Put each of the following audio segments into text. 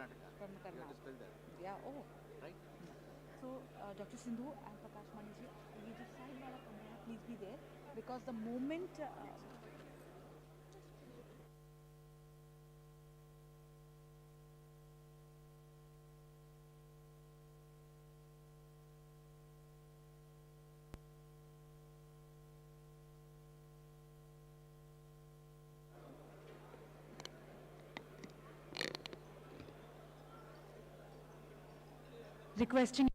From Karnataka. Yeah, oh. Right? So, Dr. Sindhu and Prakash Maniji, ये जो side वाला camera है, please be there, because the moment requesting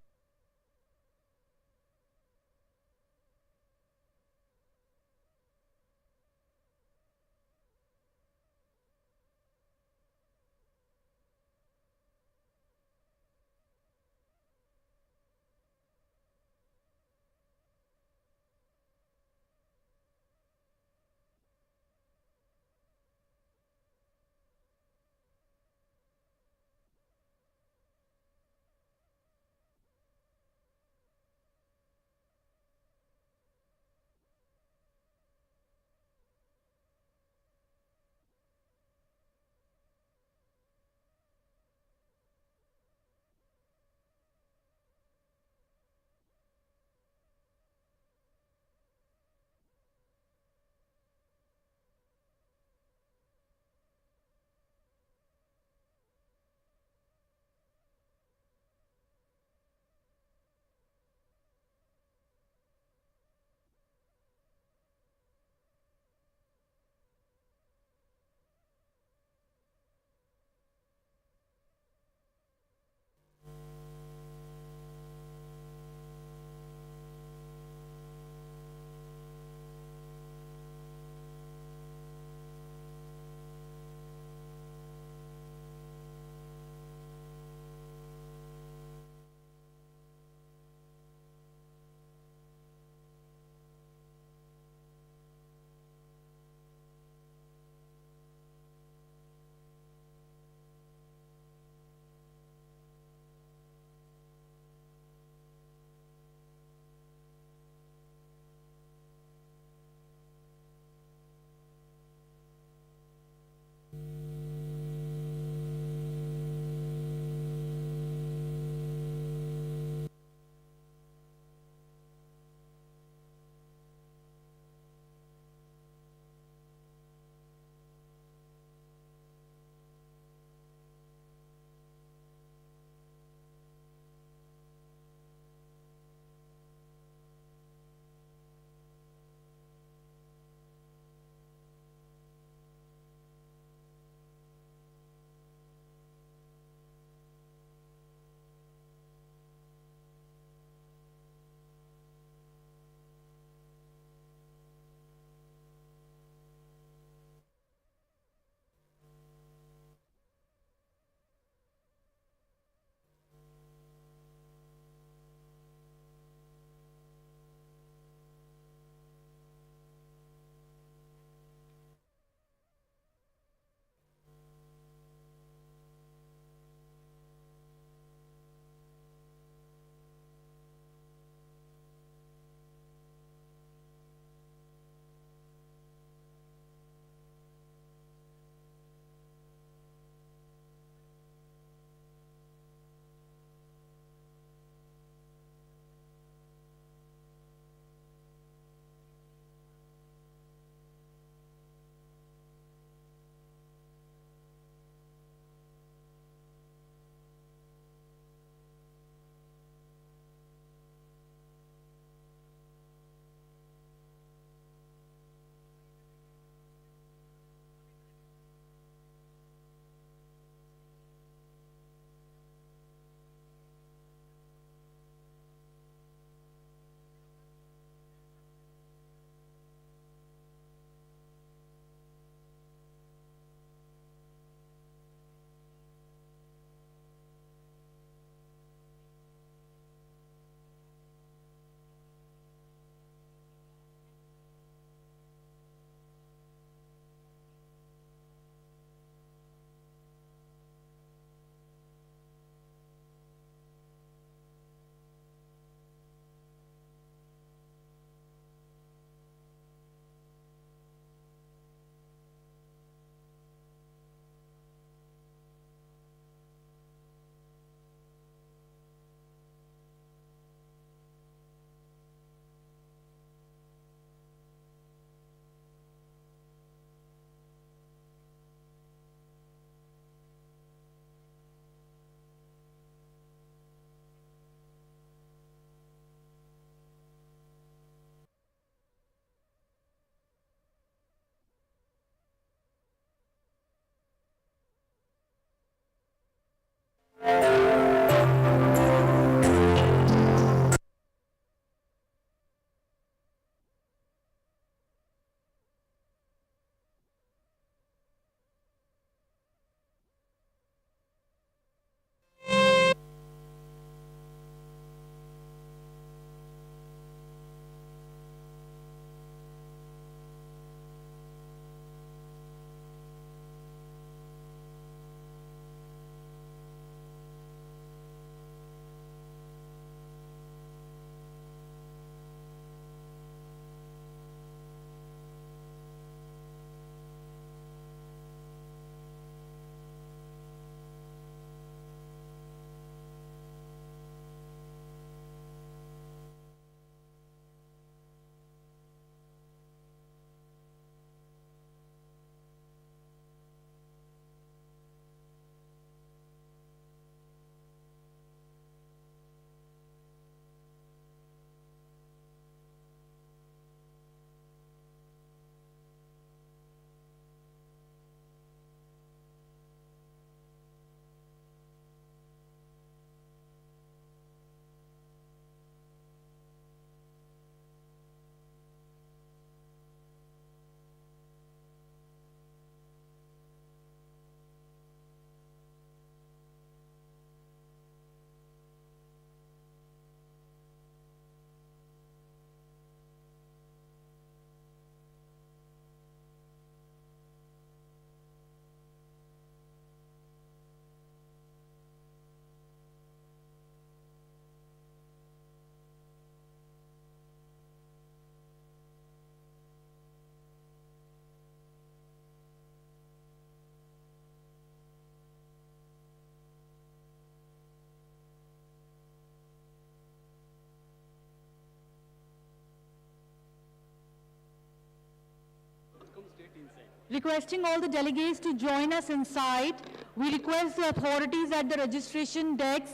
Requesting all the delegates to join us inside. We request the authorities at the registration desks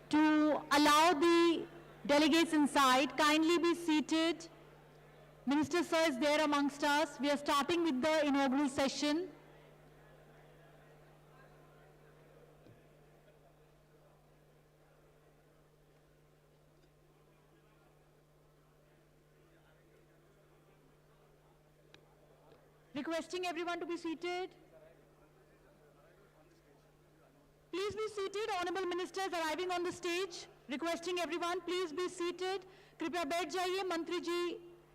to allow the delegates inside. Kindly be seated. Minister Sir is there amongst us. We are starting with the inaugural session. Requesting everyone to be seated. Please be seated. Honorable ministers arriving on the stage. Requesting everyone, please be seated. कृपया बैठ जाइए. मंत्री जी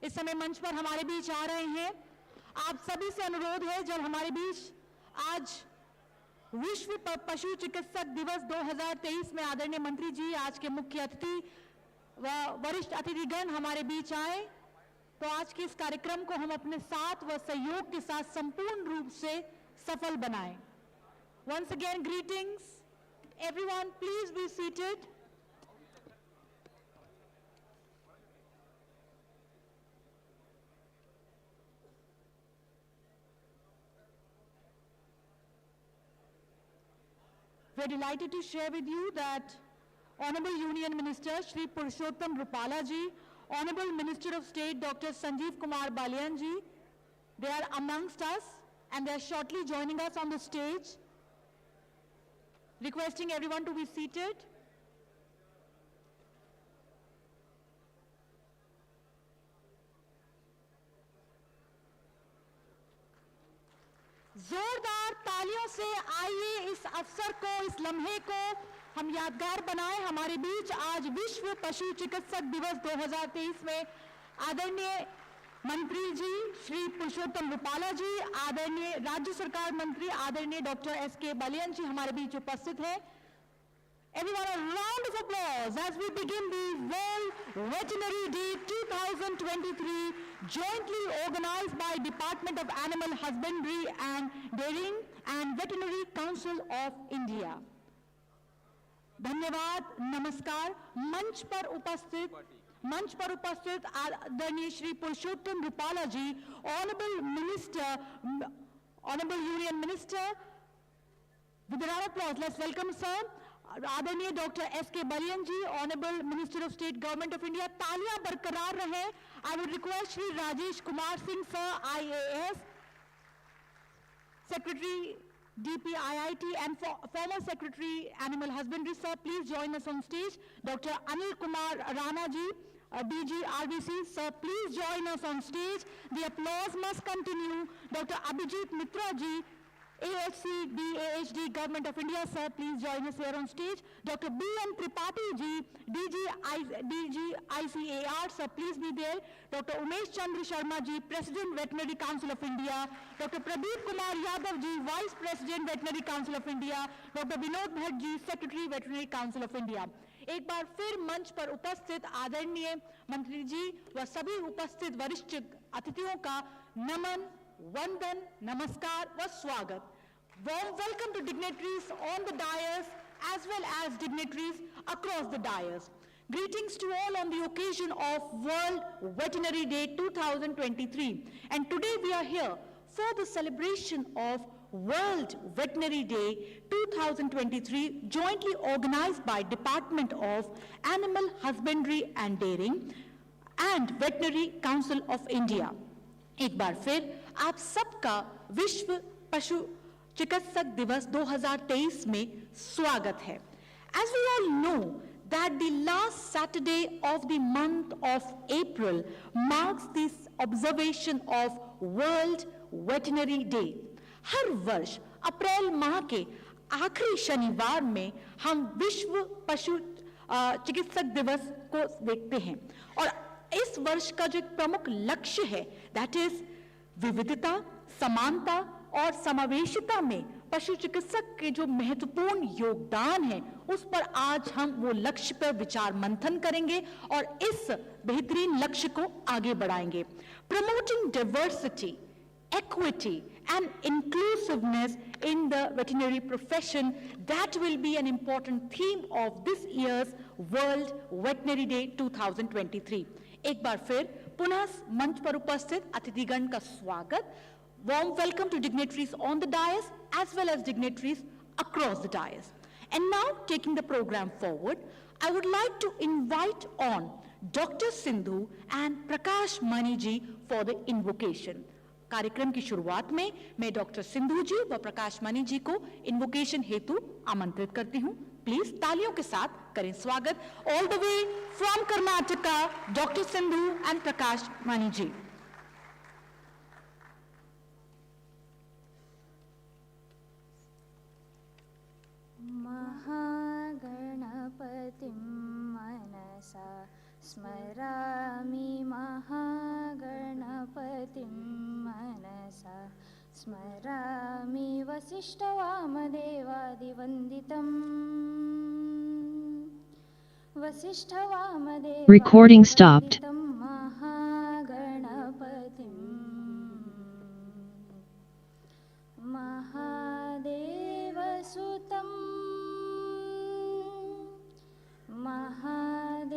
इस समय मंच पर हमारे बीच आ रहे हैं. आप सभी से अनुरोध है, जब हमारे बीच आज विश्व पशु चिकित्सक दिवस 2023 में आदरणीय मंत्री जी, आज के मुख्य अतिथि व वरिष्ठ अतिथिगण हमारे बीच आए, तो आज के इस कार्यक्रम को हम अपने साथ व सहयोग के साथ संपूर्ण रूप से सफल बनाएं. Once again, greetings. Everyone, please be seated. We're delighted to share with you that Honorable Union Minister Shri Purushottam Rupala ji, Honorable Minister of State Dr. Sanjeev Kumar Balian ji, they are amongst us and they are shortly joining us on the stage. Requesting everyone to be seated. जोरदार तालियों से आइए इस अवसर को, इस लम्हे को हम यादगार बनाएं. हमारे बीच आज विश्व पशु चिकित्सक दिवस 2023 में आदरणीय मंत्री जी श्री पुरुषोत्तम रूपाला जी, आदरणीय राज्य सरकार मंत्री आदरणीय डॉक्टर एस.के. बलियन जी हमारे बीच उपस्थित हैं. Everyone, a round of applause as we begin the World Veterinary Day 2023, jointly organized by Department of Animal Husbandry and Dairying and Veterinary Council of India. धन्यवाद, नमस्कार. मंच पर उपस्थित आदरणीय श्री पुरुषोत्तम रूपाला जी, Honorable Union Minister, with a round of applause, let's welcome sir. आदरणीय doctor S K. Balyan ji, Honorable Minister of State Government of India. तालियां बरकरार रहे. I would request Shri Rajesh Kumar Singh sir, IAS, Secretary DPIIT and former Secretary Animal Husbandry sir, please join us on stage. Dr. Anil Kumar Rana ji, DG RVC sir, please join us on stage. The applause must continue. Dr. Abhijit Mitra ji, AHC DAHD Government of India sir, please join us here on stage. Dr. B.N. Tripathi ji, DG ICAR sir, please be there. Dr. Umesh Chandra Sharma ji, President Veterinary Council of India. Dr. Pradeep Kumar Yadav ji, Vice President Veterinary Council of India. Dr. Vinod Bhatt ji, Secretary Veterinary Council of India. एक बार फिर मंच पर उपस्थित आदरणीय मंत्री जी व सभी उपस्थित वरिष्ठ अतिथियों का नमन, वंदन, नमस्कार व स्वागत. Warm welcome to dignitaries on the dais as well as dignitaries across the dais. Greetings to all on the occasion of World Veterinary Day 2023. And today we are here for the celebration of World Veterinary Day 2023, jointly organized by Department of Animal Husbandry and Dairying and Veterinary Council of India. एक बार फिर आप सबका विश्व पशु चिकित्सक दिवस 2023 में स्वागत है. As we all know that the last Saturday of the month of April marks the observation of World Veterinary Day. हर वर्ष अप्रैल माह के आखिरी शनिवार में हम विश्व पशु चिकित्सक दिवस को देखते हैं और इस वर्ष का जो एक प्रमुख लक्ष्य है, दैट इज विविधता, समानता और समावेशिता में पशु चिकित्सक के जो महत्वपूर्ण योगदान है, उस पर आज हम वो लक्ष्य पर विचार मंथन करेंगे और इस बेहतरीन लक्ष्य को आगे बढ़ाएंगे. Promoting diversity, equity and inclusiveness in the veterinary profession, that will be an important theme of this year's World Veterinary Day 2023. एक बार फिर पुनः मंच पर उपस्थित अतिथिगण का स्वागत. Warm welcome to dignitaries on the dais as well as dignitaries across the dais. And now, taking the program forward, I would like to invite on Dr. Sindhu and Prakash Mani ji for the invocation. कार्यक्रम की शुरुआत में मैं doctor Sindhu जी व प्रकाश मणि जी को invocation हेतु आमंत्रित करती हूं. प्लीज तालियों के साथ करें स्वागत. All the way from Karnataka, doctor Sindhu and Prakash Mani ji. महागणपतिं मनसा स्मरामि, महागणपतिं मनसा स्मरामि, वसिष्ठवामदेवादिवन्दितम्, Recording stopped. महागणपतिं महादेवसुतं महादेवसुतं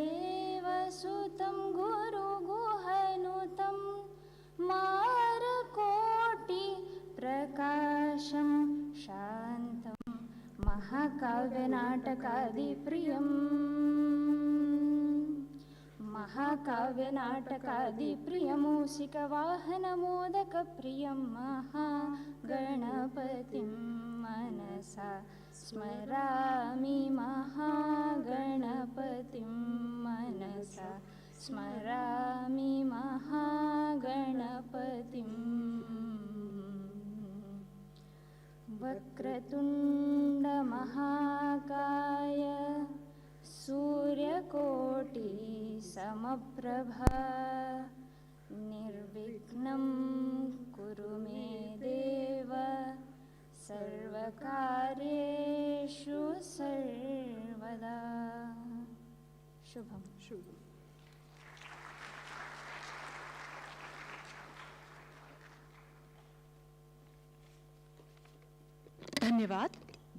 गुरुगुहनुतं मारकोटि प्रकाशं शान्तं महाकाव्यनाटकादिप्रियम् महाकाव्यनाटकादिप्रियमूषिकवाहनमोदकप्रियं महागणपतिं मनसा स्मरामि, महागणपतिं मनसा स्मरामि, महागणपतिं. वक्रतुण्डमहाकाय सूर्यकोटि समप्रभा, निर्विघ्नं कुरु मे देव, सर्वकार्येषु सर्वदा. शुभम. धन्यवाद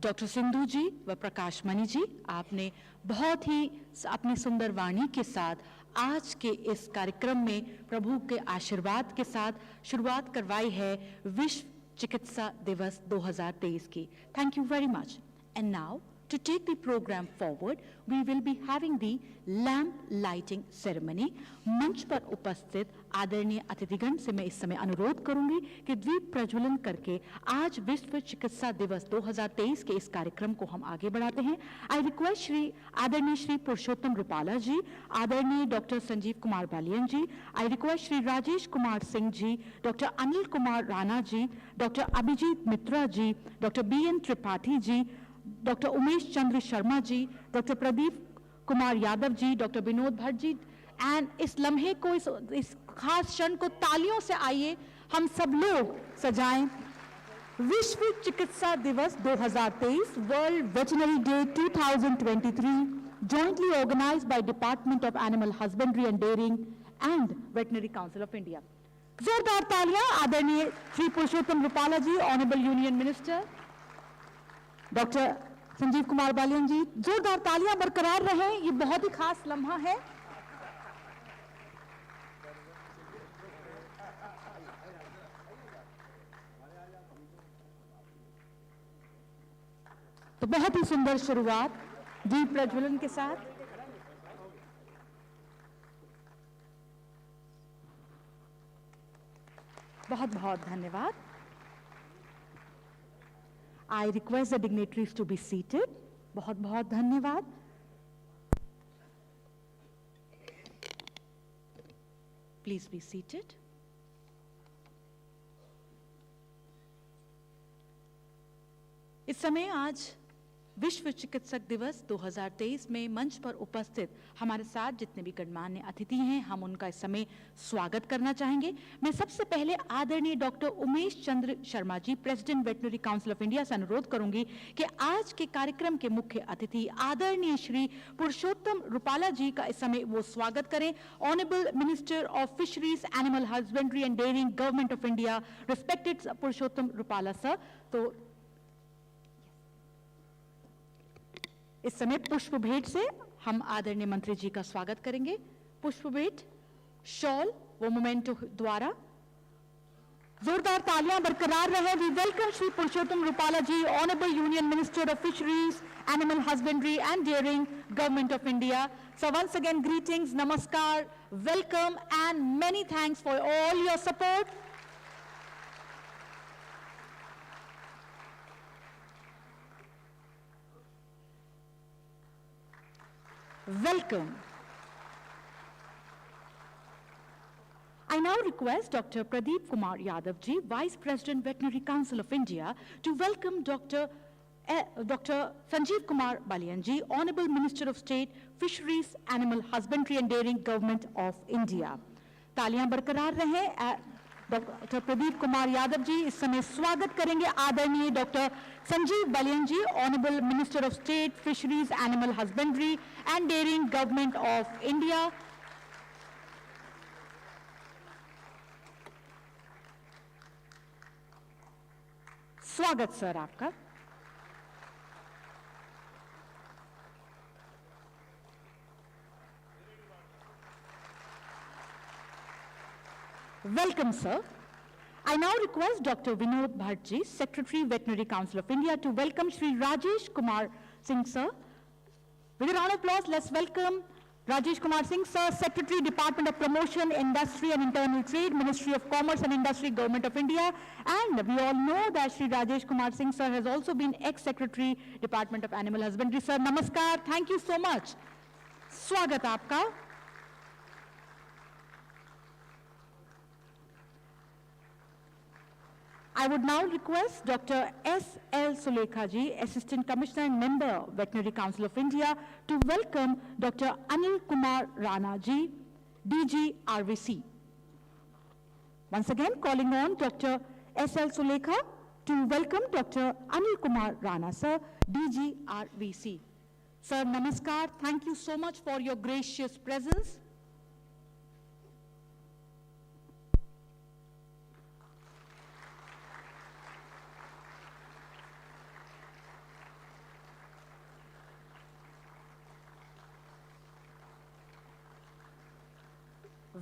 डॉक्टर सिंधु जी व प्रकाश मणि जी. आपने बहुत ही अपनी सुंदर वाणी के साथ आज के इस कार्यक्रम में प्रभु के आशीर्वाद के साथ शुरुआत करवाई है विश्व चिकित्सा दिवस 2023 की. Thank you very much. And now to take the program forward, we will be having the lamp lighting ceremony. मंच पर उपस्थित आदरणीय अतिथिगण से मैं इस समय अनुरोध करूंगी कि दीप प्रज्वलन करके आज विश्व चिकित्सा दिवस 2023 के इस कार्यक्रम को हम आगे बढ़ाते हैं. आई रिक्वेस्ट आदरणीय श्री पुरुषोत्तम रूपाला जी, आदरणीय doctor Sanjeev Kumar Balyan ji, I request Shri Rajesh Kumar Singh ji, doctor Anil Kumar Rana ji, doctor Abhijit Mitra ji, doctor BN Tripathi ji, doctor Umesh Chandra Sharma ji, doctor Pradeep Kumar Yadav ji, doctor Vinod Bhatt ji. And इस लम्हे को, इस खास क्षण को तालियों से आइए हम सब लोग सजाएं. विश्व चिकित्सा दिवस 2023, world veterinary day 2023, jointly organized by Department of Animal Husbandry and Dairying and Veterinary Council of India. जोरदार तालियां आदरणीय Shri Purushottam Rupala ji, honourable union minister, doctor Sanjeev Kumar Balyan ji. जोरदार तालियां बरकरार रहें, ये बहुत ही खास लम्हा है. तो बहुत ही सुंदर शुरुआत दीप प्रज्वलन के साथ. बहुत बहुत धन्यवाद. I request the dignitaries to be seated. बहुत बहुत धन्यवाद. Please be seated. इस समय आज विश्व चिकित्सक दिवस 2023 में मंच पर उपस्थित हमारे साथ जितने भी गणमान्य अतिथि हैं, हम उनका इस समय स्वागत करना चाहेंगे. मैं सबसे पहले आदरणीय doctor Umesh Chandra Sharma ji, president veterinary council of India से अनुरोध करूंगी कि आज के कार्यक्रम के मुख्य अतिथि आदरणीय श्री पुरुषोत्तम रूपाला जी का इस समय वो स्वागत करें. Honourable minister of fisheries, animal husbandry and dairying, government of India, respected Purushottam Rupala sir. तो इस समय पुष्प भेंट से हम आदरणीय मंत्री जी का स्वागत करेंगे. पुष्प भेंट, शॉल वो मोमेंटो द्वारा जोरदार तालियां बरकरार रहे. We welcome Shri Purushottam Rupala ji, Honorable Union Minister of Fisheries, Animal Husbandry and Dairying, Government of India. So once again, greetings, namaskar, welcome and many thanks for all your support. Welcome. I now request Dr. Pradeep Kumar Yadav ji, Vice President, Veterinary Council of India, to welcome Dr. Sanjeev Kumar Balian ji, Honorable Minister of State, Fisheries, Animal Husbandry and Dairying, Government of India. तालियां बरकरार रहें. Doctor Pradeep Kumar Yadav ji इस समय स्वागत करेंगे आदरणीय doctor Sanjeev Balyan ji, honourable minister of state, fisheries, animal husbandry and dairying, government of India. स्वागत sir आपका. Welcome, sir. I now request Dr. Vinod Bhatt, Secretary, Veterinary Council of India, to welcome Shri Rajesh Kumar Singh, sir. With a round of applause, let's welcome Rajesh Kumar Singh, sir, Secretary, Department of Promotion, Industry and Internal Trade, Ministry of Commerce and Industry, Government of India. And we all know that Shri Rajesh Kumar Singh, sir, has also been ex-Secretary, Department of Animal Husbandry. Sir, namaskar. Thank you so much. Swagat aapka. I would now request Dr. S.L. Sulekha ji, Assistant Commissioner and Member, Veterinary Council of India, to welcome Dr. Anil Kumar Rana ji, DG RVC. Once again, calling on Dr. S.L. Sulekha to welcome Dr. Anil Kumar Rana, sir, DG RVC. Sir, namaskar. Thank you so much for your gracious presence.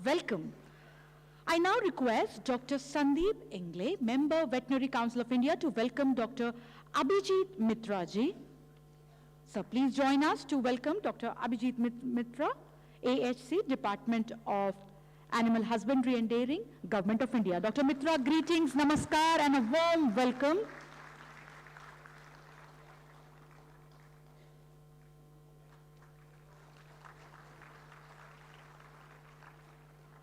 Welcome. I now request Dr. Sandeep Ingle, Member, Veterinary Council of India, to welcome Dr. Abhijit Mitra ji. Sir, please join us to welcome Dr. Abhijit Mitra, AHC, Department of Animal Husbandry and Dairying, Government of India. Dr. Mitra, greetings, namaskar, and a warm welcome.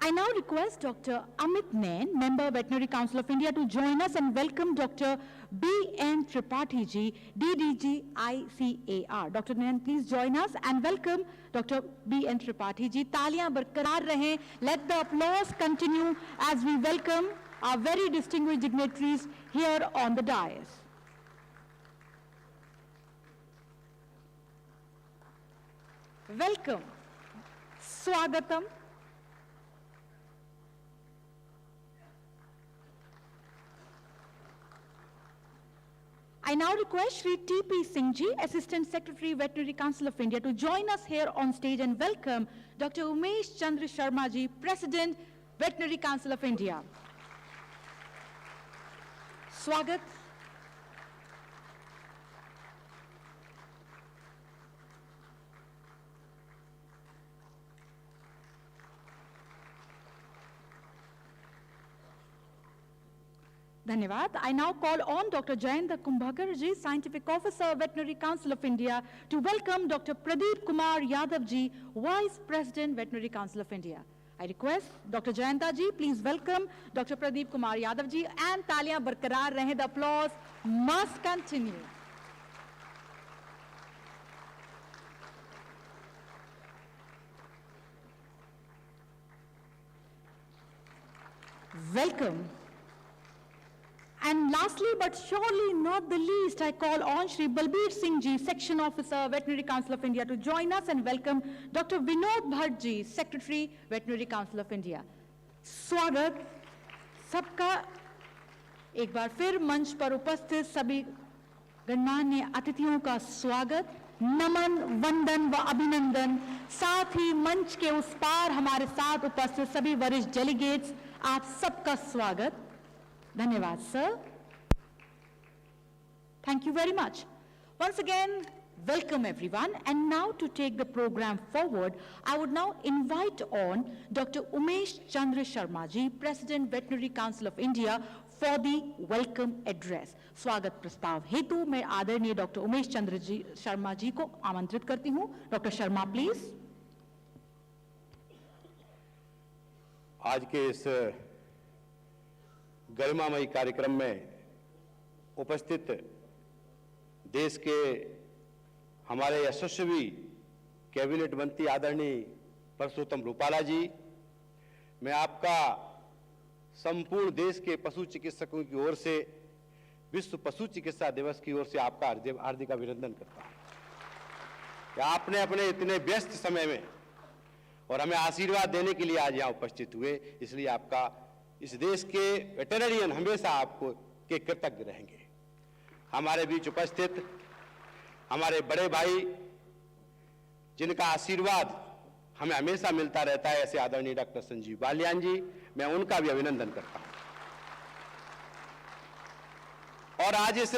I now request Dr. Amit Nain, Member, Veterinary Council of India, to join us and welcome Dr. B.N. Tripathi ji, DDG ICAR. Dr. Nain, please join us and welcome Dr. B.N. Tripathi ji. Taaliyan barkarar rahe. Let the applause continue as we welcome our very distinguished dignitaries here on the dais. Welcome. Swagatam. I now request Shri T.P. Singh ji, Assistant Secretary, Veterinary Council of India, to join us here on stage and welcome Dr. Umesh Chandra Sharma ji, President, Veterinary Council of India. Swagat. Dhanyavad. I now call on Dr. Jayendra Kumbhakar ji, Scientific Officer, Veterinary Council of India, to welcome Dr. Pradeep Kumar Yadav ji, Vice President, Veterinary Council of India. I request Dr. Jayanta ji, please welcome Dr. Pradeep Kumar Yadav ji, and taaliyan barkarar rahe. The applause must continue. Welcome. And lastly, but surely not the least, I call on Shri Balbir Singh ji, Section Officer, Veterinary Council of India, to join us and welcome Dr. Vinod Bhatt ji, Secretary, Veterinary Council of India. स्वागत सबका एक बार फिर मंच पर उपस्थित सभी गणमान्य अतिथियों का स्वागत, नमन, वंदन व अभिनंदन. साथ ही मंच के उस पार हमारे साथ उपस्थित सभी वरिष्ठ डेलीगेट्स, आप सबका स्वागत. Dhanyavad, sir. Thank you very much. Once again, welcome everyone. And now to take the program forward, I would now invite on Dr. Umesh Chandra Sharma ji, President Veterinary Council of India, for the welcome address. स्वागत प्रस्ताव हेतु मैं आदरणीय doctor Umesh Chandra ji Sharma ji को आमंत्रित करती हूं. Doctor Sharma, please. आज के इस गरिमामयी कार्यक्रम में उपस्थित देश के हमारे यशस्वी कैबिनेट मंत्री आदरणीय परसोत्तम रूपाला जी, मैं आपका संपूर्ण देश के पशु चिकित्सकों की ओर से विश्व पशु चिकित्सा दिवस की ओर से आपका हार्दिक अभिनंदन करता हूं कि आपने अपने इतने व्यस्त समय में और हमें आशीर्वाद देने के लिए आज यहां उपस्थित हुए. इसलिए आपका इस देश के वेटरनरियन हमेशा आपको के कृतज्ञ रहेंगे. हमारे बीच उपस्थित हमारे बड़े भाई जिनका आशीर्वाद हमें हमेशा मिलता रहता है, ऐसे आदरणीय डॉक्टर संजीव बालियान जी, मैं उनका भी अभिनंदन करता हूं. और आज इस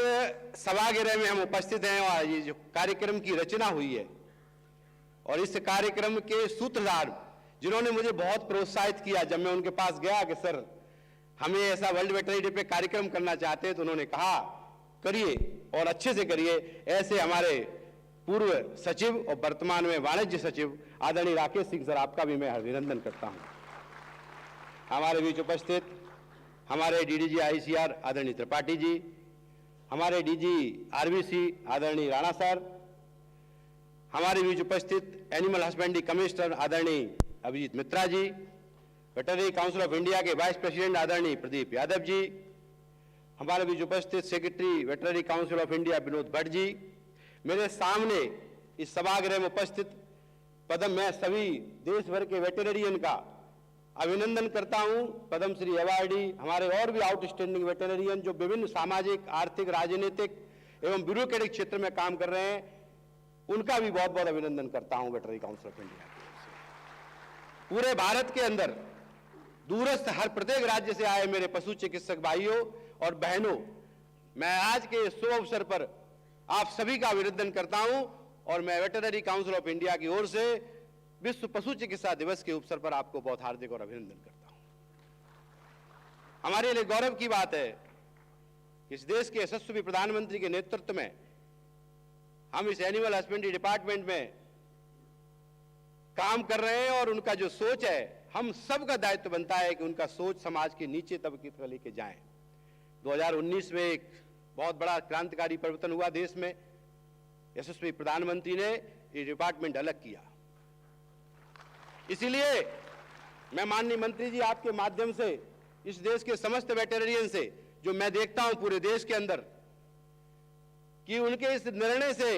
सभागृह में हम उपस्थित हैं और ये जो कार्यक्रम की रचना हुई है और इस कार्यक्रम के सूत्रधार जिन्होंने मुझे बहुत प्रोत्साहित किया, जब मैं उनके पास गया कि सर हमें ऐसा वर्ल्ड वेटरनरी डे पे कार्यक्रम करना चाहते हैं, तो उन्होंने कहा करिए और अच्छे से करिए. ऐसे हमारे पूर्व सचिव और वर्तमान में वाणिज्य सचिव आदरणीय राकेश सिंह सर, आपका भी मैं अभिनंदन करता हूं. हमारे बीच उपस्थित हमारे डीडीजी आईसीआर आदरणीय त्रिपाठी जी, हमारे डीजी आरबीसी आदरणीय राणा सर, हमारे बीच उपस्थित एनिमल हस्बेंड्री कमिश्नर आदरणीय Abhijit Mitra ji, veterinary council of India के वाइस प्रेसिडेंट आदरणीय प्रदीप यादव जी, हमारे बीच उपस्थित secretary veterinary council of India Vinod Bhatt ji, मेरे सामने इस सभागृह में उपस्थित मैं सभी देश भर के वेटरनरियन का अभिनंदन करता हूं. पद्मश्री अवार्डी हमारे और भी आउटस्टैंडिंग वेटरनरियन जो विभिन्न सामाजिक, आर्थिक, राजनीतिक एवं ब्यूरोक्रेटिक क्षेत्र में काम कर रहे हैं, उनका भी बहुत बहुत अभिनंदन करता हूं वेटरनरी काउंसिल ऑफ इंडिया. पूरे भारत के अंदर दूरस्थ हर प्रत्येक राज्य से आए मेरे पशु चिकित्सक भाइयों और बहनों, मैं आज के शुभ अवसर पर आप सभी का अभिनंदन करता हूं और मैं वेटरनरी काउंसिल ऑफ इंडिया की ओर से विश्व पशु चिकित्सा दिवस के अवसर पर आपको बहुत हार्दिक और अभिनंदन करता हूं. हमारे लिए गौरव की बात है कि इस देश के यशस्वी प्रधानमंत्री के नेतृत्व में हम इस एनिमल हस्बेंड्री डिपार्टमेंट में काम कर रहे हैं और उनका जो सोच है, हम सबका दायित्व बनता है कि उनका सोच समाज के नीचे तबके तक लेके जाएं. 2019 में एक बहुत बड़ा क्रांतिकारी परिवर्तन हुआ देश में. यशस्वी प्रधानमंत्री ने ये डिपार्टमेंट अलग किया. इसीलिए मैं माननीय मंत्री जी आपके माध्यम से इस देश के समस्त वेटरनरियन से, जो मैं देखता हूं पूरे देश के अंदर, कि उनके इस निर्णय से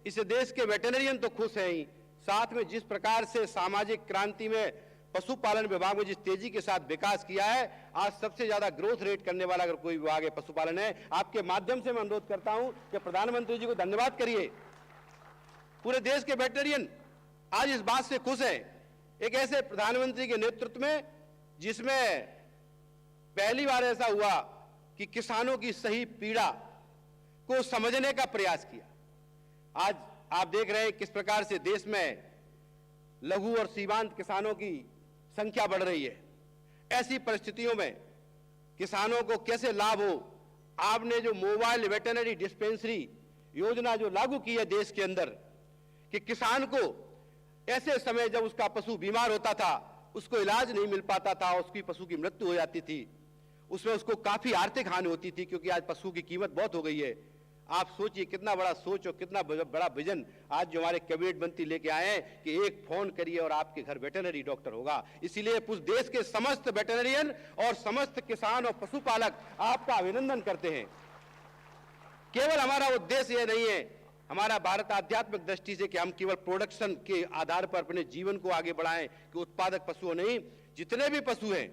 इस देश के वेटरनरियन तो खुश हैं ही, साथ में जिस प्रकार से सामाजिक क्रांति में पशुपालन विभाग में जिस तेजी के साथ विकास किया है, आज सबसे ज्यादा ग्रोथ रेट करने वाला अगर कोई विभाग है पशुपालन है. आपके माध्यम से मैं अनुरोध करता हूं कि प्रधानमंत्री जी को धन्यवाद करिए. पूरे देश के वेटरनरियन आज इस बात से खुश हैं, एक ऐसे प्रधानमंत्री के नेतृत्व में जिसमें पहली बार ऐसा हुआ कि किसानों की सही पीड़ा को समझने का प्रयास किया. आज आप देख रहे हैं किस प्रकार से देश में लघु और सीमांत किसानों की संख्या बढ़ रही है. ऐसी परिस्थितियों में किसानों को कैसे लाभ हो, आपने जो मोबाइल वेटरनरी डिस्पेंसरी योजना जो लागू की है देश के अंदर, कि किसान को ऐसे समय जब उसका पशु बीमार होता था, उसको इलाज नहीं मिल पाता था, उसकी पशु की मृत्यु हो जाती थी, उसमें उसको काफी आर्थिक हानि होती थी, क्योंकि आज पशु की कीमत बहुत हो गई है. आप सोचिए कितना बड़ा सोच और कितना बड़ा विजन आज जो हमारे कैबिनेट मंत्री लेके आए हैं कि एक फोन करिए और आपके घर वेटरनरी डॉक्टर होगा. इसीलिए पूरे देश के समस्त वेटरनरियन और समस्त किसान और पशुपालक आपका अभिनंदन करते हैं. केवल हमारा उद्देश्य यह नहीं है, हमारा भारत आध्यात्मिक दृष्टि से, कि हम केवल प्रोडक्शन के आधार पर अपने जीवन को आगे बढ़ाएं, कि उत्पादक पशु नहीं, जितने भी पशु हैं,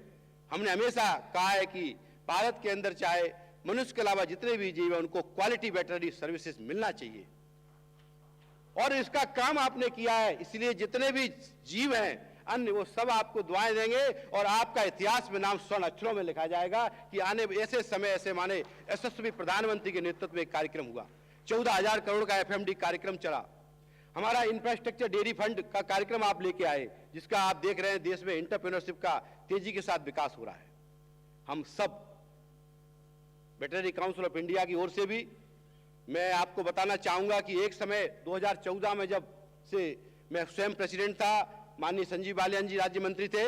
हमने हमेशा कहा है कि भारत के अंदर चाहे मनुष्य के अलावा जितने भी जीव हैं उनको क्वालिटी वेटरनरी सर्विसेज मिलना चाहिए. और इसका काम आपने किया है, इसलिए जितने भी जीव हैं अन्य, वो सब आपको दुआएं देंगे और आपका इतिहास में नाम स्वर्ण अक्षरों में लिखा जाएगा कि आने ऐसे समय ऐसे माने यशस्वी प्रधानमंत्री के नेतृत्व में एक कार्यक्रम हुआ, 14,000 करोड़ का एफएमडी कार्यक्रम चला, हमारा इंफ्रास्ट्रक्चर डेयरी फंड का कार्यक्रम आप लेके आए, जिसका आप देख रहे हैं देश में एंटरप्रेन्योरशिप का तेजी के साथ विकास हो रहा है। हम सब वेटरनरी काउंसिल ऑफ इंडिया की ओर से भी मैं आपको बताना चाहूंगा कि एक समय 2014 में जब से मैं स्वयं प्रेसिडेंट था, माननीय संजीव बालियान जी राज्य मंत्री थे,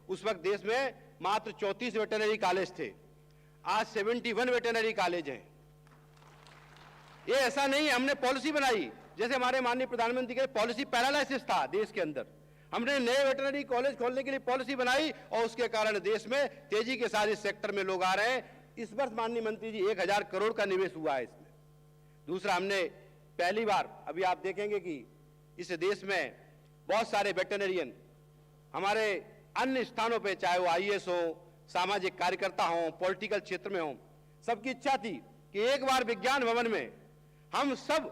उस वक्त देश में मात्र 34 वेटरनरी कॉलेज थे, आज 71 वेटरनरी कॉलेज हैं। ये ऐसा नहीं है हमने पॉलिसी बनाई, जैसे हमारे माननीय प्रधानमंत्री के पॉलिसी पैरालाइसिस था देश के अंदर, हमने नए वेटरनरी कॉलेज खोलने के लिए पॉलिसी बनाई और उसके कारण देश में तेजी के साथ इस सेक्टर में लोग आ रहे हैं। इस वर्ष माननीय मंत्री जी 1,000 करोड़ का निवेश हुआ है इसमें। दूसरा, हमने पहली बार, अभी आप देखेंगे कि इस देश में बहुत सारे वेटरनरियन हमारे अन्य स्थानों पे, चाहे वो आईएएस हो, सामाजिक कार्यकर्ता हो, पॉलिटिकल क्षेत्र में हो, सबकी इच्छा थी कि एक बार विज्ञान भवन में हम सब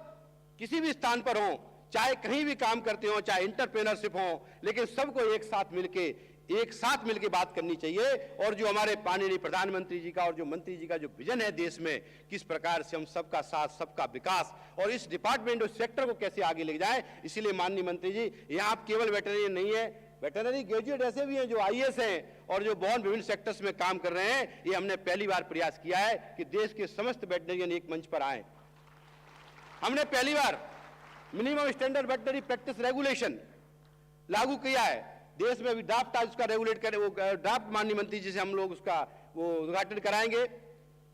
किसी भी स्थान पर हो, चाहे कहीं भी काम करते हो, चाहे इंटरप्रेन्योरशिप हो, लेकिन सबको एक साथ मिलके बात करनी चाहिए। और जो हमारे माननीय प्रधानमंत्री जी का और जो मंत्री जी का जो विजन है देश में, किस प्रकार से हम सबका साथ, सबका विकास और इस डिपार्टमेंट और सेक्टर को कैसे आगे ले जाएं, इसीलिए माननीय मंत्री जी, यहाँ आप केवल वेटरनरी नहीं है, वेटरनरी ग्रेजुएट ऐसे भी हैं जो आईएएस हैं और जो बहुत विभिन्न सेक्टर्स में काम कर रहे हैं। ये हमने पहली बार प्रयास किया है कि देश के समस्त वेटरनरियन एक मंच पर आए। हमने पहली बार minimum standard veterinary practice regulation लागू किया है देश में। अभी ड्राफ्ट आज उसका रेगुलेट करें, वो ड्राफ्ट माननीय मंत्री जी से हम लोग उसका वो उद्घाटन कराएंगे,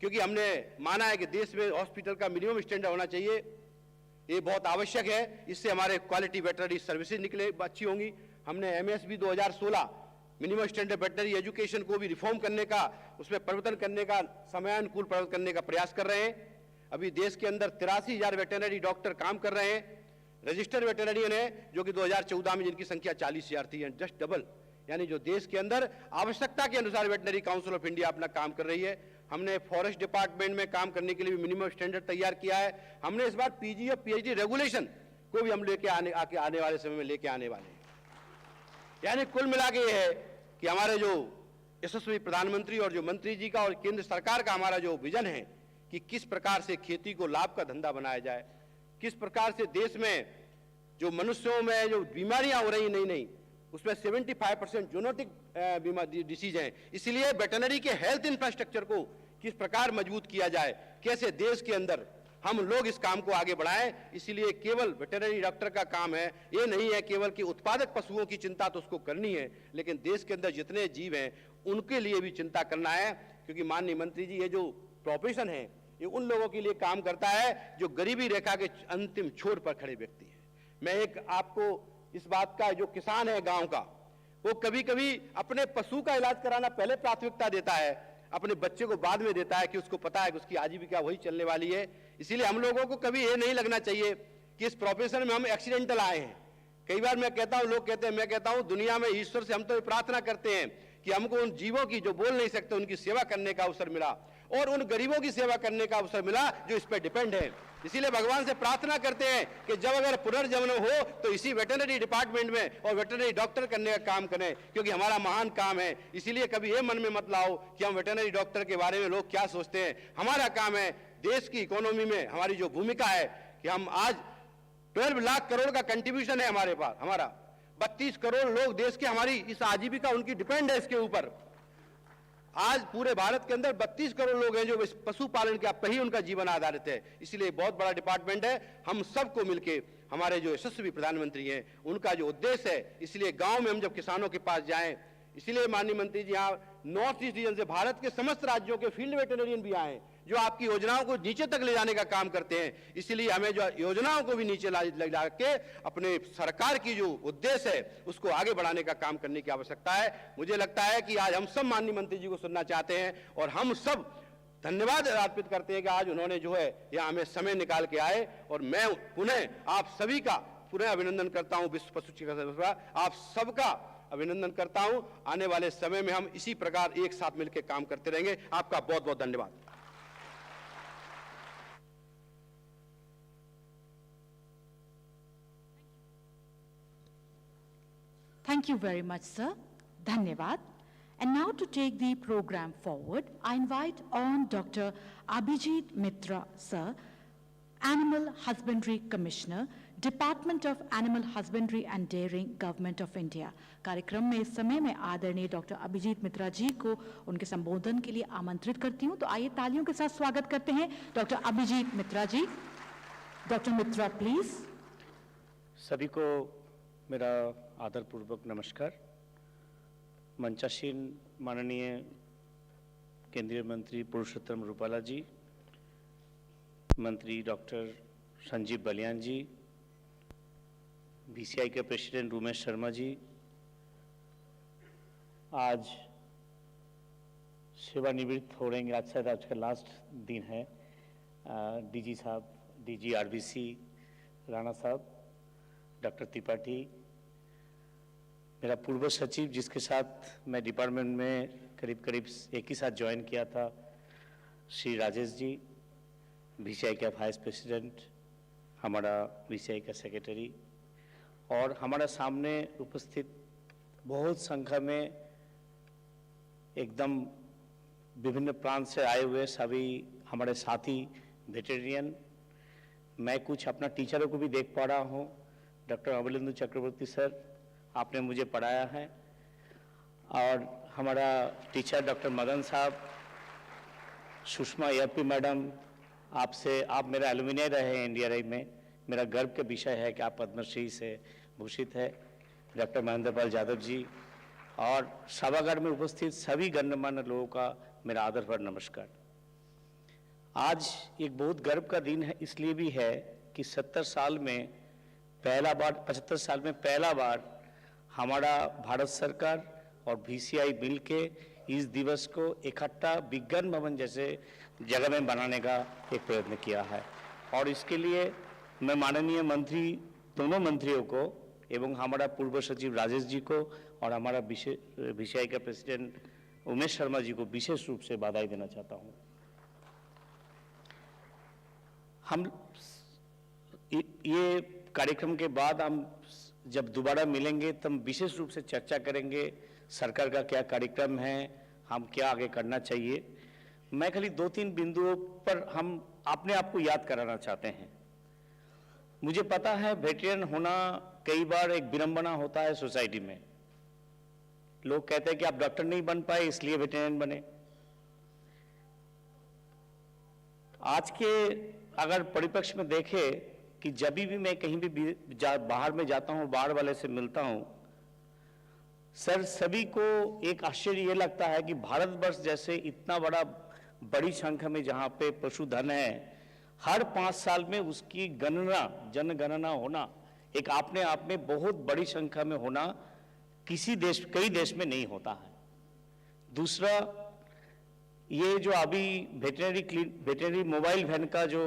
क्योंकि हमने माना है कि देश में हॉस्पिटल का मिनिमम स्टैंडर्ड होना चाहिए, ये बहुत आवश्यक है। इससे हमारे क्वालिटी वेटरनरी सर्विसेज निकले अच्छी होंगी। हमने MSB 2016 minimum standard veterinary education को भी रिफॉर्म करने का, उसमें परिवर्तन करने का, समयानुकूल परिवर्तन करने का प्रयास कर रहे हैं। अभी देश के अंदर 83,000 वेटरनरी डॉक्टर काम कर रहे हैं, रजिस्टर्ड वेटरनरियन है, जो कि 2014 में जिनकी संख्या 40,000 थी, जस्ट डबल। यानी जो देश के अंदर आवश्यकता के अनुसार वेटरनरी काउंसिल ऑफ इंडिया अपना काम कर रही है। हमने फॉरेस्ट डिपार्टमेंट में काम करने के लिए भी मिनिमम स्टैंडर्ड तैयार किया है। हमने इस बार पीजी और पीएचडी रेगुलेशन को भी हम लेके आने वाले समय में लेके आने वाले हैं। यानी कुल मिला के ये है कि हमारे जो यशस्वी प्रधानमंत्री और जो मंत्री जी का और केंद्र सरकार का हमारा जो विजन है कि किस प्रकार से खेती को लाभ का धंधा बनाया जाए, किस प्रकार से देश में जो मनुष्यों में जो बीमारियां हो रही नई उसमें 75% जोनोटिक डिसीज हैं, इसलिए वेटरनरी के हेल्थ इंफ्रास्ट्रक्चर को किस प्रकार मजबूत किया जाए, कैसे देश के अंदर हम लोग इस काम को आगे बढ़ाएं। इसलिए केवल वेटरनरी डॉक्टर का काम है, ये नहीं है केवल कि उत्पादक पशुओं की चिंता तो उसको करनी है, लेकिन देश के अंदर जितने जीव हैं उनके लिए भी चिंता करना है। क्योंकि माननीय मंत्री जी, ये जो प्रोफेशन है ये उन लोगों के लिए काम करता है जो गरीबी रेखा के अंतिम छोर पर खड़े व्यक्ति हैं। मैं एक आपको इस बात का, जो किसान है गांव का, वो कभी कभी अपने पशु का इलाज कराना पहले प्राथमिकता देता है, अपने बच्चे को बाद में देता है, कि उसको पता है कि उसकी आजीविका वही चलने वाली है। इसीलिए हम लोगों को कभी ये नहीं लगना चाहिए कि इस प्रोफेशन में हम एक्सीडेंटल आए हैं। कई बार मैं कहता हूं, लोग कहते हैं, मैं कहता हूं, दुनिया में ईश्वर से हम तो प्रार्थना करते हैं कि हमको उन जीवों की जो बोल नहीं सकते उनकी सेवा करने का अवसर मिला और उन गरीबों की सेवा करने का अवसर मिला जो इस पर डिपेंड है। इसीलिए भगवान से प्रार्थना करते हैं कि जब अगर पुनर्जन्म हो तो इसी वेटरनरी डिपार्टमेंट में और वेटरनरी डॉक्टर करने का काम करें, क्योंकि हमारा महान काम है। इसीलिए कभी ये मन में मत लाओ कि हम वेटरनरी डॉक्टर के बारे में लोग क्या सोचते हैं। हमारा काम है, देश की इकोनॉमी में हमारी जो भूमिका है कि हम आज 12 लाख करोड़ का कंट्रीब्यूशन है हमारे पास, हमारा 32 करोड़ लोग देश के, हमारी इस आजीविका उनकी डिपेंड है इसके ऊपर। आज पूरे भारत के अंदर 32 करोड़ लोग हैं जो इस पशुपालन के पर ही उनका जीवन आधारित है। इसलिए बहुत बड़ा डिपार्टमेंट है। हम सबको मिलके, हमारे जो यशस्वी प्रधानमंत्री हैं उनका जो उद्देश्य है, इसलिए गांव में हम जब किसानों के पास जाएं, इसलिए माननीय मंत्री जी यहाँ नॉर्थ ईस्ट रीजन से भारत के समस्त राज्यों के फील्ड वेटरनरियन भी आए जो आपकी योजनाओं को नीचे तक ले जाने का काम करते हैं। इसलिए हमें जो योजनाओं को भी नीचे ला के अपने सरकार की जो उद्देश्य है उसको आगे बढ़ाने का काम करने की आवश्यकता है। मुझे लगता है कि आज हम सब माननीय मंत्री जी को सुनना चाहते हैं और हम सब धन्यवाद अर्पित करते हैं कि आज उन्होंने जो है यहाँ हमें समय निकाल के आए। और मैं पुनः आप सभी का पुनः अभिनंदन करता हूँ, विश्व पशु चिकित्सा दिवस का आप सबका अभिनंदन करता हूं। आने वाले समय में हम इसी प्रकार एक साथ मिलकर काम करते रहेंगे। आपका बहुत बहुत धन्यवाद। Thank you very much, sir. Dhanyavad. And now to take the program forward, I invite on Dr. Abhijit Mitra, sir, Animal Husbandry Commissioner, Department of Animal Husbandry and Dairying, Government of India. कार्यक्रम में इस समय मैं आदरणीय doctor Abhijit Mitra जी को उनके संबोधन के लिए आमंत्रित करती हूं। तो आइए तालियों के साथ स्वागत करते हैं doctor Abhijit Mitra ji. Doctor Mitra please. सभी को मेरा आदरपूर्वक नमस्कार। मंचासीन माननीय केंद्रीय मंत्री पुरुषोत्तम रूपाला जी, मंत्री डॉक्टर संजीव बलियान जी, बीसीआई के प्रेसिडेंट उमेश शर्मा जी, आज सेवानिवृत्त हो रहे हैं, आज शायद आज का लास्ट दिन है, डीजी साहब, डीजी आरबीसी राणा साहब, डॉक्टर त्रिपाठी, मेरा पूर्व सचिव जिसके साथ मैं डिपार्टमेंट में करीब करीब एक ही साथ ज्वाइन किया था, श्री राजेश जी, बीसीआई का वाइस प्रेसिडेंट, हमारा बीसीआई का सेक्रेटरी, और हमारा सामने उपस्थित बहुत संख्या में एकदम विभिन्न प्रांत से आए हुए सभी हमारे साथी वेटेरियन। मैं कुछ अपना टीचरों को भी देख पा रहा हूँ। डॉक्टर अमलेंदु चक्रवर्ती सर, आपने मुझे पढ़ाया है, और हमारा टीचर डॉक्टर मदन साहब, सुषमा यपी मैडम, आप मेरा एलुमिनी रहे हैं इंडिया रही में, मेरा गर्व का विषय है कि आप पद्मश्री से भूषित है। डॉक्टर महेंद्र पाल यादव जी और सभागार में उपस्थित सभी गणमान्य लोगों का मेरा आदरपूर्ण नमस्कार। आज एक बहुत गर्व का दिन है, इसलिए भी है कि 75 साल में पहला बार हमारा भारत सरकार और बीसीआई मिल के इस दिवस को इकट्ठा विज्ञान भवन जैसे जगह में बनाने का एक प्रयत्न किया है, और इसके लिए मैं माननीय मंत्री, दोनों मंत्रियों को एवं हमारा पूर्व सचिव राजेश जी को और हमारा बीसीआई का प्रेसिडेंट उमेश शर्मा जी को विशेष रूप से बधाई देना चाहता हूं। हम ये कार्यक्रम के बाद हम जब दोबारा मिलेंगे तब विशेष रूप से चर्चा करेंगे सरकार का क्या कार्यक्रम है, हम क्या आगे करना चाहिए। मैं खाली 2-3 बिंदुओं पर हम अपने आप को याद कराना चाहते हैं। मुझे पता है वेटेरियन होना कई बार एक विडंबना होता है सोसाइटी में। लोग कहते हैं कि आप डॉक्टर नहीं बन पाए इसलिए वेटेरियन बने। आज के अगर परिप्रेक्ष्य में देखें कि जब भी मैं कहीं भी बाहर में जाता हूं, बाहर वाले से मिलता हूं, सर सभी को एक आश्चर्य ये लगता है कि भारतवर्ष जैसे इतना बड़ी संख्या में जहां पे पशुधन है, हर 5 साल में उसकी जनगणना होना एक अपने आप में बहुत बड़ी संख्या में होना कई देश में नहीं होता है। दूसरा, ये जो अभी वेटेरिनरी मोबाइल वैन का जो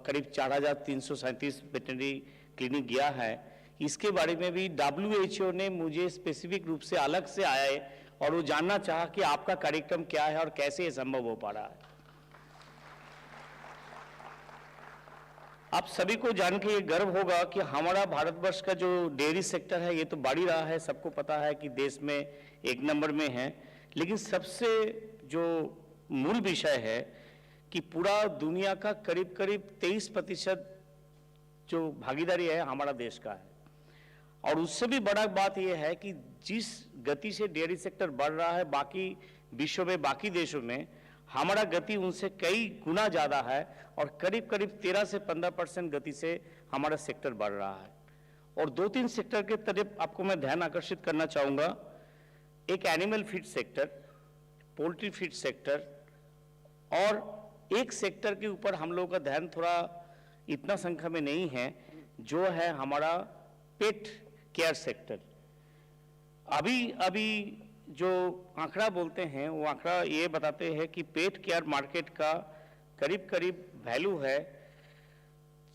करीब 4337 वेटेरिनरी क्लिनिक गया है, इसके बारे में भी WHO ने मुझे स्पेसिफिक रूप से अलग से आया है और वो जानना चाहा कि आपका कार्यक्रम क्या है और कैसे ये संभव हो पा रहा है। आप सभी को जान के ये गर्व होगा कि हमारा भारतवर्ष का जो डेयरी सेक्टर है ये तो बढ़ ही रहा है, सबको पता है कि देश में 1 नंबर में है, लेकिन सबसे जो मूल विषय है कि पूरा दुनिया का करीब 23% जो भागीदारी है हमारा देश का है, और उससे भी बड़ा बात यह है कि जिस गति से डेयरी सेक्टर बढ़ रहा है बाकी विश्व में, बाकी देशों में, हमारा गति उनसे कई गुना ज़्यादा है और करीब 13 से 15% गति से हमारा सेक्टर बढ़ रहा है। और 2-3 सेक्टर के तरफ आपको मैं ध्यान आकर्षित करना चाहूँगा। एक animal feed sector, poultry feed sector, और एक सेक्टर के ऊपर हम लोगों का ध्यान थोड़ा इतना संख्या में नहीं है, जो है हमारा पेट केयर सेक्टर। अभी जो आंकड़ा बोलते हैं वो आंकड़ा ये बताते हैं कि पेट केयर मार्केट का करीब वैल्यू है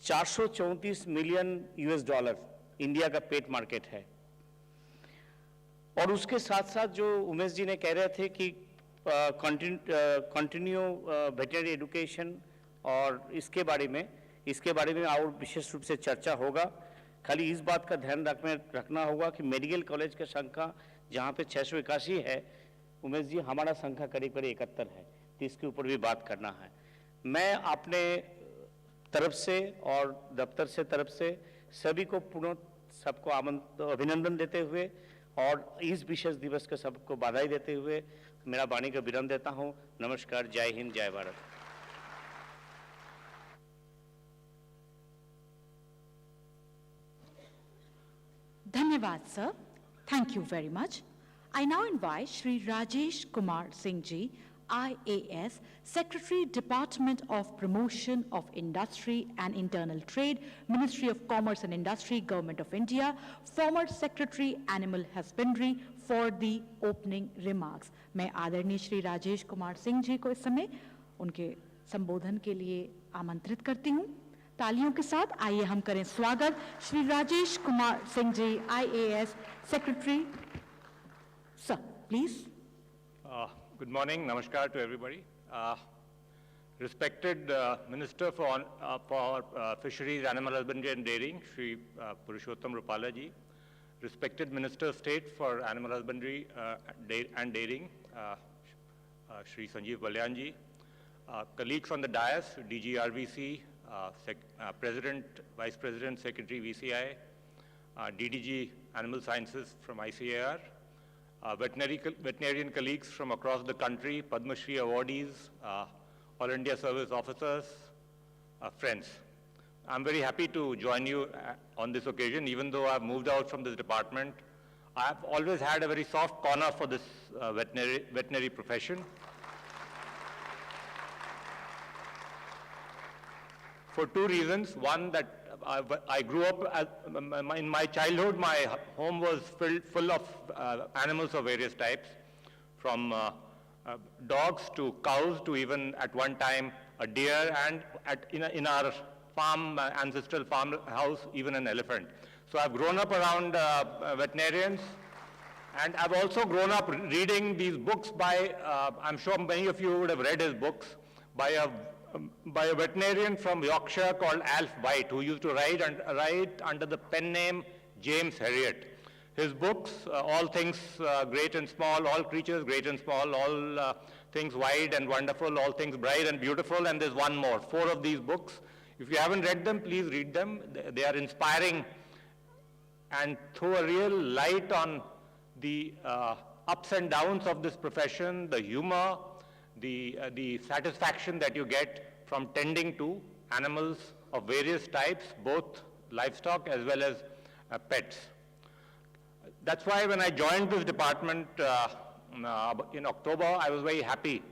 $434 मिलियन इंडिया का पेट मार्केट है। और उसके साथ साथ जो उमेश जी ने कह रहे थे कि कंटिन्यू वेटरनरी एजुकेशन, और इसके बारे में और विशेष रूप से चर्चा होगा। खाली इस बात का ध्यान रखना होगा कि मेडिकल कॉलेज का संख्या जहाँ पे 681 है, उमेश जी हमारा संख्या करीब करीब 71 है, तो इसके ऊपर भी बात करना है। मैं अपने तरफ से और दफ्तर से तरफ से सभी को पुनः सबको अभिनंदन देते हुए और इस विशेष दिवस के सबको बधाई देते हुए मेरा वाणी का विराम देता हूँ। नमस्कार, जय हिंद, जय Bharat. Dhanyavad, sir. Thank you very much. I now invite Shri Rajesh Kumar Singh Ji, IAS, Secretary, Department of Promotion of Industry and Internal Trade, Ministry of Commerce and Industry, Government of India, former Secretary, Animal Husbandry, for the opening remarks. मैं आदरणीय श्री राजेश कुमार सिंह जी को इस समय उनके संबोधन के लिए आमंत्रित करती हूँ। तालियों के साथ आइए हम करें स्वागत श्री राजेश कुमार सिंह जी, IAS Secretary. Sir, please. Good morning, namaskar to everybody. Respected Minister for Fisheries, Animal Husbandry and Dairying, Shri Purushottam Rupala ji. Respected Minister of State for Animal Husbandry and Dairying, Shri Sanjeev Balyan ji. Colleagues on the dais, DG RVC, President, Vice President, Secretary VCI, DDG Animal Sciences from ICAR, veterinarian colleagues from across the country, Padma Shri awardees, All India Service officers, friends. I'm very happy to join you on this occasion, even though I've moved out from this department. I've always had a very soft corner for this veterinary profession. For two reasons. One, that I grew up, in my childhood, my home was full of animals of various types, from dogs to cows to even at one time a deer, and in our ancestral farmhouse, even an elephant. So I've grown up around veterinarians, and I've also grown up reading these books by, I'm sure many of you would have read his books, by a veterinarian from Yorkshire called Alf White, who used to write under the pen name James Herriot. His books, all things great and small, all creatures great and small, all things wide and wonderful, all things bright and beautiful, and there's one more, 4 of these books. If you haven't read them, please read them. They are inspiring and throw a real light on the ups and downs of this profession, the humor, the satisfaction that you get from tending to animals of various types, both livestock as well as pets. That's why when I joined this department in October, I was very happy.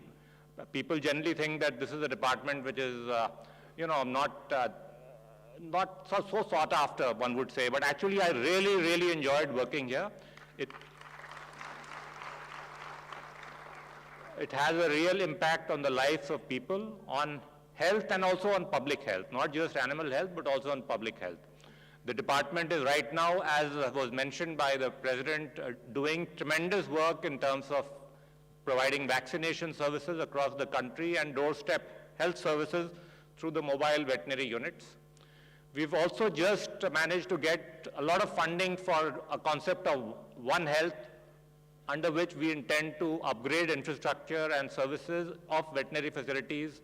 People generally think that this is a department which is, not so sought after, one would say, but actually I really, really enjoyed working here. It has a real impact on the lives of people, on health and also on public health, not just animal health, but also on public health. The department is right now, as was mentioned by the President, doing tremendous work in terms of providing vaccination services across the country and doorstep health services through the mobile veterinary units. We've also just managed to get a lot of funding for a concept of One Health, under which we intend to upgrade infrastructure and services of veterinary facilities,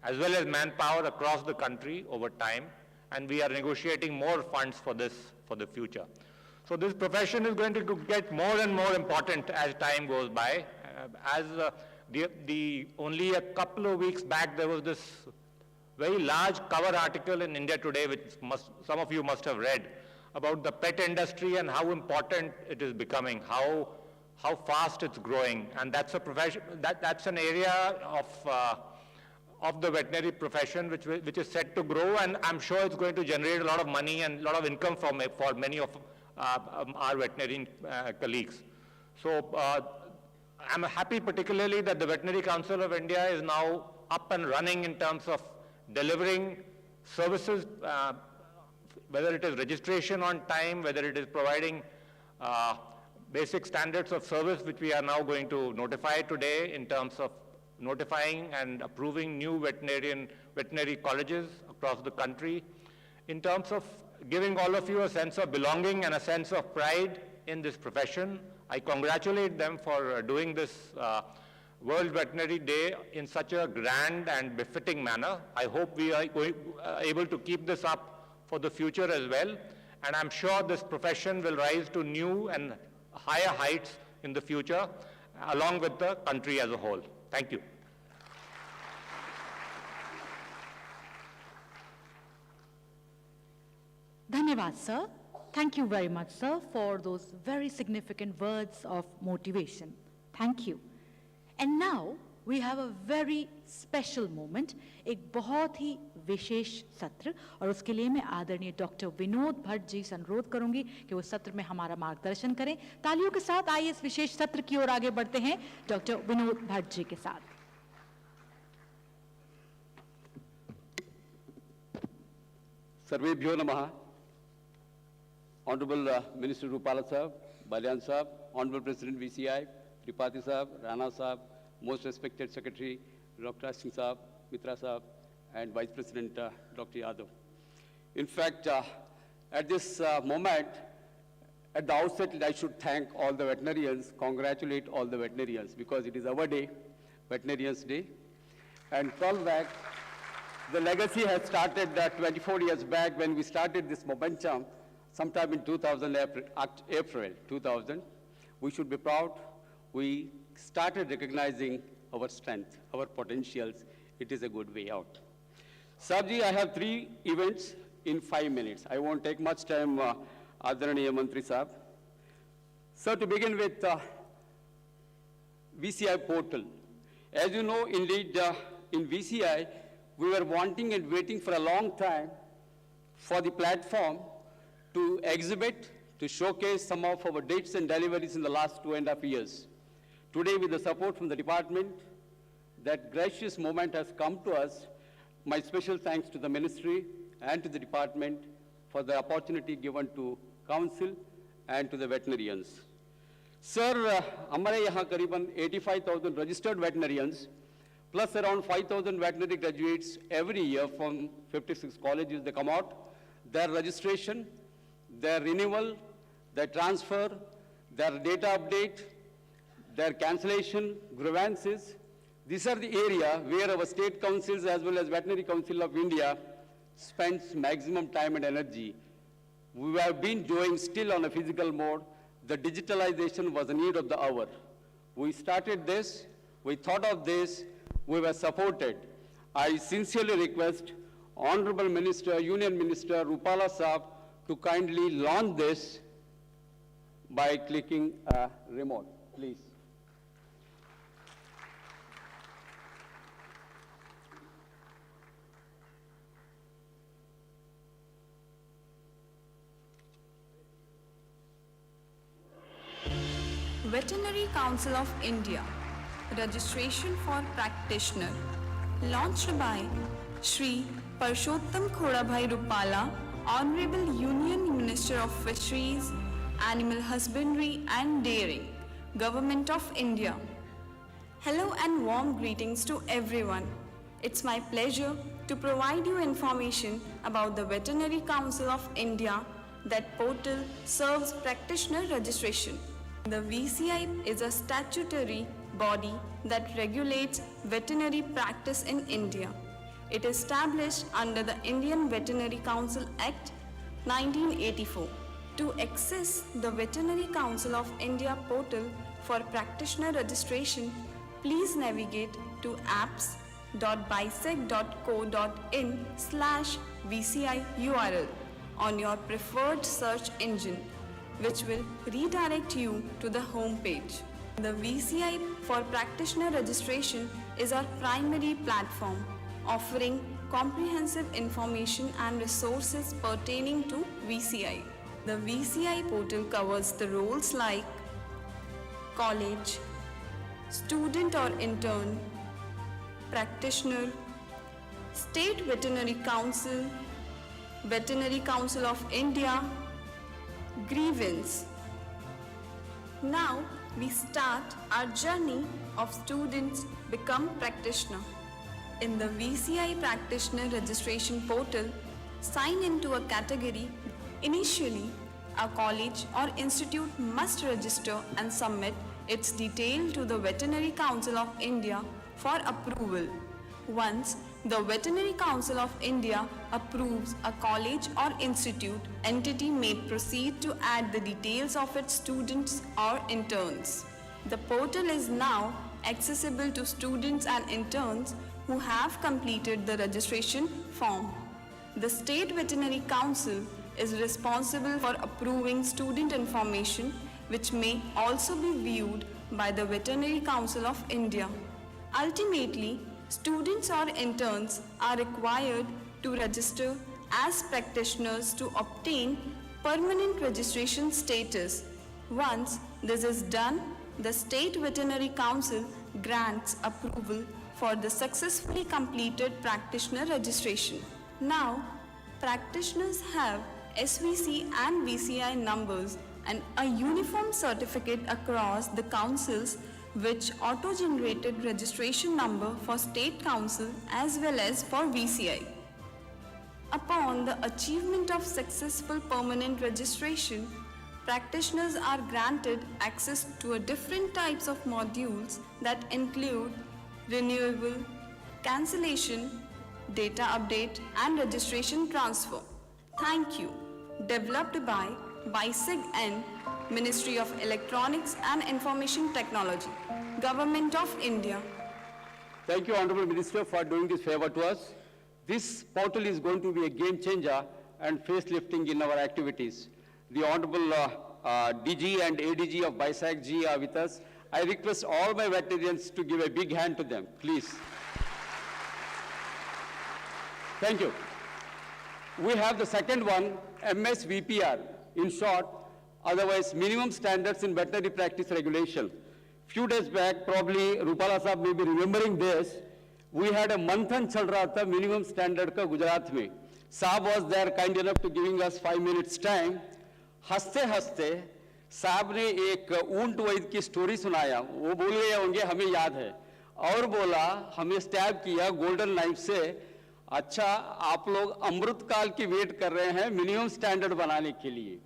as well as manpower across the country over time, and we are negotiating more funds for this for the future. So this profession is going to get more and more important as time goes by. Only a couple of weeks back, there was this very large cover article in India Today, which some of you must have read, about the pet industry and how important it is becoming, how fast it's growing, and that's a profession, that's an area of the veterinary profession which is set to grow, and I'm sure it's going to generate a lot of money and a lot of income for many of our veterinarian colleagues. So I'm happy particularly that the Veterinary Council of India is now up and running in terms of delivering services, whether it is registration on time, whether it is providing basic standards of service, which we are now going to notify today in terms of notifying and approving new veterinary colleges across the country, in terms of giving all of you a sense of belonging and a sense of pride in this profession. I congratulate them for doing this World Veterinary Day in such a grand and befitting manner. I hope we are able to keep this up for the future as well. And I'm sure this profession will rise to new and higher heights in the future, along with the country as a whole. Thank you. Dhanyavad, sir. Thank you very much, sir, for those very significant words of motivation. Thank you. And now we have a very special moment, एक बहुत ही विशेष सत्र, और उसके लिए मैं आदरणीय doctor Vinod Bhatt जी से अनुरोध करूंगी कि वो सत्र में हमारा मार्गदर्शन करें। तालियों के साथ आइए इस विशेष सत्र की ओर आगे बढ़ते हैं डॉक्टर विनोद भट्ट जी के साथ। सर्वेभ्यो नमः। Honorable Minister Rupala Sahab, Bhawan Sahab, Honorable President VCI, Tripathi Sahab, Rana Sahab, most respected Secretary Dr. Singh Sahab, Mitra Sahab, and Vice President Dr. Yadav. In fact, at this moment, at the outset, I should thank all the veterinarians, congratulate all the veterinarians, because it is our day, Veterinarians Day. And call back, the legacy has started 24 years back when we started this momentum, sometime in April 2000. We should be proud. We started recognizing our strength, our potentials. It is a good way out. Sabji, I have 3 events in 5 minutes. I won't take much time, Adaraniya Mantri Sahab. So to begin with, VCI portal. As you know, indeed, in VCI, we were wanting and waiting for a long time for the platform to exhibit, to showcase some of our dates and deliveries in the last 2.5 years. Today, with the support from the department, that gracious moment has come to us. My special thanks to the ministry and to the department for the opportunity given to council and to the veterinarians. Sir, हमारे यहाँ करीबन 85,000 registered veterinarians, plus around 5,000 veterinary graduates every year from 56 colleges. They come out, their registration, their renewal, their transfer, their data update, their cancellation, grievances. These are the area where our state councils as well as Veterinary Council of India spends maximum time and energy. We have been doing still on a physical mode. The digitalization was a need of the hour. We started this, we thought of this, we were supported. I sincerely request Honorable Minister, Union Minister Rupala Sahab to kindly launch this by clicking a remote, please. Veterinary Council of India, registration for practitioner, launched by Shri Parshottam Khodabhai Rupala, Honorable Union Minister of Fisheries, Animal Husbandry and Dairying, Government of India. Hello and warm greetings to everyone. It's my pleasure to provide you information about the Veterinary Council of India. That portal serves practitioner registration. The VCI is a statutory body that regulates veterinary practice in India. It is established under the Indian Veterinary Council Act 1984. To access the Veterinary Council of India portal for practitioner registration, please navigate to apps.bisec.co.in/VCI URL on your preferred search engine, which will redirect you to the home page. The VCI for practitioner registration is our primary platform, offering comprehensive information and resources pertaining to VCI. The VCI portal covers the roles like college, student or intern, practitioner, State Veterinary Council, Veterinary Council of India, grievance. Now we start our journey of students become practitioner. In the VCI practitioner registration portal, sign into a category. Initially, a college or institute must register and submit its detail to the Veterinary Council of India for approval. Once the Veterinary Council of India approves a college or institute, entity may proceed to add the details of its students or interns. The portal is now accessible to students and interns who have completed the registration form. The State Veterinary Council is responsible for approving student information, which may also be viewed by the Veterinary Council of India. Ultimately, students or interns are required to register as practitioners to obtain permanent registration status. Once this is done, the State Veterinary Council grants approval for the successfully completed practitioner registration. Now, practitioners have SVC and VCI numbers and a uniform certificate across the councils, which auto-generated registration number for State Council as well as for VCI. Upon the achievement of successful permanent registration, practitioners are granted access to a different types of modules that include renewable, cancellation, data update, and registration transfer. Thank you. Developed by BISIG N, Ministry of Electronics and Information Technology, Government of India. Thank you, Honorable Minister, for doing this favor to us. This portal is going to be a game changer and facelifting in our activities. The Honorable DG and ADG of BISAG are with us. I request all my veterinarians to give a big hand to them, please. Thank you. We have the second one, MSVPR, in short, otherwise Minimum Standards in Veterinary Practice Regulation. Few days back, probably Rupala Saab may be remembering this, we had a manthan chal raha tha minimum standard ka Gujarat mein. Saab was there kind enough to giving us 5 minutes time. हंसते हंसते साहब ने एक ऊंट वैद की story सुनाया, वो बोल गए होंगे हमें याद है, और बोला हमें स्टैब किया गोल्डन नाइफ से, अच्छा आप लोग अमृत काल की वेट कर रहे हैं मिनिमम स्टैंडर्ड बनाने के लिए.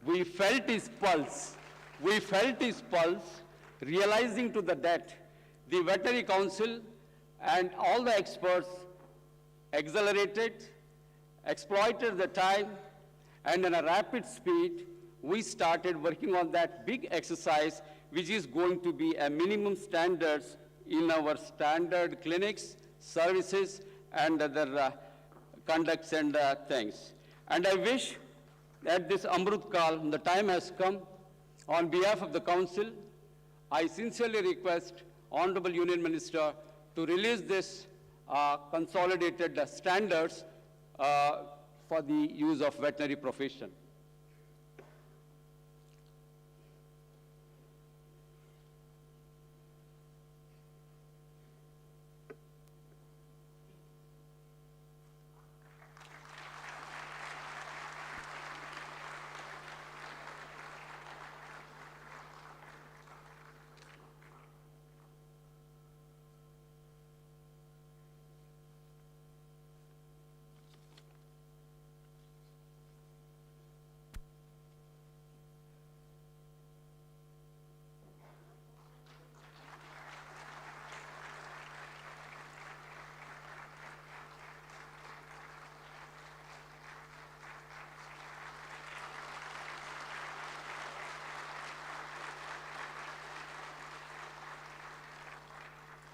We felt his pulse, realizing to the that the Veterinary Council and all the experts accelerated, exploited the time, and in a rapid speed, we started working on that big exercise, which is going to be a minimum standards in our standard clinics, services, and other conducts and things. And I wish that this Amrut Kal, the time has come. On behalf of the Council, I sincerely request Honorable Union Minister to release this consolidated standards for the use of veterinary profession.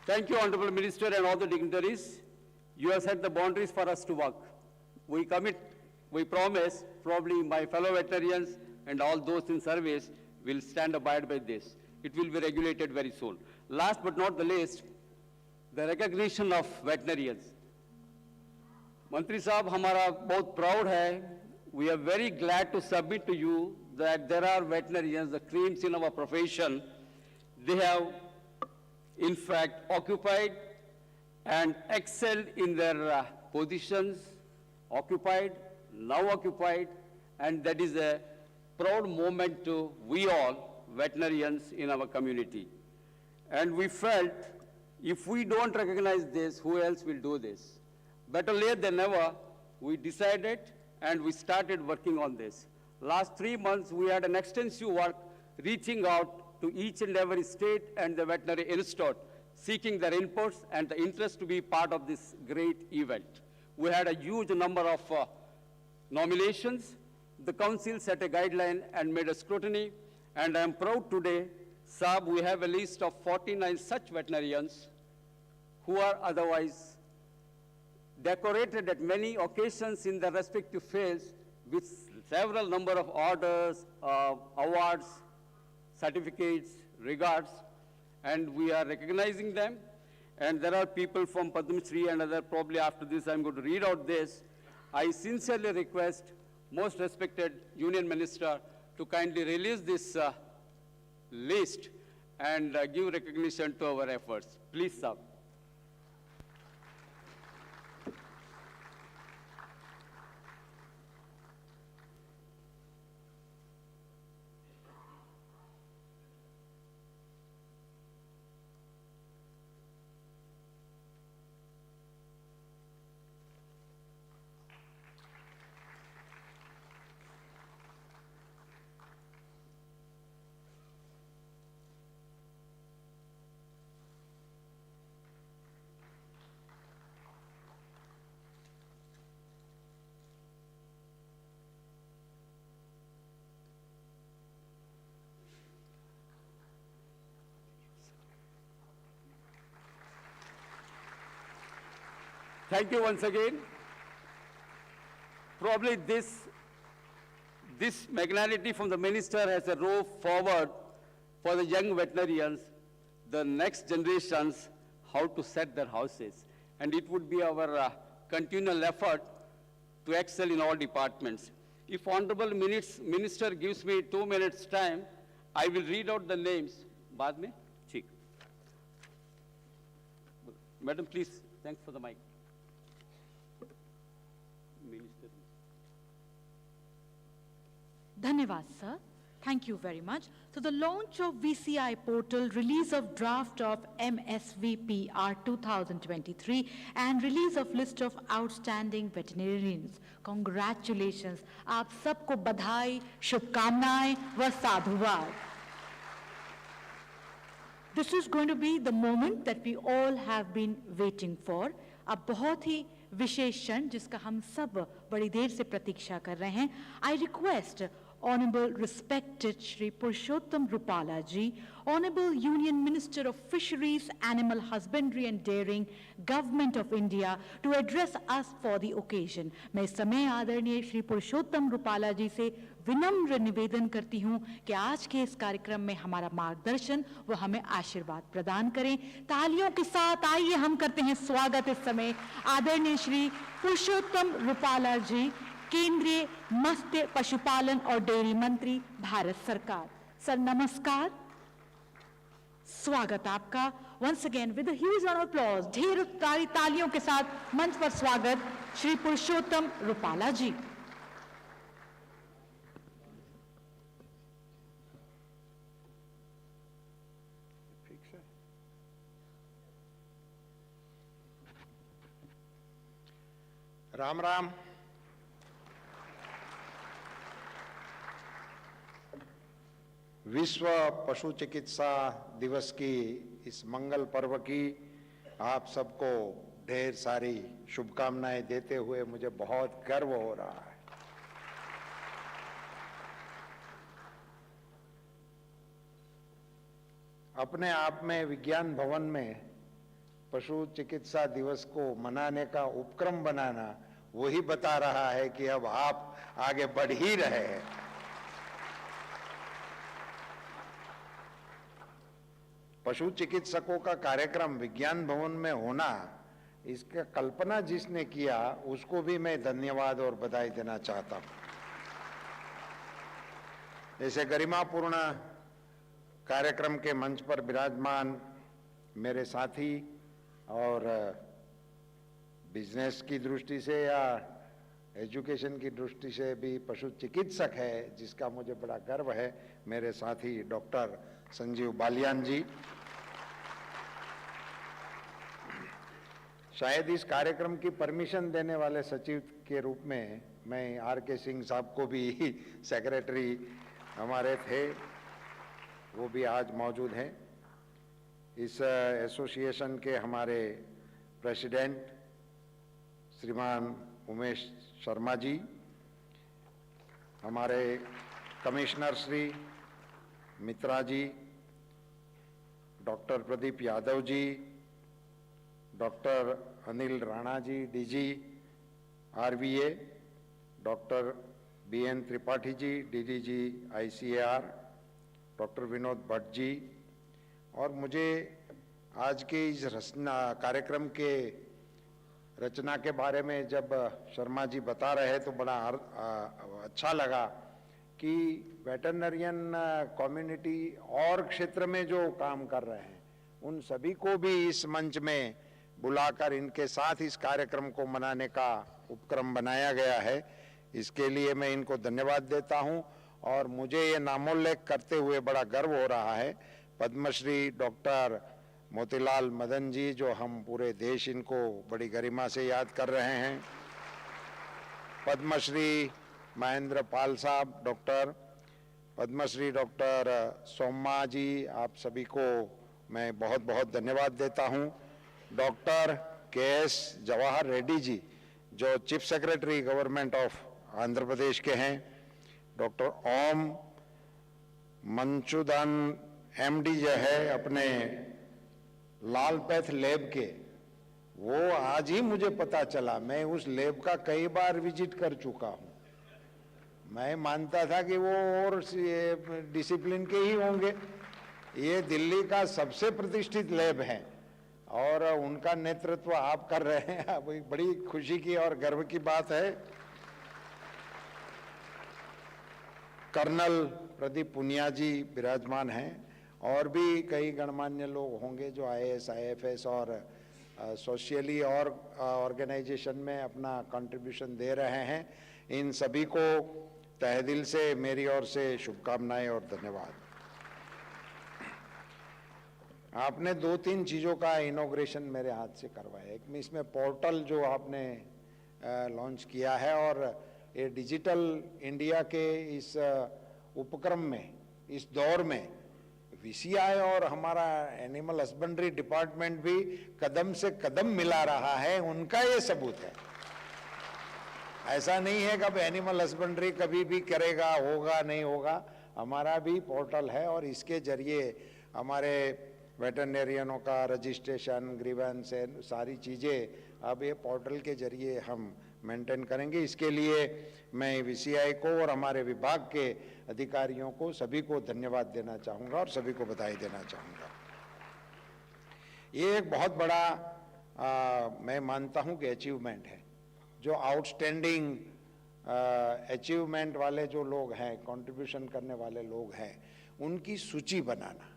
Thank you, Honorable Minister and all the dignitaries. You have set the boundaries for us to work. We commit, we promise, probably my fellow veterinarians and all those in service will stand abide by this. It will be regulated very soon. Last but not the least, the recognition of veterinarians. Mantri Sahab, hamara bahut proud hai. We are very glad to submit to you that there are veterinarians, the creams in our profession. They have in fact occupied and excelled in their positions, occupied, now occupied, and that is a proud moment to we all veterinarians in our community. And we felt if we don't recognize this, who else will do this? Better late than never, we decided and we started working on this. Last 3 months, we had an extensive work reaching out to each and every state and the veterinary institute, seeking their inputs and the interest to be part of this great event. We had a huge number of nominations. The council set a guideline and made a scrutiny, and I am proud today, Saab, we have a list of 49 such veterinarians who are otherwise decorated at many occasions in their respective fields with several number of orders, awards, certificates, regards, and we are recognizing them. And there are people from Padma Shri and other, probably after this I'm going to read out this. I sincerely request most respected Union Minister to kindly release this list and give recognition to our efforts. Please, sir. Thank you once again. Probably this magnanimity from the minister has a row forward for the young veterinarians, the next generations, how to set their houses. And it would be our continual effort to excel in all departments. If Honorable Minister gives me 2 minutes time, I will read out the names. Baad mein? Theek. Madam, please, thanks for the mic. Dhanyavad, sir. Thank you very much. So the launch of VCI portal, release of draft of MSVPR 2023 and release of list of outstanding veterinarians. Congratulations. आप सबको बधाई, शुभकामनाएं व साधुवाद. This is going to be the moment that we all have been waiting for. अब बहुत ही विशेष क्षण जिसका हम सब बड़ी देर से प्रतीक्षा कर रहे हैं. I request Honorable Respected Shri Purushottam Rupala Ji, Honorable Union Minister of Fisheries, Animal Husbandry and Dairying, Government of India, to address us for the occasion. मैं इस समय आदरणीय श्री पुरुषोत्तम रूपाला जी से विनम्र निवेदन करती हूँ कि आज के इस कार्यक्रम में हमारा मार्गदर्शन व हमें आशीर्वाद प्रदान करें. तालियों के साथ आइए हम करते हैं स्वागत इस समय आदरणीय श्री पुरुषोत्तम रूपाला जी, केंद्रीय मत्स्य पशुपालन और डेयरी मंत्री, भारत सरकार. सर नमस्कार, स्वागत आपका. Once again with a huge round of applause, ढेर तालियों के साथ मंच पर स्वागत श्री पुरुषोत्तम रूपाला जी. राम राम. विश्व पशु चिकित्सा दिवस की इस मंगल पर्व की आप सबको ढेर सारी शुभकामनाएं देते हुए मुझे बहुत गर्व हो रहा है. अपने आप में विज्ञान भवन में पशु चिकित्सा दिवस को मनाने का उपक्रम बनाना वही बता रहा है कि अब आप आगे बढ़ ही रहे हैं. पशु चिकित्सकों का कार्यक्रम विज्ञान भवन में होना, इसका कल्पना जिसने किया उसको भी मैं धन्यवाद और बधाई देना चाहता हूं. ऐसे गरिमापूर्ण कार्यक्रम के मंच पर विराजमान मेरे साथी और बिजनेस की दृष्टि से या एजुकेशन की दृष्टि से भी पशु चिकित्सक है, जिसका मुझे बड़ा गर्व है, मेरे साथी डॉक्टर संजीव बालियान जी. शायद इस कार्यक्रम की परमिशन देने वाले सचिव के रूप में मैं आर के सिंह साहब को भी सेक्रेटरी हमारे थे, वो भी आज मौजूद हैं। इस एसोसिएशन के हमारे प्रेसिडेंट श्रीमान उमेश शर्मा जी, हमारे commissioner Shri Mitra ji, doctor Pradeep Yadav ji, doctor Anil Rana ji DG RVA, doctor BN Tripathi ji DDG ICAR, doctor Vinod Bhatt ji, और मुझे आज के इस कार्यक्रम के रचना के बारे में जब शर्मा जी बता रहे तो बड़ा अच्छा लगा कि वेटरनरियन कम्युनिटी और क्षेत्र में जो काम कर रहे हैं उन सभी को भी इस मंच में बुलाकर इनके साथ इस कार्यक्रम को मनाने का उपक्रम बनाया गया है। इसके लिए मैं इनको धन्यवाद देता हूं और मुझे ये नामोल्लेख करते हुए बड़ा गर्व हो रहा है। पद्मश्री डॉक्टर मोतीलाल मदन जी, जो हम पूरे देश इनको बड़ी गरिमा से याद कर रहे हैं, पद्मश्री महेंद्र पाल साहब डॉक्टर, पद्मश्री डॉक्टर सोम्मा जी, आप सभी को मैं बहुत बहुत धन्यवाद देता हूं। Doctor KS. जवाहर रेड्डी जी, जो chief secretary government of Andhra Pradesh के हैं, डॉक्टर ओम मंचुदान एमडी जो है अपने लालपैथ लैब के, वो आज ही मुझे पता चला। मैं उस लैब का कई बार विजिट कर चुका हूं। मैं मानता था कि वो और डिसिप्लिन के ही होंगे। ये दिल्ली का सबसे प्रतिष्ठित लैब है और उनका नेतृत्व आप कर रहे हैं। अब एक बड़ी खुशी की और गर्व की बात है। कर्नल प्रदीप पुनिया जी विराजमान हैं और भी कई गणमान्य लोग होंगे जो आईएएस, आईएफएस और सोशली और ऑर्गेनाइजेशन में अपना कंट्रीब्यूशन दे रहे हैं। इन सभी को तहे दिल से मेरी ओर से शुभकामनाएं और धन्यवाद। आपने 2-3 चीज़ों का इनॉग्रेशन मेरे हाथ से करवाया। एक में इसमें पोर्टल जो आपने लॉन्च किया है और ये डिजिटल इंडिया के इस उपक्रम में, इस दौर में वीसीआई और हमारा एनिमल हस्बेंड्री डिपार्टमेंट भी कदम से कदम मिला रहा है, उनका ये सबूत है। ऐसा नहीं है कि अब एनिमल हस्बेंड्री कभी भी करेगा, होगा नहीं होगा। हमारा भी पोर्टल है और इसके जरिए हमारे वेटरनेरियनों का रजिस्ट्रेशन, ग्रीवेंस है, सारी चीज़ें अब ये पोर्टल के जरिए हम मेंटेन करेंगे। इसके लिए मैं वीसीआई को और हमारे विभाग के अधिकारियों को सभी को धन्यवाद देना चाहूँगा और सभी को बधाई देना चाहूँगा। ये एक बहुत बड़ा मैं मानता हूँ कि अचीवमेंट है। जो आउटस्टैंडिंग अचीवमेंट वाले जो लोग हैं, कंट्रीब्यूशन करने वाले लोग हैं, उनकी सूची बनाना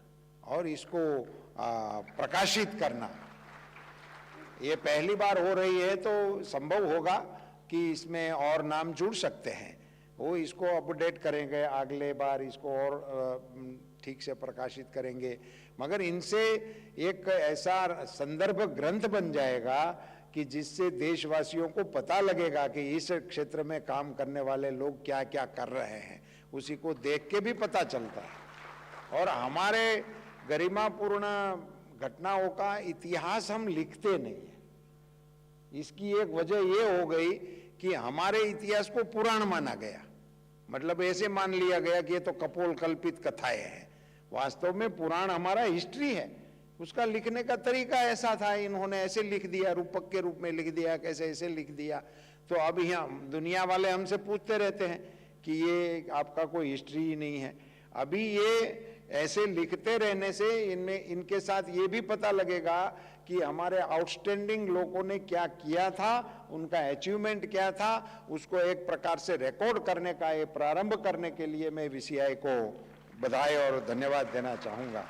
और इसको प्रकाशित करना, ये पहली बार हो रही है तो संभव होगा कि इसमें और नाम जुड़ सकते हैं। वो इसको अपडेट करेंगे, अगले बार इसको और ठीक से प्रकाशित करेंगे। मगर इनसे एक ऐसा संदर्भ ग्रंथ बन जाएगा कि जिससे देशवासियों को पता लगेगा कि इस क्षेत्र में काम करने वाले लोग क्या क्या कर रहे हैं। उसी को देख के भी पता चलता है। और हमारे गरिमापूर्ण घटनाओं का इतिहास हम लिखते नहीं है। इसकी एक वजह ये हो गई कि हमारे इतिहास को पुराण माना गया। मतलब ऐसे मान लिया गया कि ये तो कपोल कल्पित कथाएं हैं। वास्तव में पुराण हमारा हिस्ट्री है। उसका लिखने का तरीका ऐसा था, इन्होंने ऐसे लिख दिया, रूपक के रूप में लिख दिया, कैसे ऐसे लिख दिया। तो अब यहाँ दुनिया वाले हमसे पूछते रहते हैं कि ये आपका कोई हिस्ट्री ही नहीं है। अभी ये ऐसे लिखते रहने से इनमें इनके साथ ये भी पता लगेगा कि हमारे आउटस्टैंडिंग लोगों ने क्या किया था, उनका अचीवमेंट क्या था। उसको एक प्रकार से रिकॉर्ड करने का ये प्रारंभ करने के लिए मैं वीसीआई को बधाई और धन्यवाद देना चाहूँगा।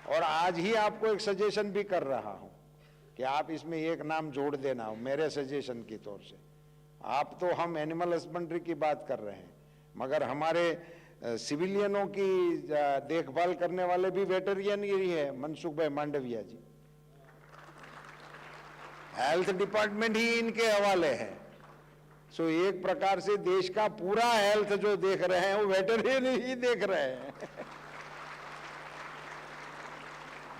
और आज ही आपको एक सजेशन भी कर रहा हूँ कि आप इसमें एक नाम जोड़ देना मेरे सजेशन की तौर से। आप तो हम एनिमल हस्बेंड्री की बात कर रहे हैं, मगर हमारे सिविलियनों की देखभाल करने वाले भी वेटरियन ही है, मनसुख भाई मांडविया जी हेल्थ डिपार्टमेंट ही इनके हवाले है। सो एक प्रकार से देश का पूरा हेल्थ जो देख रहे हैं वो वेटरनरी ही देख रहे हैं।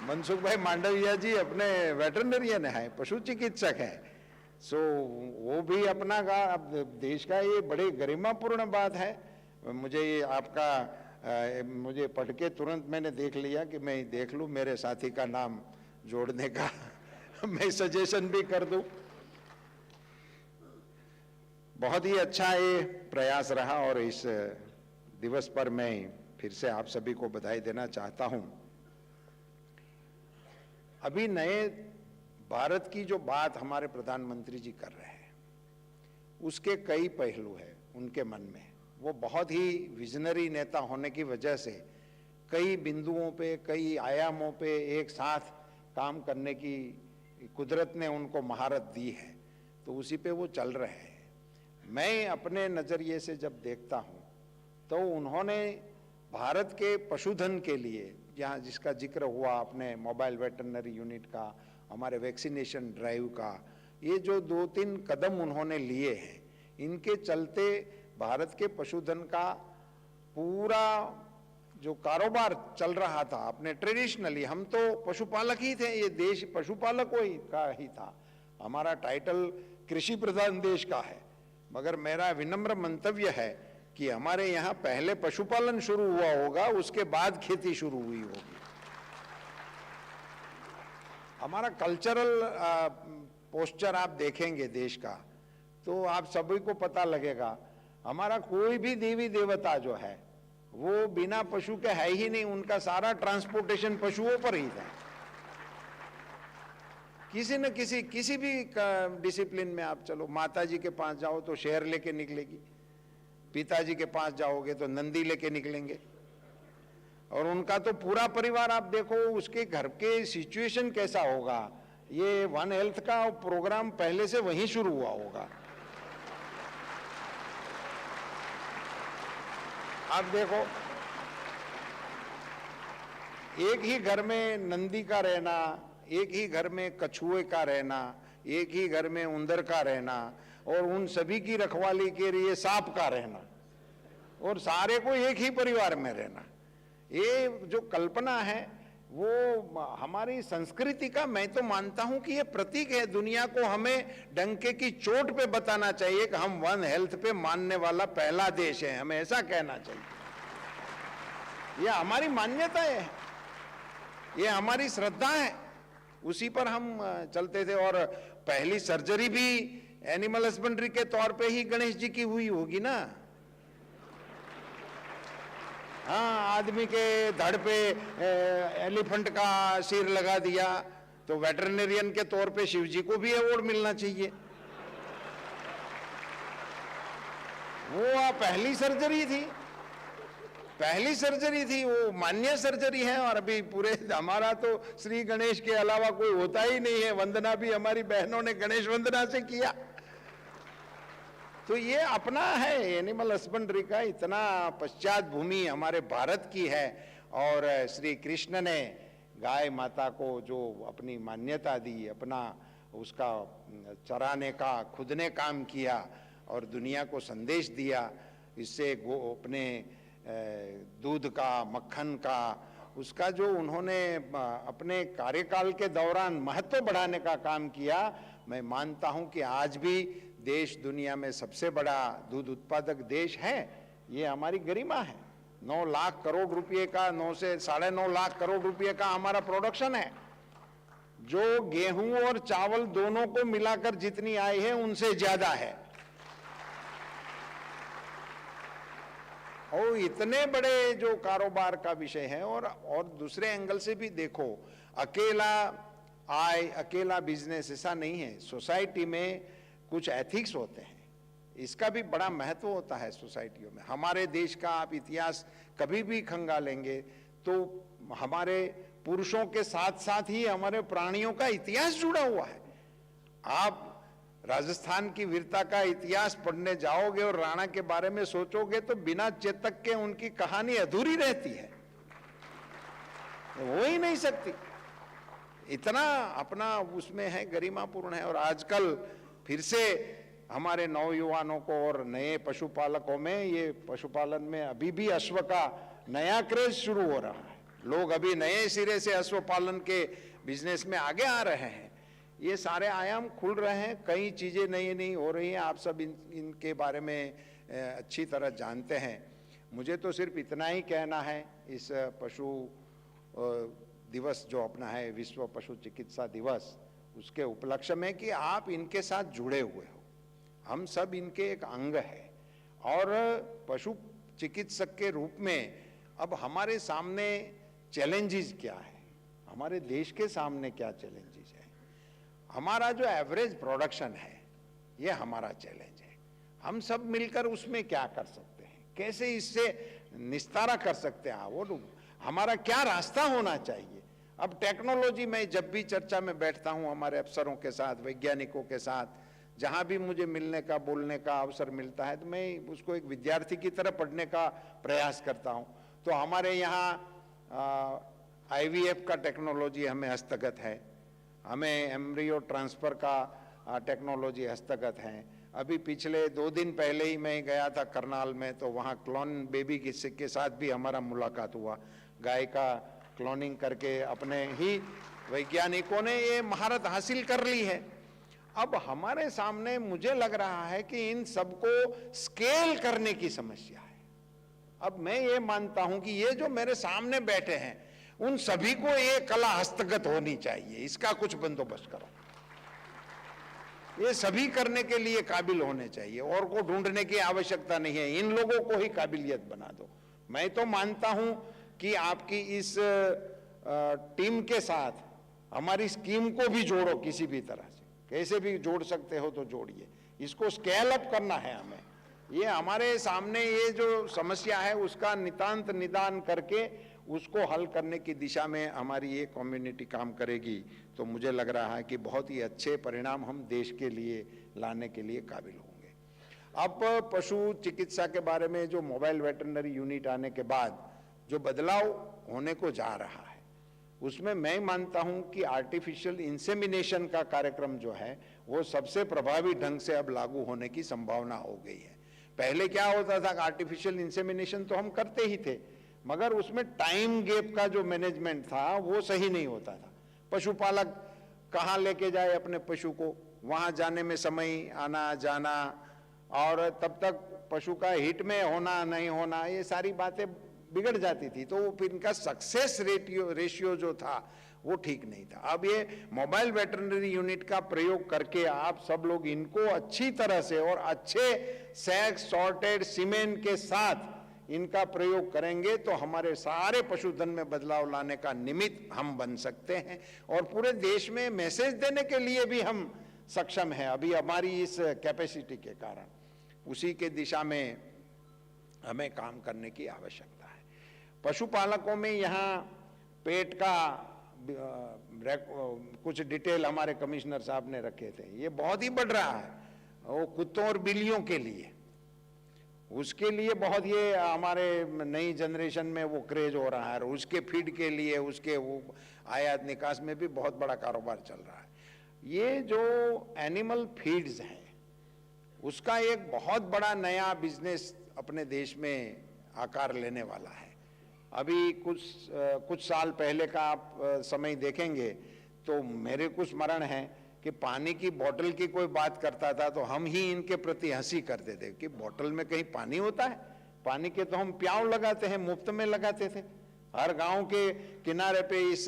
मनसुख भाई मांडविया जी अपने वेटरनरियन है, पशु चिकित्सक हैं। सो वो भी अपना का अब देश का ये बड़े गरिमापूर्ण बात है। मुझे ये आपका मुझे पढ़ के तुरंत मैंने देख लिया कि मैं देख लूं मेरे साथी का नाम जोड़ने का मैं सजेशन भी कर दूं। बहुत ही अच्छा ये प्रयास रहा और इस दिवस पर मैं फिर से आप सभी को बधाई देना चाहता हूं। अभी नए भारत की जो बात हमारे प्रधानमंत्री जी कर रहे हैं उसके कई पहलू हैं उनके मन में। वो बहुत ही विजनरी नेता होने की वजह से कई बिंदुओं पे, कई आयामों पे एक साथ काम करने की कुदरत ने उनको महारत दी है, तो उसी पे वो चल रहे हैं। मैं अपने नज़रिए से जब देखता हूँ तो उन्होंने भारत के पशुधन के लिए, जहाँ जिसका जिक्र हुआ अपने मोबाइल वेटरनरी यूनिट का, हमारे वैक्सीनेशन ड्राइव का, ये जो 2-3 कदम उन्होंने लिए हैं, इनके चलते भारत के पशुधन का पूरा जो कारोबार चल रहा था अपने ट्रेडिशनली, हम तो पशुपालक ही थे, ये देश पशुपालकों का ही था, हमारा टाइटल कृषि प्रधान देश का है, मगर मेरा विनम्र मंतव्य है कि हमारे यहाँ पहले पशुपालन शुरू हुआ होगा, उसके बाद खेती शुरू हुई होगी। हमारा कल्चरल पोस्चर आप देखेंगे देश का तो आप सभी को पता लगेगा, हमारा कोई भी देवी देवता जो है वो बिना पशु के है ही नहीं, उनका सारा ट्रांसपोर्टेशन पशुओं पर ही था। किसी न किसी भी डिसिप्लिन में आप चलो, माता जी के पास जाओ तो शेर लेके निकलेगी, पिताजी के पास जाओगे तो नंदी लेके निकलेंगे, और उनका तो पूरा परिवार आप देखो, उसके घर के सिचुएशन कैसा होगा। ये वन हेल्थ का प्रोग्राम पहले से वहीं शुरू हुआ होगा। आप देखो, एक ही घर में नंदी का रहना, एक ही घर में कछुए का रहना, एक ही घर में उंदर का रहना, और उन सभी की रखवाली के लिए सांप का रहना, और सारे को एक ही परिवार में रहना, ये जो कल्पना है वो हमारी संस्कृति का, मैं तो मानता हूं कि ये प्रतीक है। दुनिया को हमें डंके की चोट पे बताना चाहिए कि हम वन हेल्थ पे मानने वाला पहला देश है, हमें ऐसा कहना चाहिए। ये हमारी मान्यता है, ये हमारी श्रद्धा है, उसी पर हम चलते थे। और पहली सर्जरी भी एनिमल हस्बेंड्री के तौर पे ही गणेश जी की हुई होगी ना। हाँ, आदमी के धड़ पे एलिफेंट का सिर लगा दिया तो वेटरनेरियन के तौर पे शिव जी को भी अवार्ड मिलना चाहिए। वो पहली सर्जरी थी, पहली सर्जरी थी, वो मान्य सर्जरी है। और अभी पूरे हमारा तो श्री गणेश के अलावा कोई होता ही नहीं है, वंदना भी हमारी बहनों ने गणेश वंदना से किया। तो ये अपना है, एनिमल हस्बेंड्री का इतना पश्चात भूमि हमारे भारत की है। और श्री कृष्ण ने गाय माता को जो अपनी मान्यता दी, अपना उसका चराने का खुद ने काम किया और दुनिया को संदेश दिया, इससे अपने दूध का, मक्खन का, उसका जो उन्होंने अपने कार्यकाल के दौरान महत्व बढ़ाने का काम किया, मैं मानता हूं कि आज भी देश दुनिया में सबसे बड़ा दूध उत्पादक देश है। ये हमारी गरिमा है। 9 लाख करोड़ रुपए का, 9 से 9.5 लाख करोड़ रुपए का हमारा प्रोडक्शन है, जो गेहूं और चावल दोनों को मिलाकर जितनी आय है उनसे ज्यादा है। और इतने बड़े जो कारोबार का विषय है। और दूसरे एंगल से भी देखो, अकेला आय, अकेला बिजनेस ऐसा नहीं है। सोसाइटी में कुछ एथिक्स होते हैं, इसका भी बड़ा महत्व होता है सोसाइटियों में। हमारे देश का आप इतिहास कभी भी खंगालेंगे तो हमारे पुरुषों के साथ साथ ही हमारे प्राणियों का इतिहास जुड़ा हुआ है। आप राजस्थान की वीरता का इतिहास पढ़ने जाओगे और राणा के बारे में सोचोगे तो बिना चेतक के उनकी कहानी अधूरी रहती है, हो ही नहीं सकती। इतना अपना उसमें है, गरिमापूर्ण है। और आजकल फिर से हमारे नौयुवानों को और नए पशुपालकों में ये पशुपालन में अभी भी अश्व का नया क्रेज शुरू हो रहा है। लोग अभी नए सिरे से अश्व पालन के बिजनेस में आगे आ रहे हैं। ये सारे आयाम खुल रहे हैं, कई चीजें नई नई हो रही हैं। आप सब इनके बारे में अच्छी तरह जानते हैं। मुझे तो सिर्फ इतना ही कहना है इस पशु दिवस जो अपना है, विश्व पशु चिकित्सा दिवस, उसके उपलक्ष्य में कि आप इनके साथ जुड़े हुए हो। हम सब इनके एक अंग है और पशु चिकित्सक के रूप में अब हमारे सामने चैलेंजेस क्या है, हमारे देश के सामने क्या चैलेंजेस है। हमारा जो एवरेज प्रोडक्शन है ये हमारा चैलेंज है। हम सब मिलकर उसमें क्या कर सकते हैं, कैसे इससे निस्तारा कर सकते हैं, वो हमारा क्या रास्ता होना चाहिए। अब टेक्नोलॉजी में जब भी चर्चा में बैठता हूं हमारे अफसरों के साथ, वैज्ञानिकों के साथ, जहां भी मुझे मिलने का बोलने का अवसर मिलता है तो मैं उसको एक विद्यार्थी की तरह पढ़ने का प्रयास करता हूं। तो हमारे यहाँ IVF का टेक्नोलॉजी हमें हस्तगत है, हमें एम्ब्रियो ट्रांसफर का टेक्नोलॉजी हस्तगत है। अभी पिछले 2 दिन पहले ही मैं गया था करनाल में, तो वहाँ क्लोन बेबी के साथ भी हमारा मुलाकात हुआ। गाय का क्लोनिंग करके अपने ही वैज्ञानिकों ने ये महारत हासिल कर ली है। अब हमारे सामने मुझे लग रहा है कि इन सबको स्केल करने की समस्या है। अब मैं ये मानता हूं कि ये जो मेरे सामने बैठे हैं उन सभी को ये कला हस्तगत होनी चाहिए, इसका कुछ बंदोबस्त करो। ये सभी करने के लिए काबिल होने चाहिए और को ढूंढने की आवश्यकता नहीं है, इन लोगों को ही काबिलियत बना दो। मैं तो मानता हूं कि आपकी इस टीम के साथ हमारी स्कीम को भी जोड़ो, किसी भी तरह से कैसे भी जोड़ सकते हो तो जोड़िए। इसको स्केल अप करना है हमें। ये हमारे सामने ये जो समस्या है उसका नितांत निदान करके उसको हल करने की दिशा में हमारी ये कम्युनिटी काम करेगी तो मुझे लग रहा है कि बहुत ही अच्छे परिणाम हम देश के लिए लाने के लिए काबिल होंगे। अब पशु चिकित्सा के बारे में जो मोबाइल वेटरनरी यूनिट आने के बाद जो बदलाव होने को जा रहा है उसमें मैं मानता हूं कि आर्टिफिशियल इंसेमिनेशन का कार्यक्रम जो है वो सबसे प्रभावी ढंग से अब लागू होने की संभावना हो गई है। पहले क्या होता था, आर्टिफिशियल इंसेमिनेशन तो हम करते ही थे मगर उसमें टाइम गैप का जो मैनेजमेंट था वो सही नहीं होता था। पशुपालक कहाँ लेके जाए अपने पशु को, वहां जाने में समय आना जाना और तब तक पशु का हिट में होना नहीं होना, ये सारी बातें बिगड़ जाती थी। तो फिर इनका सक्सेस रेशियो जो था वो ठीक नहीं था। अब ये मोबाइल वेटरनरी यूनिट का प्रयोग करके आप सब लोग इनको अच्छी तरह से और अच्छे सेक्स सॉर्टेड सीमेन के साथ इनका प्रयोग करेंगे तो हमारे सारे पशुधन में बदलाव लाने का निमित्त हम बन सकते हैं और पूरे देश में मैसेज देने के लिए भी हम सक्षम हैं अभी हमारी इस कैपेसिटी के कारण। उसी के दिशा में हमें काम करने की आवश्यकता है। पशुपालकों में यहाँ पेट का कुछ डिटेल हमारे कमिश्नर साहब ने रखे थे, ये बहुत ही बढ़ रहा है। वो कुत्तों और बिल्लियों के लिए, उसके लिए बहुत ये हमारे नई जनरेशन में वो क्रेज हो रहा है और उसके फीड के लिए उसके वो आयात निकास में भी बहुत बड़ा कारोबार चल रहा है। ये जो एनिमल फीड्स हैं उसका एक बहुत बड़ा नया बिजनेस अपने देश में आकार लेने वाला है। अभी कुछ साल पहले का आप समय देखेंगे तो मेरे को स्मरण है कि पानी की बोतल की कोई बात करता था तो हम ही इनके प्रति हंसी करते थे कि बोतल में कहीं पानी होता है। पानी के तो हम प्याऊ लगाते हैं, मुफ्त में लगाते थे। हर गांव के किनारे पे इस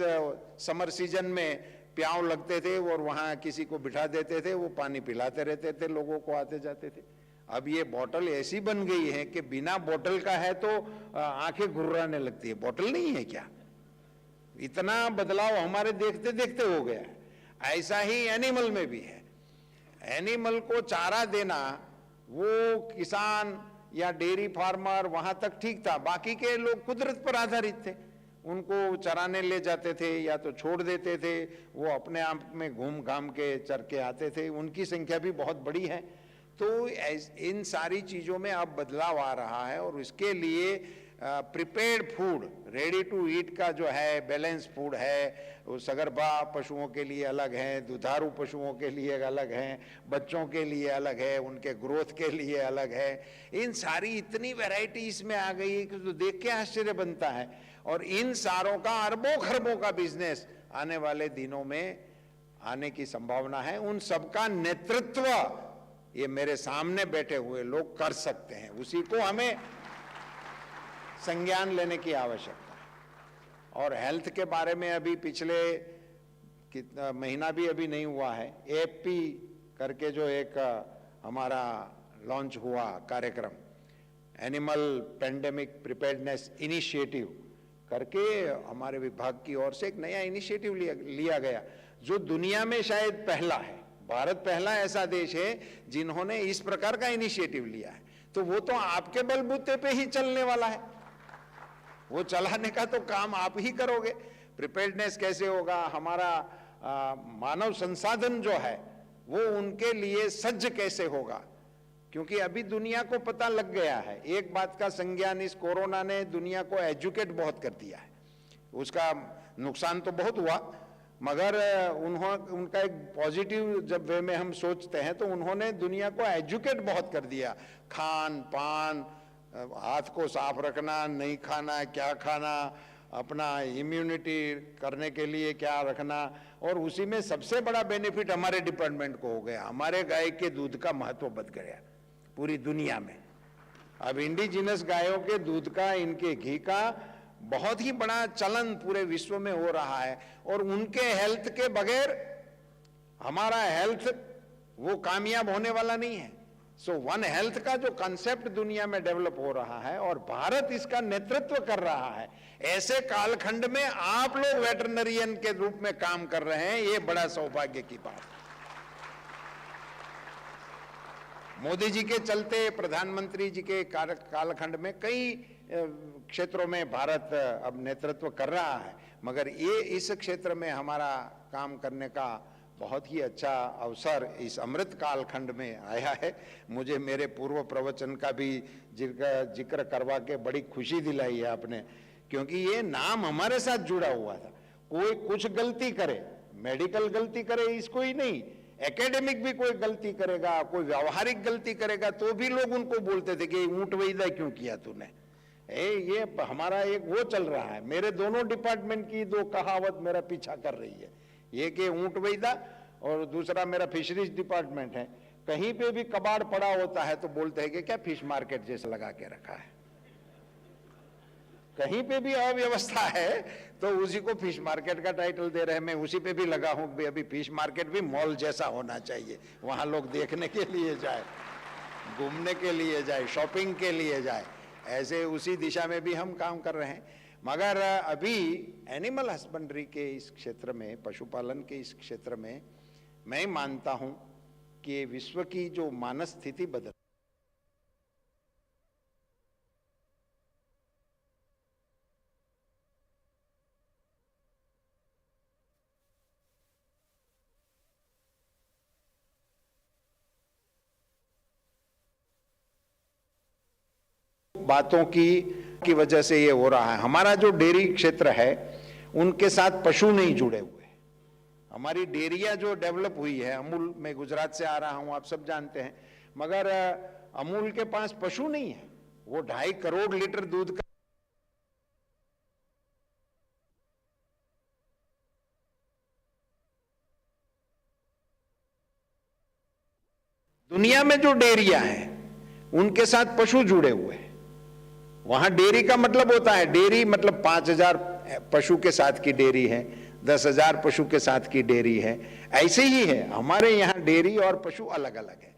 समर सीजन में प्याऊ लगते थे और वहां किसी को बिठा देते थे, वो पानी पिलाते रहते थे, लोगों को आते जाते थे। अब ये बोतल ऐसी बन गई है कि बिना बोतल का है तो आंखें घुर्राने लगती है। बोतल नहीं है क्या? इतना बदलाव हमारे देखते देखते हो गया है। ऐसा ही एनिमल में भी है। एनिमल को चारा देना वो किसान या डेयरी फार्मर वहां तक ठीक था, बाकी के लोग कुदरत पर आधारित थे। उनको चराने ले जाते थे या तो छोड़ देते थे, वो अपने आप में घूम घाम के चर के आते थे। उनकी संख्या भी बहुत बड़ी है। तो इन सारी चीजों में अब बदलाव आ रहा है और इसके लिए prepared food, ready to eat का जो है बैलेंस फूड है, वो सगर्भा पशुओं के लिए अलग हैं, दुधारू पशुओं के लिए अलग हैं, बच्चों के लिए अलग है, उनके ग्रोथ के लिए अलग है। इन सारी इतनी वैरायटी इसमें आ गई है कि तो देख के आश्चर्य बनता है। और इन सारों का अरबों खरबों का बिजनेस आने वाले दिनों में आने की संभावना है। उन सबका नेतृत्व ये मेरे सामने बैठे हुए लोग कर सकते हैं, उसी को हमें संज्ञान लेने की आवश्यकता है। और हेल्थ के बारे में अभी पिछले कितना महीना भी अभी नहीं हुआ है, एपी करके जो एक हमारा लॉन्च हुआ कार्यक्रम, एनिमल पेंडेमिक प्रिपेयर्डनेस इनिशिएटिव करके हमारे विभाग की ओर से एक नया इनिशिएटिव लिया गया, जो दुनिया में शायद पहला है। भारत पहला ऐसा देश है जिन्होंने इस प्रकार का इनिशिएटिव लिया है। तो वो तो आपके बलबूते पे ही चलने वाला है, वो चलाने का तो काम आप ही करोगे। प्रिपेयर्डनेस कैसे होगा, हमारा मानव संसाधन जो है वो उनके लिए सज्ज कैसे होगा, क्योंकि अभी दुनिया को पता लग गया है। एक बात का संज्ञान इस कोरोना ने दुनिया को एजुकेट बहुत कर दिया है। उसका नुकसान तो बहुत हुआ, मगर उनका एक पॉजिटिव जब वे में हम सोचते हैं तो उन्होंने दुनिया को एजुकेट बहुत कर दिया। खान पान, हाथ को साफ रखना, नहीं खाना, क्या खाना, अपना इम्यूनिटी करने के लिए क्या रखना। और उसी में सबसे बड़ा बेनिफिट हमारे डिपार्टमेंट को हो गया, हमारे गाय के दूध का महत्व बढ़ गया पूरी दुनिया में। अब इंडिजिनस गायों के दूध का, इनके घी का बहुत ही बड़ा चलन पूरे विश्व में हो रहा है। और उनके हेल्थ के बगैर हमारा हेल्थ वो कामयाब होने वाला नहीं है। सो वन हेल्थ का जो कॉन्सेप्ट दुनिया में डेवलप हो रहा है और भारत इसका नेतृत्व कर रहा है, ऐसे कालखंड में आप लोग वेटरनरियन के रूप में काम कर रहे हैं, ये बड़ा सौभाग्य की बात है। मोदी जी के चलते, प्रधानमंत्री जी के कालखंड में कई क्षेत्रों में भारत अब नेतृत्व कर रहा है, मगर ये इस क्षेत्र में हमारा काम करने का बहुत ही अच्छा अवसर इस अमृत कालखंड में आया है। मुझे मेरे पूर्व प्रवचन का भी जिक्र करवा के बड़ी खुशी दिलाई है आपने, क्योंकि ये नाम हमारे साथ जुड़ा हुआ था। कोई कुछ गलती करे, मेडिकल गलती करे इसको ही नहीं, एकेडमिक भी कोई गलती करेगा, कोई व्यावहारिक गलती करेगा तो भी लोग उनको बोलते थे कि ऊंट वैदा क्यों किया तूने। ये हमारा एक वो चल रहा है, मेरे दोनों डिपार्टमेंट की दो कहावत मेरा पीछा कर रही है, ये कि ऊंट वैदा, और दूसरा मेरा फिशरीज डिपार्टमेंट है। कहीं पे भी कबाड़ पड़ा होता है तो बोलते हैं कि क्या फिश मार्केट जैसा लगा के रखा है। कहीं पे भी अव्यवस्था है तो उसी को फिश मार्केट का टाइटल दे रहे हैं। मैं उसी पे भी लगा हूं, अभी फिश मार्केट भी मॉल जैसा होना चाहिए, वहां लोग देखने के लिए जाए, घूमने के लिए जाए, शॉपिंग के लिए जाए। ऐसे उसी दिशा में भी हम काम कर रहे हैं। मगर अभी एनिमल हस्बेंड्री के इस क्षेत्र में, पशुपालन के इस क्षेत्र में मैं मानता हूं कि विश्व की जो मानस स्थिति बदल, बातों की वजह से ये हो रहा है। हमारा जो डेयरी क्षेत्र है उनके साथ पशु नहीं जुड़े हुए। हमारी डेयरिया जो डेवलप हुई है, अमूल, मैं गुजरात से आ रहा हूं, आप सब जानते हैं, मगर अमूल के पास पशु नहीं है। वो 2.5 करोड़ लीटर दूध का दुनिया में जो डेयरिया है उनके साथ पशु जुड़े हुए हैं। वहां डेयरी का मतलब होता है, डेयरी मतलब 5,000 पशु के साथ की डेयरी है, 10,000 पशु के साथ की डेयरी है। ऐसे ही है हमारे यहाँ डेयरी और पशु अलग अलग है।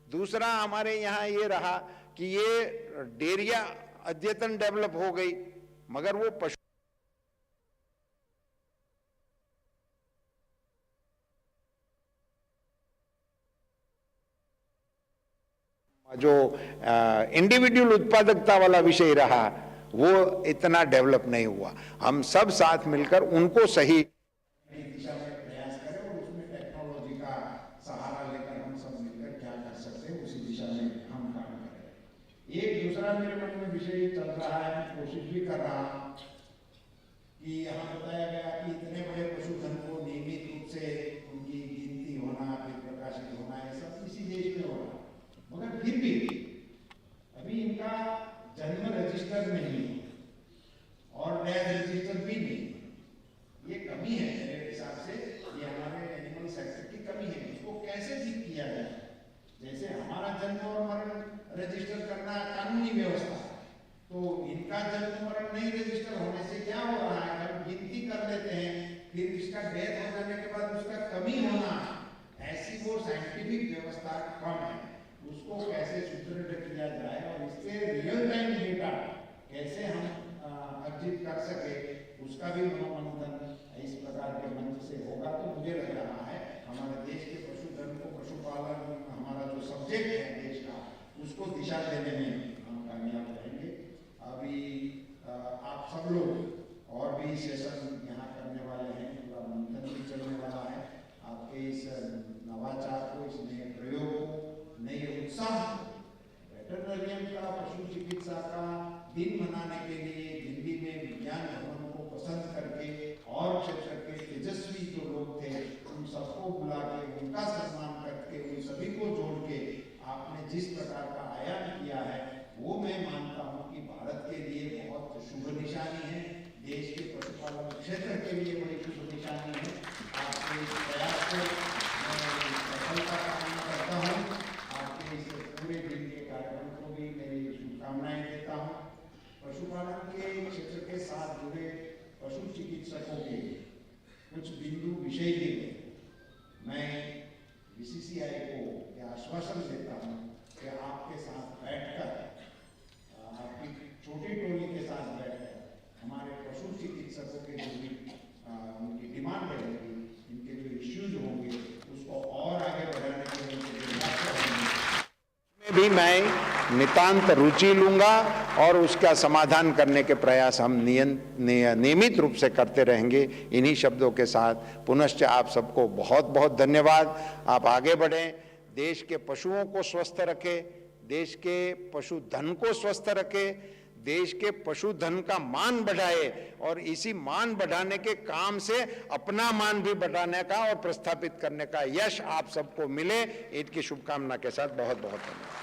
दूसरा हमारे यहाँ ये रहा कि ये डेयरिया अद्यतन डेवलप हो गई, मगर वो पशु जो इंडिविजुअल उत्पादकता वाला विषय रहा वो इतना डेवलप नहीं हुआ। हम सब साथ मिलकर उनको सही दिशा में प्रयास करें और उसमें टेक्नोलॉजी का सहारा लेकर हम सब मिलकर क्या कर सकते हैं उसी दिशा में हम काम करें। एक दूसरा मेरे मन में विषय चल रहा है, मैं कोशिश भी कर रहा हूँ कि यहाँ बताया गया कि इतने बड़े पशुधन को नियमित रूप से उनकी गिनती होना, फिर प्रकाशित होना, ये सब इसी देश में हो रहा है। मगर फिर भी अभी इनका जन्म रजिस्टर नहीं है और डेथ रजिस्टर भी नहीं। ये कमी है मेरे हिसाब से, ये हमारे एनिमल सेक्टर की कमी है। इसको कैसे ठीक किया जाए? जैसे हमारा जन्म और मरण रजिस्टर करना कानूनी व्यवस्था, तो इनका जन्म मरण नहीं रजिस्टर होने से क्या हो रहा है? हम गिनती कर लेते हैं, फिर इसका डेथ हो जाने के बाद उसका कमी होना, ऐसी वो साइंटिफिक व्यवस्था कम है। उसको कैसे सुदृढ़ किया जाए और इससे रियल टाइम डेटा कैसे हम अर्जित कर सके, उसका भी मनोमंथन इस प्रकार के मंच से होगा। तो मुझे लग रहा है हमारे देश के पशुधन को, पशुपालन हमारा जो सब्जेक्ट है देश का, उसको दिशा देने में हम कामयाब रहेंगे। अभी आप सब लोग और भी सेशन यहाँ करने वाले हैं, पूरा मंथन भी चलने वाला है। आपके इस नवाचार को, इस नए प्रयोग को, नए उत्साह, वेटरनरियन का, पशु चिकित्सा का दिन मनाने के लिए दिल्ली में विज्ञान भवन को पसंद करके और क्षेत्र के तेजस्वी जो लोग थे उन सबको बुला के उनका सम्मान करके उन सभी को जोड़ के आपने जिस प्रकार का आयाम किया है, वो मैं मानता हूँ कि भारत के लिए बहुत शुभ निशानी है, देश के पशुपालन क्षेत्र के लिए बड़ी शुभ निशानी है। आपके इस प्रयास को मैं सफलता कामना करता हूँ। आपके इस पूरे दिन के कार्यक्रम को भी मेरी शुभकामनाएं देता हूँ। पशुपालन के क्षेत्र के साथ जुड़े पशु चिकित्सकों के कुछ बिंदु विषय के मैं बीसीसीआई को यह आश्वासन देता हूँ कि आपके साथ बैठकर, आपकी छोटी टोली के साथ बैठकर हमारे पशु चिकित्सकों के जो भी उनकी डिमांड रहेगी, इनके जो इश्यूज होंगे, उसको और आगे बढ़ाने के लिए भी मैं नितांत रुचि लूंगा और उसका समाधान करने के प्रयास हम नियमित रूप से करते रहेंगे। इन्हीं शब्दों के साथ पुनश्च आप सबको बहुत बहुत धन्यवाद। आप आगे बढ़ें, देश के पशुओं को स्वस्थ रखें, देश के पशुधन को स्वस्थ रखें, देश के पशुधन का मान बढ़ाए और इसी मान बढ़ाने के काम से अपना मान भी बढ़ाने का और प्रस्थापित करने का यश आप सबको मिले। ईद की शुभकामना के साथ बहुत बहुत धन्यवाद।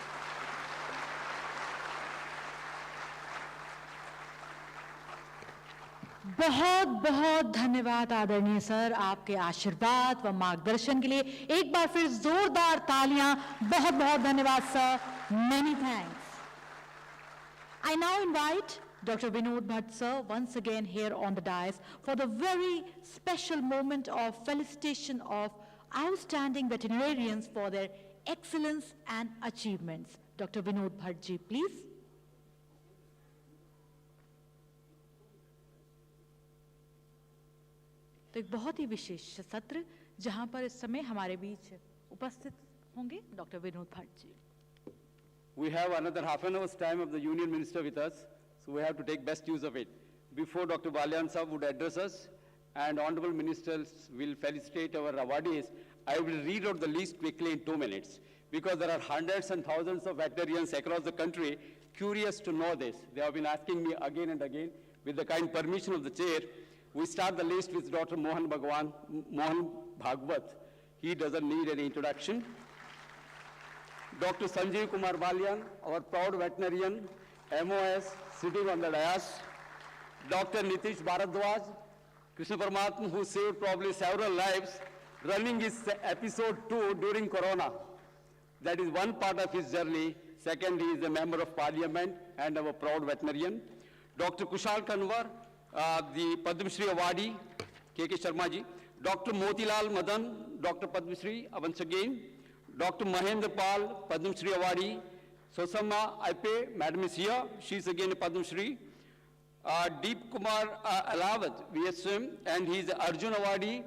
बहुत बहुत धन्यवाद आदरणीय सर, आपके आशीर्वाद व मार्गदर्शन के लिए एक बार फिर जोरदार तालियां। बहुत बहुत धन्यवाद sir, many thanks. I now invite Dr. Vinod Bhatt sir once again here on the dais for the very special moment of felicitation of outstanding veterinarians for their excellence and achievements. Dr. Vinod Bhatt ji, please. तो एक बहुत ही विशेष सत्र जहां पर इस समय हमारे बीच उपस्थित होंगे doctor Vinod Bhatt ji. We have another half an hour's time of the Union Minister with us, so we have to take best use of it. Before Dr. Bhawan Sahab would address us and Honorable Ministers will felicitate our awardees, I will read out the list quickly in 2 minutes because there are hundreds and thousands of veterinarians across the country curious to know this. They have been asking me again and again. With the kind permission of the chair, we start the list with Dr. Mohan Bhagwat. He doesn't need any introduction. Dr. Sanjeev Kumar Balyan, our proud veterinarian, MOS, sitting on the dais. Dr. Nitish Bharadwaj, Krishna Paramatma, who saved probably several lives, running his episode 2 during Corona. That is one part of his journey. Second, he is a member of parliament and our proud veterinarian. Dr. Kushal Kanwar, the Padma Shri awardee, K.K. Sharma ji. Dr. Motilal Madan, Dr. Padma Shri, once again. Dr. Mahendra Pal, Padma Shri awardee. Sosama Aipe, madam is here. She is again a Padma Shri. Deep Kumar Alawat, VSM, and he is the Arjun awardee.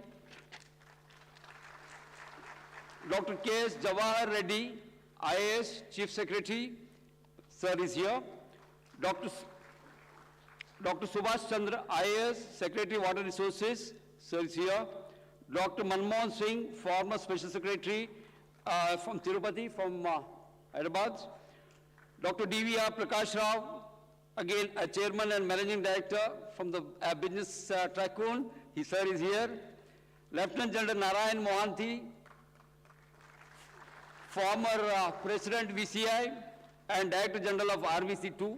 Dr. K.S. Jawahar Reddy, IAS Chief Secretary, sir is here. Dr. Subhash Chandra, IAS Secretary Water Resources, sir is here. Dr. Manmohan Singh, former Special Secretary from Tirupati, from Hyderabad. Dr. D.V.R. Prakash Rao, Again, a chairman and managing director from the business tycoon. He, sir, is here. Lieutenant General Narayan Mohanty, former President VCI and Director General of RVC2.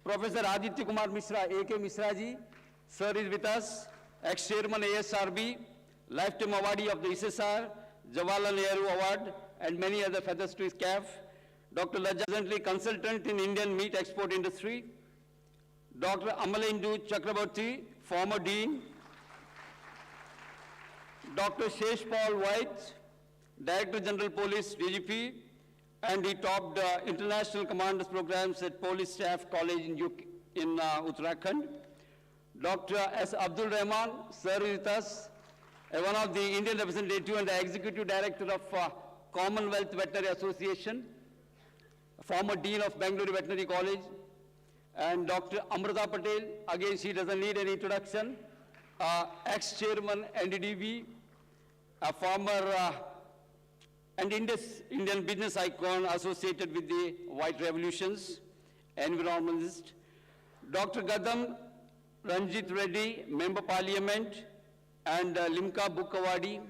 Professor Aditya Kumar Mishra, A.K. Mishra ji, sir is with us. Ex-chairman ASRB, lifetime awardee of the SSR, Jawaharlal Nehru Award, and many other feathers to his cap. Dr. Lajja, consultant in Indian meat export industry. Dr. Amalendu Chakraborty, former dean. Dr. Shesh Paul White, Director General Police, DGP, and he topped international commanders programs at Police Staff College in Uttarakhand. Dr. S. Abdul Rahman, sir is with us, one of the Indian representative and the executive director of Commonwealth Veterinary Association, former dean of Bangalore Veterinary College, and Dr. Amrita Patel, again she doesn't need any introduction, ex-chairman NDDB, a former and Indian business icon associated with the White Revolutions, environmentalist. Dr. Gadam Ranjit Reddy, Member Parliament, and Limca Book Awardee.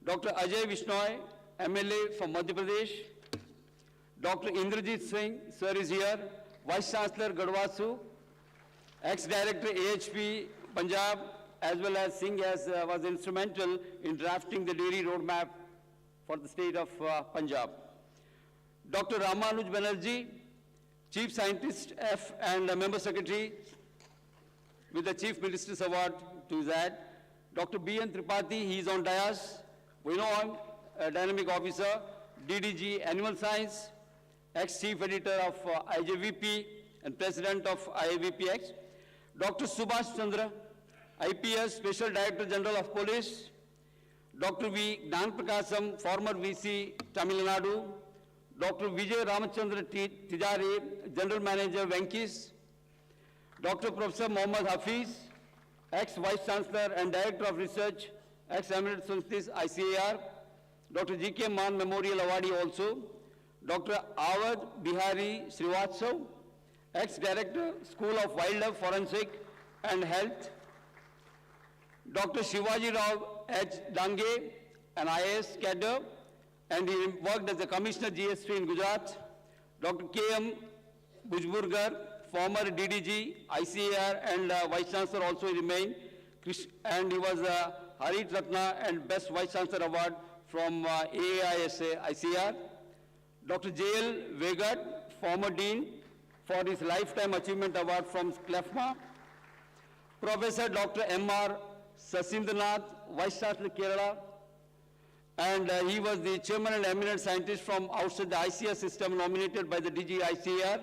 Dr. Ajay Vishnoy, MLA from Madhya Pradesh. Dr. Indrajit Singh, sir is here. Vice Chancellor Gadwasu, ex-director AHP Punjab, as well as Singh was instrumental in drafting the dairy roadmap for the state of Punjab. Dr. Ramanuj Banerjee, Chief Scientist F and Member Secretary with the Chief Minister's Award to that. Dr. B.N. Tripathi, he is on dais. We know him, a dynamic officer, DDG Animal Science, ex-chief editor of IJVP and president of IAVPX. Dr. Subhash Chandra, IPS, Special Director General of Police. Dr. V. Gnan Prakasam, former VC, Tamil Nadu. Dr. Vijay Ramachandra Tijari, General Manager, Venkis. Dr. Professor Mohammad Hafiz, ex-Vice Chancellor and Director of Research, ex-Eminent Sunnis ICAR. Dr. G.K. Mann Memorial Awardee also. Dr. Awad Bihari Srivatsav, ex-Director, School of Wildlife Forensic and Health. Dr. Shivaji Rao H. Dange, an IAS cadre, and he worked as a Commissioner GST in Gujarat. Dr. K.M. Bujburgar, former DDG, ICAR, and Vice Chancellor also remained, and he was Harit Ratna and Best Vice Chancellor Award from AAISA, ICAR. Dr. J.L. Vegad, former Dean, for his Lifetime Achievement Award from CLEFMA. Professor Dr. M.R. Sasindranath, Vice Chancellor Kerala, and he was the Chairman and Eminent Scientist from outside the ICR system nominated by the DG ICAR.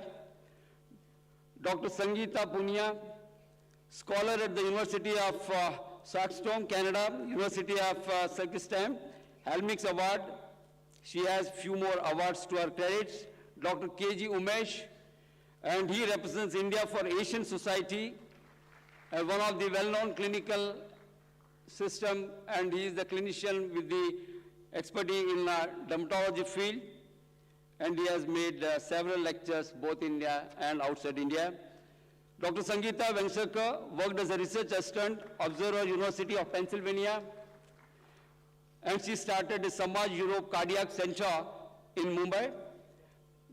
Dr. Sangeeta Punia, scholar at the University of Saskatoon, Canada, University of Saskatchewan, Helmix Award. She has few more awards to her credits. Dr. K.G. Umesh, and he represents India for Asian Society, one of the well-known clinical system, and he is the clinician with the expertise in dermatology field, and he has made several lectures both in India and outside India. Dr. Sangeeta Venkasar worked as a research assistant, observer, University of Pennsylvania, and she started the Samaj Europe Cardiac Center in Mumbai.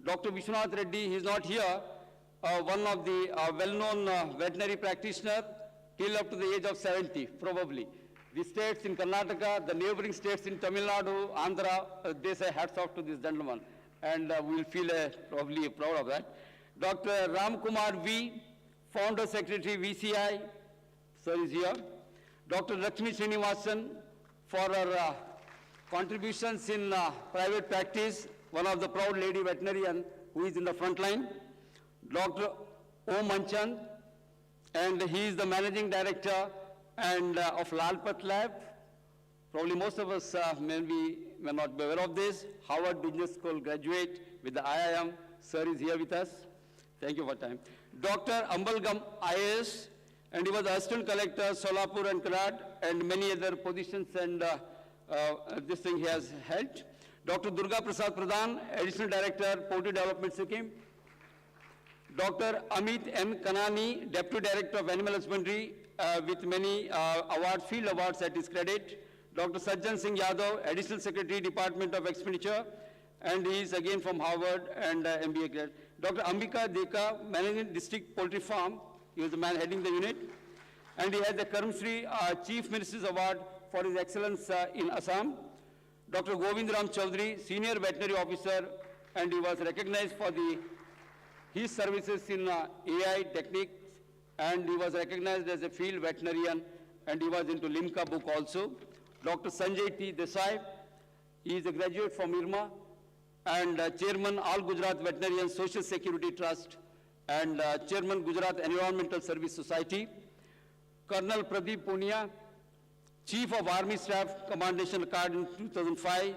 Dr. Vishwanath Reddy, he is not here, one of the well-known veterinary practitioner till up to the age of 70, probably. The states in Karnataka, the neighboring states in Tamil Nadu, Andhra, they say hats off to this gentleman, and we'll feel probably proud of that. Dr. Ram Kumar V, Founder Secretary VCI, sir is here. Dr. Lakshmi Srinivasan, for her contributions in private practice, one of the proud lady veterinarian who is in the front line. Dr. O. Manchan, and he is the Managing Director and of Lalpat Lab. Probably most of us may not be aware of this. Harvard Business School graduate with the IIM. Sir is here with us. Thank you for time. Dr. Ambalgam IAS, and he was Assistant Collector, Solapur and Karad, and many other positions, and this thing he has held. Dr. Durga Prasad Pradhan, Additional Director, Poultry Development Scheme. Dr. Amit M. Kanani, Deputy Director of Animal Husbandry, with many awards, field awards at his credit. Dr. Sajjan Singh Yadav, Additional Secretary, Department of Expenditure, and he is again from Harvard and MBA grad. Dr. Ambika Deka, Managing District Poultry Farm, he was the man heading the unit. And he has the Karam Shri Chief Minister's Award for his excellence in Assam. Dr. Govind Ram Chaudhary, Senior Veterinary Officer, and he was recognized for his services in AI techniques, and he was recognized as a field veterinarian, and he was into Limca book also. Dr. Sanjay T. Desai, he is a graduate from IRMA, and Chairman All Gujarat Veterinarian Social Security Trust, and Chairman Gujarat Environmental Service Society. Colonel Pradeep Punia, Chief of Army Staff, Commendation Card in 2005,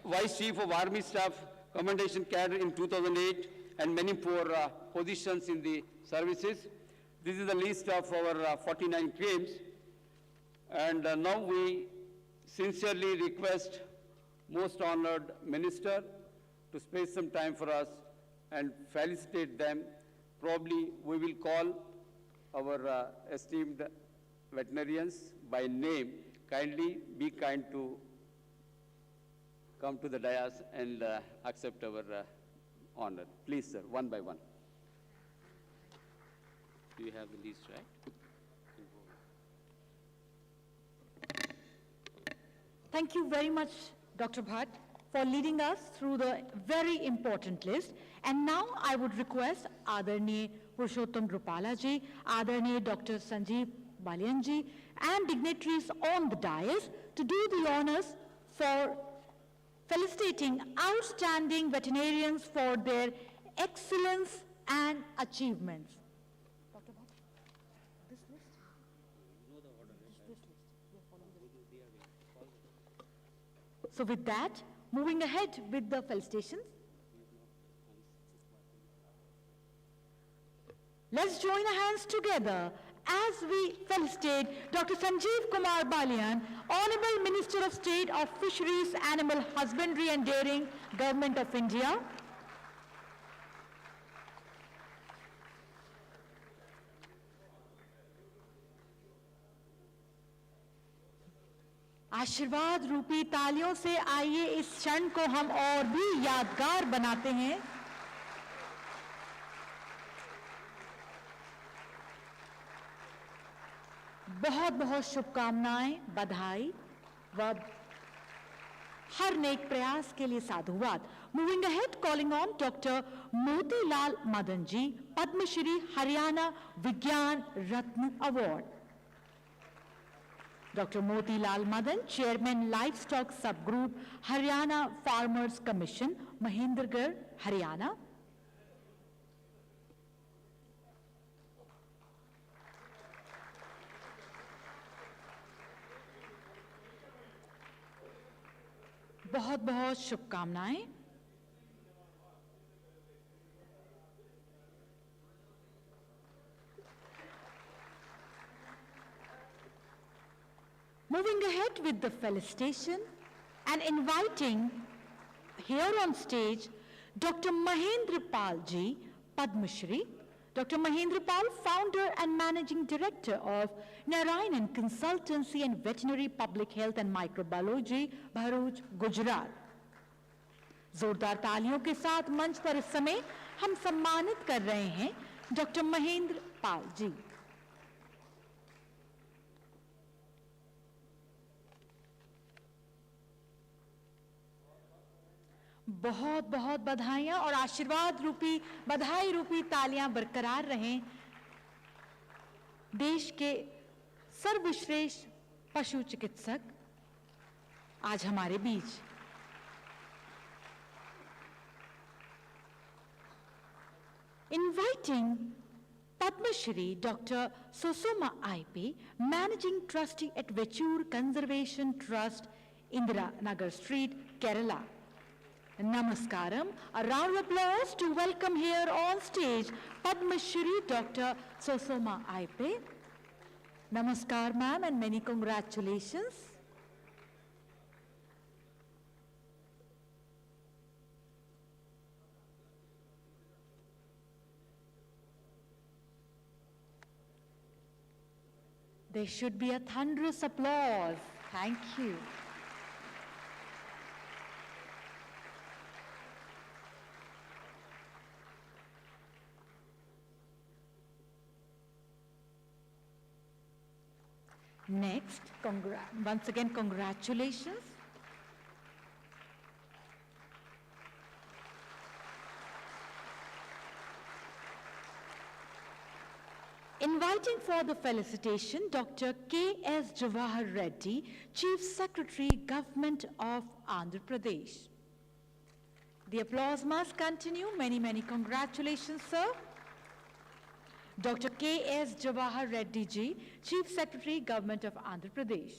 Vice Chief of Army Staff, Commendation Card in 2008, and many more positions in the services. This is the list of our 49 claims. And now we sincerely request most honored minister to spare some time for us and felicitate them. Probably we will call our esteemed veterinarians by name. Kindly be kind to come to the dais and accept our honor. Please, sir, one by one. Do you have the list, right? Thank you very much, Dr. Bhatt, for leading us through the very important list. And now I would request Adarni Purushottam Rupala ji, Adarni Dr. Sanjeev Balyan ji, and dignitaries on the dais to do the honors for felicitating outstanding veterinarians for their excellence and achievements. Dr. Bhatt, this list? So with that, moving ahead with the felicitations. Let's join our hands together as we felicitate Dr. Sanjeev Kumar Balyan, Honorable Minister of State of Fisheries, Animal Husbandry and Dairying, Government of India. आशीर्वाद रूपी तालियों से आइए इस क्षण को हम और भी यादगार बनाते हैं। बहुत बहुत शुभकामनाएं, बधाई व हर नेक प्रयास के लिए साधुवाद। Moving ahead, calling on doctor Motilal Madan ji, Padmashri Haryana Vigyan Ratna award. Dr. Motilal Madan, Chairman Livestock Subgroup, Haryana Farmers Commission, Mahendragarh, Haryana. बहुत बहुत शुभकामनाएं। Moving ahead with the felicitation and inviting here on stage Dr. Mahendra Pal ji, Padma Shri. Dr. Mahendra Pal, founder and managing director of Narayanan Consultancy and Veterinary Public Health and Microbiology, Bharuch, Gujarat. जोरदार तालियों के साथ मंच पर इस समय हम सम्मानित कर रहे हैं डॉक्टर महेंद्र पाल जी। बहुत बहुत बधाइयां और आशीर्वाद रूपी बधाई रूपी तालियां बरकरार रहें देश के सर्वश्रेष्ठ पशु चिकित्सक आज हमारे बीच। Inviting Padma Shri Dr. Susuma IP, Managing Trustee at Vechur Conservation Trust, Indira Nagar Street, Kerala. Namaskaram. A round of applause to welcome here on stage Padma Shri Dr. Susuma IP. Namaskar, ma'am, and many congratulations. There should be a thunderous applause. Thank you. Next, once again, congratulations. Inviting for the felicitation, Dr. K.S. Jawahar Reddy, Chief Secretary, Government of Andhra Pradesh. The applause must continue. Many, many congratulations, sir. Dr. K.S. Jawahar Reddy ji, Chief Secretary, Government of Andhra Pradesh.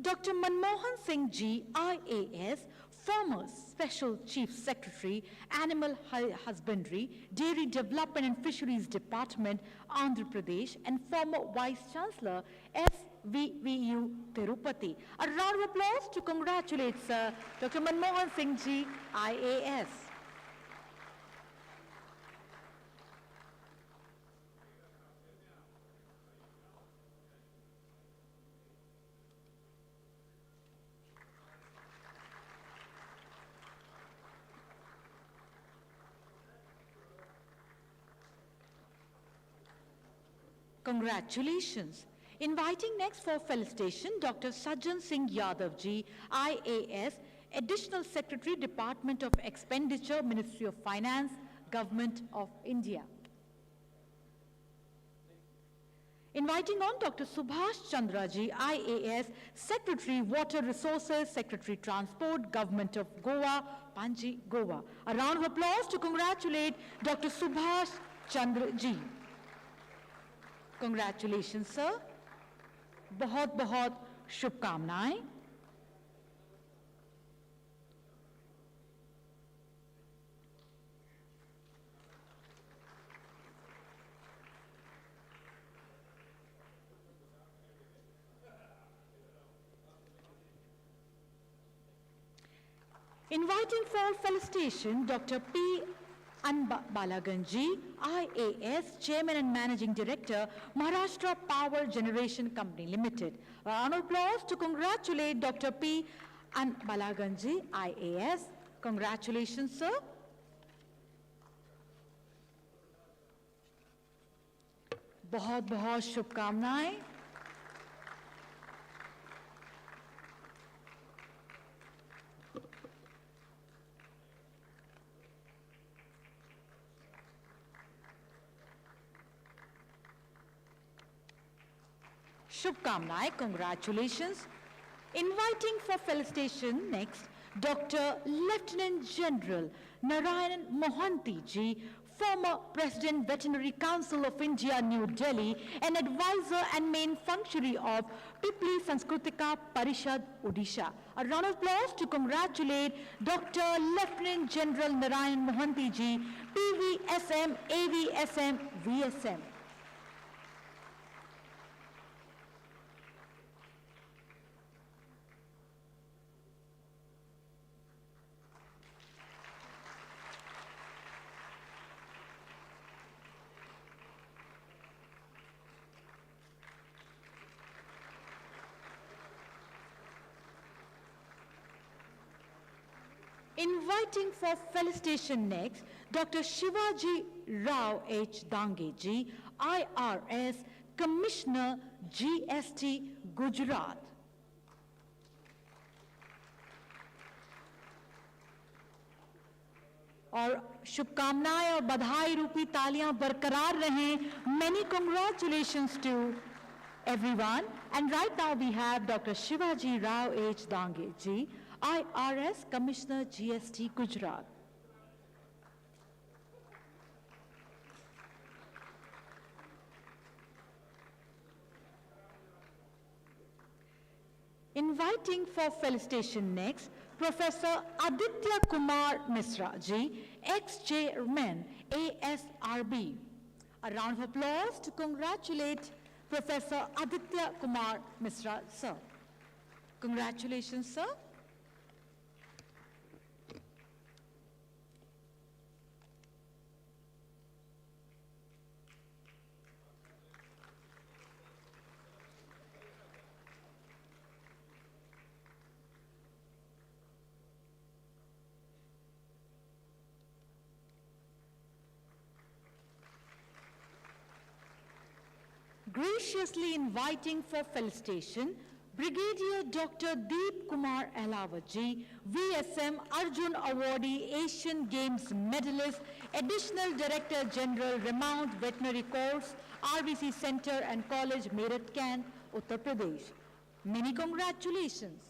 Dr. Manmohan Singh ji, IAS, former Special Chief Secretary, Animal Husbandry, Dairy Development and Fisheries Department, Andhra Pradesh, and former Vice Chancellor, SVVU Tirupati. A round of applause to congratulate Sir Dr. Manmohan Singh ji, IAS. Congratulations. Inviting next for felicitation, Dr. Sajjan Singh Yadav ji, IAS, Additional Secretary, Department of Expenditure, Ministry of Finance, Government of India. Inviting on Dr. Subhash Chandra ji, IAS, Secretary, Water Resources, Secretary, Transport, Government of Goa, Panji, Goa. A round of applause to congratulate Dr. Subhash Chandra ji. Congratulations, sir. बहुत बहुत शुभकामनाएं. Inviting for felicitation, Dr. P. Balaganji, IAS, Chairman and Managing Director, Maharashtra Power Generation Company Limited. A round of applause to congratulate Dr. P. Balaganji, IAS. Congratulations, sir. बहुत बहुत शुभकामनाएं. Shubkamnai, congratulations. Inviting for felicitation next, Dr. Lieutenant General Narayan Mohanty ji, former President Veterinary Council of India, New Delhi, and advisor and main functionary of Pipli Sanskritika Parishad, Odisha. A round of applause to congratulate Dr. Lieutenant General Narayan Mohanty ji, PVSM, AVSM, VSM. Inviting for felicitation next, Dr. Shivaji Rao H. Dange ji, IRS, Commissioner, GST, Gujarat. और शुभकामनाएं और बधाई रूपी तालियां बरकरार रहें. Many congratulations to everyone. And right now we have Dr. Shivaji Rao H. Dange ji, IRS Commissioner, GST, Gujarat. Inviting for felicitation next, Professor Aditya Kumar Misra Ji, ex-chairman ASRB. A round of applause to congratulate Professor Aditya Kumar Misra, sir. Congratulations, sir. Graciously inviting for felicitation, Brigadier Dr. Deep Kumar Elavaji, VSM Arjun Awardee, Asian Games medalist, Additional Director General, Renowned Veterinary Course, RBC Center and College, Meerut Can, Uttar Pradesh. Many congratulations.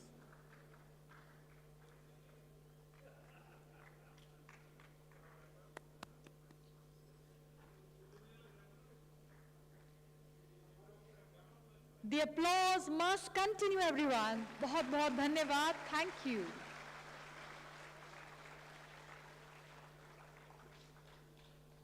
The applause must continue, everyone. बहुत बहुत धन्यवाद. Thank you.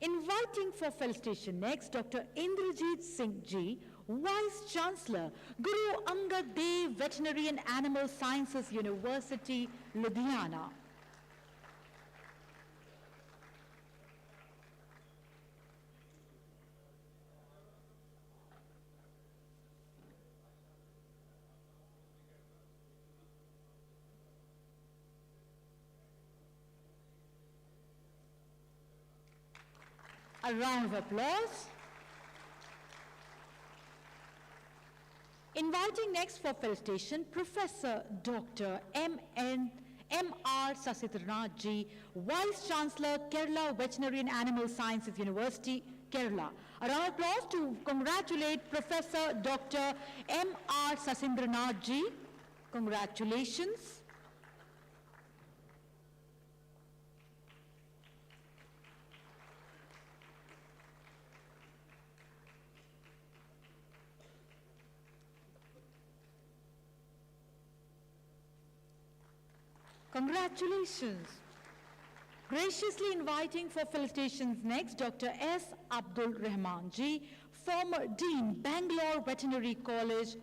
Inviting for felicitation next, Dr. Indrajit Singh Ji, Vice Chancellor, Guru Angad Dev Veterinary and Animal Sciences University, Ludhiana. A round of applause. Inviting next for felicitation, Professor Dr. M.R. Sasitranath Ji, Vice Chancellor, Kerala Veterinary and Animal Sciences University, Kerala. A round of applause to congratulate Professor Dr. M.R. Sasitranath Ji. Congratulations. Congratulations. Graciously inviting for felicitations next, Dr. S. Abdul Rahman Ji, former Dean, Bangalore Veterinary College,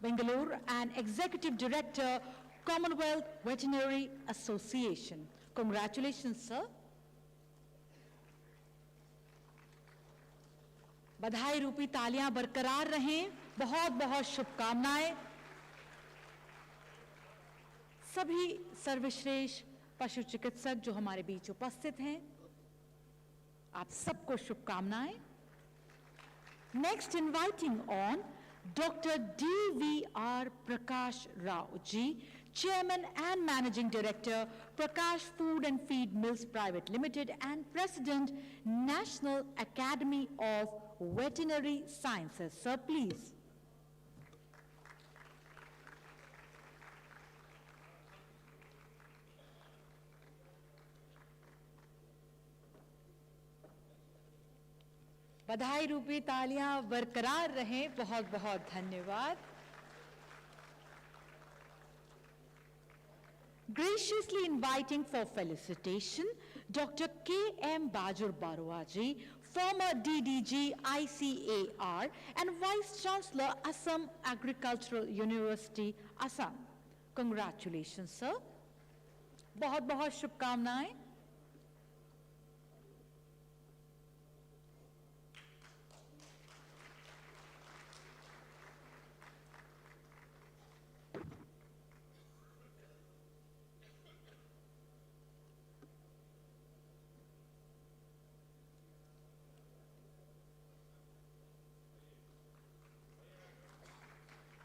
Bangalore, and Executive Director, Commonwealth Veterinary Association. Congratulations, sir. बधाई रूपी तालियां बरकरार रहें. बहुत बहुत शुभकामनाएं. सभी सर्वश्रेष्ठ पशु चिकित्सक जो हमारे बीच उपस्थित हैं, आप सबको शुभकामनाएं. Next, inviting on Dr. D.V.R. Prakash Rao Ji, Chairman and Managing Director, Prakash Food and Feed Mills Private Limited, and President, National Academy of Veterinary Sciences. Sir, please. बधाई रूपी तालियां बरकरार रहें. बहुत बहुत धन्यवाद. Graciously inviting for felicitation, Dr. K.M. Bajur Barua Ji, former DDG ICAR and Vice Chancellor, Assam Agricultural University, Assam. Congratulations, sir. बहुत बहुत शुभकामनाएं.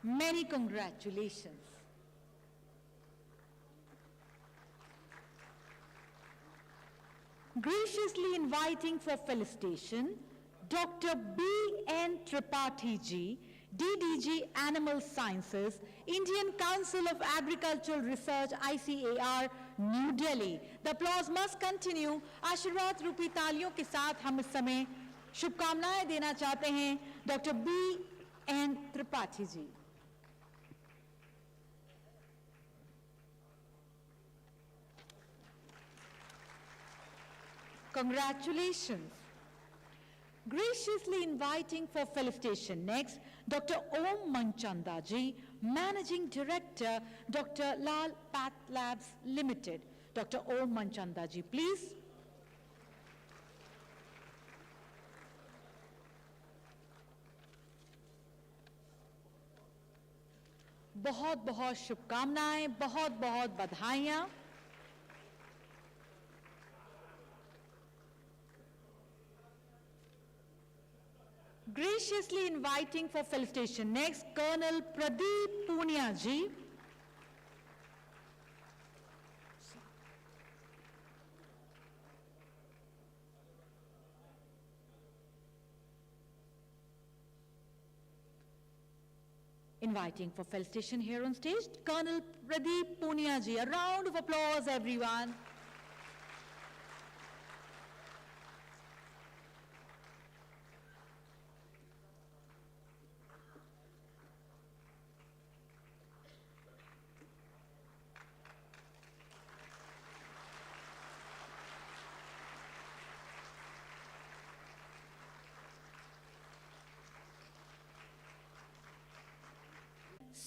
Many congratulations. Graciously inviting for felicitation, Dr. B.N. Tripathi Ji, DDG Animal Sciences, Indian Council of Agricultural Research, ICAR, New Delhi. The applause must continue. आशीर्वाद रूपी तालियों के साथ हम इस समय शुभकामनाएं देना चाहते हैं Dr. B.N. Tripathi ji. Congratulations. Graciously inviting for felicitation next, Dr. Om Manchanda ji, Managing Director, Dr. Lal Path Labs Limited. Dr. Om Manchanda ji, please. बहुत बहुत शुभकामनाएं, बहुत बहुत बधाइयां. Graciously inviting for felicitation next, Colonel Pradeep Punia ji. Inviting for felicitation here on stage, Colonel Pradeep Punia ji. A round of applause, everyone.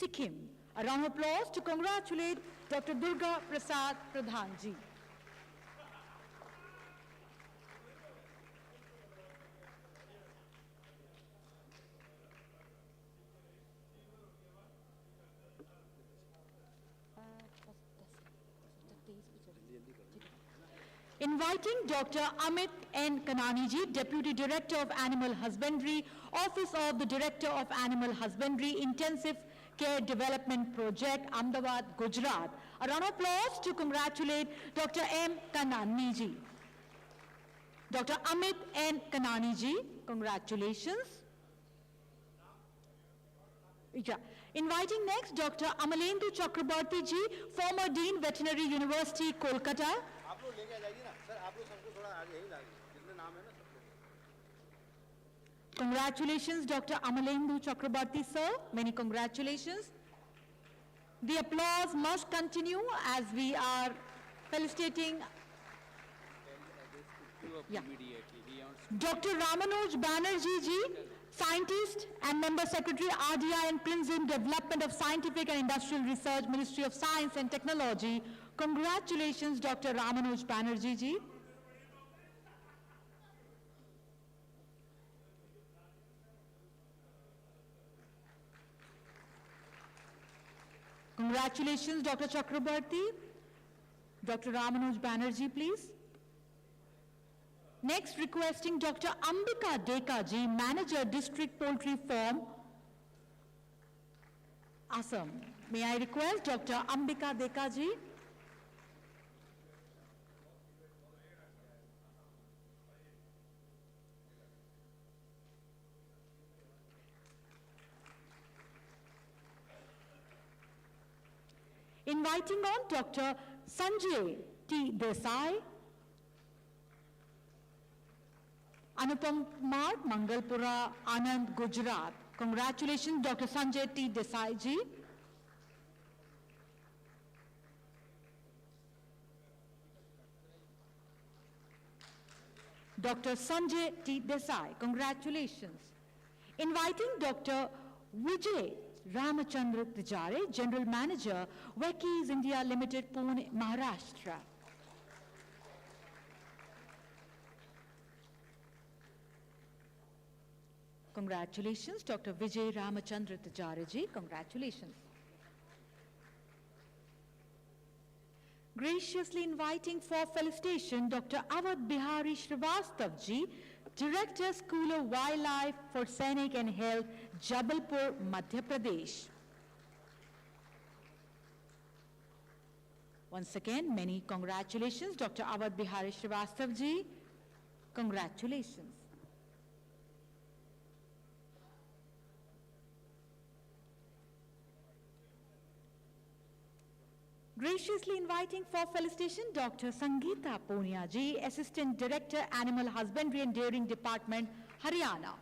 Sikkim. A round of applause to congratulate Dr. Durga Prasad Pradhan ji. Inviting Dr. Amit N. Kanani ji, Deputy Director of Animal Husbandry, Office of the Director of Animal Husbandry, Intensive Care Development Project, Ahmedabad, Gujarat. A round of applause to congratulate Dr. M. Kanani ji. Dr. Amit N. Kanani ji, congratulations. Yeah. Inviting next Dr. Amalendu Chakrabarti ji, former Dean, Veterinary University, Kolkata. Congratulations, Dr. Amalendu Chakrabarti, sir. Many congratulations. The applause must continue as we are felicitating. Yeah. Dr. Ramanoj Banerjee ji, Scientist and Member Secretary, RDI and Princeton Development of Scientific and Industrial Research, Ministry of Science and Technology. Congratulations, Dr. Ramanoj Banerjee ji. Congratulations, Dr. Chakrabarti. Dr. Ramanoj Banerjee, please. Next, requesting Dr. Ambika Deka ji, Manager, District Poultry Farm, Assam. May I request Dr. Ambika Deka ji? Inviting on Dr. Sanjay T. Desai, Anupam Kumar, Mangalpura, Anand, Gujarat. Congratulations, Dr. Sanjay T. Desai ji. Dr. Sanjay T. Desai, congratulations. Inviting Dr. Vijay Ramachandra Tijare, General Manager, Wekis India Limited, Pune, Maharashtra. Congratulations, Dr. Vijay Ramachandra Tijare ji. Congratulations. Graciously inviting for felicitation Dr. Awadh Bihari Srivastav ji, Director, School of Wildlife for Sainik and Health, Jabalpur, Madhya Pradesh. Once again, many congratulations, Dr. Awadh Bihari Srivastav ji. Congratulations. Graciously inviting for felicitation Dr. Sangeeta Punia ji, Assistant Director, Animal Husbandry and Dairying Department, Haryana.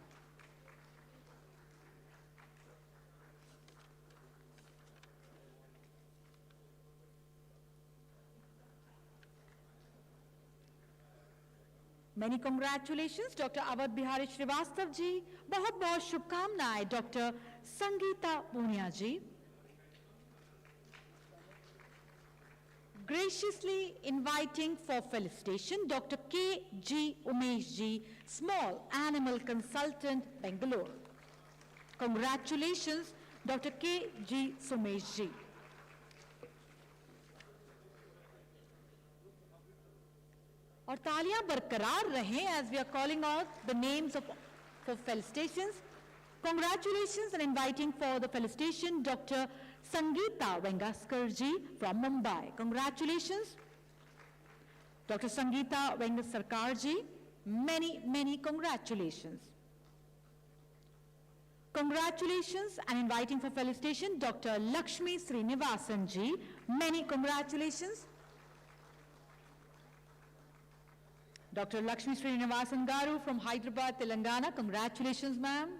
Many congratulations, Dr. Awadh Bihari Srivastav ji. बहुत बहुत शुभकामनाएं, Dr. Sangeeta Punia ji. Graciously inviting for felicitation, Dr. K. G. Umesh ji, Small Animal Consultant, Bangalore. Congratulations, Dr. K. G. Sumesh ji. और तालियां बरकरार रहें as we are calling out the names for felicitations. Congratulations and inviting for the felicitation Dr. Sangeeta Vengaskar ji from Mumbai. Congratulations. Dr. Sangeeta Vengaskar ji, many congratulations. Congratulations and inviting for felicitation Dr. Lakshmi Srinivasan ji. Many congratulations. Dr. Lakshmi Srinivasan Garu from Hyderabad, Telangana. Congratulations, ma'am.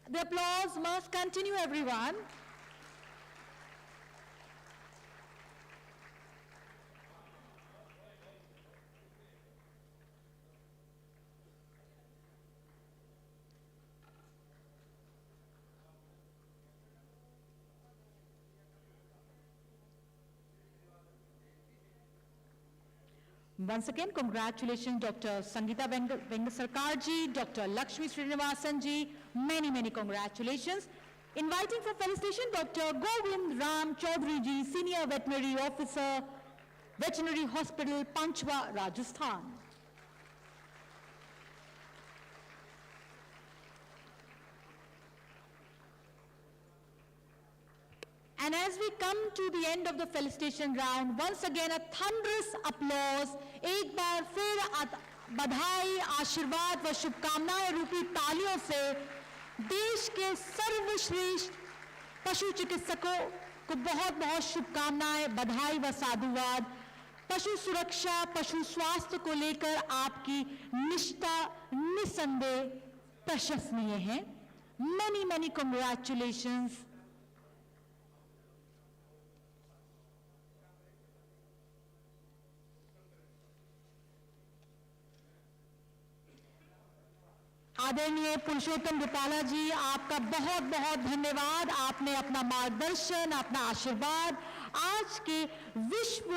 The applause must continue, everyone. Once again, congratulations, Dr. Sangeeta Vengasarkar ji, Dr. Lakshmi Srinivasan ji, many congratulations. Inviting for felicitation, Dr. Govind Ram Chaudhary ji, Senior Veterinary Officer, Veterinary Hospital, Panchwa, Rajasthan. And as we come to the end of the felicitation round, once again a thunderous applause. एक बार फिर बधाई, आशीर्वाद व शुभकामनाएं रूपी तालियों से देश के सर्वश्रेष्ठ पशु चिकित्सकों को बहुत शुभकामनाएं, बधाई व साधुवाद। पशु सुरक्षा, पशु स्वास्थ्य को लेकर आपकी निष्ठा निसंदेह प्रशंसनीय है। Many congratulations. आदरणीय पुरुषोत्तम रूपाला जी, आपका बहुत धन्यवाद। आपने अपना मार्गदर्शन, अपना आशीर्वाद आज के विश्व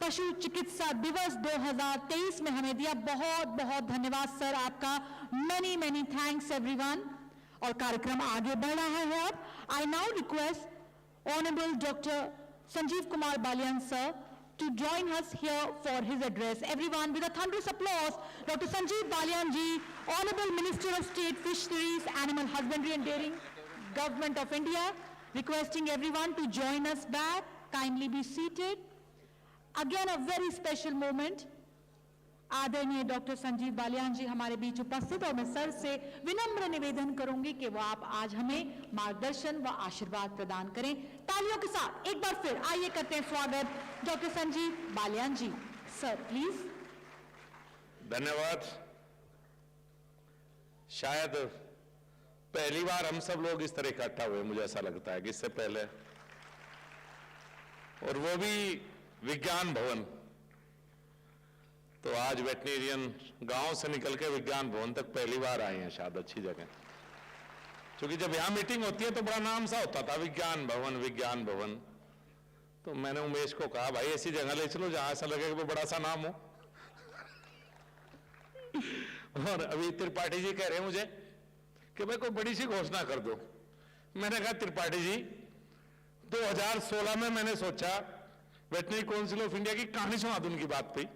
पशु चिकित्सा दिवस 2023 में हमें दिया। बहुत धन्यवाद सर आपका। many thanks everyone. और कार्यक्रम आगे बढ़ रहा है अब। I now request honourable doctor Sanjeev Kumar Balyan sir to join us here for his address. Everyone with a thunderous applause, Dr. Sanjeev Balian ji, Honorable Minister of State Fisheries, Animal Husbandry and Dairying, Government of India, requesting everyone to join us back. Kindly be seated. Again a very special moment. आदरणीय doctor Sanjeev Balyan जी हमारे बीच उपस्थित, और मैं sir से विनम्र निवेदन करूंगी कि वो आप आज हमें मार्गदर्शन व आशीर्वाद प्रदान करें। तालियों के साथ एक बार फिर आइए करते हैं स्वागत doctor Sanjeev Balyan ji. Sir please. धन्यवाद। शायद पहली बार हम सब लोग इस तरह इकट्ठा हुए, मुझे ऐसा लगता है कि इससे पहले, और वो भी विज्ञान भवन। तो आज वेटनेरियन गांव से निकल के विज्ञान भवन तक पहली बार आए हैं, शायद अच्छी जगह। क्योंकि जब यहां मीटिंग होती है तो बड़ा नाम सा होता था, विज्ञान भवन। तो मैंने उमेश को कहा, भाई ऐसी जगह ले चलो जहां ऐसा लगे कि बड़ा सा नाम हो। और अभी त्रिपाठी जी कह रहे हैं मुझे कि भाई कोई बड़ी सी घोषणा कर दो। मैंने कहा त्रिपाठी जी, 2016 में मैंने सोचा वेटनरी काउंसिल ऑफ इंडिया की कहानी सुना दूं उनकी बात पे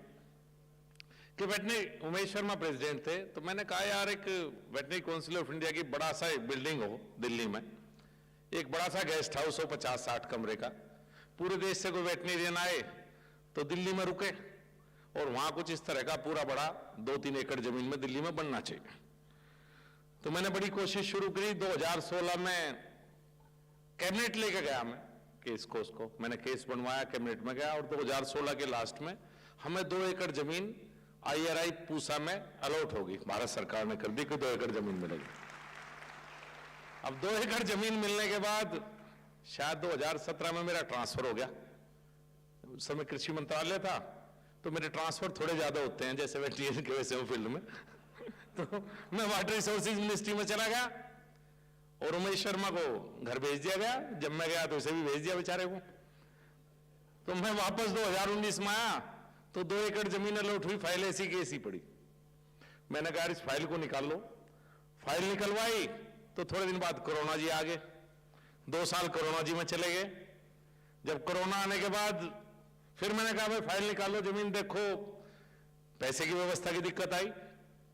कि वेटनरी, उमेश शर्मा प्रेसिडेंट थे, तो मैंने कहा यार एक वेटनरी काउंसिल ऑफ इंडिया की बड़ा सा एक बिल्डिंग हो दिल्ली में, एक बड़ा सा गेस्ट हाउस हो 50-60 कमरे का, पूरे देश से कोई वेटनेरियन आए तो दिल्ली में रुके, और वहां कुछ इस तरह का पूरा बड़ा 2-3 एकड़ जमीन में दिल्ली में बनना चाहिए। तो मैंने बड़ी कोशिश शुरू करी। 2016 में कैबिनेट लेके गया मैं केस को, उसको मैंने केस बनवाया, कैबिनेट में गया, और 2016 के लास्ट में हमें 2 एकड़ जमीन IRI पूसा में अलॉट होगी, भारत सरकार ने कर दी कि 2 एकड़ जमीन मिलेगी। अब 2 एकड़ जमीन मिलने के बाद शायद 2017 में मेरा ट्रांसफर हो गया। उस समय कृषि मंत्रालय था, तो मेरे ट्रांसफर थोड़े ज़्यादा होते हैं, जैसे वेटरनरी के वैसे हूँ फील्ड में। तो मैं वाटर रिसोर्सेज मिनिस्ट्री में चला गया और उमेश शर्मा को घर भेज दिया गया। जब मैं गया तो उसे भी भेज दिया बेचारे को। तो मैं वापस 2019 में आया तो 2 एकड़ जमीन अलॉट हुई, फाइल ऐसी की ऐसी पड़ी। मैंने कहा इस फाइल को निकाल लो। फाइल निकलवाई तो थोड़े दिन बाद कोरोना जी आ गए। 2 साल कोरोना जी में चले गए। जब कोरोना आने के बाद फिर मैंने कहा भाई फाइल निकालो, जमीन देखो। पैसे की व्यवस्था की दिक्कत आई,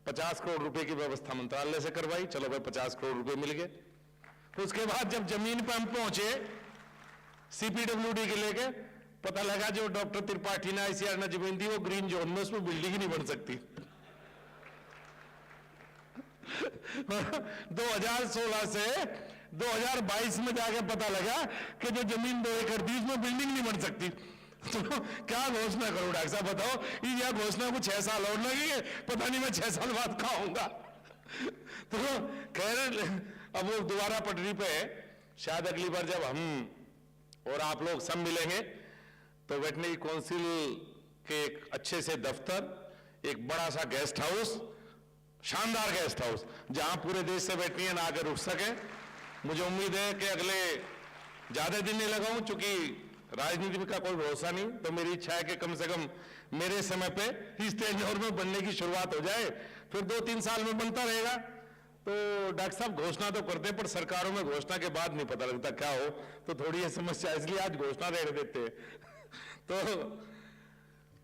50 करोड़ रुपए की व्यवस्था मंत्रालय से करवाई। चलो भाई 50 करोड़ रुपए मिल गए। उसके बाद जब जमीन पर हम पहुंचे सीपीडब्ल्यूडी के लेके, पता लगा जो डॉक्टर त्रिपाठी ने आईसीआर ने जमीन दी वो ग्रीन जोन में, उसमें बिल्डिंग ही नहीं बन सकती। 2016 से 2022 में जाके पता लगा कि जो जमीन 2 एकड़ थी उसमें बिल्डिंग नहीं बन सकती। तो क्या घोषणा करूं डॉक्टर साहब बताओ, यह घोषणा को 6 साल और लगेंगे, पता नहीं मैं 6 साल बाद कहां होऊंगा। तो खैर अब वो दोबारा पटरी पे है। शायद अगली बार जब हम और आप लोग सब मिलेंगे तो वेटरनरी काउंसिल के एक अच्छे से दफ्तर, एक बड़ा सा गेस्ट हाउस, शानदार गेस्ट हाउस जहां पूरे देश से वेटरनियन आकर रुक सके। मुझे उम्मीद है कि अगले ज्यादा दिन नहीं लगाऊं, चूंकि राजनीति का कोई भरोसा नहीं, तो मेरी इच्छा है कि कम से कम मेरे समय पे इस टेन्योर में बनने की शुरुआत हो जाए, फिर 2-3 साल में बनता रहेगा। तो डॉक्टर साहब घोषणा तो करते हैं पर सरकारों में घोषणा के बाद नहीं पता लगता क्या हो, तो थोड़ी ये समस्या, इसलिए आज घोषणा दे देते हैं। तो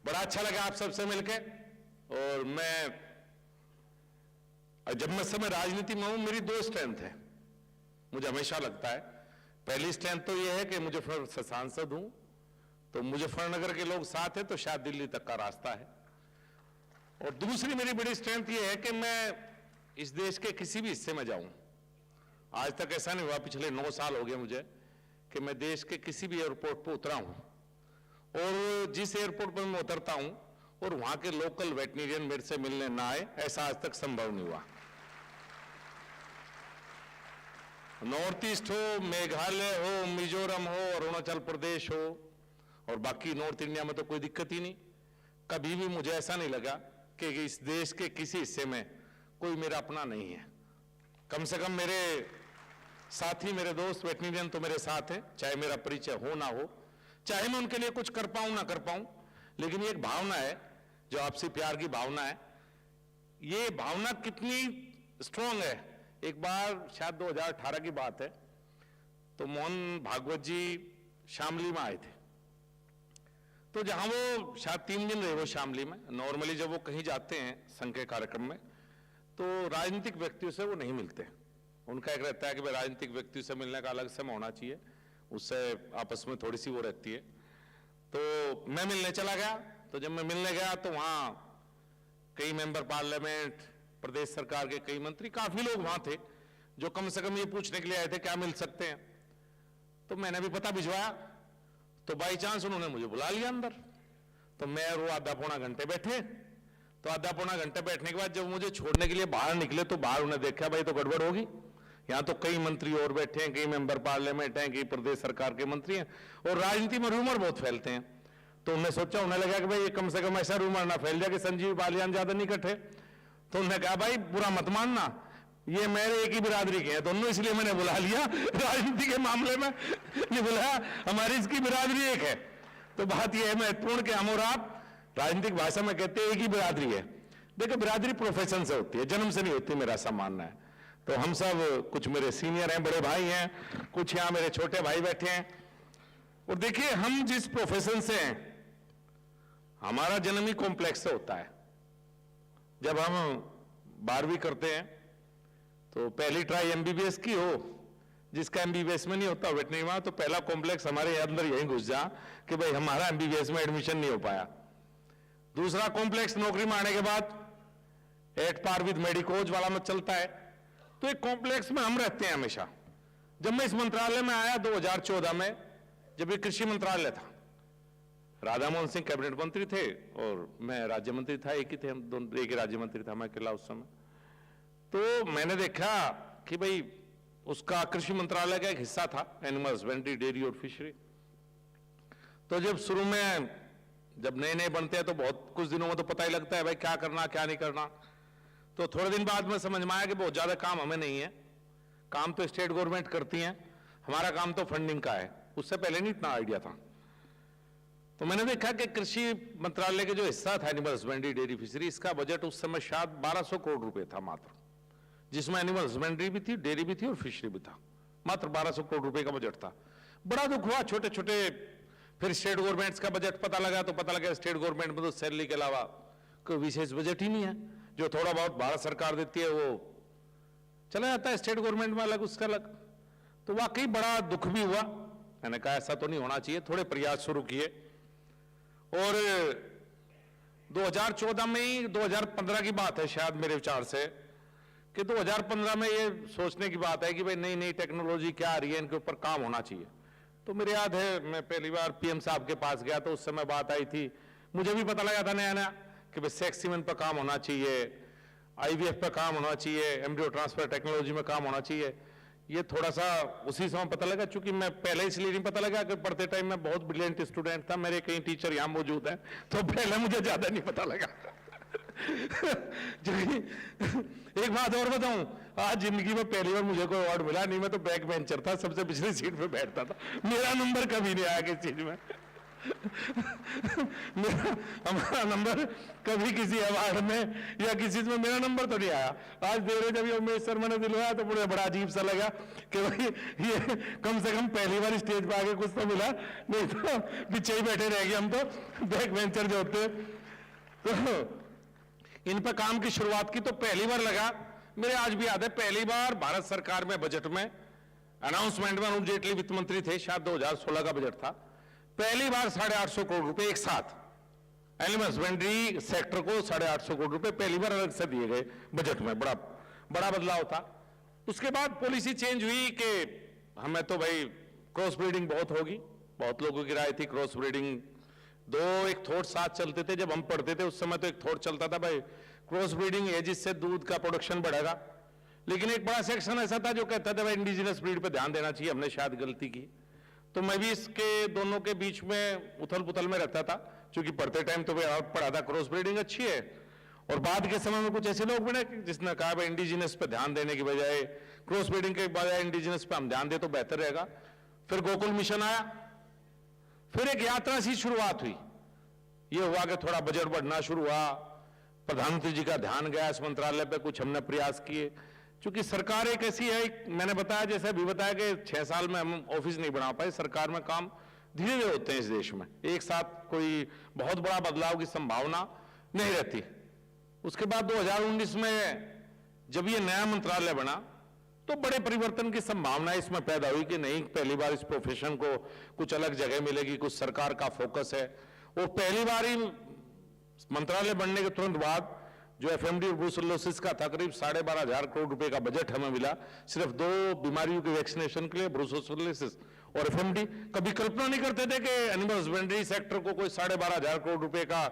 बड़ा अच्छा लगा आप सबसे मिलके। और जब मैं समय राजनीति में हूं मेरी 2 स्ट्रेंथ है, मुझे हमेशा लगता है। पहली स्ट्रेंथ तो यह है कि मुजफ्फर से सांसद हूं, तो मुजफ्फरनगर के लोग साथ हैं तो शायद दिल्ली तक का रास्ता है। और दूसरी मेरी बड़ी स्ट्रेंथ यह है कि मैं इस देश के किसी भी हिस्से में जाऊं, आज तक ऐसा नहीं हुआ, पिछले 9 साल हो गए मुझे कि मैं देश के किसी भी एयरपोर्ट पर उतरा हूं और जिस एयरपोर्ट पर मैं उतरता हूं और वहां के लोकल वेटरनियन मेरे से मिलने ना आए, ऐसा आज तक संभव नहीं हुआ। नॉर्थ ईस्ट हो, मेघालय हो, मिजोरम हो, अरुणाचल प्रदेश हो और बाकी नॉर्थ इंडिया में तो कोई दिक्कत ही नहीं। कभी भी मुझे ऐसा नहीं लगा कि इस देश के किसी हिस्से में कोई मेरा अपना नहीं है। कम से कम मेरे साथी, मेरे दोस्त वेटरनियन तो मेरे साथ हैं, चाहे मेरा परिचय हो ना हो, चाहे मैं उनके लिए कुछ कर पाऊं ना कर पाऊं, लेकिन ये एक भावना है जो आपसी प्यार की भावना है। ये भावना कितनी स्ट्रांग है, एक बार शायद 2018 की बात है, तो मोहन भागवत जी शामली में आए थे। तो जहां वो शायद 3 दिन रहे वो शामली में। नॉर्मली जब वो कहीं जाते हैं संघ के कार्यक्रम में तो राजनीतिक व्यक्तियों से वो नहीं मिलते। उनका एक रहता है कि भाई राजनीतिक व्यक्तियों से मिलने का अलग समय होना चाहिए, उससे आपस में थोड़ी सी वो रहती है। तो मैं मिलने चला गया। तो जब मैं मिलने गया तो वहां कई मेंबर पार्लियामेंट, प्रदेश सरकार के कई मंत्री, काफी लोग वहां थे जो कम से कम ये पूछने के लिए आए थे क्या मिल सकते हैं। तो मैंने भी पता भिजवाया, तो बाई चांस उन्होंने मुझे बुला लिया अंदर। तो मैं और वो आधा-पौना घंटे बैठे। तो आधा-पौना घंटे बैठने के बाद जब मुझे छोड़ने के लिए बाहर निकले तो बाहर उन्हें देखा भाई तो गड़बड़ होगी, यहाँ तो कई मंत्री और बैठे हैं, कई मेंबर पार्लियामेंट हैं, कई प्रदेश सरकार के मंत्री हैं और राजनीति में रूमर बहुत फैलते हैं। तो उन्हें सोचा, उन्हें लगा कि भाई ये कम से कम ऐसा रूमर ना फैल जाए कि संजीव बालियान ज्यादा नहीं इकट्ठे। तो उन्होंने कहा भाई बुरा मत मानना, ये मेरे एक ही बिरादरी के हैं दोनों, इसलिए मैंने बुला लिया। राजनीति के मामले में नहीं बुलाया, हमारी इसकी बिरादरी एक है। तो बात यह है महत्वपूर्ण कि हम और आप राजनीतिक भाषा में कहते हैं एक ही बिरादरी है। देखो बिरादरी प्रोफेशन से होती है, जन्म से नहीं होती, मेरा ऐसा मानना है। तो हम सब, कुछ मेरे सीनियर हैं, बड़े भाई हैं, कुछ यहाँ मेरे छोटे भाई बैठे हैं। और देखिए हम जिस प्रोफेशन से हैं हमारा जन्म ही कॉम्प्लेक्स से होता है। जब हम 12वीं करते हैं तो पहली ट्राई एमबीबीएस की हो, जिसका एमबीबीएस में नहीं होता वेटरनरी में, तो पहला कॉम्प्लेक्स हमारे अंदर यही घुस जा कि भाई हमारा एमबीबीएस में एडमिशन नहीं हो पाया। दूसरा कॉम्प्लेक्स नौकरी में आने के बाद एट पार विद मेडिकोज वाला में चलता है। तो एक कॉम्प्लेक्स में हम रहते हैं हमेशा। जब मैं इस मंत्रालय में आया 2014 में, जब ये कृषि मंत्रालय था, राधा मोहन सिंह कैबिनेट मंत्री थे और मैं राज्य मंत्री था, एक ही थे हम दोनों, एक ही राज्य मंत्री था मैं अकेला उस समय। तो मैंने देखा कि भाई उसका कृषि मंत्रालय का एक हिस्सा था एनिमल हस्बेंड्री, डेयरी और फिशरी। तो जब शुरू में जब नए नए बनते हैं तो बहुत कुछ दिनों में तो पता ही लगता है भाई क्या करना क्या नहीं करना। तो थोड़े दिन बाद में समझ में आया कि बहुत ज़्यादा काम हमें नहीं है, काम तो स्टेट गवर्नमेंट करती हैं, हमारा काम तो फंडिंग का है। उससे पहले नहीं इतना आइडिया था। तो मैंने देखा कि कृषि मंत्रालय के जो हिस्सा था एनिमल हस्बेंड्री डेयरी फिशरी, इसका बजट उस समय शायद 1200 करोड़ रुपए था मात्र, जिसमें एनिमल हस्बेंड्री भी थी, डेयरी भी थी और फिशरी भी था। मात्र 1200 करोड़ रुपए का बजट था। बड़ा दुख हुआ, छोटे छोटे फिर स्टेट गवर्नमेंट्स का बजट पता लगा तो पता लगा स्टेट गवर्नमेंट में तो सैलरी के अलावा कोई विशेष बजट ही नहीं है। जो थोड़ा बहुत भारत सरकार देती है वो चला जाता है स्टेट गवर्नमेंट में अलग, उसका अलग। तो वाकई बड़ा दुख भी हुआ। मैंने कहा ऐसा तो नहीं होना चाहिए, थोड़े प्रयास शुरू किए और 2014 में ही 2015 की बात है शायद मेरे विचार से कि 2015 में ये सोचने की बात है कि भाई नई नई टेक्नोलॉजी क्या आ रही है, इनके ऊपर काम होना चाहिए। तो मेरे याद है मैं पहली बार पीएम साहब के पास गया तो उस समय बात आई थी, मुझे भी पता लगा था नया नया कि भाई सेक्स सीमेन पर काम होना चाहिए, आईवीएफ पर काम होना चाहिए, एम्ब्रियो ट्रांसफर टेक्नोलॉजी में काम होना चाहिए। ये थोड़ा सा उसी समय पता लगा, क्योंकि मैं पहले इसलिए नहीं पता लगा कि पढ़ते टाइम में बहुत ब्रिलियंट स्टूडेंट था, मेरे कई टीचर यहाँ मौजूद हैं, तो पहले मुझे ज्यादा नहीं पता लगा। एक बात और बताऊं, आज जिंदगी में पहली बार मुझे कोई अवार्ड मिला नहीं, मैं तो बैक बेंचर था, सबसे पिछली सीट पे बैठता था, मेरा नंबर कभी नहीं आया किसी चीज में। हमारा नंबर कभी किसी अवार्ड में या किसी में मेरा नंबर तो नहीं आया। आज देर जब ये उमेश शर्मा ने दिलवाया तो मुझे बड़ा अजीब सा लगा कि भाई ये कम से कम पहली बार स्टेज पे आके कुछ तो मिला, नहीं तो पीछे ही बैठे रह गए हम तो बैक बेंचर जो होते। तो इन पर काम की शुरुआत की तो पहली बार लगा, मेरे आज भी याद है पहली बार भारत सरकार में बजट में अनाउंसमेंट में अरुण जेटली वित्त मंत्री थे, शायद 2016 का बजट था, पहली बार 850 करोड़ रुपए एक साथ एनिमल हस्बेंड्री सेक्टर को 850 करोड़ रुपए पहली बार अलग से दिए गए बजट में। बड़ा बदलाव था। उसके बाद पॉलिसी चेंज हुई कि हमें तो भाई क्रॉस ब्रीडिंग बहुत होगी, बहुत लोगों की राय थी क्रॉस ब्रीडिंग। दो एक थॉट साथ चलते थे जब हम पढ़ते थे उस समय, तो एक थॉट चलता था भाई क्रॉस ब्रीडिंग है जिससे दूध का प्रोडक्शन बढ़ेगा, लेकिन एक बड़ा सेक्शन ऐसा था जो कहता था भाई इंडिजिनस ब्रीड पे ध्यान देना चाहिए, हमने शायद गलती की। तो मैं भी इसके दोनों के बीच में उथल पुथल में रहता था, क्योंकि पढ़ते टाइम तो पढ़ा था क्रॉस ब्रीडिंग अच्छी है, और बाद के समय में कुछ ऐसे लोग बने जिसने कहा भाई इंडिजिनस पे ध्यान देने की बजाय क्रॉस ब्रीडिंग के बजाय इंडिजिनस पे हम ध्यान दे तो बेहतर रहेगा। फिर गोकुल मिशन आया, फिर एक यात्रा सी शुरुआत हुई। ये हुआ कि थोड़ा बजट बढ़ना शुरू हुआ, प्रधानमंत्री जी का ध्यान गया इस मंत्रालय पे, कुछ हमने प्रयास किए। क्योंकि सरकार एक ऐसी है, मैंने बताया जैसे अभी बताया कि 6 साल में हम ऑफिस नहीं बना पाए, सरकार में काम धीरे धीरे होते हैं इस देश में, एक साथ कोई बहुत बड़ा बदलाव की संभावना नहीं रहती। उसके बाद 2019 में जब ये नया मंत्रालय बना तो बड़े परिवर्तन की संभावना इसमें पैदा हुई कि नहीं, पहली बार इस प्रोफेशन को कुछ अलग जगह मिलेगी, कुछ सरकार का फोकस है। और पहली बार ही मंत्रालय बनने के तुरंत बाद जो एफएमडी और ब्रूसेलोसिस का था करीब 12,500 करोड़ रुपए का बजट हमें मिला, सिर्फ 2 बीमारियों के वैक्सीनेशन के लिए, ब्रूसेलोसिस और एफएमडी। कभी कल्पना नहीं करते थे कि एनिमल हस्बेंड्री सेक्टर को कोई 12,500 करोड़ रुपए का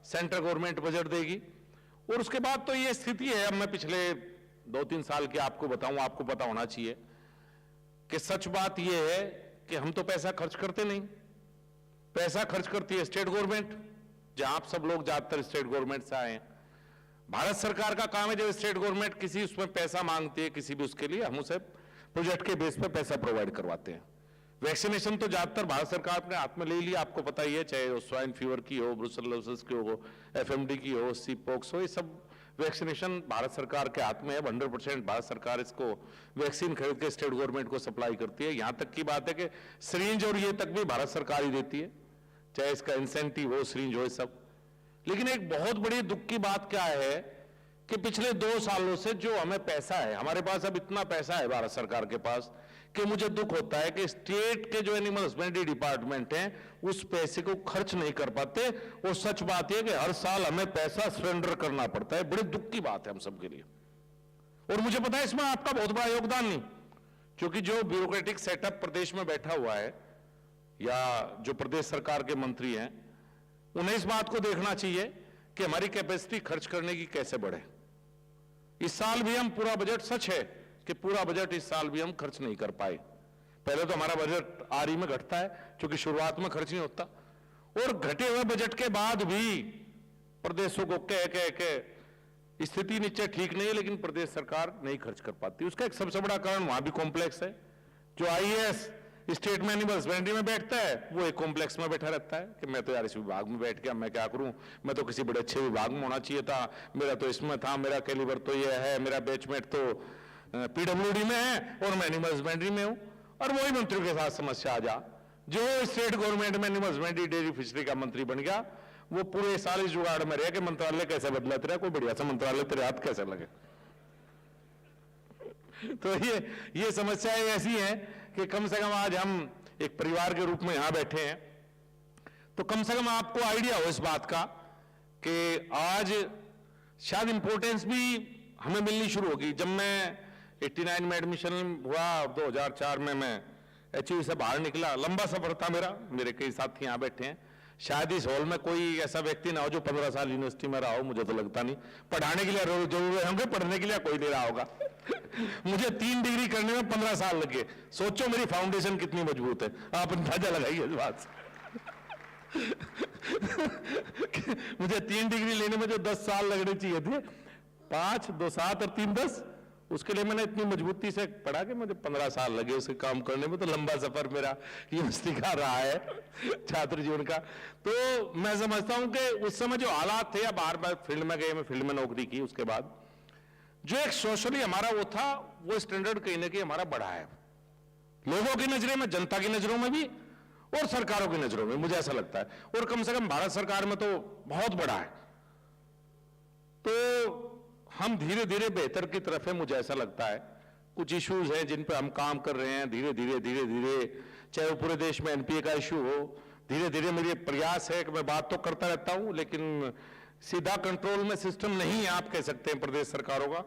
सेंट्रल गवर्नमेंट बजट देगी। और उसके बाद तो ये स्थिति है, अब मैं पिछले 2-3 साल की आपको बताऊं, आपको पता होना चाहिए कि सच बात यह है कि हम तो पैसा खर्च करते नहीं, पैसा खर्च करती है स्टेट गवर्नमेंट, जहां आप सब लोग ज्यादातर स्टेट गवर्नमेंट से आए हैं। भारत सरकार का काम है जब स्टेट गवर्नमेंट किसी उसमें पैसा मांगती है किसी भी उसके लिए, हम उसे प्रोजेक्ट के बेस पे पैसा प्रोवाइड करवाते हैं। वैक्सीनेशन तो ज्यादातर भारत सरकार ने हाथ में ले लिया, आपको पता ही है, चाहे वो स्वाइन फीवर की हो, ब्रूसेलोसिस की हो, एफएमडी की हो, सी पॉक्स हो, ये सब वैक्सीनेशन भारत सरकार के हाथ में है। 100% भारत सरकार इसको वैक्सीन खरीद के स्टेट गवर्नमेंट को सप्लाई करती है। यहां तक की बात है कि सिरिंज और ये तक भी भारत सरकार ही देती है, चाहे इसका इंसेंटिव हो, सिरिंज हो, सब। लेकिन एक बहुत बड़ी दुख की बात क्या है कि पिछले 2 सालों से जो हमें पैसा है, हमारे पास अब इतना पैसा है भारत सरकार के पास कि मुझे दुख होता है कि स्टेट के जो एनिमल हस्बेंड्री डिपार्टमेंट हैं उस पैसे को खर्च नहीं कर पाते। और सच बात यह कि हर साल हमें पैसा सरेंडर करना पड़ता है, बड़ी दुख की बात है हम सबके लिए। और मुझे पता है इसमें आपका बहुत बड़ा योगदान नहीं, क्योंकि जो ब्यूरोक्रेटिक सेटअप प्रदेश में बैठा हुआ है या जो प्रदेश सरकार के मंत्री हैं, उन्हें इस बात को देखना चाहिए कि हमारी कैपेसिटी खर्च करने की कैसे बढ़े। इस साल भी हम पूरा बजट, सच है कि पूरा बजट इस साल भी हम खर्च नहीं कर पाए। पहले तो हमारा बजट आरई में घटता है क्योंकि शुरुआत में खर्च नहीं होता, और घटे हुए बजट के बाद भी प्रदेशों को कह कह के स्थिति नीचे ठीक नहीं है, लेकिन प्रदेश सरकार नहीं खर्च कर पाती। उसका एक सबसे बड़ा कारण वहां भी कॉम्प्लेक्स है। जो आईएएस स्टेट में एनिमल हस्बेंड्री में बैठता है, वो एक कॉम्प्लेक्स में बैठा रहता है कि मैं तो यार इस विभाग में बैठ गया, मैं क्या करूं, मैं तो किसी बड़े अच्छे विभाग में होना चाहिए था, मेरा तो इसमें था, मेरा कैलिबर तो ये है, मेरा बैचमेट तो पीडब्ल्यूडी में है और मैं एनिमल हस्बेंड्री में हूं। और वही मंत्रियों के साथ समस्या आ जा, जो स्टेट गवर्नमेंट में एनिमल हस्बेंड्री डेयरी फिशरी का मंत्री बन गया, वो पूरे साल इस जुगाड़ में रहे कि मंत्रालय कैसे बदला तेरा, कोई बढ़िया सा मंत्रालय तेरे हाथ कैसे लगे। तो ये समस्याएं ऐसी हैं कि कम से कम आज हम एक परिवार के रूप में यहां बैठे हैं, तो कम से कम आपको आइडिया हो इस बात का कि आज शायद इंपॉर्टेंस भी हमें मिलनी शुरू होगी। जब मैं 89 में एडमिशन हुआ, 2004 में मैं एचयू से बाहर निकला, लंबा सफर था मेरा, मेरे कई साथी यहां बैठे हैं। शायद इस हॉल में कोई ऐसा व्यक्ति ना हो जो 15 साल यूनिवर्सिटी में रहा हो, मुझे तो लगता नहीं। पढ़ाने के लिए जरूर होंगे, पढ़ने के लिए कोई नहीं रहा होगा। मुझे 3 डिग्री करने में 15 साल लगे। सोचो मेरी फाउंडेशन कितनी मजबूत है, आप अंदाजा लगाइए इस बात से। मुझे 3 डिग्री लेने में जो 10 साल लगने चाहिए थे, 5, 2, 7 और 3, 10, उसके लिए मैंने इतनी मजबूती से पढ़ा कि मुझे 15 साल लगे उसे काम करने में। तो लंबा सफर मेरा यूनिवर्सिटी का रहा है, छात्र जीवन का। तो मैं समझता हूं कि उस समय जो हालात थे, या बार फील्ड में गए, मैं फील्ड में नौकरी की, उसके बाद जो एक सोशली हमारा वो था, वो स्टैंडर्ड कहीं ना कहीं हमारा बढ़ा है, लोगों की नजरों में, जनता की नजरों में भी और सरकारों की नजरों में, मुझे ऐसा लगता है। और कम से कम भारत सरकार में तो बहुत बड़ा है। तो हम धीरे धीरे बेहतर की तरफ है, मुझे ऐसा लगता है। कुछ इश्यूज हैं जिन पर हम काम कर रहे हैं धीरे धीरे, चाहे वो पूरे देश में एनपीए का इश्यू हो, धीरे धीरे मेरे प्रयास है कि मैं बात तो करता रहता हूं, लेकिन सीधा कंट्रोल में सिस्टम नहीं है, आप कह सकते हैं प्रदेश सरकारों का।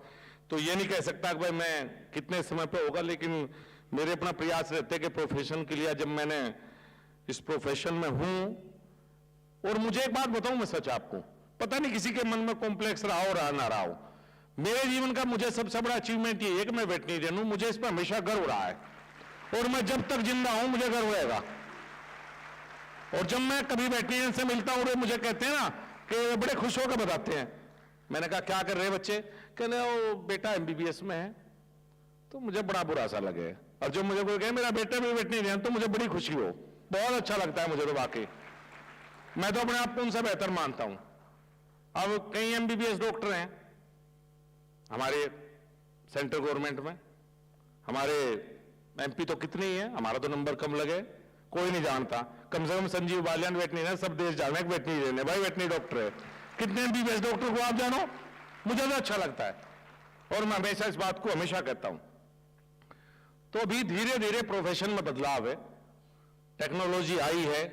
तो ये नहीं कह सकता कि भाई मैं कितने समय पे होगा, लेकिन मेरे अपना प्रयास रहते कि प्रोफेशन के लिए, जब मैंने इस प्रोफेशन में हूं, और मुझे एक बात बताऊं मैं सच आपको, पता नहीं किसी के मन में कॉम्प्लेक्स रहा हो, रहा ना रहा हो, मेरे जीवन का मुझे सबसे बड़ा अचीवमेंट ये है कि मैं वेटरनरियन हूं। मुझे इस पर हमेशा गर्व रहा है, और मैं जब तक जिंदा हूं मुझे गर्व रहेगा। और जब मैं कभी वेटरनरियन से मिलता हूं, वो मुझे कहते हैं ना कि बड़े खुश होकर बताते हैं, मैंने कहा क्या कर रहे हैं बच्चे, कहने वो बेटा एमबीबीएस में है, तो मुझे बड़ा बुरा सा लगे। और जब मुझे कोई कहे मेरा बेटा भी वेटरनरियन, तो मुझे बड़ी खुशी हो, बहुत अच्छा लगता है मुझे। तो वाकई मैं तो अपने आप को उनसे बेहतर मानता हूं। अब कई एमबीबीएस डॉक्टर हैं हमारे सेंट्रल गवर्नमेंट में, हमारे एमपी तो कितने ही हैं, हमारा तो नंबर कम लगे, कोई नहीं जानता। कम से कम संजीव बालियान वेटनरी, सब देश जाने वेटनरी है भाई, वेटनरी डॉक्टर है। कितने एमबीबीएस डॉक्टर को आप जानो, मुझे तो अच्छा लगता है, और मैं हमेशा इस बात को हमेशा कहता हूं। तो अभी धीरे धीरे प्रोफेशन में बदलाव है, टेक्नोलॉजी आई है,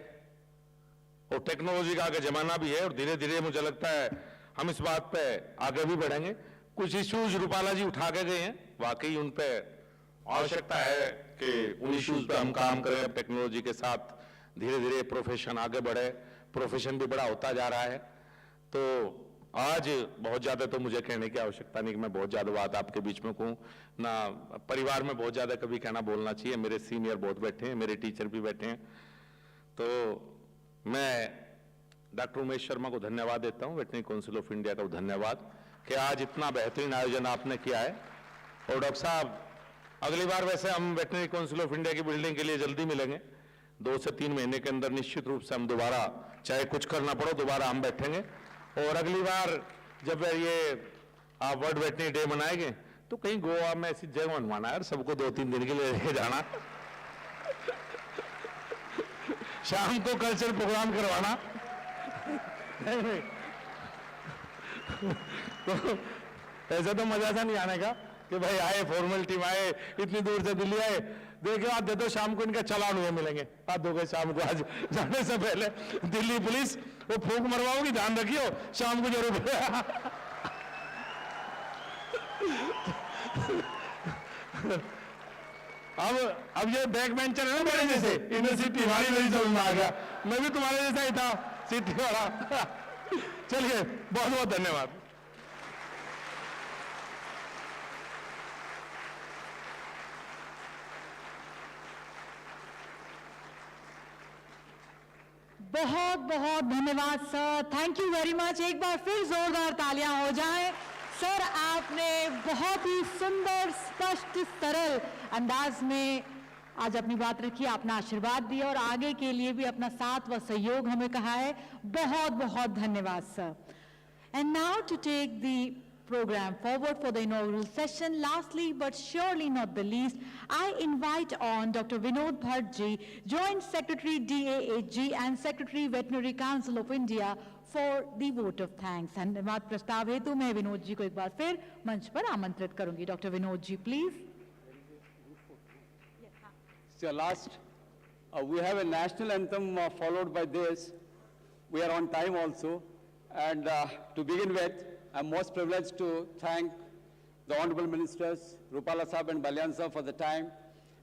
और टेक्नोलॉजी का आगे जमाना भी है, और धीरे धीरे मुझे लगता है हम इस बात पे आगे भी बढ़ेंगे। कुछ इश्यूज रूपाला जी उठा के गए हैं, वाकई उन पे आवश्यकता है कि उन इश्यूज पे हम काम करें, टेक्नोलॉजी के साथ धीरे धीरे प्रोफेशन आगे बढ़े, प्रोफेशन भी बड़ा होता जा रहा है। तो आज बहुत ज्यादा तो मुझे कहने की आवश्यकता नहीं कि मैं बहुत ज्यादा बात आपके बीच में कहूं ना, परिवार में बहुत ज्यादा कभी कहना बोलना चाहिए। मेरे सीनियर बहुत बैठे हैं, मेरे टीचर भी बैठे हैं, तो मैं डॉक्टर उमेश शर्मा को धन्यवाद देता हूं, वेटरनरी काउंसिल ऑफ इंडिया को धन्यवाद कि आज इतना बेहतरीन आयोजन आपने किया है। और डॉक्टर साहब, अगली बार वैसे हम वेटरनरी काउंसिल ऑफ इंडिया की बिल्डिंग के लिए जल्दी मिलेंगे, 2 से 3 महीने के अंदर निश्चित रूप से हम दोबारा, चाहे कुछ करना पड़ो, दोबारा हम बैठेंगे। और अगली बार जब ये आप वर्ल्ड वेटरनरी डे मनाएंगे, तो कहीं गोवा में ऐसी जगह मनवाना है, सबको 2-3 दिन के लिए लेके जाना, शाम को कल्चर प्रोग्राम करवाना। तो ऐसे तो मजा सा नहीं आने का कि भाई आए, फॉर्मेलिटी में आए, इतनी दूर से दिल्ली आए, देखो आज दे दो, शाम को इनका चालान हुए मिलेंगे, आज दोगे शाम को, आज जाने से पहले दिल्ली पुलिस वो फूंक मरवाओगी, ध्यान रखियो, शाम को जरूर। अब ये बैक बेंचर है ना मेरे जैसे, इन्हें सीटी हमारी नहीं समझ में आ गया, मैं भी तुम्हारे जैसा ही था सीटी वाला। चलिए, बहुत बहुत धन्यवाद। बहुत बहुत धन्यवाद sir, thank you very much. एक बार फिर जोरदार तालियां हो जाएं। सर, आपने बहुत ही सुंदर, स्पष्ट, सरल अंदाज में आज अपनी बात रखी, अपना आशीर्वाद दिया और आगे के लिए भी अपना साथ व सहयोग हमें कहा है। बहुत बहुत धन्यवाद sir. And now to take the program forward for the inaugural session, lastly but surely not the least, I invite on Dr. Vinod Bhattji, Joint Secretary DAHG and Secretary Veterinary Council of India for the vote of thanks. धन्यवाद प्रस्ताव हेतु मैं विनोद जी को एक बार फिर मंच पर आमंत्रित करूंगी। Doctor Vinod ji please. So last, we have a national anthem followed by this. We are on time also. And to begin with, I'm most privileged to thank the Honorable Ministers, Rupala Sahab and Balyan Sahab for the time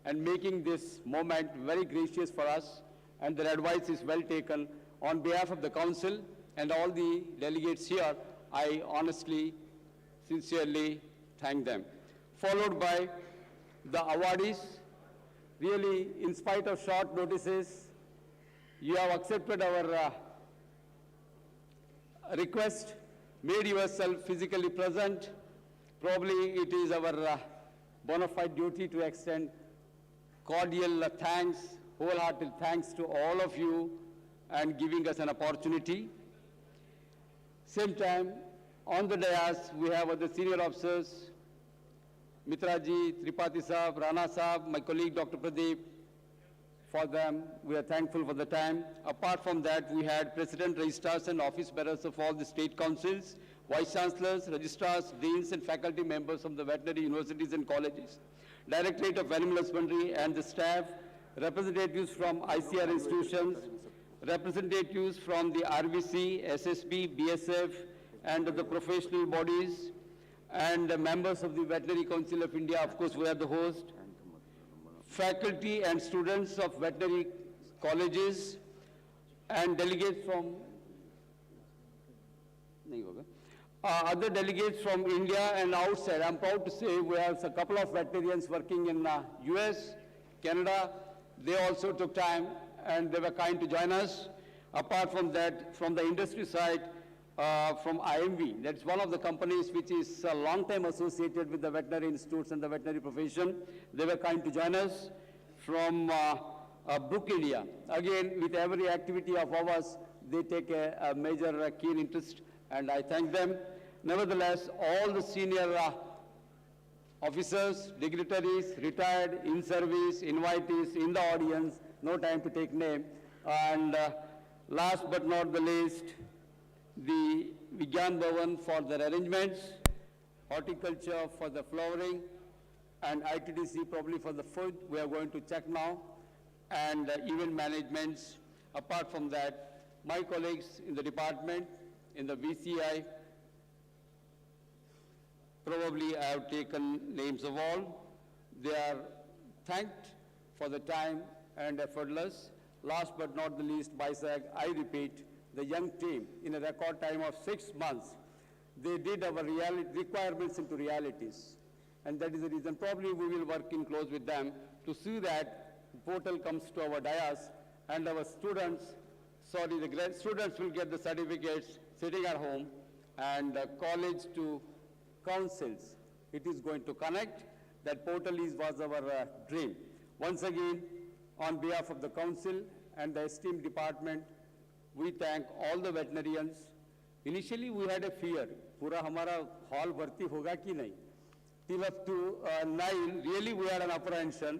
and making this moment very gracious for us. And their advice is well taken. On behalf of the Council and all the delegates here, I honestly, sincerely thank them. Followed by the awardees. Really, in spite of short notices, you have accepted our request, made yourself physically present. Probably it is our bona fide duty to extend cordial thanks, wholehearted thanks to all of you and giving us an opportunity. Same time, on the dais, we have other senior officers, Mitra ji, Tripathi Sahab, Rana Sahab, my colleague Dr. Pradeep. For them, we are thankful for the time. Apart from that, we had President, Registrars and Office Bearers of all the state councils, Vice Chancellors, Registrars, Deans and faculty members from the veterinary universities and colleges, Directorate of Animal Husbandry and the staff, representatives from ICR institutions, representatives from the RVC, SSB, BSF, and the professional bodies, and members of the Veterinary Council of India. Of course, we are the host. Faculty and students of veterinary colleges and delegates from other delegates from India and outside. I'm proud to say we have a couple of veterinarians working in US, Canada. They also took time and they were kind to join us. Apart from that, from the industry side, from IMV, that's one of the companies which is a long time associated with the veterinary institutes and the veterinary profession. They were kind to join us. From Brook India, again, with every activity of ours, they take a major keen interest, and I thank them. Nevertheless, all the senior officers, dignitaries, retired, in service, invitees, in the audience, no time to take name. And last but not the least, the Vigyan Bhawan for their arrangements, horticulture for the flowering, and ITDC probably for the food. We are going to check now, and event managements. Apart from that, my colleagues in the department, in the VCI, probably I have taken names of all. They are thanked for the time and effortless. Last but not the least, BISAG, I repeat, the young team, in a record time of 6 months, they did our requirements into realities. And that is the reason probably we will work in close with them to see that the portal comes to our dais and our students, the students will get the certificates sitting at home, and college to councils, it is going to connect. That portal was our dream. Once again, on behalf of the council and the esteemed department, we thank all the veterinarians. Initially, we had a fear, pura hamara hall bharti hoga ki nahi. Till up to 9, really we had an apprehension.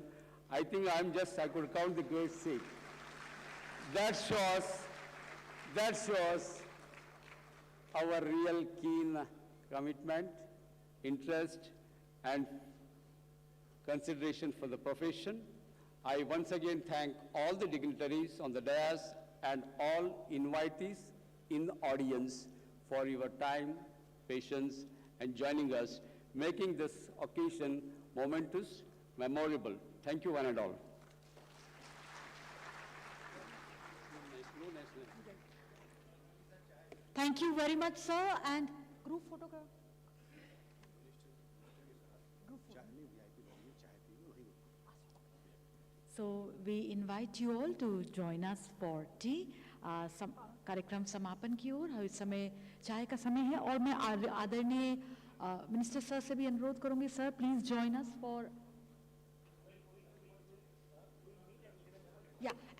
I think I could count the great seat. That shows our real keen commitment, interest, and consideration for the profession. I once again thank all the dignitaries on the dais and all invitees in the audience for your time, patience, and joining us, making this occasion momentous, memorable. Thank you one and all. Thank you very much, sir. And group photograph. So we invite you all to join us for tea. कार्यक्रम समापन की ओर। इस समय चाय का समय है और मैं आदरणीय मिनिस्टर सर से भी अनुरोध करूंगी, sir please join us for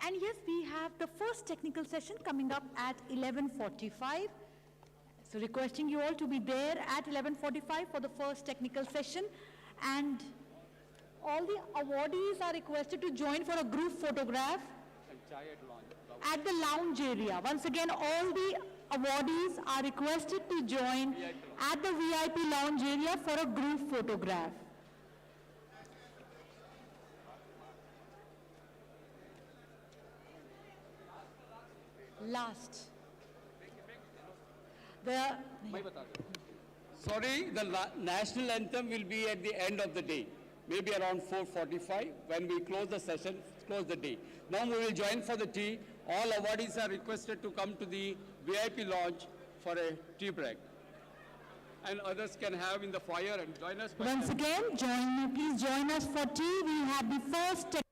and yes, we have the first technical session coming up at 11:45. So requesting you all to be there at 11:45 for the first technical session, and all the awardees are requested to join for a group photograph at the lounge area. Once again, all the awardees are requested to join at the VIP lounge area for a group photograph. Last. Sorry, the national anthem will be at the end of the day, maybe around 4:45 when we close the session, close the day. Now we will join for the tea. All awardees are requested to come to the VIP lounge for a tea break. And others can have in the foyer and join us. Once again, please join us for tea. We have the first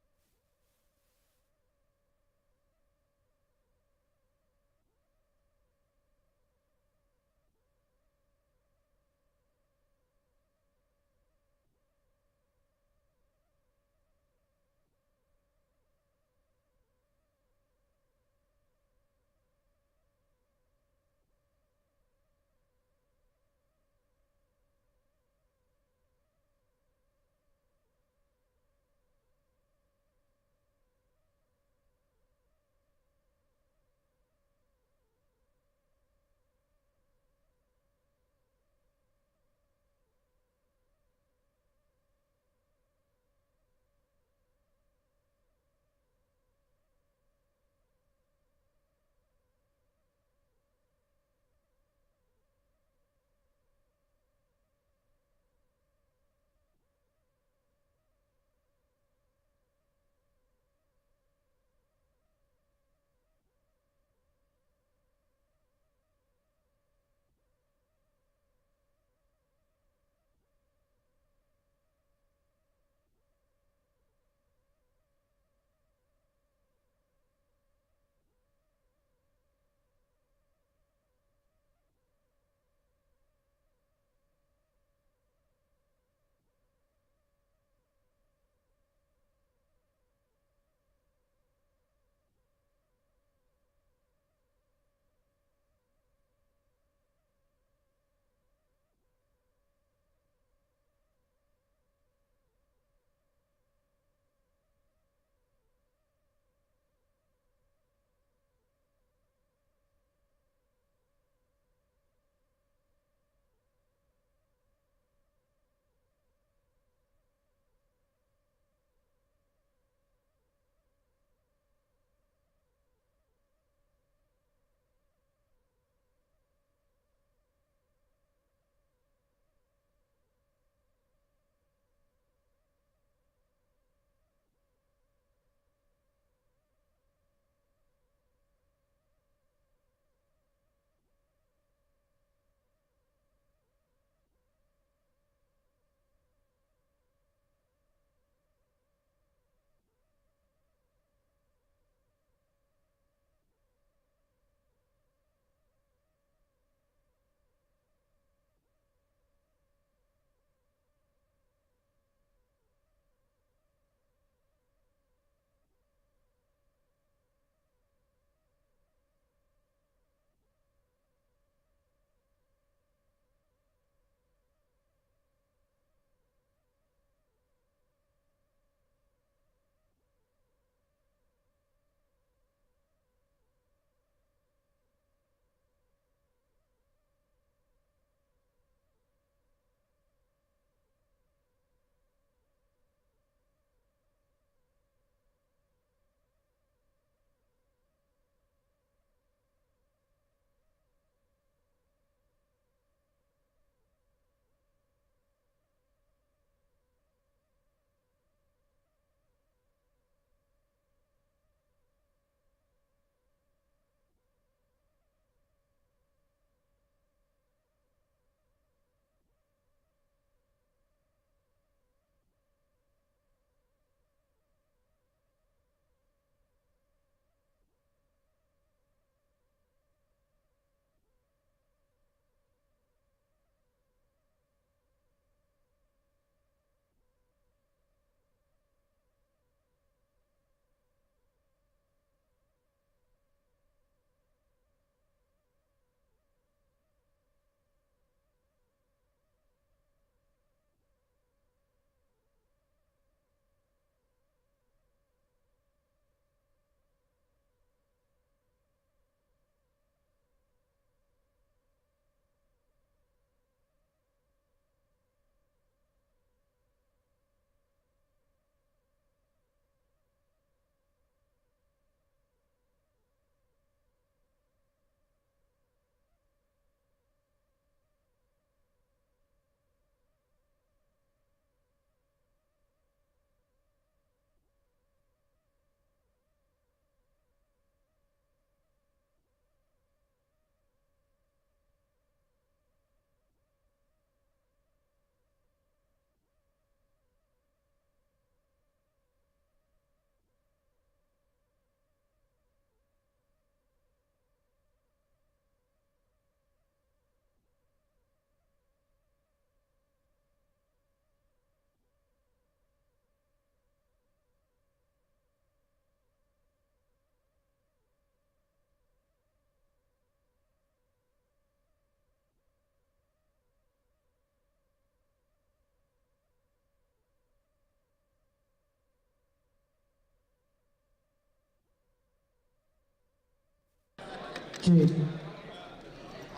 check,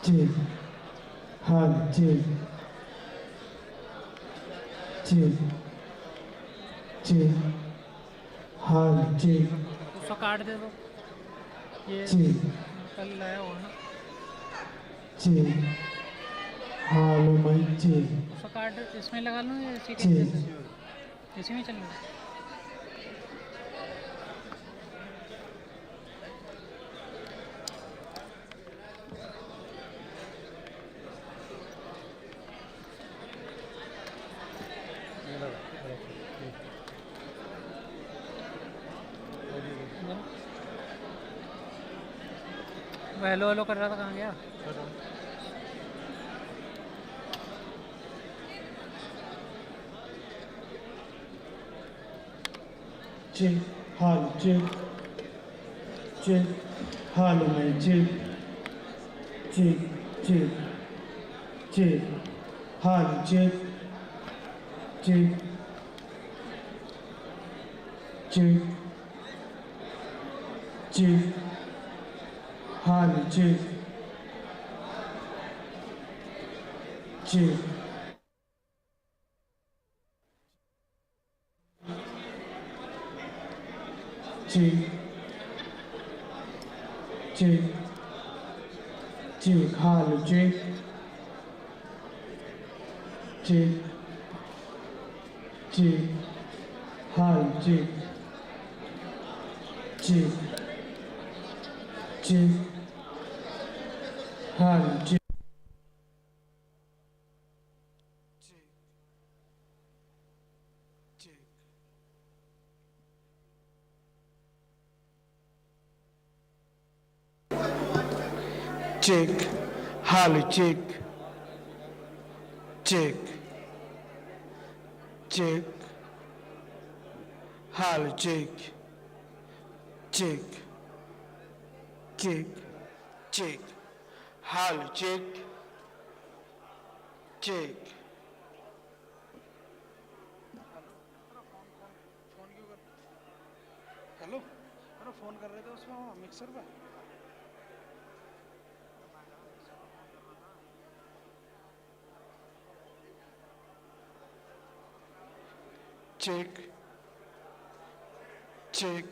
check, hall check, check, check, hall check, उसका card दे दो ये check, कल लाया होगा ना check, हाल मैं check, उसका card इसमें लगा लूँ या इसी के check, इसी में चल रहा वो हेलो हेलो कर रहा था कहाँ गया check, हाल check, check, हाल मैं check, check, check, check, हाल check, check, check, check, हाल check, check, check, check, check, हाल check, check, check, हाल check, check, check, हाल check, check, हाल check, check, check, हाल check, check, check, check, हाल check, check. Hello अरे phone कर रहे थे उसमें mixer पे check, check,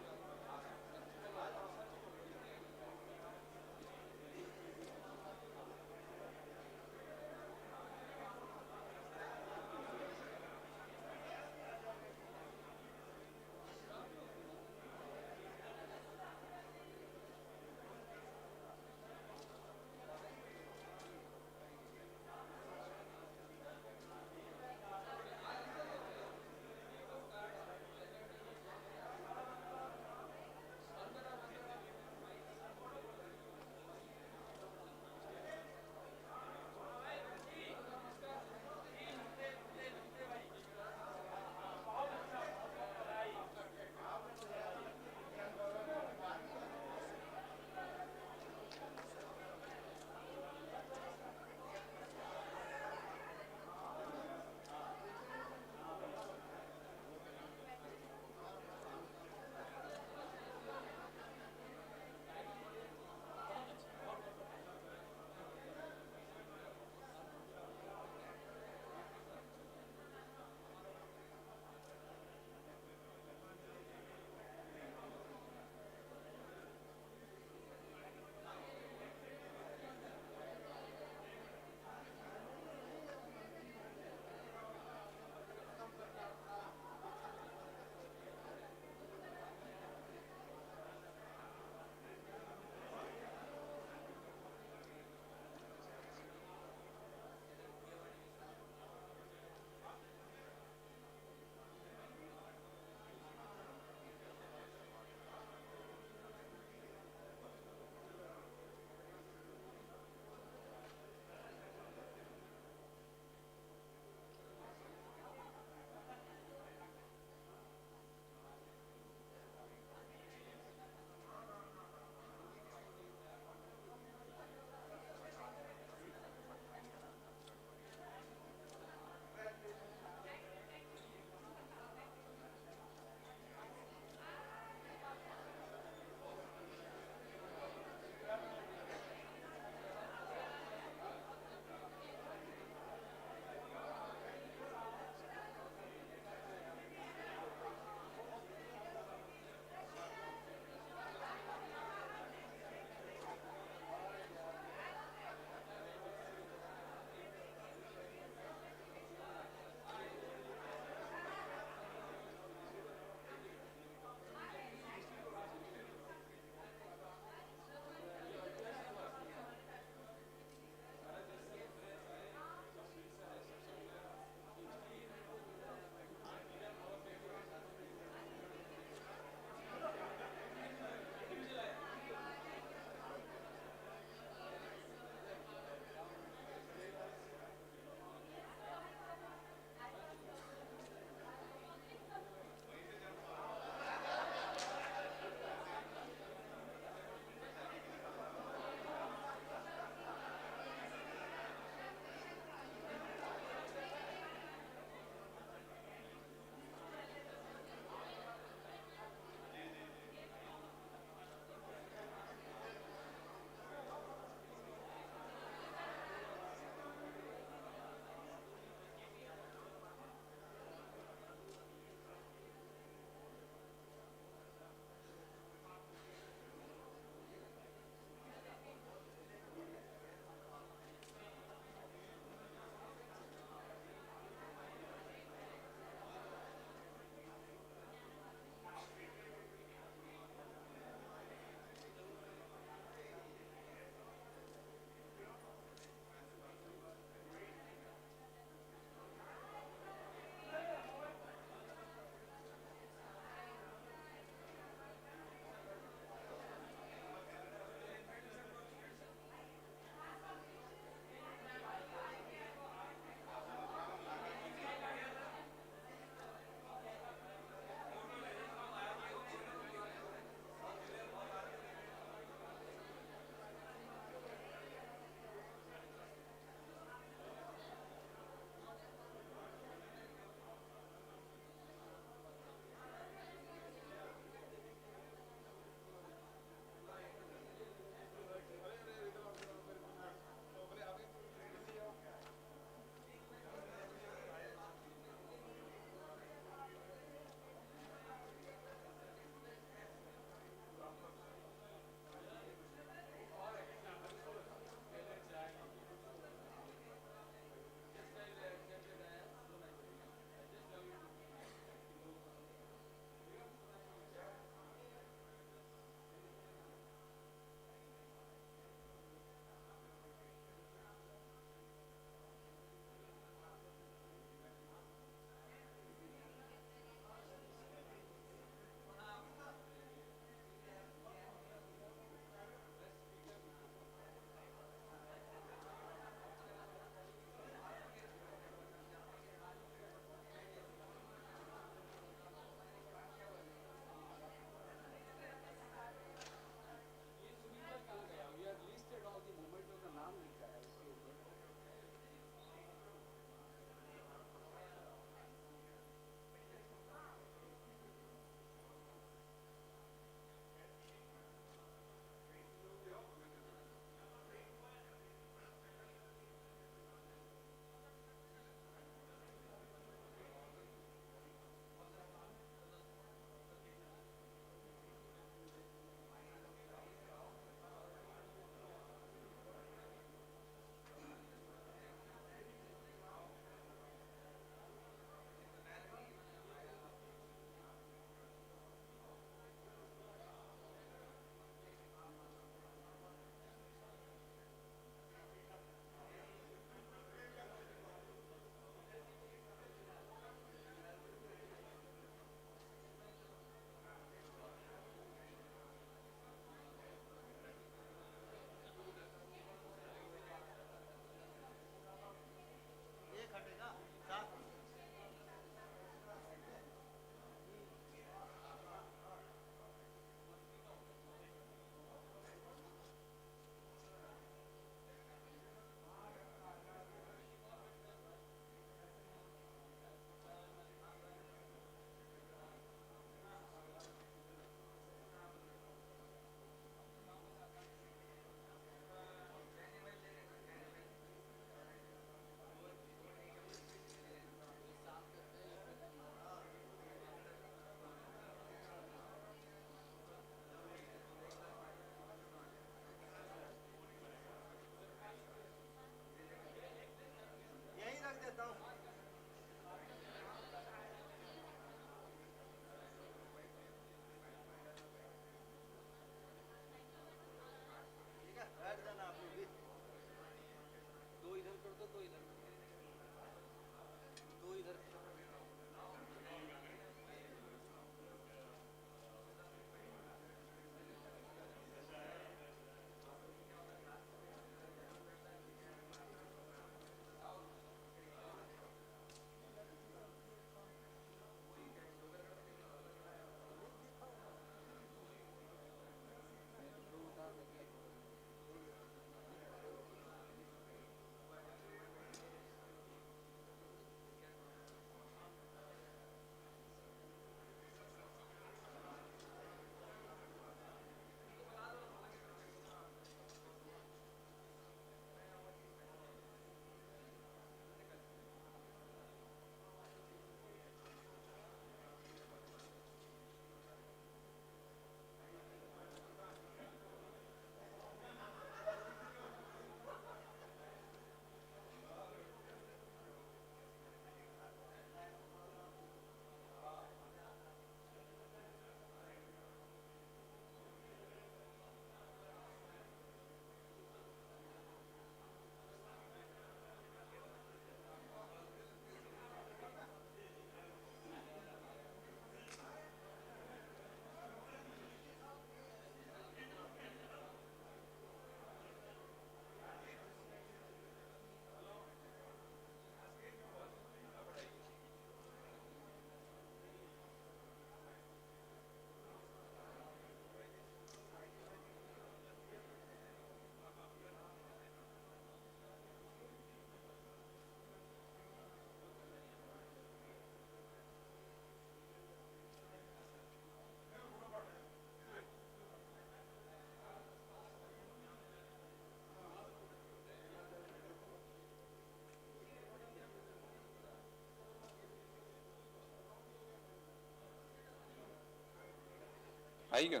आई क्यों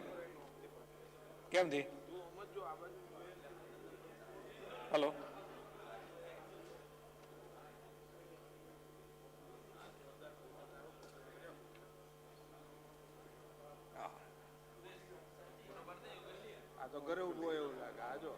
કેમ થી hello આ તો ઘરે ઉભો એવું લાગે આજો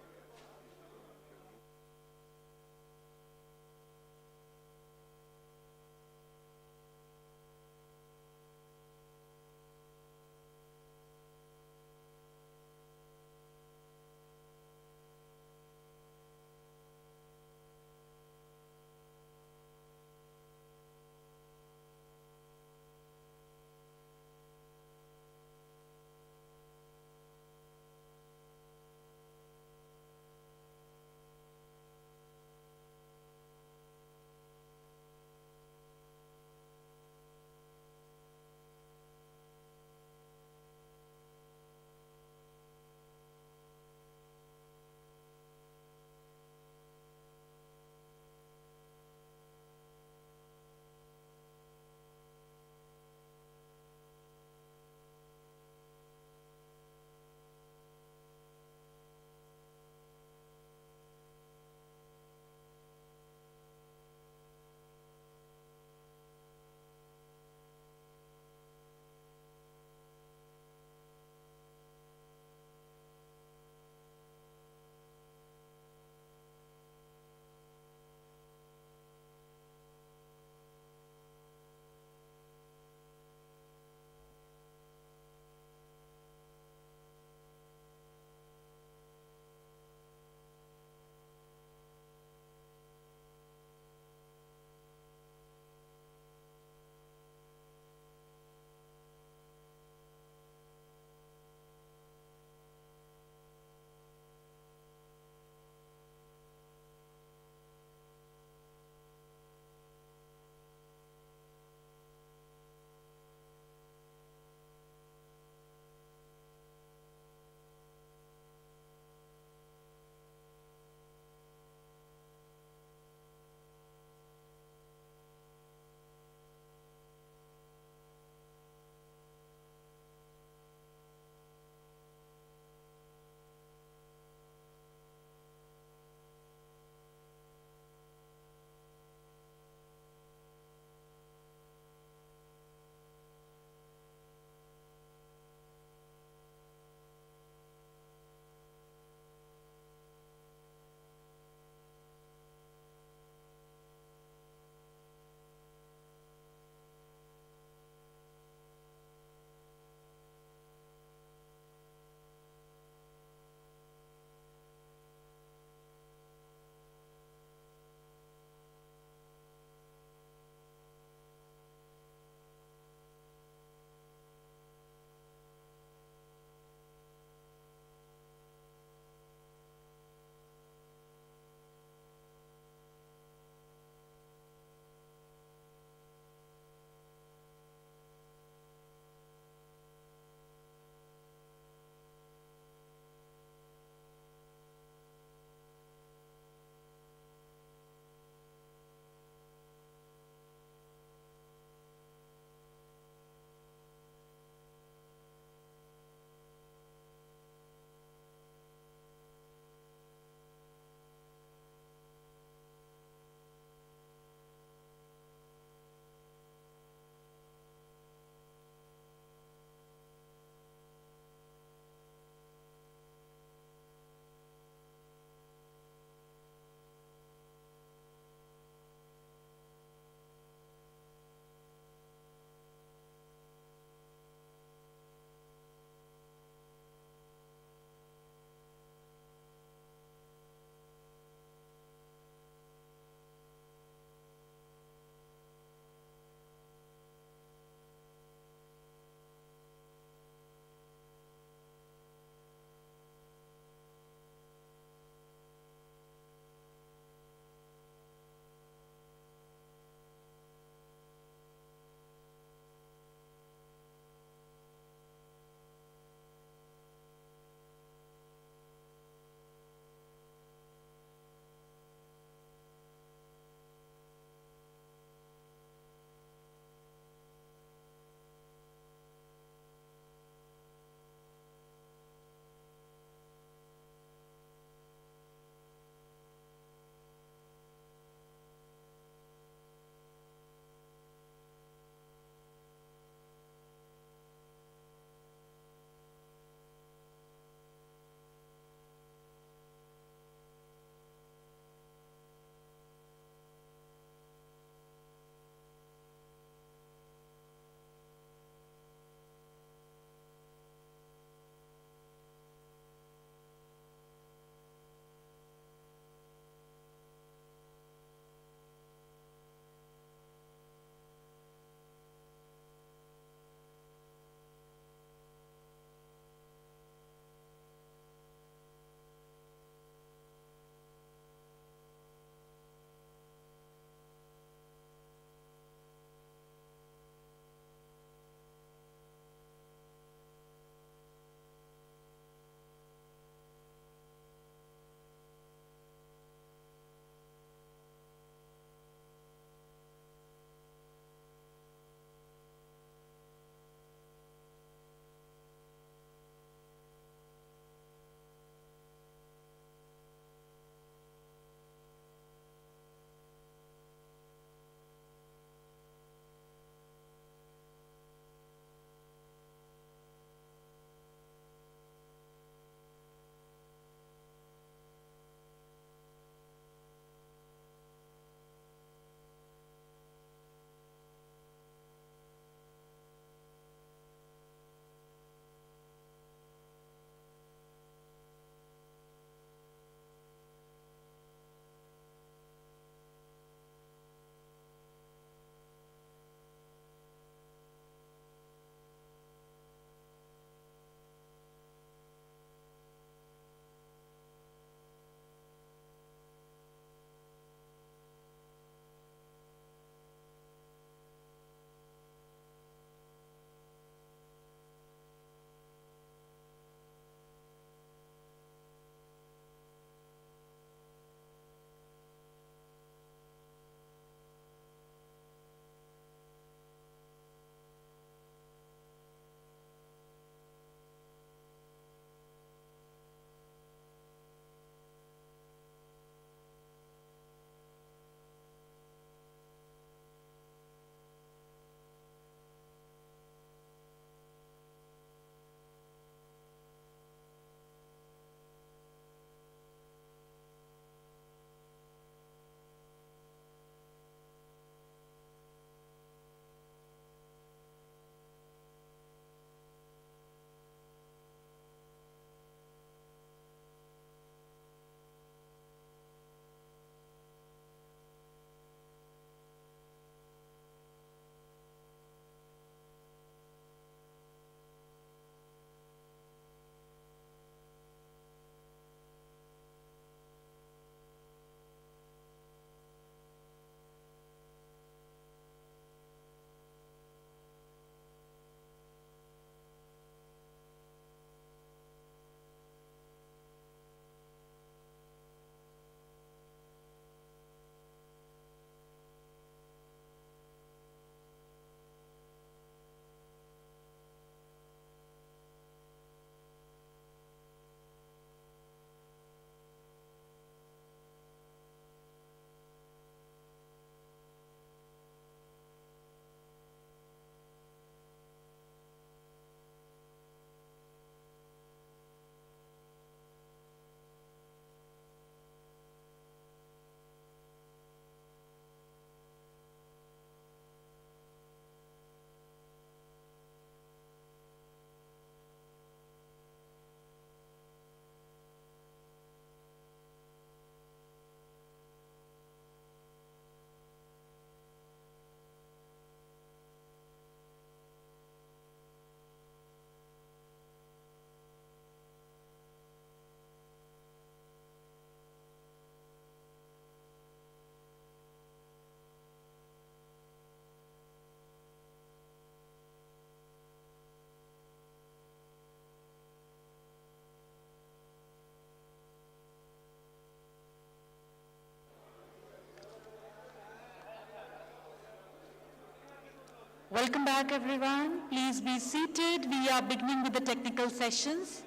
Welcome back, everyone. Please be seated. We are beginning with the technical sessions.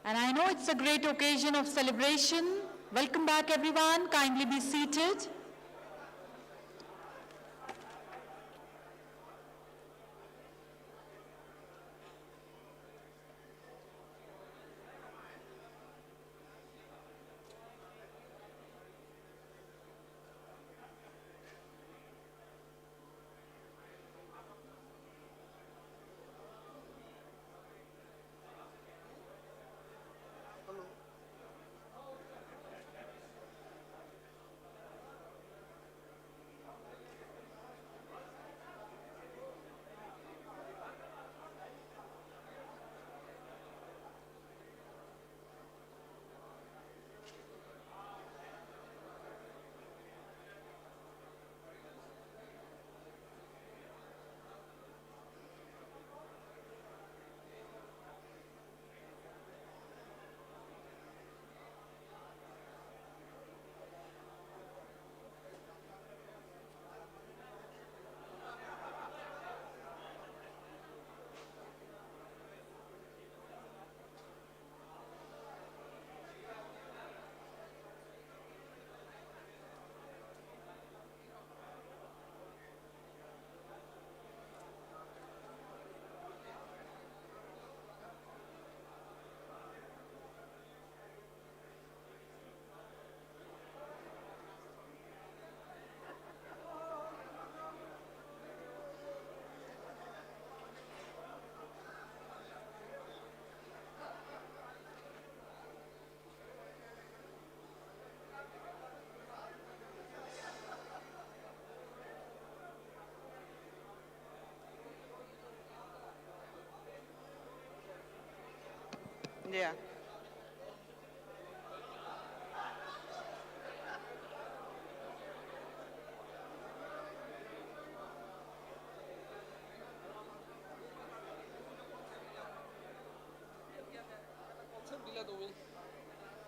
And I know it's a great occasion of celebration. Welcome back, everyone. Kindly be seated. Yeah.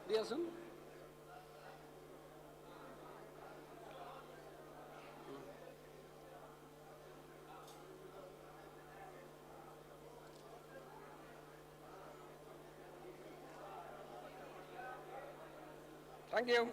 दिया सुन Thank you.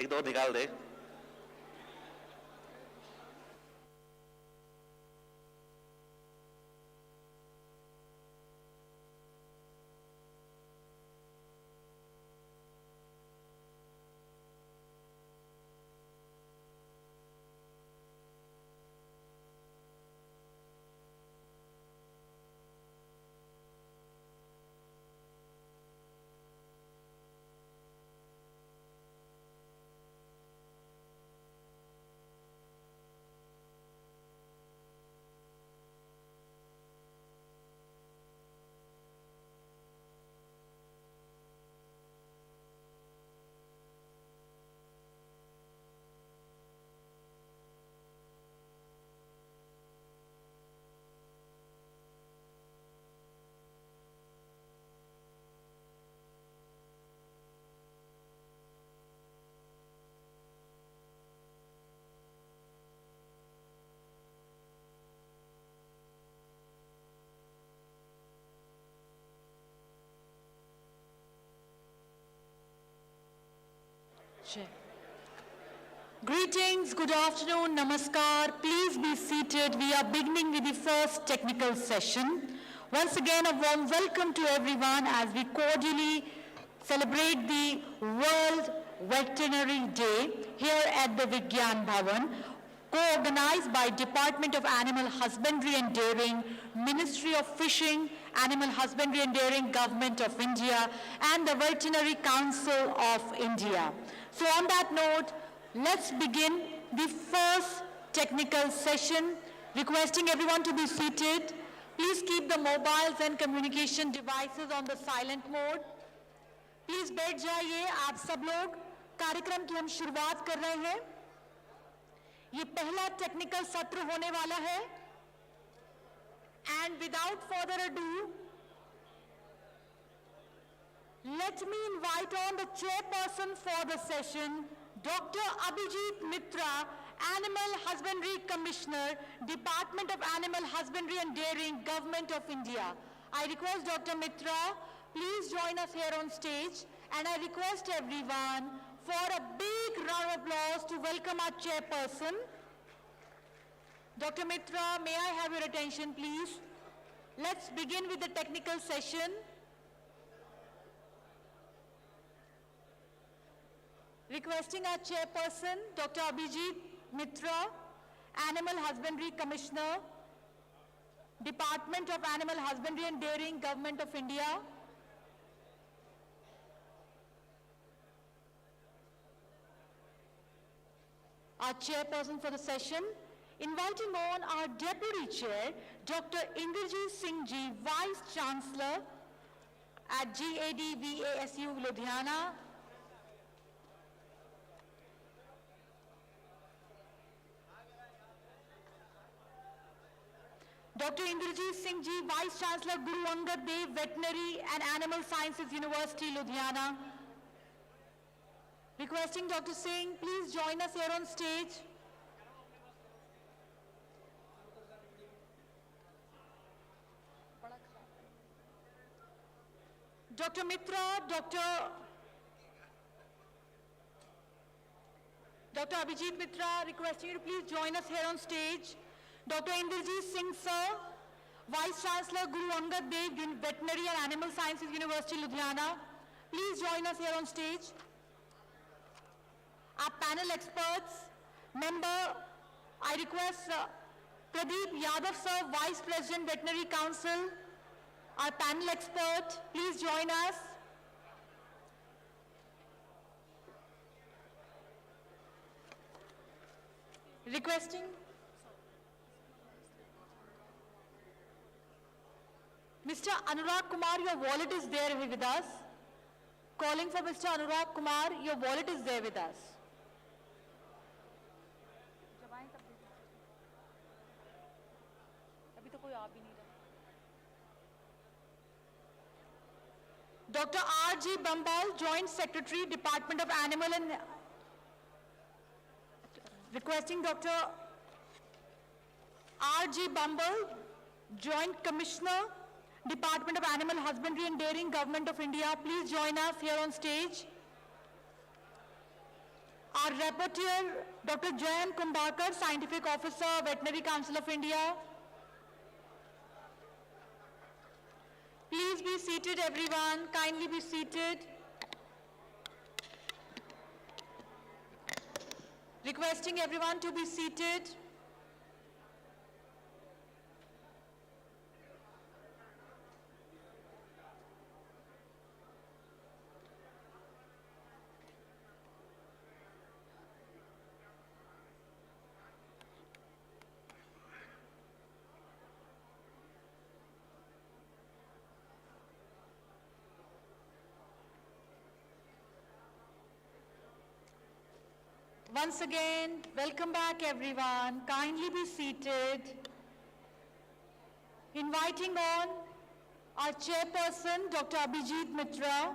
एक दो निकाल दे। Greetings, good afternoon, namaskar. Please be seated. We are beginning with the first technical session. Once again, a warm welcome to everyone as we cordially celebrate the World Veterinary Day here at the Vigyan Bhawan, co-organized by Department of Animal Husbandry and Dairying, Ministry of Fishing, Animal Husbandry and Dairying, Government of India, and the Veterinary Council of India. So on that note, let's begin the first technical session. Requesting everyone to be seated. Please keep the mobiles and communication devices on the silent mode. Please बैठ जाइए आप सब लोग. कार्यक्रम की हम शुरुआत कर रहे हैं. ये पहला टेक्निकल सत्र होने वाला है. And without further ado, let me invite on the chairperson for the session, Dr. Abhijit Mitra, Animal Husbandry Commissioner, Department of Animal Husbandry and Dairying, Government of India. I request Dr. Mitra, please join us here on stage, and I request everyone for a big round of applause to welcome our chairperson. Dr. Mitra, may I have your attention, please? Let's begin with the technical session. Requesting our chairperson, Dr. Abhijit Mitra, Animal Husbandry Commissioner, Department of Animal Husbandry and Dairying, Government of India. Our chairperson for the session, inviting on our Deputy Chair, Dr. Inderjit Singh Ji, Vice Chancellor at GADVASU, Ludhiana. Dr. Inderjit Singh Ji, Vice Chancellor, Guru Angad Dev Veterinary and Animal Sciences University, Ludhiana. Requesting Dr. Singh, please join us here on stage. Dr. Mitra, Dr. Abhijit Mitra, requesting you to please join us here on stage. Dr. Inderjit Singh Sir, Vice Chancellor, Guru Angad Dev Veterinary and Animal Sciences University, Ludhiana. Please join us here on stage. Our panel experts, member, I request Pradeep Yadav Sir, Vice President, Veterinary Council. Our panel expert, please join us. Requesting Mr. Anurag Kumar, your wallet is there with us. Calling for Mr. Anurag Kumar, your wallet is there with us. Dr. R.G. Bambal, Joint Secretary, Department of Animal and... Requesting Dr. R.G. Bambal, Joint Commissioner, Department of Animal Husbandry and Dairying, Government of India. Please join us here on stage. Our rapporteur, Dr. Jayan Kumbhakar, Scientific Officer, Veterinary Council of India. Please be seated, everyone. Kindly be seated. Requesting everyone to be seated. Once again, welcome back everyone. Kindly be seated. Inviting on our chairperson, Dr. Abhijit Mitra,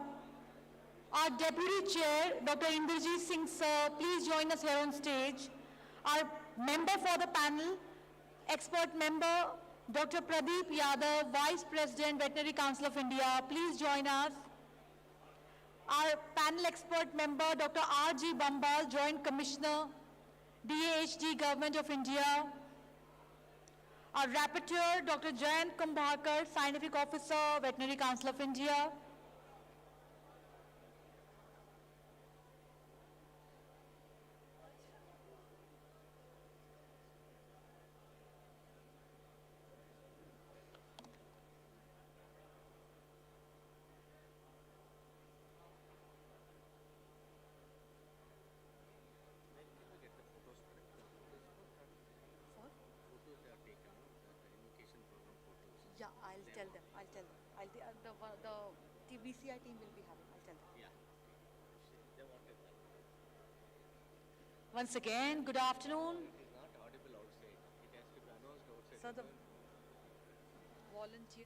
our deputy chair, Dr. Inderjeet Singh sir, please join us here on stage. Our member for the panel, expert member, Dr. Pradeep Yadav, Vice President, Veterinary Council of India, please join us. Our panel expert member, Dr. R.G. Bambal, Joint Commissioner, DAHD, Government of India. Our rapporteur, Dr. Jayant Kumbhakar, Scientific Officer, Veterinary Council of India. Yeah, I'll tell them. The VCI team will be having. I'll tell them. Yeah. Once again, good afternoon. It is not audible outside. It has to be announced outside. So the volunteer.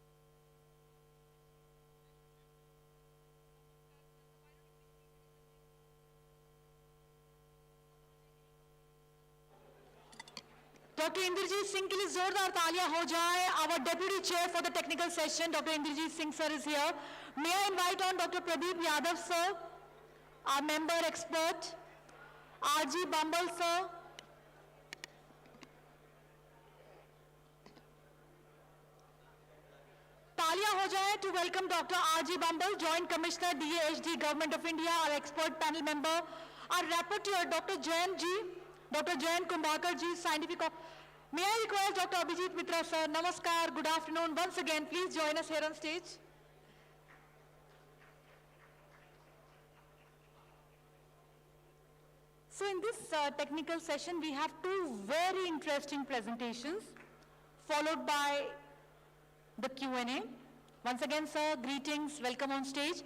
Dr. Inderjeet Singh के लिए जोरदार तालियां हो जाए. Our deputy chair for the technical session, Dr. Inderjeet Singh sir is here. May I invite on Dr. Pradeep Yadav sir, our member expert, R.G. Bambal sir. तालियां हो जाए to welcome Dr. R.G. Bambal, Joint Commissioner, DAHD, Government of India, our expert panel member, our rapporteur, Dr. Jayan ji, Dr. Jayan Kumbhakar ji, Scientific. May I request Dr. Abhijit Mitra sir, Namaskar, good afternoon. Once again, please join us here on stage. So in this technical session, we have two very interesting presentations, followed by the Q&A. Once again, sir, greetings, welcome on stage.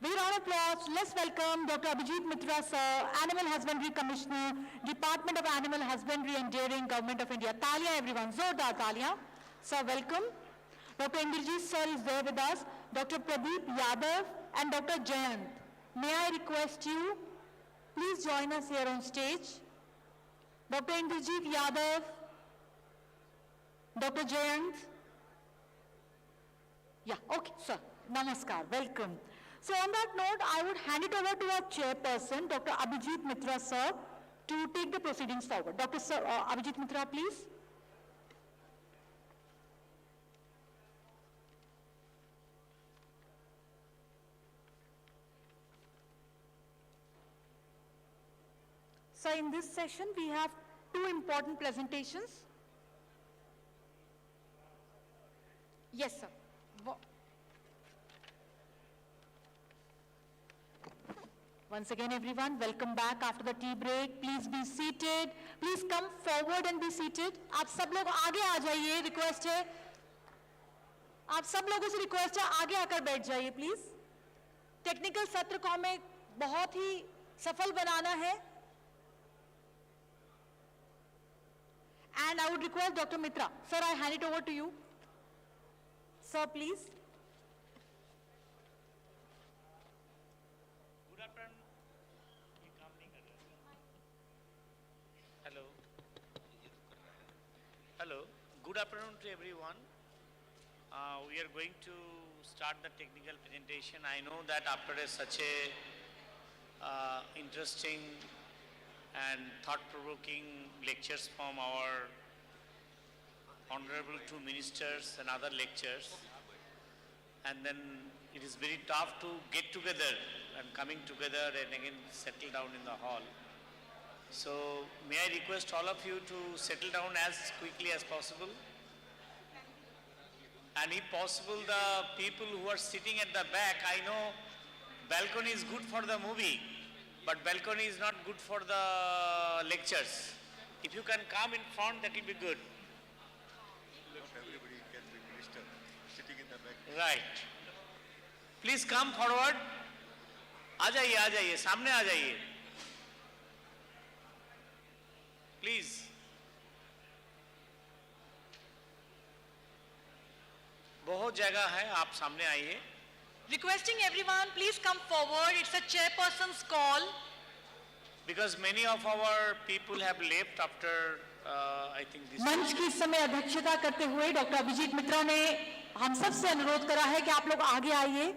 With a round of applause, let's welcome Dr. Abhijit Mitra, sir, Animal Husbandry Commissioner, Department of Animal Husbandry and Dairying, Government of India. Talia, everyone. Zordar talia. Sir, welcome. Dr. Inderjeet, sir, is there with us. Dr. Pradeep Yadav and Dr. Jayant. May I request you, please join us here on stage. Dr. Inderjeet Yadav, Dr. Jayant. Yeah, okay, sir. Namaskar, welcome. So on that note, I would hand it over to our chairperson, Dr. Abhijit Mitra, sir, to take the proceedings forward. Dr. Sir, Abhijit Mitra, please. So in this session, we have two important presentations. Yes, sir. Once again, everyone, welcome back after the tea break. Please be seated. Please come forward and be seated. आप सब लोग आगे आ जाइए, request है. आप सब लोगों से request है, आगे आकर बैठ जाइए, please. Technical सत्र को हमें बहुत ही सफल बनाना है. And I would request Dr. Mitra. Sir, I hand it over to you. Sir, please. Hello, good afternoon to everyone. We are going to start the technical presentation. I know that after such a interesting and thought-provoking lectures from our honorable two ministers and other lectures. And then it is very tough to get together and coming together and again settle down in the hall. So may I request all of you to settle down as quickly as possible? And if possible, the people who are sitting at the back, I know balcony is good for the movie, but balcony is not good for the lectures. If you can come in front, that will be good. Everybody can be minister sitting in the back. Right. Please come forward. आ जाइए, सामने आ जाइए. Please. बहुत जगह है, आप सामने आइए. Requesting everyone, please come forward. It's a chairperson's call. Because many of our people have left after, I think this. मंच की इस समय अध्यक्षता करते हुए डॉक्टर अभिजीत मित्रा ने हम सब से अनुरोध करा है कि आप लोग आगे आइए.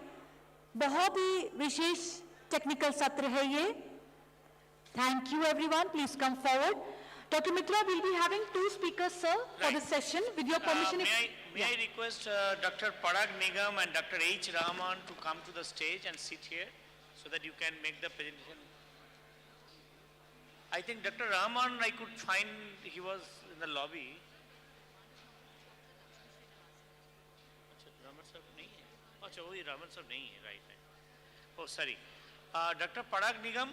बहुत ही विशेष टेक्निकल सत्र है ये. Thank you everyone. Please come forward. Dr. Mitra will be having two speakers, sir, for this session. With your permission, May I request Dr. Parag Nigam and Dr. H. Rahman to come to the stage and sit here so that you can make the presentation. I think Dr. Rahman, I could find he was in the lobby. Rahman sir नहीं है. अच्छा वही Rahman sir नहीं है, right? Oh sorry. Dr. Parag Nigam.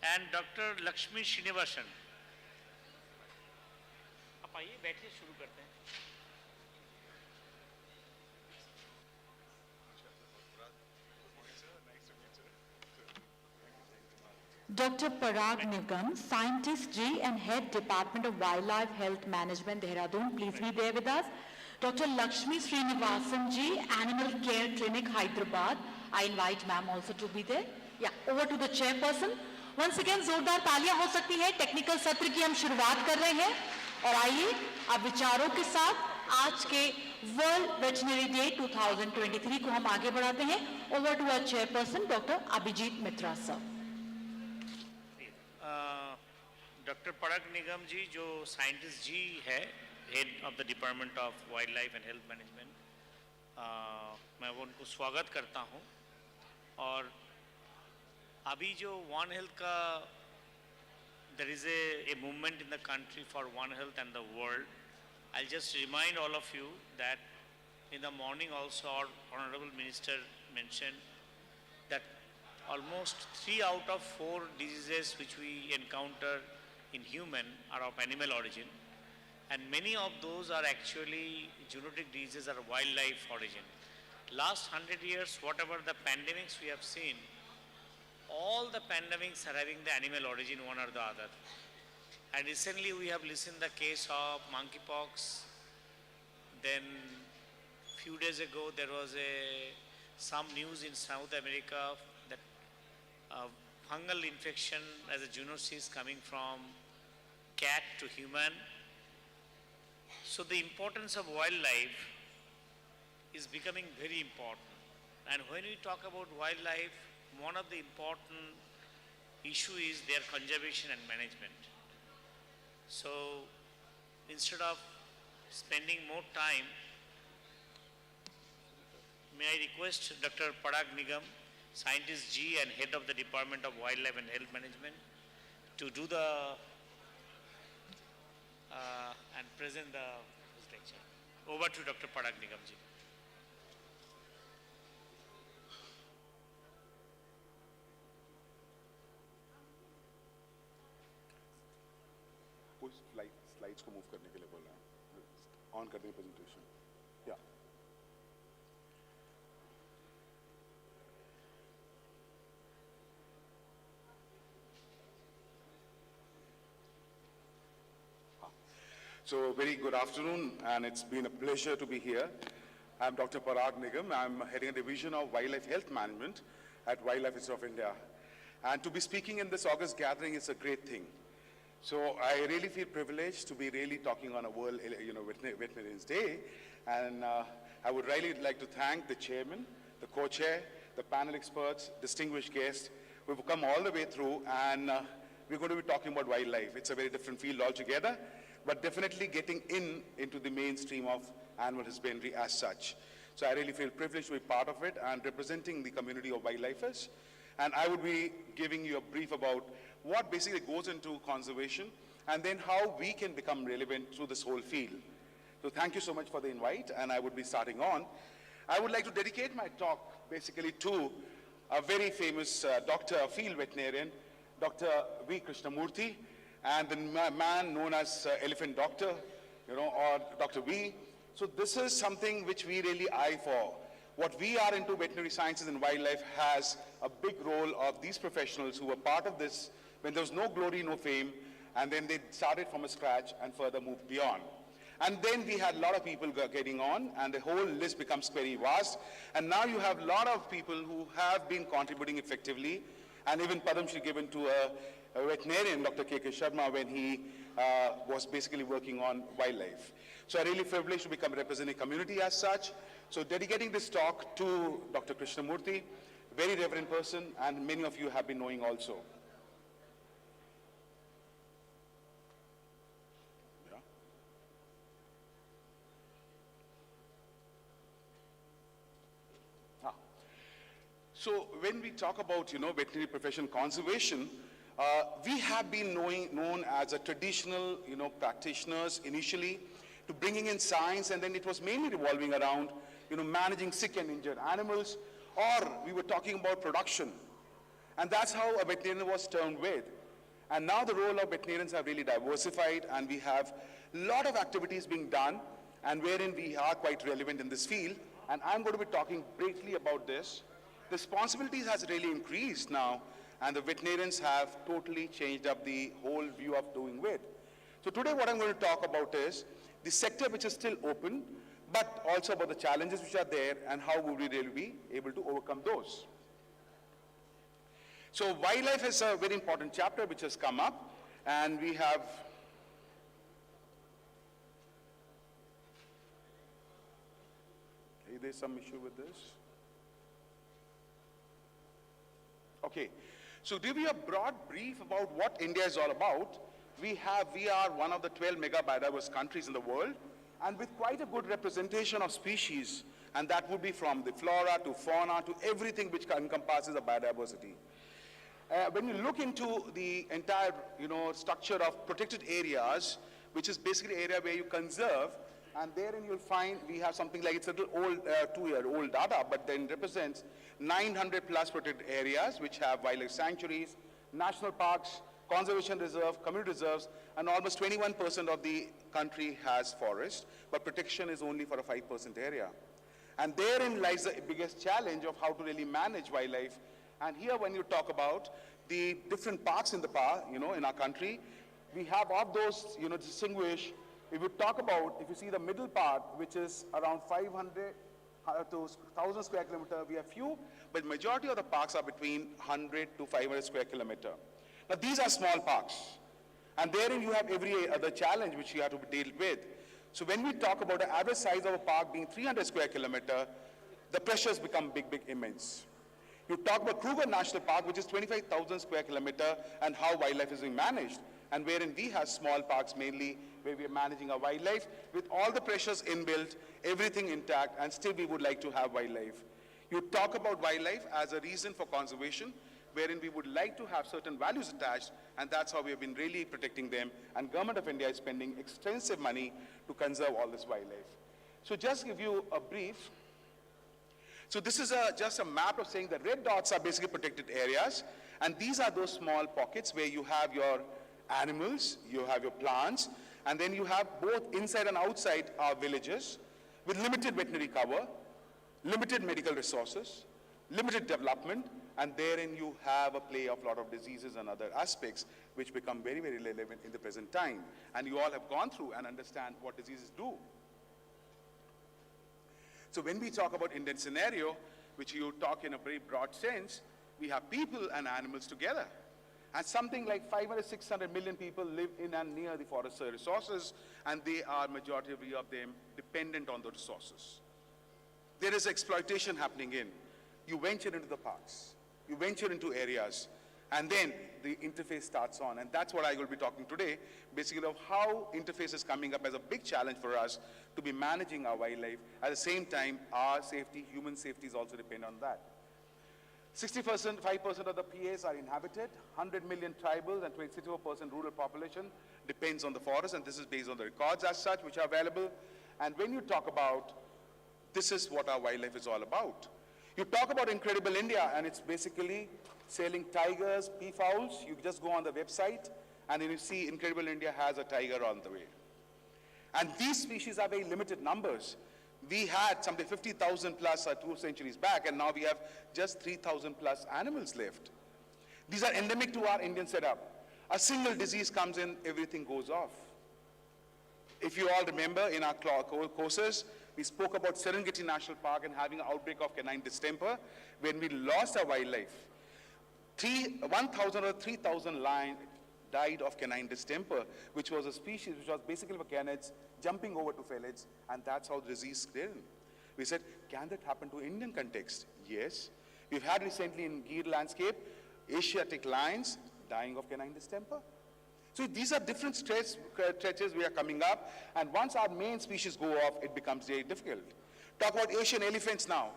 And Dr. Lakshmi Srinivasan. आप आइए बैठिए शुरू करते हैं. Dr. Parag Nigam, Scientist G and Head Department of Wildlife Health Management, Dehradun, please be there with us. Dr. Lakshmi Srinivasan G, Animal Care Clinic, Hyderabad. I invite ma'am also to be there. Yeah, over to the chairperson. Once again, जोरदार तालियां हो सकती है. Technical सत्र की हम शुरुआत कर रहे हैं और आइए अब विचारों के साथ आज के वर्ल्ड वेटरनरी डे 2023 को हम आगे बढ़ाते हैं. Over to our chairperson doctor Abhijit Mitra sir. Doctor Parag Nigam ji जो साइंटिस्ट जी है, head of the department of wild life and health management, मैं वो उनको स्वागत करता हूँ. और अभी जो वन हेल्थ का there is a movement in the country for one health and the world. I'll just remind all of you that in the morning also our honorable minister mentioned that almost 3 out of 4 diseases which we encounter in human are of animal origin, and many of those are actually zoonotic diseases are wildlife origin. Last 100 years, whatever the pandemics we have seen, all the pandemics are having the animal origin one or the other. And recently we have listened the case of monkeypox. Then few days ago there was some news in South America that fungal infection as a zoonosis coming from cat to human. So the importance of wildlife is becoming very important. And when we talk about wildlife, one of the important issue is their conservation and management. So instead of spending more time, may I request Dr. Parag Nigam, Scientist G and Head of the Department of Wildlife and Health Management, to do the and present this lecture. Over to Dr. Parag Nigam ji. Slides को move करने के लिए बोल रहे हैं. On कर दें presentation. या So very good afternoon, and it's been a pleasure to be here. I'm Dr. Parag Nigam. I'm heading a division of wildlife health management at Wildlife Institute of India. And to be speaking in this August gathering is a great thing. So I really feel privileged to be really talking on a World Veterinarians Day. And I would really like to thank the chairman the co-chair, the panel experts, distinguished guests. We've come all the way through, and we're going to be talking about wildlife. It's a very different field altogether, but definitely getting into the mainstream of animal husbandry as such. So I really feel privileged to be part of it and representing the community of wildlifers. And I would be giving you a brief about what basically goes into conservation and then how we can become relevant through this whole field. So thank you so much for the invite, and I would be starting on. I would like to dedicate my talk basically to a very famous doctor, field veterinarian, Dr. V. Krishnamurthy, and the man known as Elephant Doctor, or Dr. V. So this is something which we really eye for. What we are into veterinary sciences and wildlife has a big role of these professionals who were part of this when there was no glory, no fame, and then they started from a scratch and further moved beyond. And then we had a lot of people getting on, and the whole list becomes very vast. And now you have a lot of people who have been contributing effectively, and even Padam Shri given to a veterinarian, Dr. K.K. Sharma, when he was basically working on wildlife. So I'm really privileged to become representing community as such. So dedicating this talk to Dr. Krishnamurthy, very reverend person, and many of you have been knowing also. So when we talk about, veterinary profession conservation, we have been known as a traditional, practitioners initially to bringing in science, and then it was mainly revolving around, managing sick and injured animals, or we were talking about production. And that's how a veterinarian was termed with. And now the role of veterinarians have really diversified, and we have a lot of activities being done, and wherein we are quite relevant in this field. And I'm going to be talking briefly about this. The responsibilities has really increased now, and the veterinarians have totally changed up the whole view of doing vet. So today what I'm going to talk about is the sector which is still open, but also about the challenges which are there and how would we really be able to overcome those. So wildlife is a very important chapter which has come up, and we have there's some issue with this. Okay, so to give you a broad brief about what India is all about, we are one of the 12 mega biodiverse countries in the world, and with quite a good representation of species, and that would be from the flora to fauna to everything which encompasses the biodiversity. When you look into the entire, structure of protected areas, which is basically area where you conserve, and therein you'll find we have something like, it's a little old, 2-year-old data, but then represents 900 plus protected areas which have wildlife sanctuaries, national parks, conservation reserve, community reserves, and almost 21% of the country has forest, but protection is only for a 5% area. And therein lies the biggest challenge of how to really manage wildlife. And here when you talk about the different parks in the in our country, we have of those, distinguished. If you talk about, if you see the middle part, which is around 500 to 1,000 square kilometer, we have few, but majority of the parks are between 100 to 500 square kilometer. Now these are small parks, and therein you have every other challenge which you have to deal with. So when we talk about the average size of a park being 300 square kilometer, the pressures become big, immense. You talk about Kruger National Park, which is 25,000 square kilometer, and how wildlife is being managed, and wherein we have small parks mainly, where we are managing our wildlife with all the pressures inbuilt, everything intact, and still we would like to have wildlife. You talk about wildlife as a reason for conservation, wherein we would like to have certain values attached, and that's how we have been really protecting them, and Government of India is spending extensive money to conserve all this wildlife. So just give you a brief. So this is just a map of saying that red dots are basically protected areas, and these are those small pockets where you have your animals, you have your plants, and then you have both inside and outside our villages with limited veterinary cover, limited medical resources, limited development, and therein you have a play of a lot of diseases and other aspects which become very, very relevant in the present time. And you all have gone through and understand what diseases do. So when we talk about Indian scenario, which you talk in a very broad sense, we have people and animals together. And something like 500, 600 million people live in and near the forest resources, and they are, majority of them, dependent on the resources. There is exploitation happening in. you venture into the parks, you venture into areas, and then the interface starts on. And that's what I will be talking today, basically of how interface is coming up as a big challenge for us to be managing our wildlife. At the same time, our safety, human safety is also dependent on that. 60%, 5% of the PAs are inhabited, 100 million tribal and 64% rural population depends on the forest, and this is based on the records as such, which are available. And when you talk about, this is what our wildlife is all about. You talk about Incredible India, and it's basically selling tigers, peafowls. You just go on the website, and then you see Incredible India has a tiger on the way. And these species are very limited numbers. We had something 50,000 plus 2 centuries back, and now we have just 3,000 plus animals left. These are endemic to our Indian setup. A single disease comes in, everything goes off. If you all remember, in our courses, we spoke about Serengeti National Park and having an outbreak of canine distemper when we lost our wildlife. 1,000 or 3,000 lions died of canine distemper, which was a species which was basically for canids jumping over to felids, and that's how the disease came. We said, can that happen to Indian context? Yes. We've had recently in Gir landscape, Asiatic lions dying of canine distemper. So these are different stretches we are coming up, and once our main species go off, it becomes very difficult. Talk about Asian elephants now.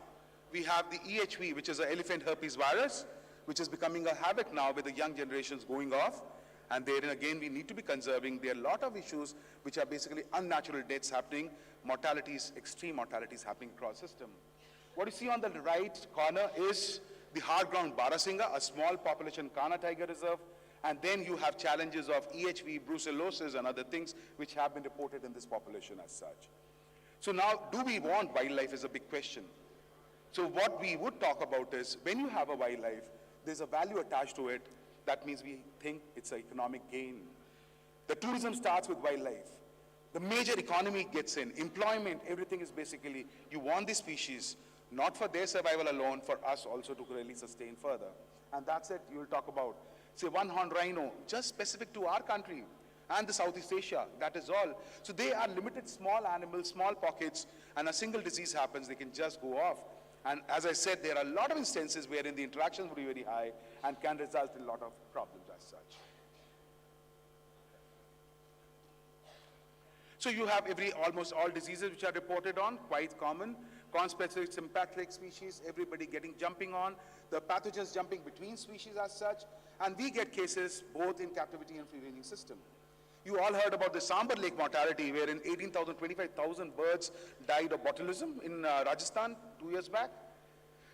We have the EHV, which is an elephant herpes virus, which is becoming a havoc now with the young generations going off. And therein again, we need to be conserving. There are a lot of issues which are basically unnatural deaths happening, mortalities, extreme mortalities happening across the system. What you see on the right corner is the hard ground Barasingha, a small population Kana Tiger Reserve. And then you have challenges of EHV, brucellosis, and other things which have been reported in this population as such. So now, do we want wildlife is a big question. So what we would talk about is, when you have a wildlife, there's a value attached to it. That means we think it's an economic gain. The tourism starts with wildlife. The major economy gets in. Employment, everything is basically, you want these species, not for their survival alone, for us also to really sustain further. And that's it, you will talk about. Say one-horned rhino, just specific to our country and the Southeast Asia, that is all. So they are limited small animals, small pockets, and a single disease happens, they can just go off. And as I said, there are a lot of instances wherein the interactions would be very high and can result in a lot of problems as such. So you have almost all diseases which are reported on, quite common. Conspecific, sympatric species, everybody jumping on. The pathogens jumping between species as such. And we get cases both in captivity and free-ranging system. You all heard about the Sambar Lake mortality, wherein 18,000, 25,000 birds died of botulism in Rajasthan 2 years back.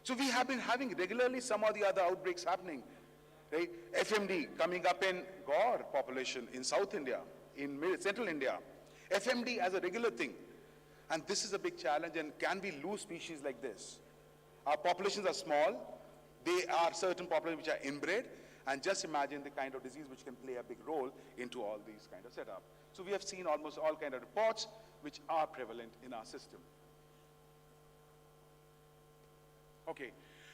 So we have been having regularly some of the other outbreaks happening. Right? FMD coming up in Gaur population in South India, in Central India. FMD as a regular thing. And this is a big challenge, and can we lose species like this? Our populations are small. They are certain populations which are inbred. And just imagine the kind of disease which can play a big role into all these kind of setup. So we have seen almost all kind of reports which are prevalent in our system. Okay,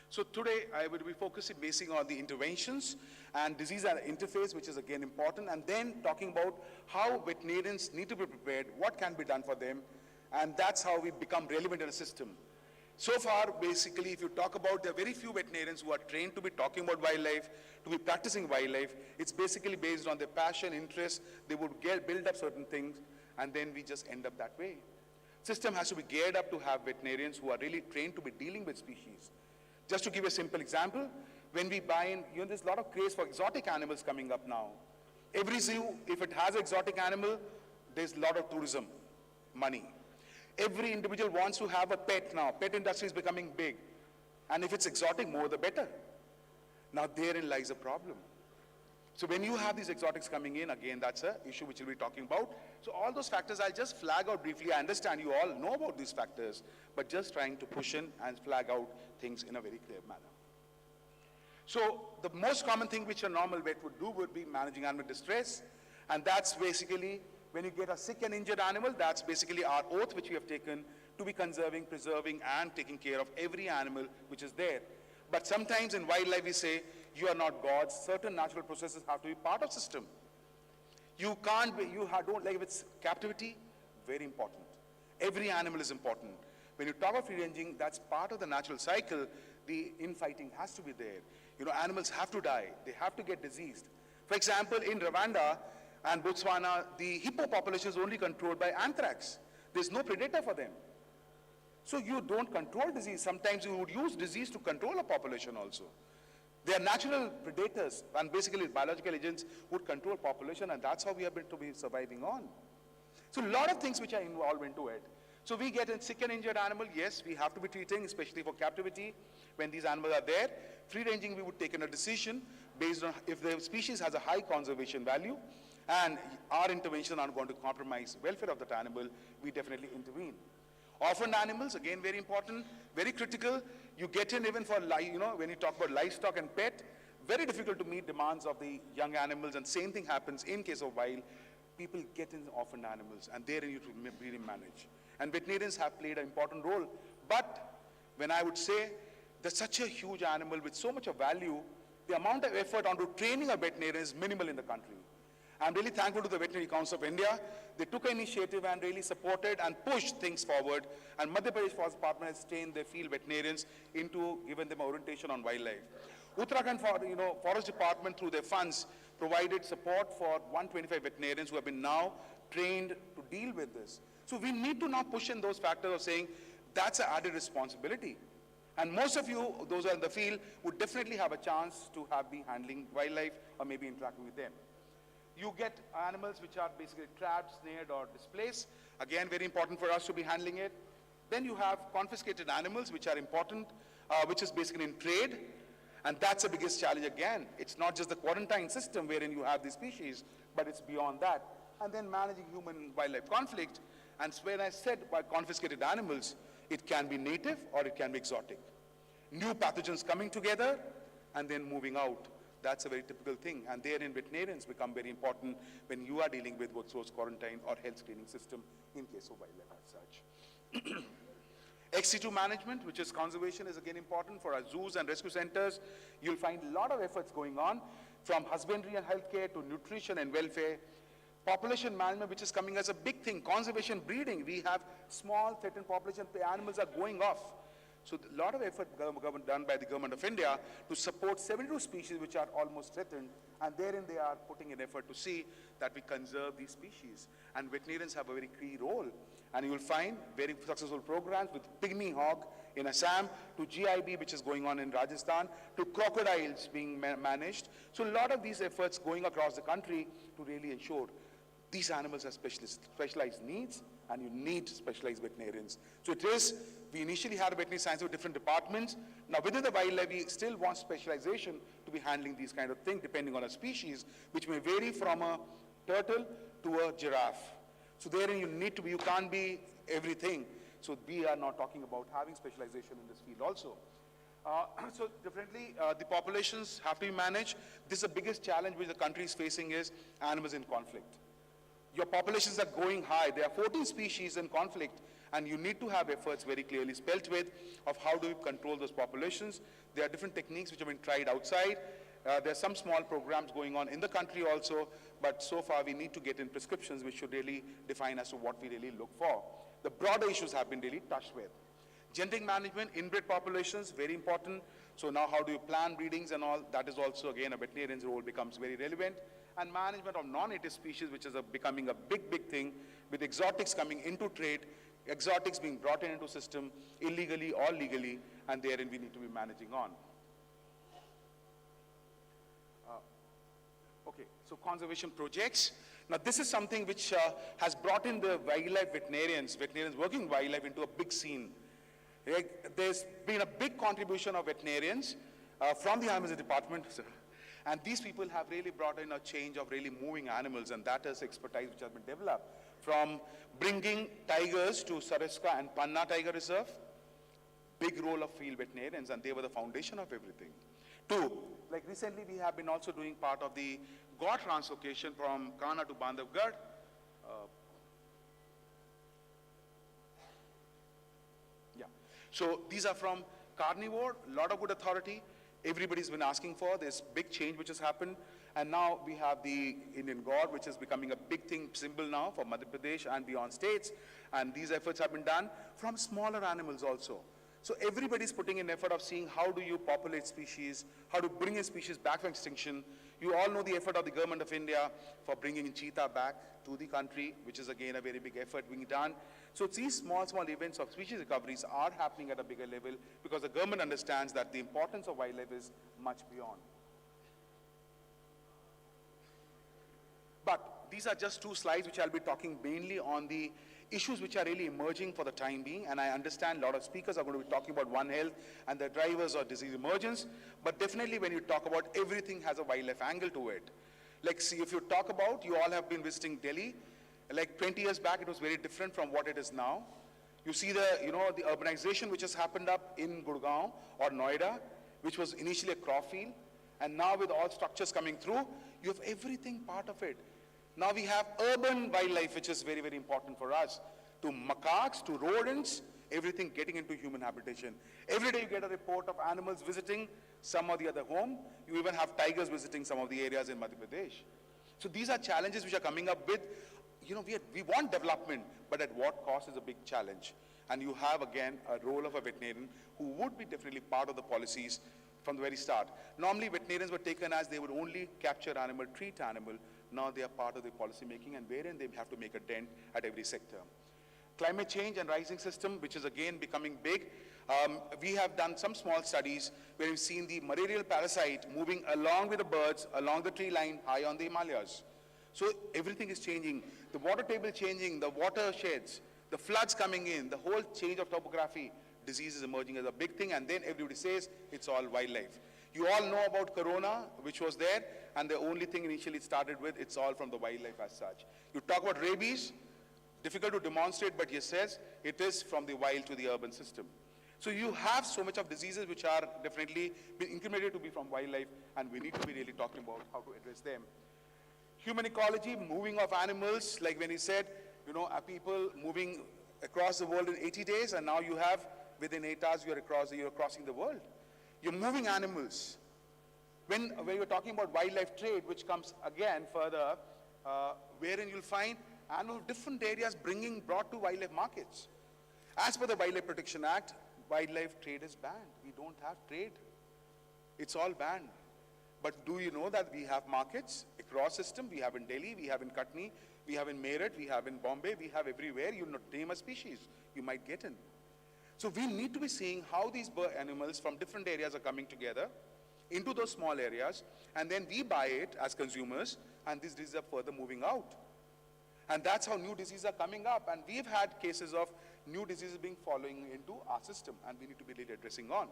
so today I will be focusing basing on the interventions and disease and interface, which is again important, and then talking about how veterinarians need to be prepared, what can be done for them, and that's how we become relevant in a system. So far, basically, if you talk about, there are very few veterinarians who are trained to be talking about wildlife, to be practicing wildlife. It's basically based on their passion, interest. They would build up certain things, and then we just end up that way. System has to be geared up to have veterinarians who are really trained to be dealing with species. Just to give you a simple example, when we buy in, there's a lot of craze for exotic animals coming up now. Every zoo, if it has an exotic animal, there's a lot of tourism, money. Every individual wants to have a pet now. Pet industry is becoming big. And if it's exotic, more the better. Now therein lies a problem. So when you have these exotics coming in, again, that's an issue which we'll be talking about. So all those factors, I'll just flag out briefly. I understand you all know about these factors, but just trying to push in and flag out things in a very clear manner. So the most common thing which a normal vet would do would be managing animal distress. And that's basically, when you get a sick and injured animal, that's basically our oath which we have taken to be conserving, preserving, and taking care of every animal which is there. But sometimes in wildlife we say, you are not gods. Certain natural processes have to be part of system. You can't be, don't like if it's captivity, very important. Every animal is important. When you talk of free ranging, that's part of the natural cycle. the infighting has to be there. You know, animals have to die. They have to get diseased. For example, in Rwanda and Botswana, the hippo population is only controlled by anthrax. There's no predator for them. So you don't control disease. Sometimes you would use disease to control a population also. They are natural predators, and basically biological agents would control population, and that's how we have been to be surviving on. So a lot of things which are involved into it. So we get a sick and injured animal, yes, we have to be treating, especially for captivity. When these animals are there, free ranging, we would take a decision based on if the species has a high conservation value, and our intervention are going to compromise welfare of that animal, we definitely intervene. Orphaned animals, again, very important, very critical. You get in even for, you know, when you talk about livestock and pet, very difficult to meet demands of the young animals, and same thing happens in case of wild. People get in orphaned animals, and therein you to really manage. And veterinarians have played an important role. But when I would say there's such a huge animal with so much of value, the amount of effort onto training a veterinarian is minimal in the country. I'm really thankful to the Veterinary Council of India. They took an initiative and really supported and pushed things forward. And Madhya Pradesh Forest Department has trained their field veterinarians into giving them orientation on wildlife. Uttarakhand Forest Department, through their funds, provided support for 125 veterinarians who have been now trained to deal with this. So we need to now push in those factors of saying that's an added responsibility. And most of you, those who are in the field, would definitely have a chance to be handling wildlife or maybe interacting with them. You get animals which are basically trapped, snared, or displaced. Again, very important for us to be handling it. Then you have confiscated animals, which are important, which is basically in trade. And that's the biggest challenge again. It's not just the quarantine system wherein you have these species, but it's beyond that. And then managing human-wildlife conflict. And when I said by confiscated animals, it can be native or it can be exotic. New pathogens coming together and then moving out. That's a very typical thing, and therein veterinarians become very important when you are dealing with what's quarantine or health screening system in case of wildlife as such. XC2 management, which is conservation, is again important for our zoos and rescue centers. You'll find a lot of efforts going on, from husbandry and healthcare to nutrition and welfare. Population management, which is coming as a big thing. Conservation breeding, we have small threatened population, the animals are going off. So a lot of effort done by the government of India to support 72 species which are almost threatened, and therein they are putting an effort to see that we conserve these species. And veterinarians have a very key role. And you will find very successful programs with pygmy hog in Assam, to GIB, which is going on in Rajasthan, to crocodiles being managed. So a lot of these efforts going across the country to really ensure these animals have specialized needs, and you need specialized veterinarians. So it is, we initially had veterinary science with different departments. Now within the wildlife, we still want specialization to be handling these kind of things depending on a species, which may vary from a turtle to a giraffe. So therein you need to be, you can't be everything. So we are now talking about having specialization in this field also. So definitely the populations have to be managed. This is the biggest challenge which the country is facing is animals in conflict. Your populations are going high. There are 14 species in conflict, and you need to have efforts very clearly spelt with of how do you control those populations. There are different techniques which have been tried outside. There are some small programs going on in the country also, but so far we need to get in prescriptions which should really define as to what we really look for. The broader issues have been really touched with. Genetic management, inbred populations, very important. So now how do you plan breedings and all, that is also again a veterinarian's role becomes very relevant. And management of non-native species, which is becoming a big, big thing, with exotics coming into trade, exotics being brought into system illegally or legally, and therein we need to be managing on. Okay, so conservation projects. Now this is something which has brought in the wildlife veterinarians working in wildlife into a big scene. There's been a big contribution of veterinarians from the animal department. And these people have really brought in a change of really moving animals, and that is expertise which has been developed. From bringing tigers to Saraska and Panna Tiger Reserve, big role of field veterinarians, and they were the foundation of everything. Two, like recently we have been also doing part of the goat translocation from Kana to Bandhavgarh. So these are from carnivore, a lot of good authority. Everybody's been asking for this big change which has happened. And now we have the Indian god, which is becoming a big thing, symbol now for Madhya Pradesh and beyond states. And these efforts have been done from smaller animals also. So everybody's putting in effort of seeing how do you populate species, how to bring a species back from extinction. You all know the effort of the government of India for bringing cheetah back to the country, which is again a very big effort being done. So these small events of species recoveries are happening at a bigger level because the government understands that the importance of wildlife is much beyond. But these are just 2 slides which I'll be talking mainly on the issues which are really emerging for the time being, and I understand a lot of speakers are going to be talking about One Health and the drivers of disease emergence, but definitely when you talk about everything has a wildlife angle to it. Like see, if you talk about, you all have been visiting Delhi, like 20 years back it was very different from what it is now. You see the urbanization which has happened up in Gurgaon or Noida, which was initially a crop field, and now with all structures coming through, you have everything part of it. Now we have urban wildlife, which is very, very important for us. To macaques, to rodents, everything getting into human habitation. Every day you get a report of animals visiting some or the other home. You even have tigers visiting some of the areas in Madhya Pradesh. So these are challenges which are coming up with, we want development, but at what cost is a big challenge. And you have again a role of a veterinarian who would be definitely part of the policies from the very start. Normally veterinarians were taken as they would only capture animal, treat animal. Now they are part of the policy making, and wherein they have to make a dent at every sector. Climate change and rising system, which is again becoming big. We have done some small studies where we've seen the malarial parasite moving along with the birds, along the tree line, high on the Himalayas. So everything is changing. The water table changing, the watersheds, the floods coming in, the whole change of topography, disease is emerging as a big thing, and then everybody says it's all wildlife. You all know about corona, which was there, and the only thing initially it started with, it's all from the wildlife as such. You talk about rabies, difficult to demonstrate, but he says it is from the wild to the urban system. So you have so much of diseases which are definitely been incriminated to be from wildlife, and we need to be really talking about how to address them. Human ecology, moving of animals, like when he said, people moving across the world in 80 days, and now you have, within 8 hours, you're crossing the world. You're moving animals. When you're talking about wildlife trade, which comes again further, wherein you'll find animals of different areas brought to wildlife markets. As per the Wildlife Protection Act, wildlife trade is banned. We don't have trade. It's all banned. But do you know that we have markets across system? We have in Delhi, we have in Katni, we have in Meerut, we have in Bombay, we have everywhere. You name a species, you might get in. So we need to be seeing how these animals from different areas are coming together into those small areas, and then we buy it as consumers, and these diseases are further moving out. And that's how new diseases are coming up, and we've had cases of new diseases being following into our system, and we need to be really addressing on.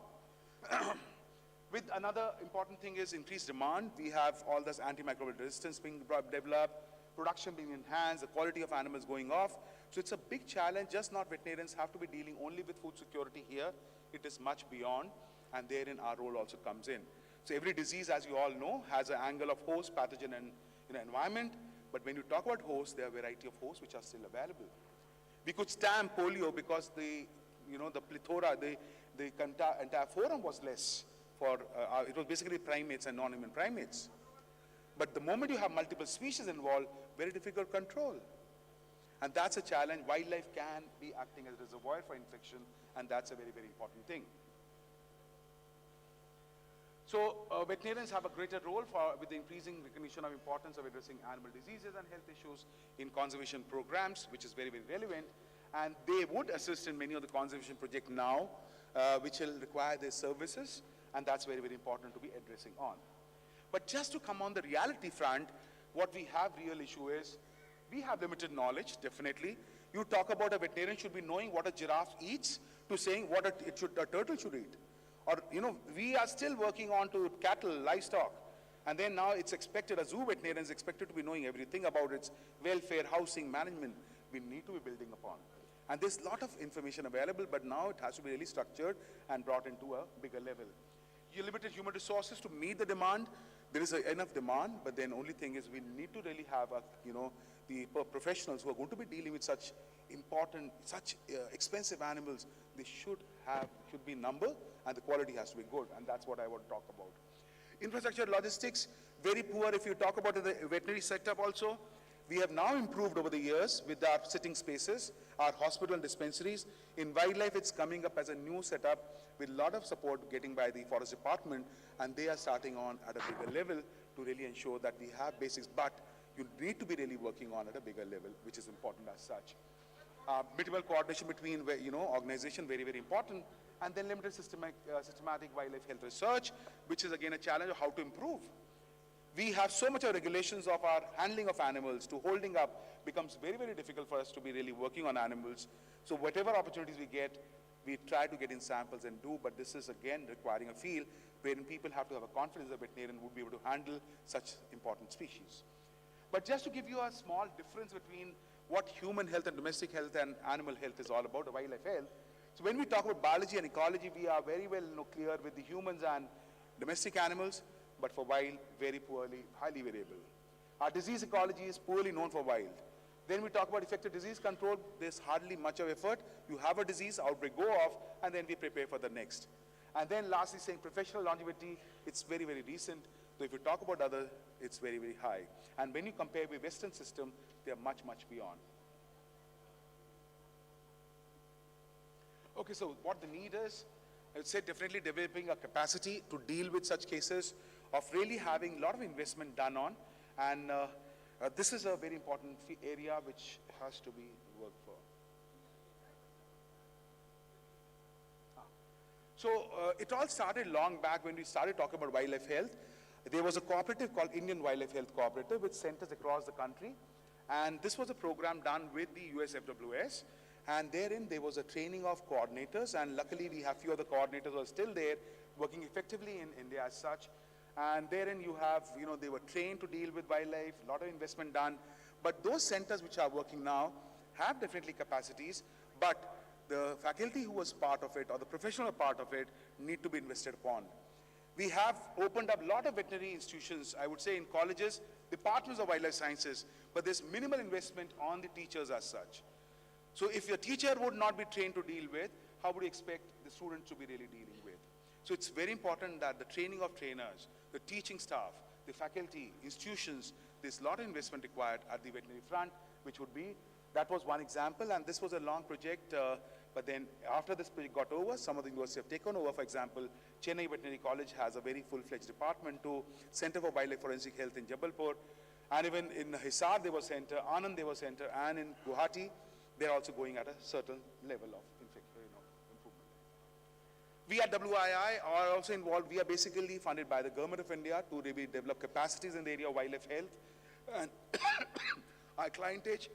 With another important thing is increased demand. We have all this antimicrobial resistance being developed, production being enhanced, the quality of animals going off. So it's a big challenge. Just not veterinarians have to be dealing only with food security here. It is much beyond, and therein our role also comes in. So every disease, as you all know, has an angle of host, pathogen, and environment. But when you talk about hosts, there are a variety of hosts which are still available. We could stamp polio because the plethora, the entire forum was less. It was basically primates and non-human primates. But the moment you have multiple species involved, very difficult control. And that's a challenge. Wildlife can be acting as a reservoir for infection, and that's a very, very important thing. So veterinarians have a greater role with the increasing recognition of importance of addressing animal diseases and health issues in conservation programs, which is very, very relevant. And they would assist in many of the conservation projects now, which will require their services, and that's very, very important to be addressing on. But just to come on the reality front, what we have real issue is, we have limited knowledge, definitely. You talk about a veterinarian should be knowing what a giraffe eats to saying what a turtle should eat. Or, we are still working on to cattle, livestock. And then now it's expected, a zoo veterinarian is expected to be knowing everything about its welfare, housing, management. We need to be building upon. And there's a lot of information available, but now it has to be really structured and brought into a bigger level. You limited human resources to meet the demand. There is enough demand, but then only thing is we need to really have the professionals who are going to be dealing with such important, expensive animals. They should be number, and the quality has to be good, and that's what I want to talk about. Infrastructure logistics, very poor if you talk about the veterinary sector also. We have now improved over the years with our sitting spaces, our hospital and dispensaries. In wildlife, it's coming up as a new setup with a lot of support getting by the Forest Department, and they are starting on at a bigger level to really ensure that we have basics, but you need to be really working on at a bigger level, which is important as such. Minimal coordination between, organization, very, very important, and then limited systematic wildlife health research, which is again a challenge of how to improve. We have so much of regulations of our handling of animals to holding up becomes very, very difficult for us to be really working on animals. So whatever opportunities we get, we try to get in samples and do, but this is again requiring a field wherein people have to have a confidence that a veterinarian would be able to handle such important species. But just to give you a small difference between what human health and domestic health and animal health is all about, wildlife health. So when we talk about biology and ecology, we are very well clear with the humans and domestic animals, but for wild, very poorly, highly variable. Our disease ecology is poorly known for wild. Then we talk about effective disease control, there's hardly much of effort. You have a disease, outbreak, go off, and then we prepare for the next. And then lastly, saying professional longevity, it's very, very recent. So if you talk about other, it's very, very high. And when you compare with Western system, they're much, much beyond. Okay, so what the need is, I would say definitely developing a capacity to deal with such cases, of really having a lot of investment done on, and this is a very important area which has to be worked for. So it all started long back when we started talking about wildlife health. There was a cooperative called Indian Wildlife Health Cooperative with centers across the country, and this was a program done with the USFWS, and therein there was a training of coordinators, and luckily we have few of the coordinators who are still there working effectively in India as such. And therein you have, they were trained to deal with wildlife, a lot of investment done. But those centers which are working now have definitely capacities, but the faculty who was part of it or the professional part of it need to be invested upon. We have opened up a lot of veterinary institutions, I would say in colleges, departments of wildlife sciences, but there's minimal investment on the teachers as such. So if your teacher would not be trained to deal with, how would you expect the students to be really dealing with? So it's very important that the training of trainers, the teaching staff, the faculty, institutions, there's a lot of investment required at the veterinary front, which would be, that was one example, and this was a long project, but then after this project got over, some of the universities have taken over. For example, Chennai Veterinary College has a very full-fledged department to Center for Wildlife Forensic Health in Jabalpur, and even in Hisar there was center, Anand there was center, and in Guwahati, they're also going at a certain level of improvement. We at WII are also involved. We are basically funded by the Government of India to really develop capacities in the area of wildlife health. And our clientage,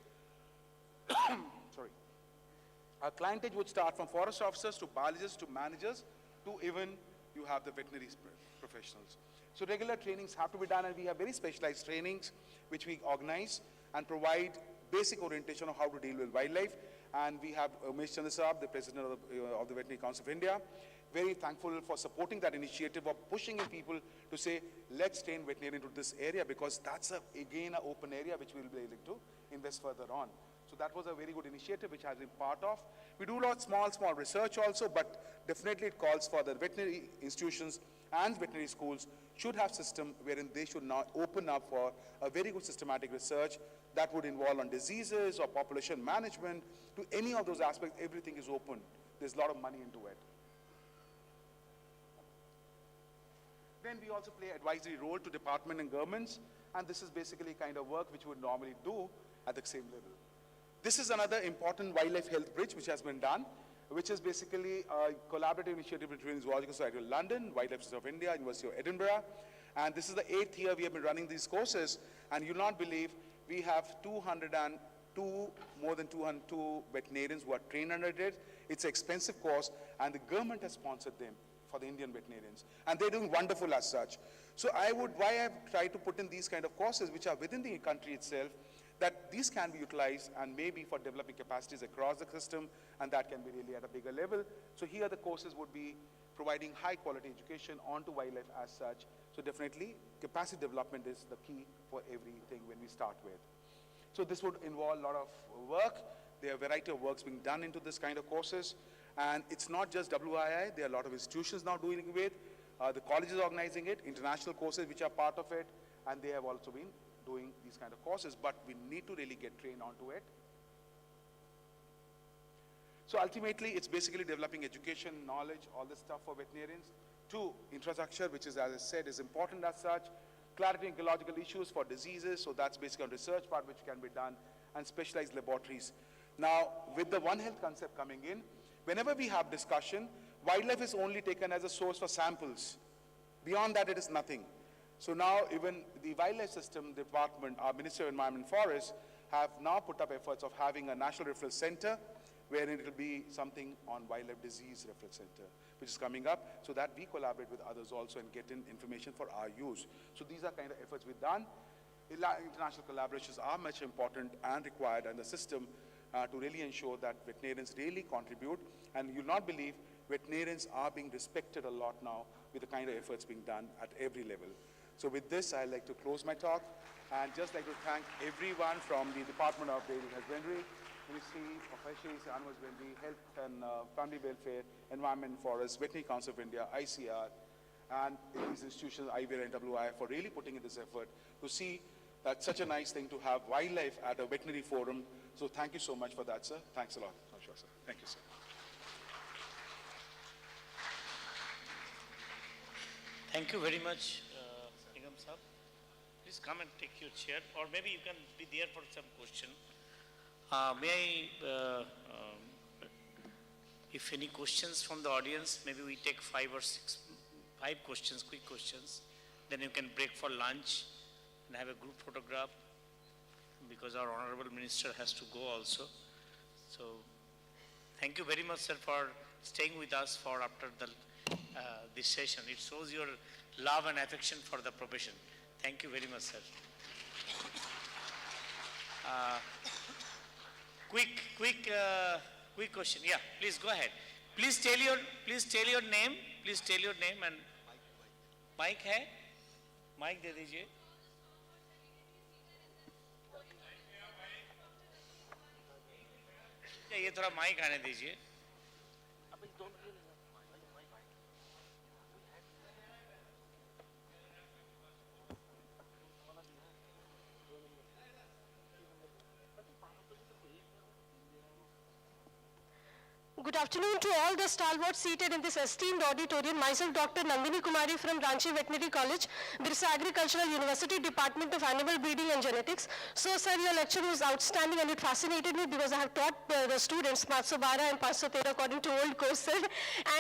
our clientage would start from forest officers to biologists to managers to even you have the veterinary professionals. So regular trainings have to be done, and we have very specialized trainings which we organize and provide basic orientation of how to deal with wildlife. And we have Umesh Chandra Saab, the president of the Veterinary Council of India, very thankful for supporting that initiative of pushing in people to say, let's train veterinarian into this area, because that's again an open area which we'll be able to invest further on. So that was a very good initiative which has been part of. We do a lot of small research also, but definitely it calls for the veterinary institutions and veterinary schools should have system wherein they should now open up for a very good systematic research that would involve on diseases or population management. To any of those aspects, everything is open. There's a lot of money into it. Then we also play advisory role to department and governments, and this is basically kind of work which we would normally do at the same level. This is another important wildlife health bridge which has been done, which is basically a collaborative initiative between Zoological Society of London, Wildlife Society of India, University of Edinburgh, and this is the 8th year we have been running these courses, and you'll not believe we have more than 202 veterinarians who are trained under it. It's an expensive course, and the government has sponsored them for the Indian veterinarians, and they're doing wonderful as such. So why I've tried to put in these kind of courses which are within the country itself, that these can be utilized and maybe for developing capacities across the system, and that can be really at a bigger level. So here the courses would be providing high quality education onto wildlife as such. So definitely capacity development is the key for everything when we start with. So this would involve a lot of work. There are a variety of works being done into this kind of courses. And it's not just WII, there are a lot of institutions now doing it with. The colleges organizing it, international courses which are part of it, and they have also been doing these kind of courses, but we need to really get trained onto it. So ultimately, it's basically developing education, knowledge, all this stuff for veterinarians. 2, infrastructure, which is, as I said, is important as such. Clarity in ecological issues for diseases, so that's basically on research part which can be done, and specialized laboratories. Now, with the One Health concept coming in, whenever we have discussion, wildlife is only taken as a source for samples. Beyond that, it is nothing. So now even the wildlife system department, our Ministry of Environment and Forests, have now put up efforts of having a national referral center, where it will be something on wildlife disease referral center, which is coming up, so that we collaborate with others also and get in information for our use. So these are kind of efforts we've done. International collaborations are much important and required in the system to really ensure that veterinarians really contribute. And you'll not believe, veterinarians are being respected a lot now with the kind of efforts being done at every level. So with this, I'd like to close my talk and just like to thank everyone from the Department of Dairy and Husbandry, Ministry of Fisheries, Animal Husbandry, Health and Family Welfare, Environment and Forests, Veterinary Council of India, ICR, and these institutions, IVR and WI, for really putting in this effort to see that such a nice thing to have wildlife at a veterinary forum. So thank you so much for that, sir. Thanks a lot. I'm sure, sir. Thank you, sir. Thank you very much, Nigam sir. Please come and take your chair, or maybe you can be there for some question. If any questions from the audience, maybe we take 5 questions, quick questions. Then you can break for lunch and have a group photograph, because our Honorable Minister has to go also. So, thank you very much, sir, for staying with us for after this session. It shows your love and affection for the profession. Thank you very much, sir. Quick question. Yeah, please go ahead. Please tell your name. Please tell your name and mic है? Mic दे दीजिए. ये थोड़ा mic आने दीजिए. Good afternoon to all the stalwarts seated in this esteemed auditorium. Myself, Dr. Nandini Kumari from Ranchi Veterinary College, Birsa Agricultural University, Department of Animal Breeding and Genetics. So, sir, your lecture was outstanding and it fascinated me because I have taught the students 512 and 513 according to old course, sir.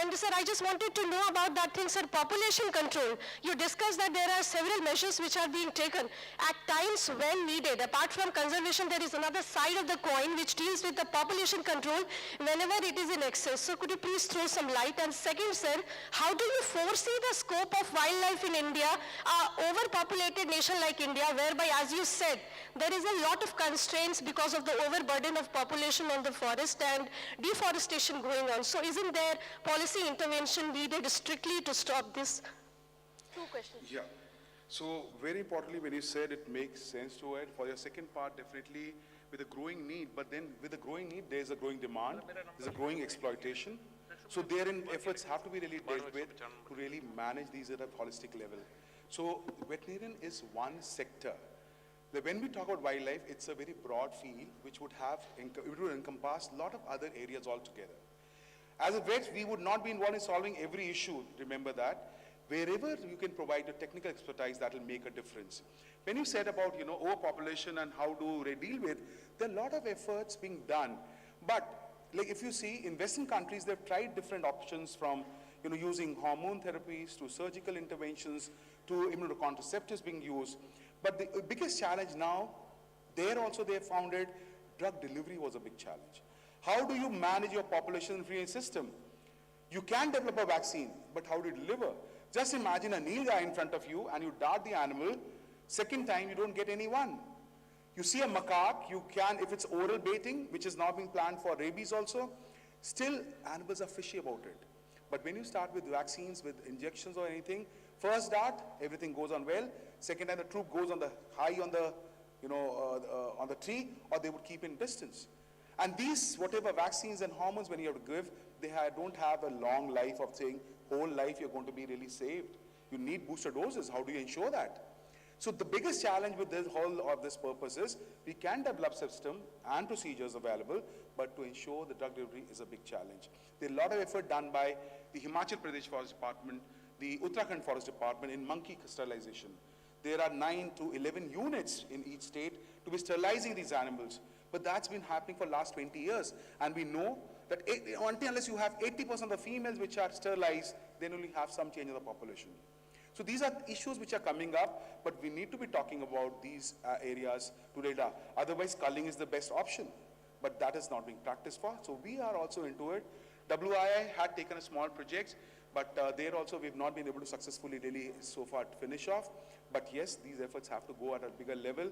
And, sir, I just wanted to know about that thing, sir, population control. You discussed that there are several measures which are being taken at times when needed. Apart from conservation, there is another side of the coin which deals with the population control whenever it is in excess. So could you please throw some light? And second, sir, how do you foresee the scope of wildlife in India, overpopulated nation like India, whereby, as you said, there is a lot of constraints because of the overburden of population on the forest and deforestation going on. So isn't there policy intervention needed strictly to stop this? 2 questions. Yeah. So very importantly, when you said it makes sense to it, for your second part, definitely with a growing need, but then with a growing need, there's a growing demand, there's a growing exploitation. So therein efforts have to be really dealt with to really manage these at a holistic level. So veterinarian is one sector. When we talk about wildlife, it's a very broad field which would encompass a lot of other areas altogether. As a vet, we would not be involved in solving every issue, remember that. Wherever you can provide the technical expertise, that will make a difference. When you said about, overpopulation and how do they deal with, there are a lot of efforts being done. But like if you see in Western countries, they've tried different options from, using hormone therapies to surgical interventions to immunocontraceptives being used. But the biggest challenge now, there also they have found it, drug delivery was a big challenge. How do you manage your population-free system? You can develop a vaccine, but how do you deliver? Just imagine a nilgai in front of you and you dart the animal. Second time, you don't get any one. You see a macaque, you can, if it's oral baiting, which is now being planned for rabies also, still animals are fishy about it. But when you start with vaccines, with injections or anything, first dart, everything goes on well. Second time, the troop goes on the high on the, on the tree, or they would keep in distance. And these, whatever vaccines and hormones, when you have to give, they don't have a long life of saying, whole life you're going to be really saved. You need booster doses. How do you ensure that? So the biggest challenge with this whole of this purpose is we can develop system and procedures available, but to ensure the drug delivery is a big challenge. There's a lot of effort done by the Himachal Pradesh Forest Department, the Uttarakhand Forest Department in monkey sterilization. There are 9 to 11 units in each state to be sterilizing these animals. But that's been happening for the last 20 years. And we know that unless you have 80% of the females which are sterilized, then only have some change in the population. So these are issues which are coming up, but we need to be talking about these areas today. Otherwise, culling is the best option, but that is not being practiced for. So we are also into it. WII had taken a small project, but there also we've not been able to successfully really so far finish off. But yes, these efforts have to go at a bigger level.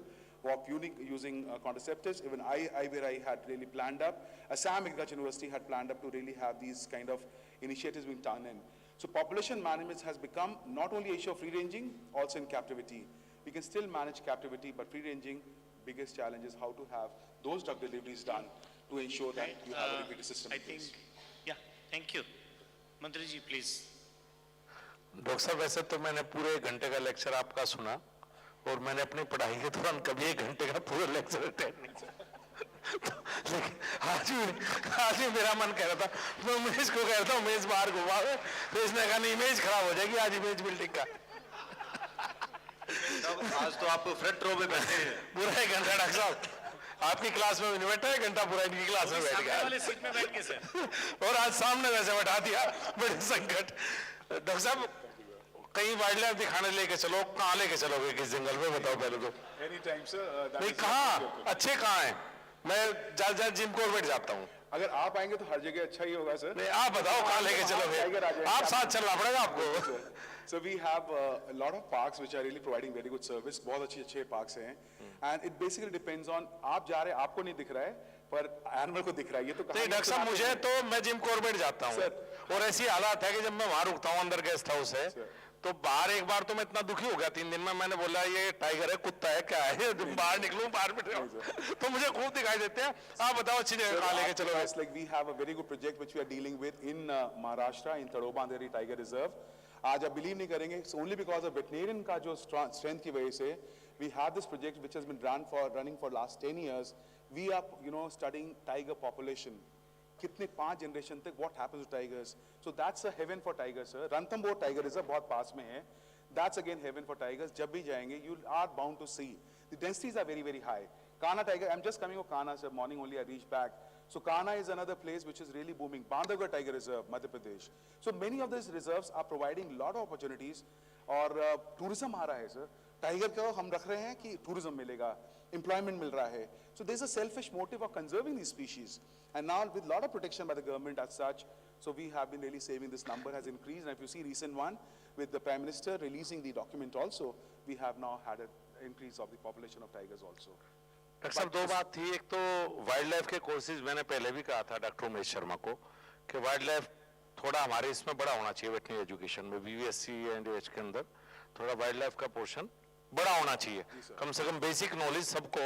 Using contraceptives, even IVRI had really planned up. Assam Agriculture University had planned up to really have these kind of initiatives being done in. So population management has become not only an issue of free ranging, also in captivity. We can still manage captivity, but free ranging, biggest challenge is how to have those drug deliveries done to ensure that you have a repeated system. I think, yeah, thank you. Mantri ji, please. Doctor साहब वैसे तो मैंने पूरे 1 घंटे का lecture आपका सुना और मैंने अपनी पढ़ाई के दौरान कभी 1 घंटे का पूरा लेक्चर अटेंड नहीं किया लेकिन आज भी मेरा मन कह रहा था मैं उमेश को कह रहा था उमेश बाहर घुमा तो इसने कहा नहीं इमेज खराब हो जाएगी आज इमेज बिल्डिंग का आज तो आप फ्रंट रो में बैठे हैं पूरा 1 घंटा डॉक्टर साहब आपकी क्लास में नहीं बैठा 1 घंटा पूरा इनकी क्लास में बैठ गया वाले सीट में बैठ के सर और आज सामने वैसे बैठा दिया बड़े संकट डॉक्टर साहब कहीं वाइल्ड लाइफ दिखाने लेके चलो कहाँ लेके चलोगे किस जंगल में बताओ पहले तो Any time, sir. नहीं कहाँ अच्छे कहाँ हैं मैं ज्यादा जिम कॉर्बेट जाता हूँ अगर आप आएंगे तो हर जगह अच्छा ही होगा सर नहीं आप बताओ कहाँ लेके चलोगे आप साथ चलना पड़ेगा आपको So we have a lot of parks which are really providing very good service. बहुत अच्छे parks हैं and it basically depends on आप जा रहे हैं आपको नहीं दिख रहा है पर एनिमल को दिख रहा है ये तो नहीं डॉक्टर साहब मुझे तो मैं जिम कॉर्बेट जाता हूँ और ऐसी हालात है कि जब मैं वहां रुकता हूँ अंदर गेस्ट हाउस है तो बाहर एक बार तो मैं इतना दुखी हो गया 3 दिन में मैंने बोला ये टाइगर है कुत्ता है क्या है बाहर निकलूं बाहर बैठ जाऊं तो मुझे खूब दिखाई देते हैं आप बताओ अच्छी जगह कहाँ लेके चलोगे like we have a very good project which we are dealing with in Maharashtra in Tadoba Andheri Tiger Reserve. आज आप बिलीव नहीं करेंगे it's only because of veterinarian का जो strength की वजह से we have this project which has been running for last 10 years. We are studying tiger population. कितने 5 जनरेशन तक what happens to tigers. So that's a heaven for tigers, sir. Ranthambore Tiger Reserve बहुत पास में है. That's again heaven for tigers. जब भी जाएंगे you are bound to see. The densities are very very high. Kana Tiger, I'm just coming of Kana, sir. Morning only I reached back. So Kana is another place which is really booming. Bandhavgarh Tiger Reserve, Madhya Pradesh. So many of these reserves are providing lot of opportunities. और tourism आ रहा है sir. Tiger को हम रख रहे हैं कि tourism मिलेगा, employment मिल रहा है. So there's a selfish motive of conserving these species. And now with a lot of protection by the government as such, so we have been really saving. This number has increased. And if you see recent one with the Prime Minister releasing the document also, we have now had an increase of the population of tigers also. Doctor साहब 2 बात थी एक तो wildlife के courses मैंने पहले भी कहा था डॉक्टर उमेश शर्मा को कि वाइल्ड लाइफ थोड़ा हमारे इसमें बड़ा होना चाहिए वेटरनरी एजुकेशन में VVSC एंड एच के अंदर थोड़ा वाइल्ड लाइफ का पोर्शन बड़ा होना चाहिए कम से कम बेसिक नॉलेज सबको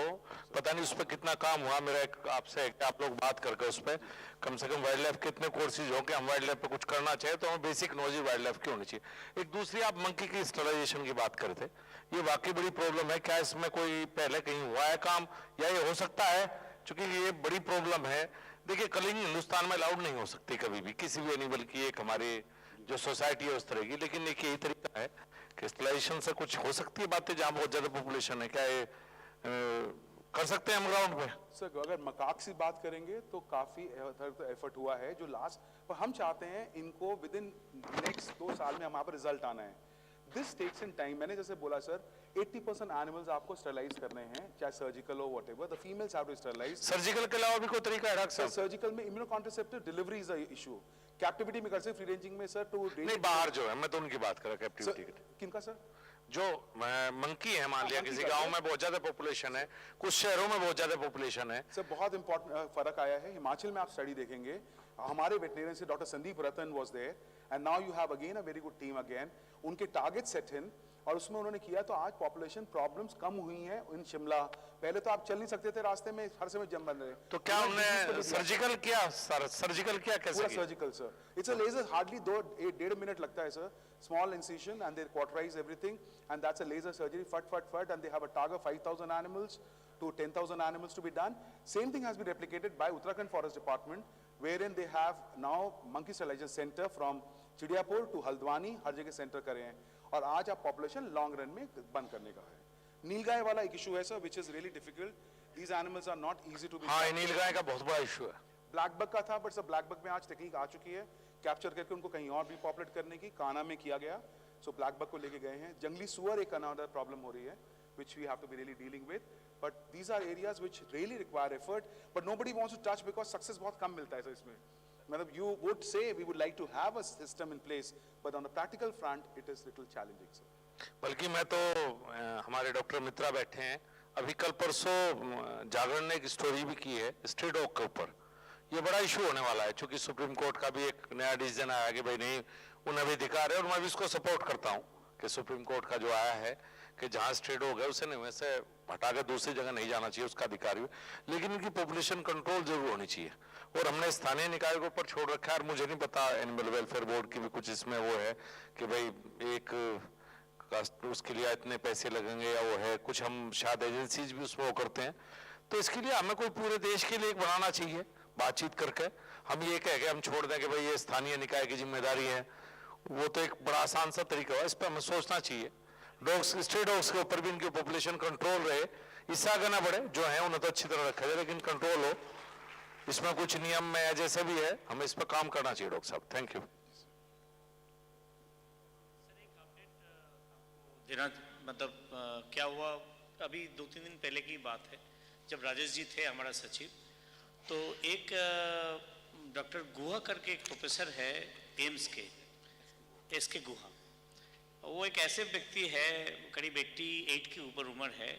पता नहीं उस पर कितना काम हुआ मेरा एक आपसे आप लोग बात करके उस पर कम से कम वाइल्ड लाइफ कितने कोर्सेज हो कि हम वाइल्ड लाइफ पे कुछ करना चाहिए तो हमें बेसिक नॉलेज वाइल्ड लाइफ की होनी चाहिए एक दूसरी आप मंकी की स्टरलाइजेशन की बात करते ये वाकई बड़ी प्रॉब्लम है क्या इसमें कोई पहले कहीं हुआ है काम या ये हो सकता है क्योंकि ये बड़ी प्रॉब्लम है देखिए कलिंग हिंदुस्तान में अलाउड नहीं हो सकती कभी भी किसी भी एनिमल की एक हमारी जो सोसाइटी है उस तरह की लेकिन एक यही तरीका है कि स्टरलाइजेशन से कुछ हो सकती है बातें जहाँ बहुत ज्यादा पॉपुलेशन है क्या ये कर सकते हैं हम ग्राउंड पे सर अगर मकाक से बात करेंगे तो काफी एफर्ट हुआ है जो लास्ट पर हम चाहते हैं इनको विद इन नेक्स्ट 2 साल में हमारे पर रिजल्ट आना है दिस टेक्स इन टाइम मैंने जैसे बोला सर 80% एनिमल्स आपको स्टरलाइज करने हैं चाहे सर्जिकल हो whatever the females have to sterilise surgical के अलावा भी कोई तरीका है डॉक्टर साहब सर्जिकल में immunocontraceptive delivery is a issue captivity में कर सकते फ्री रेंजिंग में सर टू नहीं बाहर जो है मैं तो उनकी बात कर रहा कैप्टिविटी किनका सर जो मंकी है मान लिया किसी गांव में बहुत ज्यादा पॉपुलेशन है कुछ शहरों में बहुत ज्यादा पॉपुलेशन है सर बहुत इंपॉर्टेंट फर्क आया है हिमाचल में आप स्टडी देखेंगे हमारे वेटरनरियन से doctor Sandeep Ratan was there and now you have again a very good team again उनके टारगेट सेट इन और उसमें उन्होंने किया, तो आज पॉपुलेशन प्रॉब्लम्स कम हुई हैं इन शिमला। पहले तो आप चल नहीं सकते थे रास्ते में, हर समय जम बन रहे। तो क्या उन्होंने सर्जिकल किया? सर्जिकल किया कैसे? पूरा surgical sir, it's a laser, hardly 1.5 minute लगता है sir, small incision and they cauterise everything and that's a laser surgery, but and they have a target 5,000 animals to 10,000 animals to be done. Same thing has been replicated by Uttarakhand Forest Department, wherein they have now monkey sterilization center from Chidiapur to Haldwani, हर जगह centre करे हैं, और आज आप population long run में बंद करने का है। नीलगाय वाला एक इशू है sir, which is really difficult. These animals are not easy to be. हाँ, नीलगाय का बहुत बड़ा इशू है। ब्लैक बग का था, बट सर ब्लैक बग में आज टेक्निक आ चुकी है, कैप्चर करके उनको कहीं और भी पॉपुलेट करने की, काना में किया गया, सो ब्लैक बग को लेके गए हैं। जंगली सुअर एक अनदर प्रॉब्लम हो रही है, which we have to be really dealing with. But these are areas which really require effort, but nobody wants to touch because success बहुत कम मिलता है सर इसमें। मतलब you would say we would like to have a system in place, but on the practical front it is little challenging sir. बल्कि मैं तो हमारे doctor मित्रा बैठे हैं, अभी कल परसों जागरण ने एक स्टोरी भी की है स्ट्रे डॉग के ऊपर। ये बड़ा इशू होने वाला है, क्योंकि सुप्रीम कोर्ट का भी एक नया डिसीजन आया कि भाई नहीं, उन्हें भी अधिकार है, और मैं भी इसको सपोर्ट करता हूँ कि सुप्रीम कोर्ट का जो आया है कि जहाँ स्ट्रे डॉग है उसे नहीं, वैसे हटाकर दूसरी जगह नहीं जाना चाहिए, उसका अधिकार भी, लेकिन इनकी पॉपुलेशन कंट्रोल जरूर होनी चाहिए। और हमने स्थानीय निकाय के ऊपर छोड़ रखा है, और मुझे नहीं पता एनिमल वेलफेयर बोर्ड की भी कुछ इसमें वो है कि भाई एक उसके लिए इतने पैसे लगेंगे या वो है, कुछ हम शायद एजेंसीज भी उसमें वो करते हैं। तो इसके लिए हमें कोई पूरे देश के लिए एक बनाना चाहिए, बातचीत करके। हम ये कह के हम छोड़ दें कि भाई ये स्थानीय निकाय की जिम्मेदारी है, वो तो एक बड़ा आसान सा तरीका है, इस पर हमें सोचना चाहिए। डॉग्स, स्ट्रे डॉग्स के ऊपर भी इनकी पॉपुलेशन कंट्रोल रहे, इससे आगे ना बढ़े, जो है उन्हें तो अच्छी तरह रखा जाए, लेकिन कंट्रोल हो, इसमें कुछ नियम में जैसे भी है, हमें इस पर काम करना चाहिए डॉक्टर साहब। Thank you. मतलब क्या हुआ, अभी 2-3 दिन पहले की बात है, जब राजेश जी थे हमारा सचिव, तो एक डॉक्टर गुहा करके एक प्रोफेसर है एम्स के, एसके गुहा, वो एक ऐसे व्यक्ति है, करीब 88 की ऊपर उम्र है,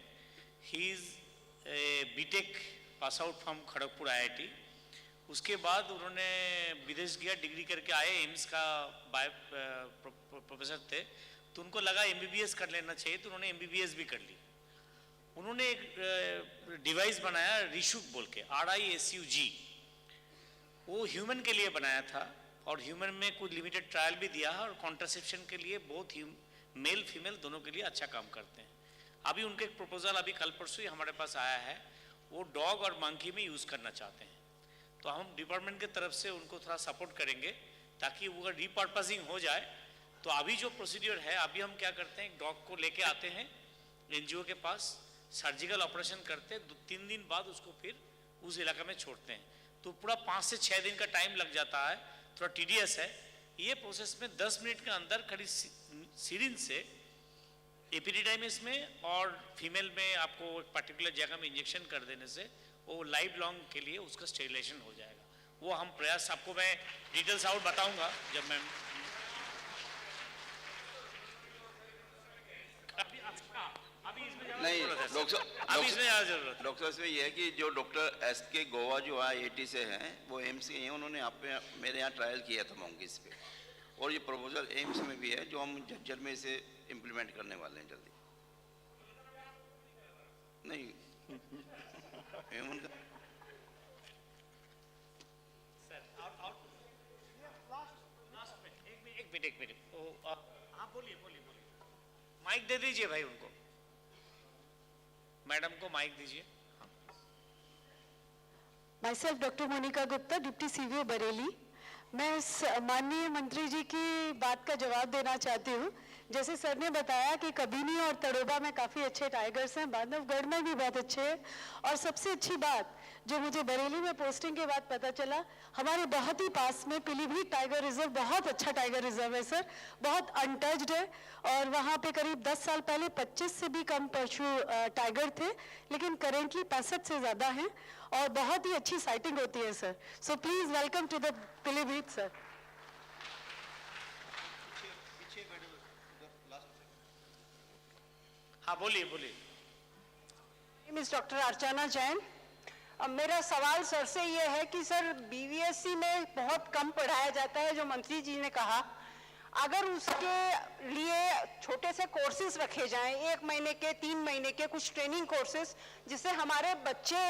he is BTech pass out from Kharagpur IIT। उसके बाद उन्होंने विदेश गया, डिग्री करके आए, एम्स का प्रोफेसर थे, तो उनको लगा MBBS कर लेना चाहिए, तो उन्होंने MBBS भी कर ली। उन्होंने एक डिवाइस बनाया रिशुक बोल के, RISUG, वो ह्यूमन के लिए बनाया था, और ह्यूमन में कुछ लिमिटेड ट्रायल भी दिया है, और कॉन्ट्रासेप्शन के लिए बोथ मेल फीमेल दोनों के लिए अच्छा काम करते हैं। अभी उनके एक प्रपोजल अभी कल परसों ही हमारे पास आया है, वो डॉग और मंकी में यूज़ करना चाहते हैं, तो हम डिपार्टमेंट की तरफ से उनको थोड़ा सपोर्ट करेंगे ताकि वो रीपर्पसिंग हो जाए। तो अभी जो प्रोसीड्यूर है, अभी हम क्या करते हैं, डॉग को लेके आते हैं NGO के पास, सर्जिकल ऑपरेशन करते हैं, 2-3 दिन बाद उसको फिर उस इलाके में छोड़ते हैं, तो पूरा 5 से 6 दिन का टाइम लग जाता है, थोड़ा टीडियस है। ये प्रोसेस में 10 मिनट के अंदर खड़ी सीरिंज से एपिडिडाइमिस में और फीमेल में आपको एक पर्टिकुलर जगह में इंजेक्शन कर देने से वो लाइफ लॉन्ग के लिए उसका स्टेरिलाइजेशन हो जाएगा। वो हम प्रयास, आपको मैं डिटेल्स आउट बताऊंगा जब मैं नहीं डॉक्टर इसमें यह है कि जो डॉक्टर SK गोवा जो IIT से हैं, वो एम्स के हैं, उन्होंने आप पे मेरे यहाँ ट्रायल किया था मंकीज पे, और ये प्रपोजल एम्स में भी है, जो हम झज्जर में इसे इम्प्लीमेंट करने वाले हैं जल्दी। नहीं एक मिनट हाँ बोलिए, माइक दे दीजिए भाई उनको, मैडम को माइक दीजिए। Myself Dr. Monika Gupta, deputy CVO Bareilly. मैं माननीय मंत्री जी की बात का जवाब देना चाहती हूँ। जैसे सर ने बताया कि कबीनी और तड़ोबा में काफ़ी अच्छे टाइगर्स हैं, बांधवगढ़ में भी बहुत अच्छे हैं, और सबसे अच्छी बात जो मुझे बरेली में पोस्टिंग के बाद पता चला, हमारे बहुत ही पास में पीलीभीत टाइगर रिजर्व बहुत अच्छा टाइगर रिजर्व है सर, बहुत अनटच्ड है, और वहाँ पे करीब 10 साल पहले 25 से भी कम पशु टाइगर थे, लेकिन करेंटली 65 से ज़्यादा हैं, और बहुत ही अच्छी साइटिंग होती है sir. So please welcome to the Pilibhit sir. हाँ बोलिए। Miss doctor Archana Jain. अब मेरा सवाल सर से ये है कि सर BVSC में बहुत कम पढ़ाया जाता है, जो मंत्री जी ने कहा। अगर उसके लिए छोटे से कोर्सेज रखे जाएं, 1 महीने के 3 महीने के कुछ ट्रेनिंग कोर्सेज, जिससे हमारे बच्चे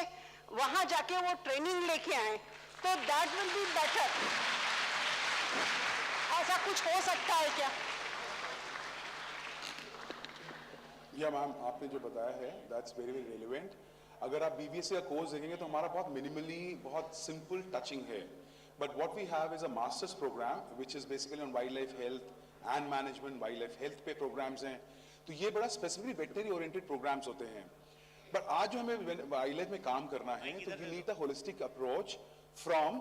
वहां जाके वो ट्रेनिंग लेके आए, तो दैट विल बी बेटर। ऐसा कुछ हो सकता है क्या? या मैम, आपने जो बताया है दैट्स वेरी वेरी रेलिवेंट। अगर आप बीबीएससी का कोर्स देखेंगे तो हमारा बहुत मिनिमली, बहुत सिंपल टचिंग है। But what we have is a masters programme which is basically on wildlife health and management. Wildlife health पे प्रोग्राम्स हैं, तो ये बड़ा स्पेसिफिकली वेटनरी ओरिएंटेड प्रोग्राम्स होते हैं। बट आज जो हमें वाइल्ड लाइफ में काम करना है, तो we need a holistic approach from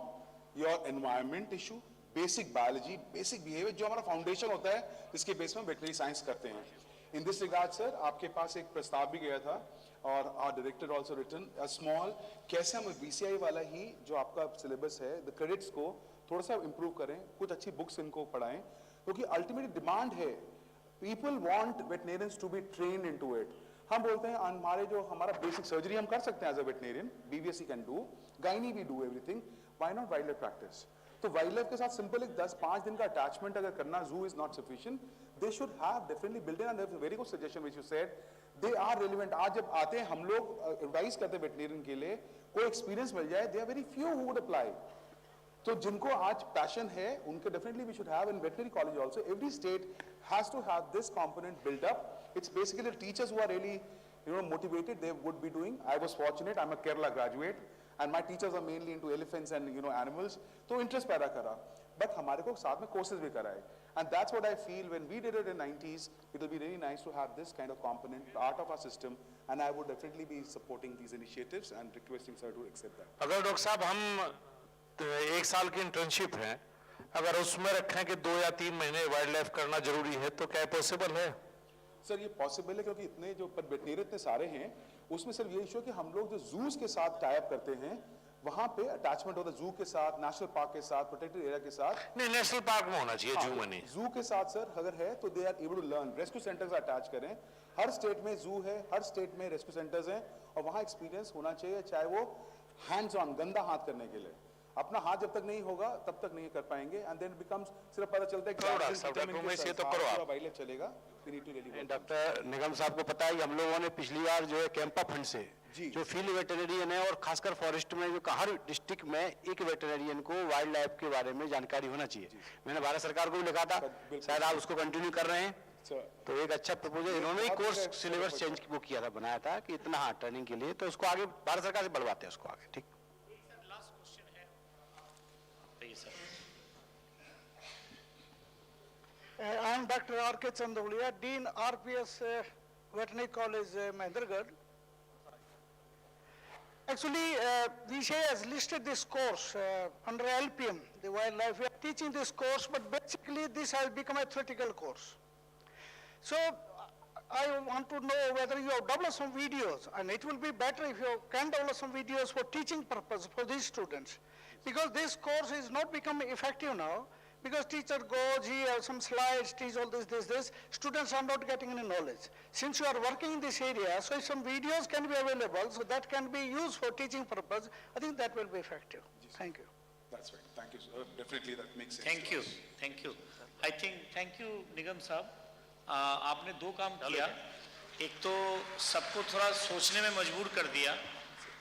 your environment issue, basic biology, basic behaviour, जो हमारा फाउंडेशन होता है जिसके बेस में वेटनरी साइंस करते हैं। इन दिस रिगार्ड सर, आपके पास एक प्रस्ताव भी गया था और our director also written a small, कैसे हम बीसीआई वाला ही जो आपका सिलेबस है, द क्रेडिट्स को थोड़ा सा इंप्रूव करें, कुछ अच्छी बुक्स इनको पढ़ाएं, क्योंकि अल्टीमेटली डिमांड है, people want veterinarians to be trained into it. हम बोलते हैं हमारे जो हमारा बेसिक सर्जरी हम कर सकते हैं as a veterinarian, BVSc can do, gynae we do everything, why not wildlife practice? तो वाइल्ड लाइफ के साथ सिंपल एक 10-5 दिन का अटैचमेंट अगर करना, zoo is not sufficient, they should have definitely built in, and very good suggestion which you said, they are relevant. आज जब आते हैं हम लोग एडवाइस करते हैं वेटनेरियन के लिए, कोई एक्सपीरियंस मिल जाए, they are very few who would apply. तो जिनको आज पैशन है उनके definitely we should have in veterinary college also, every state has to have this component built up. It's basically teachers who are really motivated, they would be doing. I was fortunate, I'm a Kerala graduate and my teachers are mainly into elephants and animals, तो interest पैदा करा, but हमारे को साथ में courses भी कराए, and that's what I feel when we did it in 90s, it will be really nice to have this kind of component part of our system, and I would definitely be supporting these initiatives and requesting sir to accept that. अगर doctor साहब हम 1 साल की internship है, अगर उसमें रखें कि 2 या 3 महीने वाइल्ड लाइफ करना जरूरी है, तो क्या पॉसिबल है? सर ये पॉसिबल है, क्योंकि इतने जो वेटनेरियन इतने सारे हैं, उसमें सर ये इशू है कि हम लोग जो जूस के साथ टाई अप करते हैं, वहां पे अटैचमेंट होता है जू के साथ, नेशनल पार्क के साथ, प्रोटेक्टेड एरिया के साथ। नहीं, नेशनल पार्क में होना चाहिए, जू में नहीं। जू के साथ सर अगर है तो they are able to learn, rescue centres attach करें, हर स्टेट में जू है, हर स्टेट में रेस्क्यू सेंटर्स हैं, और वहां एक्सपीरियंस होना चाहिए, चाहे वो हैंड्स ऑन, गंदा हाथ करने के लिए। अपना हाथ जब तक नहीं होगा तब तक नहीं कर पाएंगे, एंड देन बिकम्स सिर्फ पता चलता है कि वाइल्ड लाइफ चलेगा। डॉक्टर निगम साहब को पता है कि हम लोगों ने पिछली बार जो है कैंपा फंड से जो फील्ड वेटरनरियन है, और खासकर फॉरेस्ट में जो हर डिस्ट्रिक्ट में एक वेटरनरियन को वाइल्ड लाइफ के बारे में जानकारी होना चाहिए। मैंने भारत सरकार को भी लिखा था, शायद आप उसको कंटिन्यू कर रहे हैं, तो एक अच्छा प्रपोजल इन्होंने ही कोर्स सिलेबस चेंज वो किया था, बनाया था कि इतना हाँ ट्रेनिंग के लिए, तो उसको आगे भारत सरकार से बढ़वाते हैं उसको आगे। ठीक, I am Dr. R.K. Chandolia, Dean RPS Veterinary College, Mahendragarh. Actually, VCI has listed this course under LPM, the wildlife. We are teaching this course, but basically this has become a theoretical course. So I want to know whether you have developed some videos, and it will be better if you can develop some videos for teaching purpose for these students, because this course is not becoming effective now. Because teacher goes, he has some slides, teach all this, students are not getting any knowledge. Since you are working in this area, so if some videos can be available, so that can be used for teaching purpose, I think that will be effective. Thank you. That's right. Thank you, sir. Definitely that makes sense. Thank you. Thank you. I think, thank you, Nigam साहब. आपने 2 काम किया. एक तो सबको थोड़ा सोचने में मजबूर कर दिया,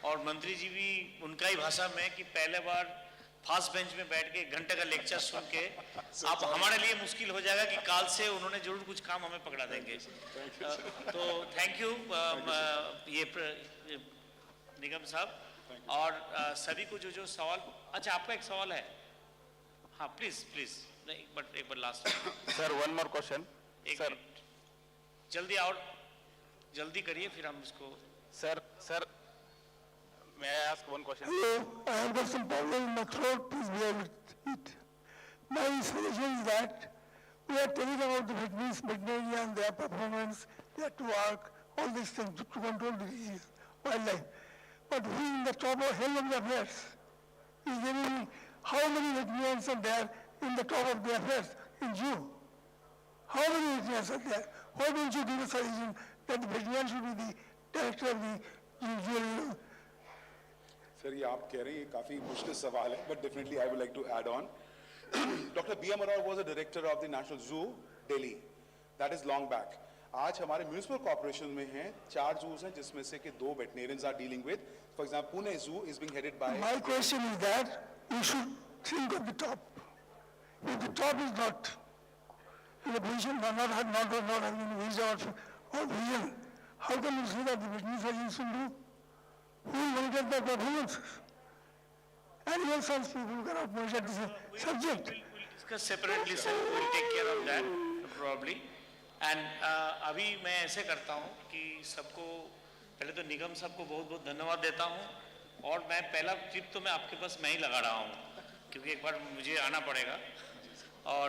और मंत्री जी भी उनका ही भाषा में कि पहले बार फास्ट बेंच में बैठ के 1 घंटे का लेक्चर सुन के आप हमारे लिए मुश्किल हो जाएगा कि काल से उन्होंने जरूर कुछ काम हमें पकड़ा देंगे। तो थैंक यू ये निगम साहब, और सभी को जो सवाल, अच्छा आपका एक सवाल है, हाँ प्लीज प्लीज, एक बार last sir, 1 more question sir, जल्दी और जल्दी करिए, फिर हम इसको sir may I ask 1 question? Hello, I have got some problem in my throat, please bear with it. My suggestion is that we are telling about the veterinary and their performance, their to work, all these things to control the disease, wildlife. But who in the top of hell of the affairs? Is there any, how many veterinarians are there in the top of the affairs in zoo? How many veterinarians are there? Why don't you give a suggestion that the veterinarian should be the director of the zoo? Sir ये आप कह रहे हैं ये काफ़ी मुश्किल सवाल है, but definitely I would like to add on. Dr. B.M. Arora was a director of the National Zoo, Delhi. That is long back. आज हमारे म्यूनिसिपल कॉर्पोरेशन में हैं 4 zoos हैं जिसमें से कि 2 veterinarians are dealing with. For example, Pune Zoo is being headed by. My question is that we should think of the top. If the top is not in a position, not having visa or vision, how can you say that the veterinary surgeons will do? Who will monitor the performance? Animal science people cannot monitor this subject. We'll discuss separately, sir. We'll take care of that, probably. And अभी मैं ऐसे करता हूँ कि सबको पहले तो निगम साहब को बहुत बहुत धन्यवाद देता हूँ और मैं पहला क्लिप तो मैं आपके पास मैं ही लगा रहा हूँ क्योंकि एक बार मुझे आना पड़ेगा और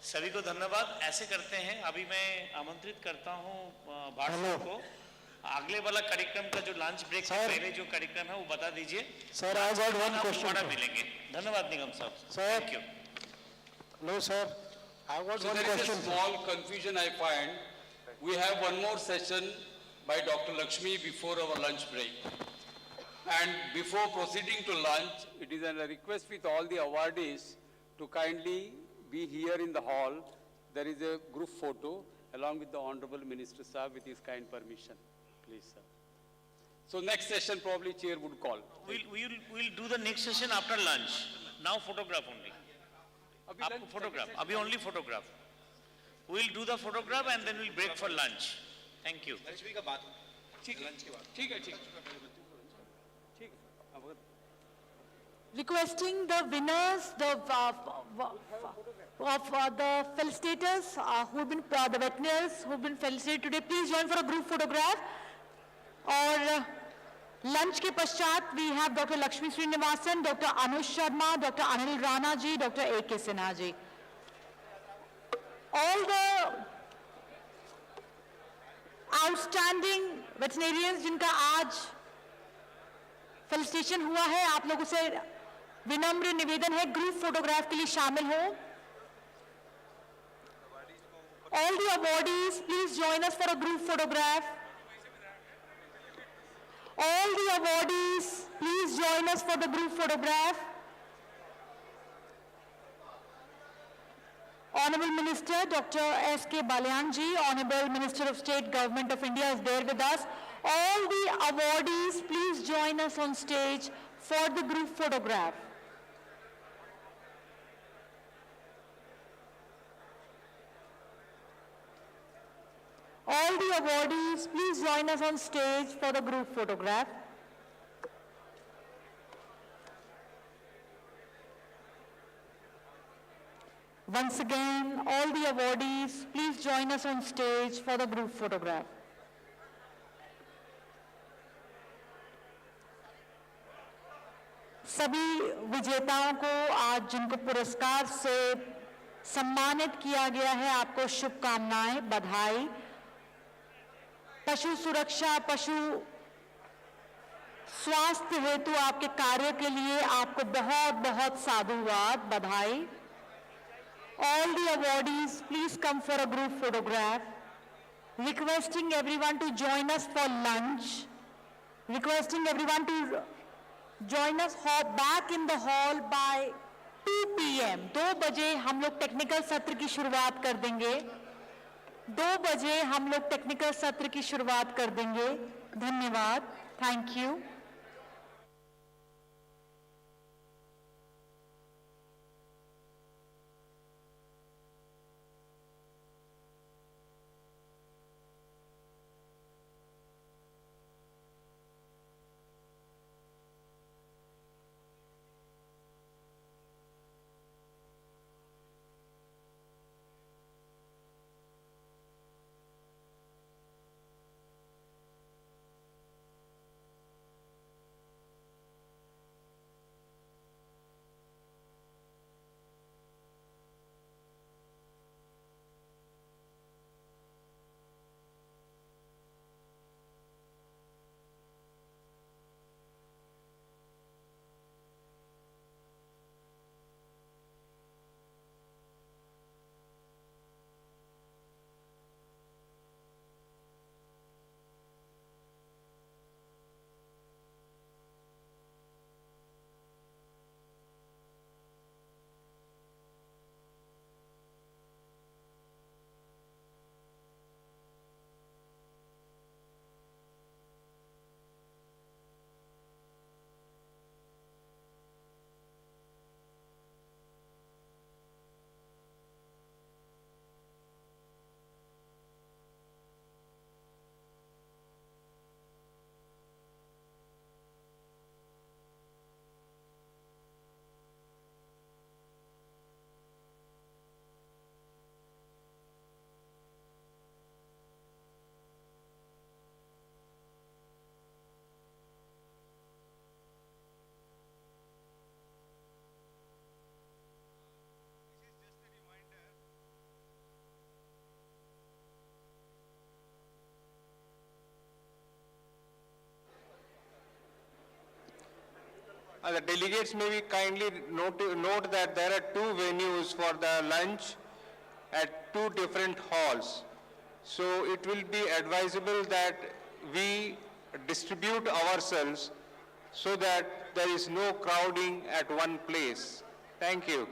सभी को धन्यवाद। ऐसे करते हैं अभी मैं आमंत्रित करता हूँ भारत को अगले वाला कार्यक्रम का जो लंच ब्रेक से पहले जो कार्यक्रम है वो बता दीजिए। Sir I got one question. मिलेंगे। धन्यवाद निगम साहब। Thank you. No sir I got one there is a question. small confusion I find. We have one more session by Dr. Lakshmi before our lunch break. And before proceeding to lunch, it is a request with all the awardees to kindly be here in the hall. There is a group photo along with the Honorable Minister Sahab with his kind permission. Please, sir. So next session probably chair would call. We'll do the next session after lunch. Now photograph only. आपको photograph. अभी only photograph. We'll do the photograph and then we'll break for lunch. Thank you. Lakshmi का बात ठीक है lunch के बाद ठीक है ठीक Requesting the winners, the felicitators who've been the veterinarians who've been felicitated today, please join for a group photograph. और lunch के पश्चात we have Dr. Lakshmi Srinivasan, Dr. Anush Sharma, Dr. Anil Rana ji, Dr. A.K. Sinha ji. All the outstanding veterinarians जिनका आज felicitation हुआ है, आप लोगों से विनम्र निवेदन है ग्रुप फोटोग्राफ के लिए शामिल हो। All the awardees, please join us for a group photograph. All the awardees, please join us for the group photograph. Honorable Minister Dr. S.K. Balyan ji, Honorable Minister of State Government of India is there with us. All the awardees, please join us on stage for the group photograph. All the awardees, please join us on stage for the group photograph. Once again, all the awardees, please join us on stage for the group photograph. सभी विजेताओं को आज जिनको पुरस्कार से सम्मानित किया गया है, आपको शुभकामनाएं, बधाई। पशु सुरक्षा, पशु स्वास्थ्य हेतु आपके कार्य के लिए आपको बहुत बहुत साधुवाद, बधाई। All the awardees, please come for a group photograph. Requesting everyone to join us for lunch. Requesting everyone to join us back in the hall by 2 p.m. 2 बजे हम लोग टेक्निकल सत्र की शुरुआत कर देंगे। 2 बजे हम लोग टेक्निकल सत्र की शुरुआत कर देंगे। धन्यवाद। Thank you. the delegates may be kindly note that there are two venues for the lunch at two different halls. So it will be advisable that we distribute ourselves so that there is no crowding at one place. Thank you.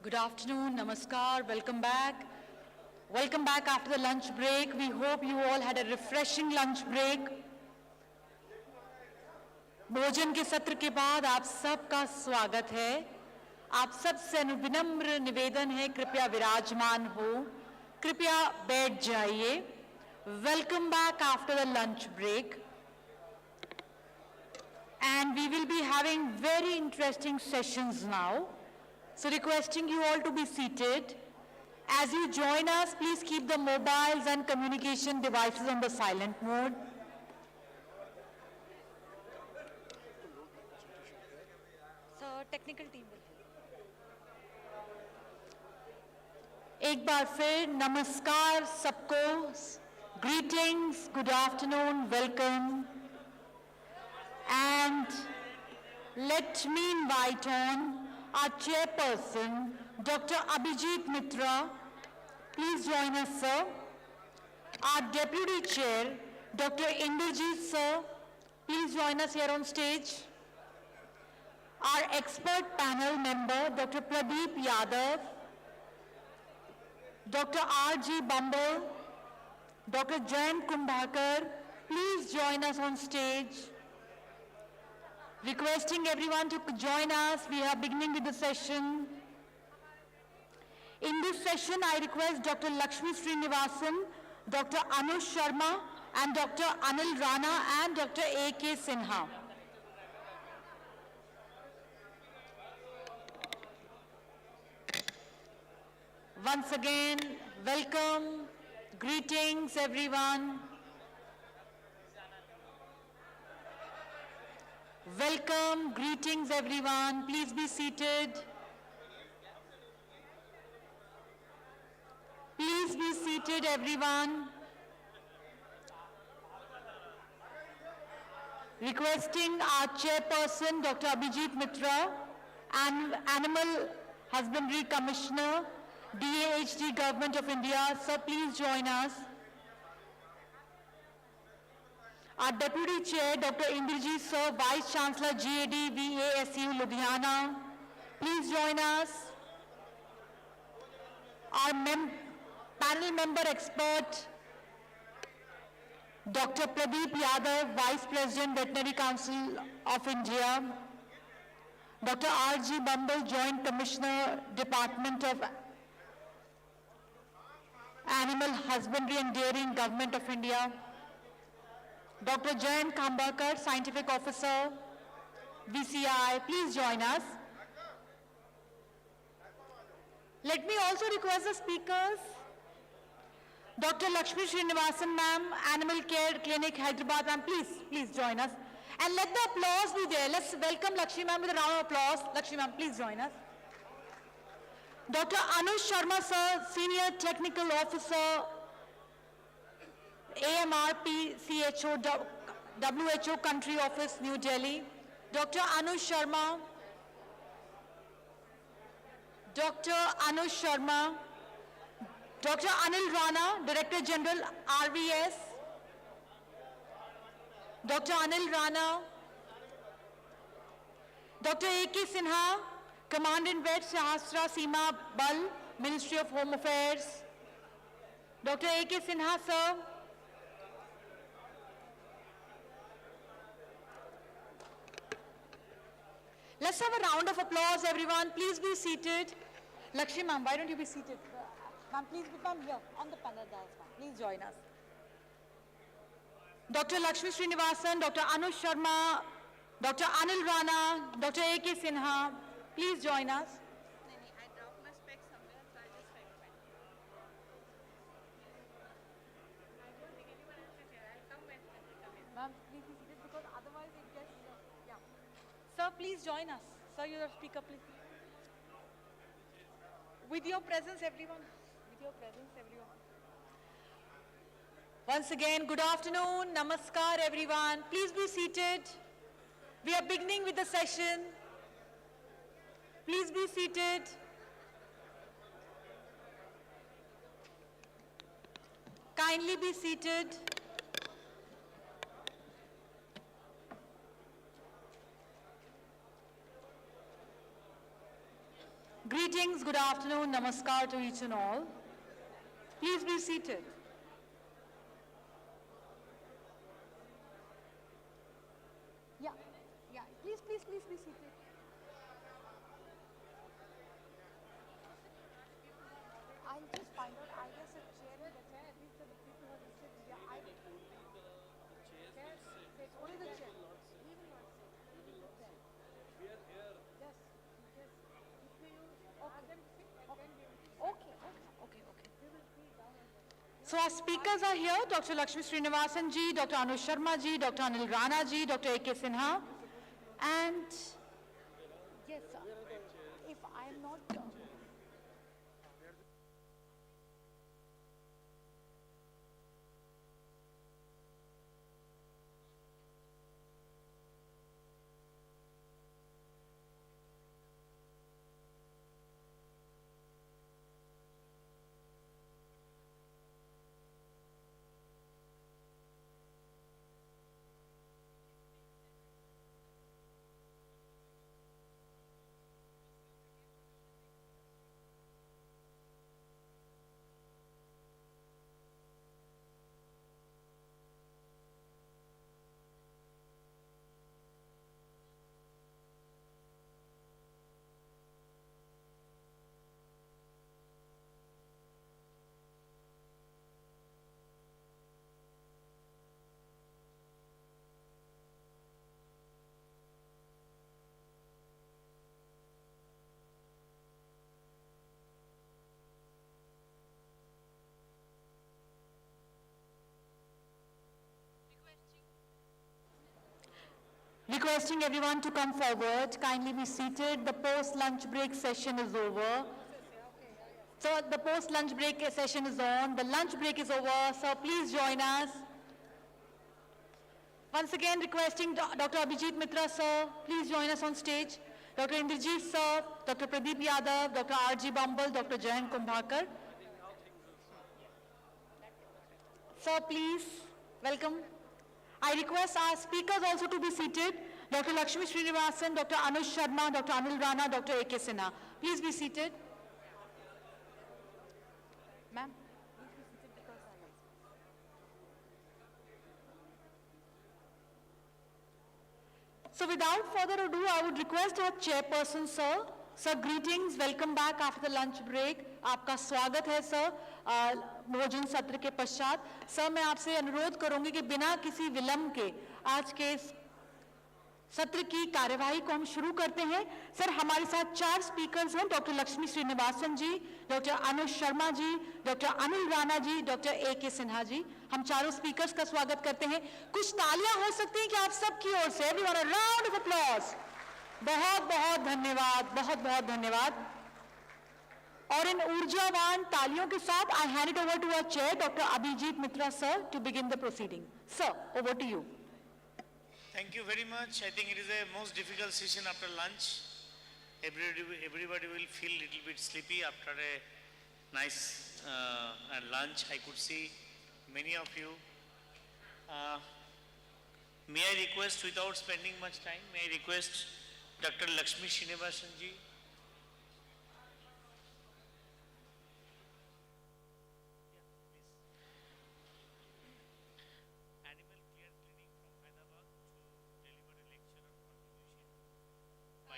Good afternoon, namaskar, welcome back. Welcome back after the lunch break. We hope you all had a refreshing lunch break. भोजन के सत्र के बाद आप सबका स्वागत है। आप सबसे विनम्र निवेदन है, कृपया विराजमान हो, कृपया बैठ जाइए। Welcome back after the lunch break. And we will be having very interesting sessions now. So requesting you all to be seated. As you join us, please keep the mobiles and communication devices on the silent mode. So technical team will help. एक बार फिर नमस्कार सबको, greetings, good afternoon, welcome. And let me invite on our chairperson, Dr. Abhijit Mitra. Please join us, sir. Our deputy chair, Dr. Inderjit, sir. Please join us here on stage. Our expert panel member, Dr. Pradeep Yadav, Dr. R.G. Bumble, Dr. Jayant Kumbhakar. Please join us on stage. Requesting everyone to join us. We are beginning with the session. In this session, I request Dr. Lakshmi Srinivasan, Dr. Anush Sharma, and Dr. Anil Rana, and Dr. A.K. Sinha. Once again, welcome, greetings everyone. Welcome, greetings everyone. Please be seated. Please be seated everyone. Requesting our chairperson, Dr. Abhijit Mitra, and Animal Husbandry Commissioner, DAHD Government of India. Sir, please join us. Our Deputy Chair, Dr. Inderjit Sir, Vice Chancellor, GAD, VASU, Ludhiana. Please join us. Our panel member expert, Dr. Pradeep Yadav, Vice President, Veterinary Council of India. Dr. R.G. Bumble, Joint Commissioner, Department of Animal Husbandry and Dairying, Government of India. Dr. Jayant Kumbhakar, Scientific Officer, VCI, please join us. Let me also request the speakers. Dr. Lakshmi Srinivasan, ma'am, Animal Care Clinic, Hyderabad, ma'am, please join us. And let the applause be there. Let's welcome Lakshmi ma'am with a round of applause. Lakshmi ma'am, please join us. Dr. Anush Sharma, sir, Senior Technical Officer, AMRP CHO, WHO Country Office, New Delhi. Dr. Anush Sharma. Dr. Anush Sharma. Dr. Anil Rana, Director General, RVS. Dr. Anil Rana. Dr. A.K. Sinha, Commandant Vet Sahasra Seema Bal, Ministry of Home Affairs. Dr. A.K. Sinha, sir. Let's have a round of applause, everyone. Please be seated. Lakshmi ma'am, why don't you be seated? Ma'am, please become here on the panel dais, ma'am. Please join us. Dr. Lakshmi Srinivasan, Dr. Anush Sharma, Dr. Anil Rana, Dr. A.K. Sinha, please join us. I dropped my specs somewhere, so I just tried to find it. I don't think anyone else is here. I'll come when they come in. Ma'am, please be seated because otherwise it gets, yeah. Sir, please join us. Sir, you're a speaker, please. With your presence, everyone. With your presence, everyone. Once again, good afternoon, namaskar, everyone. Please be seated. We are beginning with the session. Please be seated. Kindly be seated. Greetings. Greetings, good afternoon, namaskar to each and all. Please be seated. Yeah, please be seated. I'll just find out, I guess a chair is better, at least the people who are listed here. Only the chair. We will not sit. We will sit there. We are here. Yes. Okay. So our speakers are here, Dr. Lakshmi Srinivasan ji, Dr. Anush Sharma ji, Dr. Anil Rana ji, Dr. A.K. Sinha. And yes, sir. If I am not... Requesting everyone to come forward, kindly be seated. The post-lunch break session is over. So the post-lunch break session is on. The lunch break is over, so please join us. Once again requesting Dr. Abhijit Mitra sir, please join us on stage. Dr. Indrajit sir, Dr. Pradeep Yadav, Dr. R.G. Bumble, Dr. Jayant Kumbhakar. Sir, please, welcome. I request our speakers also to be seated. Dr. Lakshmi Srinivasan, Dr. Anush Sharma, Dr. Anil Rana, Dr. A.K. Sinha. Please be seated. Ma'am. So without further ado, I would request our chairperson, sir. Sir, greetings. Welcome back after the lunch break. आपका स्वागत है sir भोजन सत्र के पश्चात। Sir, मैं आपसे अनुरोध करूंगी कि बिना किसी विलंब के आज के सत्र की कार्यवाही को हम शुरू करते हैं। सर, हमारे साथ 4 स्पीकर्स हैं, डॉक्टर लक्ष्मी श्रीनिवासन जी, doctor Anuj Sharma ji, doctor Anil Rana ji, doctor A.K. Sinha ji. हम चारों स्पीकर्स का स्वागत करते हैं। कुछ तालियां हो सकती हैं कि आप सबकी ओर से? Everyone, a round of applause. बहुत बहुत धन्यवाद, बहुत बहुत धन्यवाद। और इन ऊर्जावान तालियों के साथ I hand it over to our chair, Dr. Abhijit Mitra sir, to begin the proceeding. Sir, over to you. Thank you very much. I think it is a most difficult session after lunch. Everybody will feel a little bit sleepy after a nice lunch. I could see many of you. May I request, without spending much time, may I request Dr. Lakshmi Srinivasan ji.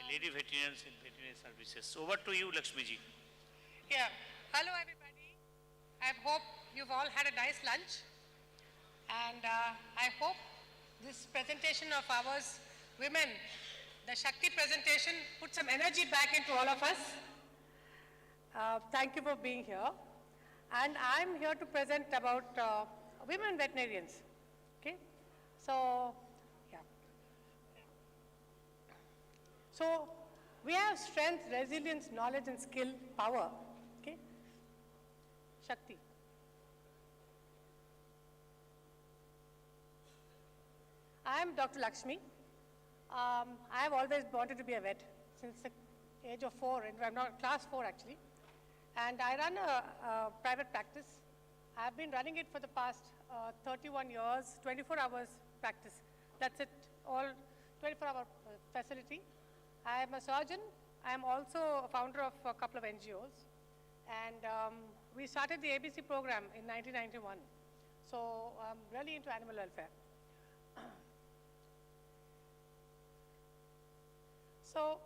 Lady Veterinarians in Veterinary Services. Over to you, Lakshmi ji. Yeah. Hello, everybody. I hope you've all had a nice lunch. And I hope this presentation of ours, women, the Shakti presentation, put some energy back into all of us. Thank you for being here. And I'm here to present about women veterinarians. Okay? So, yeah. So, we have strength, resilience, knowledge and skill, power. Okay? Shakti. I am Dr. Lakshmi. I have always wanted to be a vet since the age of 4, I'm not class 4 actually. And I run a private practice. I've been running it for the past 31 years, 24 hours practice. That's it, all 24-hour facility. I am a surgeon I am also a founder of a couple of NGOs, and we started the ABC program in 1991. So I'm really into animal welfare. So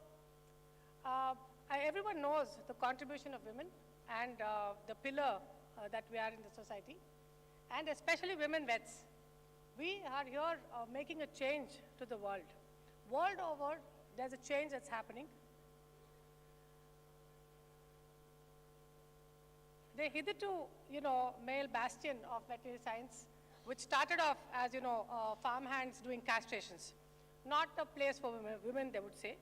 everyone knows the contribution of women and the pillar that we are in the society, and especially women vets. We are here making a change to the world. World over, there's a change that's happening. The hitherto, male bastion of veterinary science, which started off as, farmhands doing castrations, not a place for women, they would say.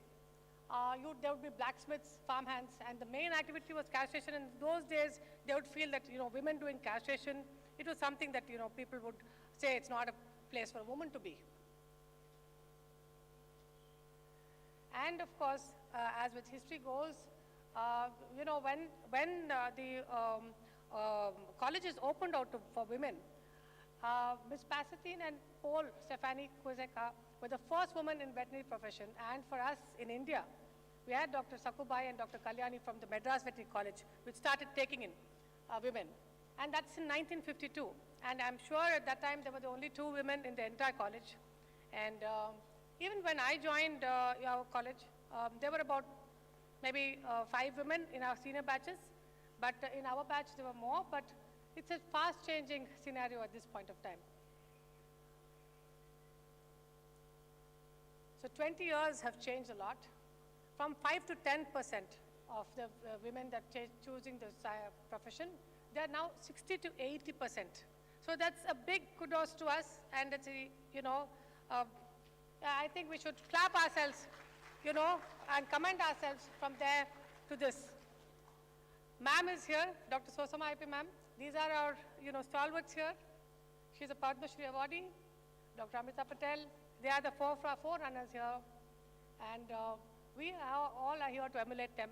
There would be blacksmiths, farmhands, and the main activity was castration. In those days, they would feel that, women doing castration, it was something that, people would say it's not a place for a woman to be. And of course, as with history goes, when the colleges opened out for women, Ms. Pasatine and Paul Stefani Kuzeka were the first women in veterinary profession. And for us in India, we had Dr. Sakubai and Dr. Kalyani from the Madras Veterinary College, which started taking in women. And that's in 1952. And I'm sure at that time there were the only 2 women in the entire college. And even when I joined our college, there were about maybe 5 women in our senior batches. But in our batch, there were more. But it's a fast-changing scenario at this point of time. So 20 years have changed a lot. From 5 to 10% of the women that choosing the profession, they are now 60 to 80%. So that's a big kudos to us, and it's I think we should clap ourselves, and commend ourselves from there to this. Ma'am is here, Dr. Sosama IP ma'am. These are our, stalwarts here. She's a Padma Shri awardee. Dr. Amrita Patel. They are the four runners here, and we all are here to emulate them.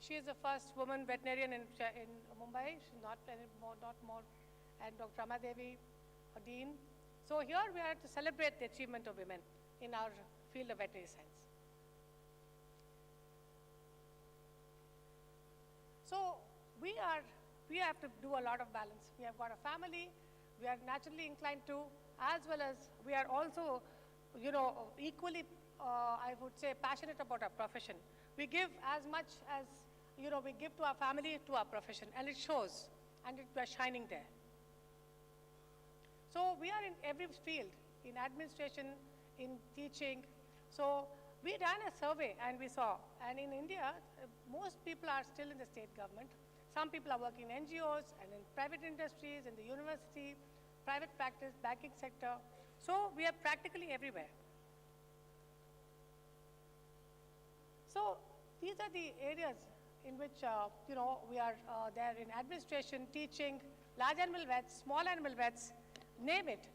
She is the first woman veterinarian in Mumbai. She's not more. And Dr. Ramadevi, a dean. So here we are to celebrate the achievement of women in our field of veterinary science. So we have to do a lot of balance. We have got a family. We are naturally inclined to, as well as we are also, equally, I would say, passionate about our profession. We give as much as, we give to our family, to our profession, and it shows, and we are shining there. So we are in every field, in administration, in teaching. So we ran a survey and we saw, and in India, most people are still in the state government. Some people are working in NGOs and in private industries, in the university, private practice, banking sector. So we are practically everywhere. So these are the areas in which, we are there in administration, teaching, large animal vets, small animal vets, name it,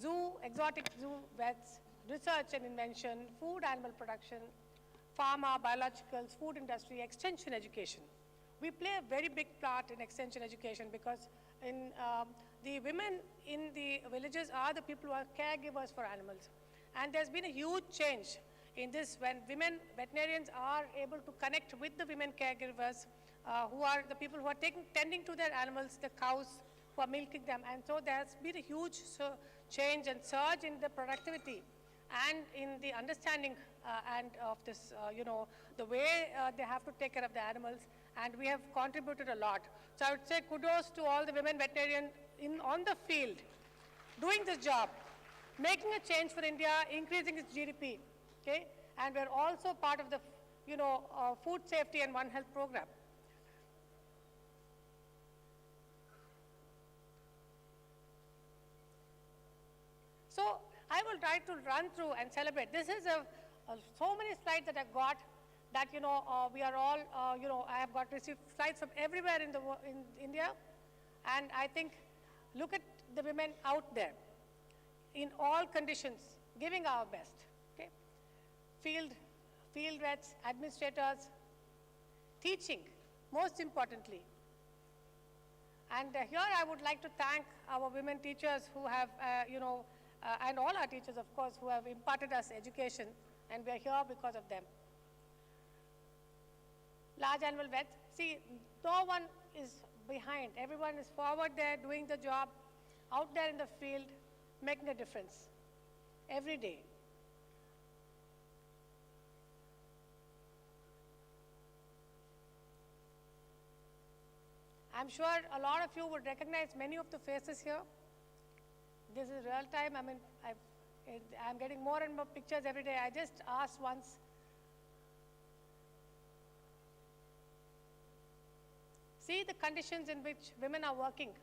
zoo, exotic zoo vets, research and invention, food animal production, pharma, biologicals, food industry, extension education. We play a very big part in extension education because the women in the villages are the people who are caregivers for animals. And there's been a huge change in this when women veterinarians are able to connect with the women caregivers who are the people who are tending to their animals, the cows, who are milking them. And so there's been a huge change and surge in the productivity and in the understanding and of this, the way they have to take care of the animals, and we have contributed a lot. So I would say kudos to all the women veterinarians on the field, doing this job, making a change for India, increasing its GDP, okay? And we're also part of the, food safety and One Health program. So I will try to run through and celebrate. This is so many slides that I got that, we are all, I have got received slides from everywhere in India. And I think, look at the women out there in all conditions, giving our best, okay? Field vets, administrators, teaching, most importantly. And here I would like to thank our women teachers who have, and all our teachers, of course, who have imparted us education, and we are here because of them. large animal vets. See, no one is behind. Everyone is forward there doing the job, out there in the field, making a difference every day. I'm sure a lot of you would recognize many of the faces here. This is real time. I mean, I'm getting more and more pictures every day. I just asked once. See the conditions in which women are working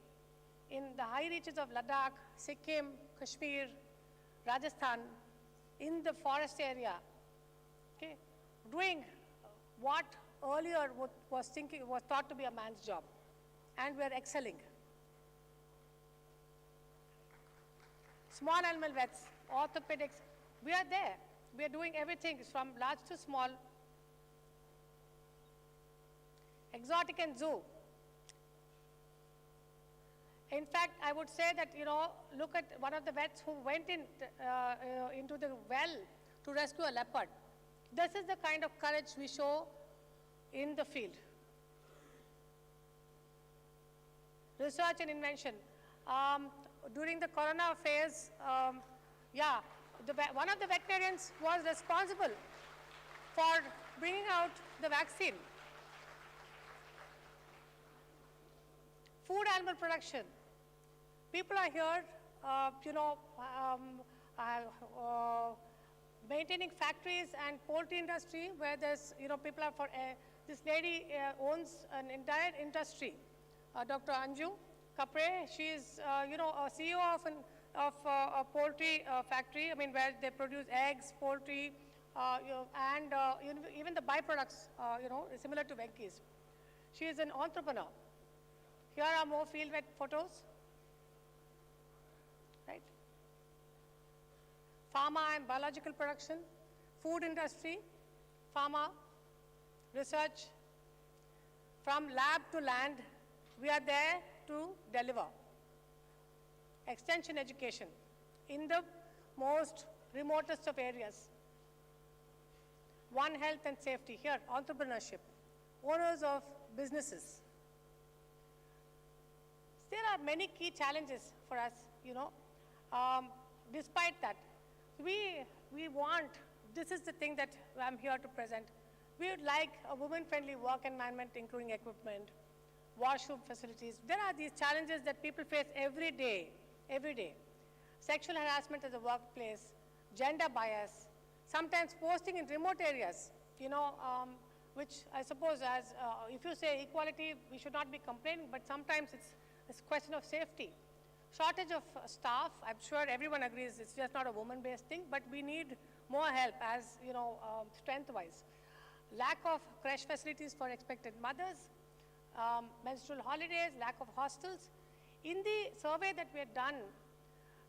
in the high reaches of Ladakh, Sikkim, Kashmir, Rajasthan, in the forest area, okay, doing what earlier was thought to be a man's job, and we're excelling. Small animal vets, orthopedics, we are there. We are doing everything from large to small. Exotic and zoo. In fact, I would say that, look at one of the vets who went into the well to rescue a leopard. This is the kind of courage we show in the field. Research and invention. During the corona phase, one of the veterinarians was responsible for bringing out the vaccine. Food animal production. People are here, maintaining factories and poultry industry where there's, people are for, this lady owns an entire industry. Dr. Anju Kapre, she is, a CEO of a poultry factory, where they produce eggs, poultry, and even the byproducts, similar to Venky's. She is an entrepreneur. Here are more field vet photos, right? Pharma and biological production, food industry, pharma, research, from lab to land, we are there to deliver. Extension education in the most remotest of areas. One health and safety, here, entrepreneurship, owners of businesses. There are many key challenges for us, despite that, we want, this is the thing that I'm here to present. We would like a women-friendly work environment, including equipment, washroom facilities. There are these challenges that people face every day. Sexual harassment at the workplace, gender bias, sometimes posting in remote areas, which I suppose as, if you say equality, we should not be complaining, but sometimes it's a question of safety. Shortage of staff, I'm sure everyone agrees it's just not a woman-based thing, but we need more help as, strength-wise. Lack of creche facilities for expectant mothers, menstrual holidays, lack of hostels. In the survey that we had done,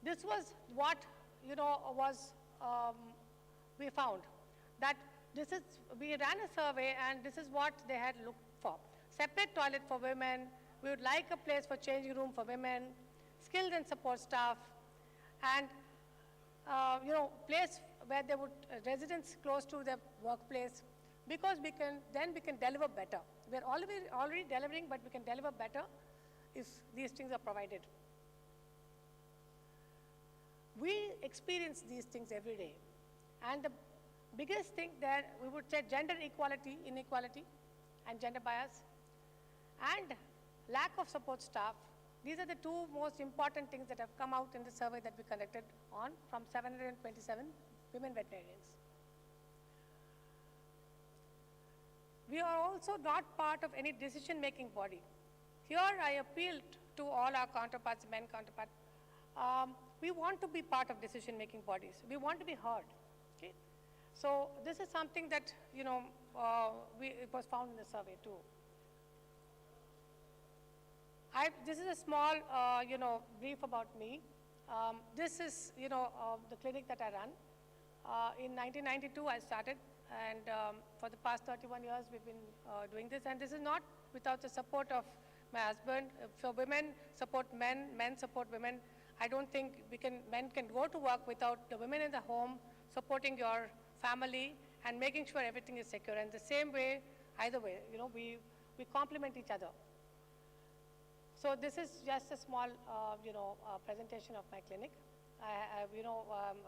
this was what, we found. That we ran a survey and this is what they had looked for. Separate toilet for women, we would like a place for changing room for women, skilled and support staff, and place where they would, residents close to their workplace, because we can deliver better. We're already delivering, but we can deliver better if these things are provided. We experience these things every day. And the biggest thing there, we would say gender equality, inequality, and gender bias, and lack of support staff. These are the two most important things that have come out in the survey that we conducted from 727 women veterinarians. We are also not part of any decision-making body. Here I appeal to all our counterparts, men counterparts. We want to be part of decision-making bodies. We want to be heard. Okay? So this is something that, it was found in the survey too. This is a small, brief about me. This is, the clinic that I run. In 1992, I started, and for the past 31 years, we've been doing this. And this is not without the support of my husband. For women support men, men support women. I don't think men can go to work without the women in the home supporting your family and making sure everything is secure. And the same way, either way, we complement each other. So this is just a small, presentation of my clinic. I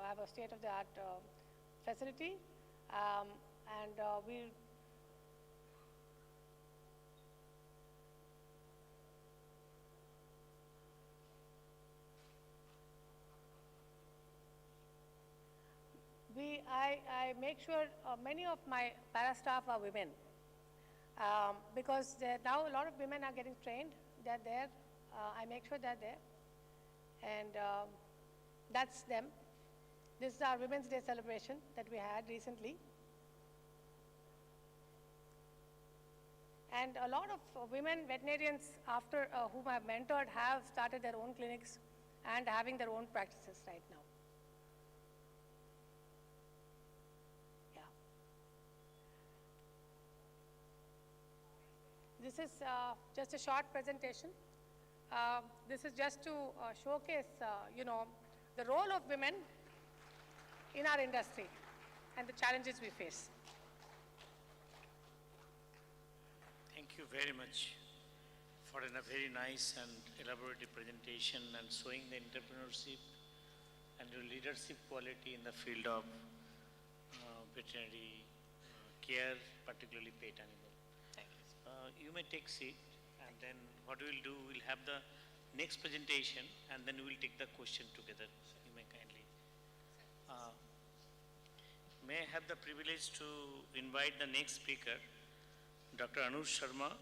have a state-of-the-art facility, and I make sure many of my para staff are women, because now a lot of women are getting trained. They're there. I make sure they're there, and that's them. This is our Women's Day celebration that we had recently. And a lot of women veterinarians, after whom I've mentored, have started their own clinics and having their own practices right now. This is just a short presentation. This is just to showcase, the role of women in our industry and the challenges we face. Thank you very much for a very nice and elaborate presentation and showing the entrepreneurship and your leadership quality in the field of veterinary care, particularly pet animal. You may take seat, and then what we'll do, we'll have the next presentation, and then we'll take the question together. You may kindly. May I have the privilege to invite the next speaker, Dr. Anuj Sharma,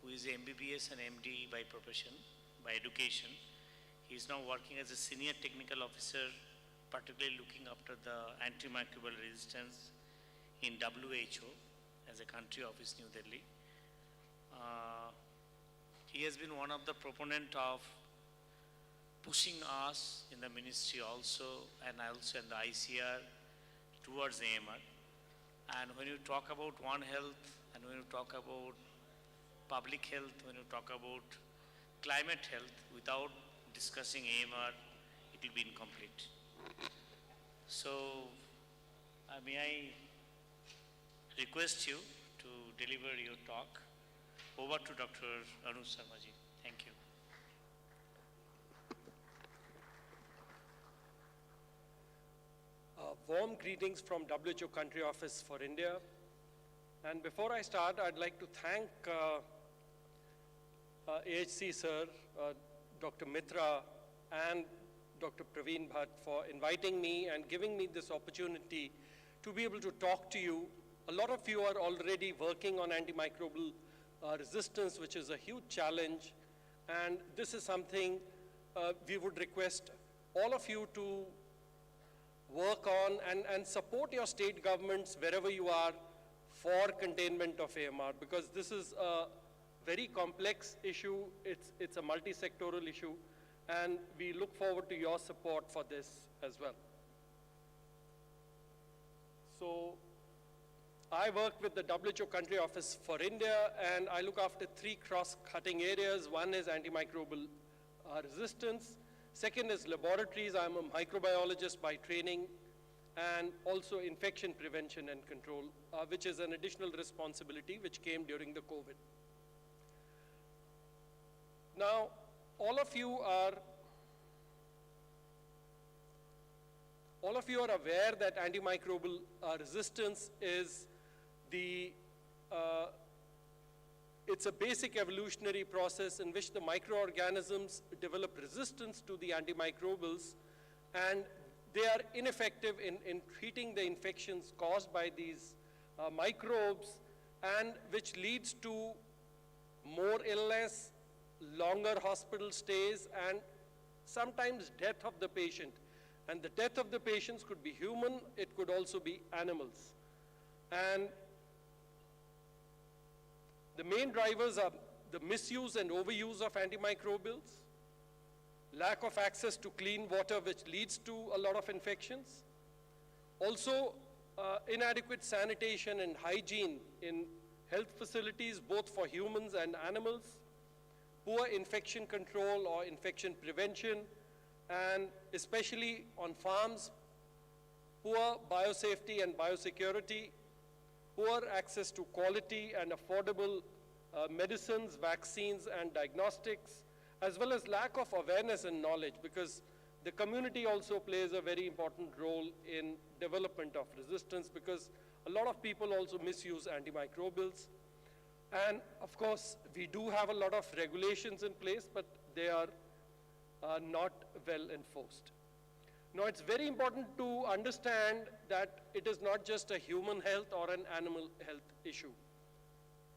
who is a MBBS and MD by profession, by education. He is now working as a senior technical officer, particularly looking after the antimicrobial resistance in WHO as a country office, New Delhi. He has been one of the proponent of pushing us in the ministry also, and also in the ICR towards AMR. And when you talk about One Health, and when you talk about public health, when you talk about climate health, without discussing AMR, it will be incomplete. So, may I request you to deliver your talk. Over to Dr. Anuj Sharma ji. Thank you. Warm greetings from WHO Country Office for India. And before I start, I'd like to thank AHC sir, Dr. Mitra, and Dr. Praveen Bhatt for inviting me and giving me this opportunity to be able to talk to you. A lot of you are already working on antimicrobial resistance, which is a huge challenge, and this is something we would request all of you to work on and support your state governments wherever you are for containment of AMR, because this is a very complex issue. It's a multi-sectoral issue, and we look forward to your support for this as well. So, I work with the WHO Country Office for India, and I look after 3 cross-cutting areas. One is antimicrobial resistance. Second is laboratories. I'm a microbiologist by training, and also infection prevention and control, which is an additional responsibility which came during the COVID. Now, all of you are aware that antimicrobial resistance is it's a basic evolutionary process in which the microorganisms develop resistance to the antimicrobials, and they are ineffective in treating the infections caused by these microbes, and which leads to more illness, longer hospital stays, and sometimes death of the patient. And the death of the patients could be human, it could also be animals. And the main drivers are the misuse and overuse of antimicrobials, lack of access to clean water, which leads to a lot of infections. Also, inadequate sanitation and hygiene in health facilities, both for humans and animals, poor infection control or infection prevention, and especially on farms, poor biosafety and biosecurity, poor access to quality and affordable medicines, vaccines, and diagnostics, as well as lack of awareness and knowledge, because the community also plays a very important role in development of resistance, because a lot of people also misuse antimicrobials. And of course, we do have a lot of regulations in place, but they are not well enforced. Now, it's very important to understand that it is not just a human health or an animal health issue.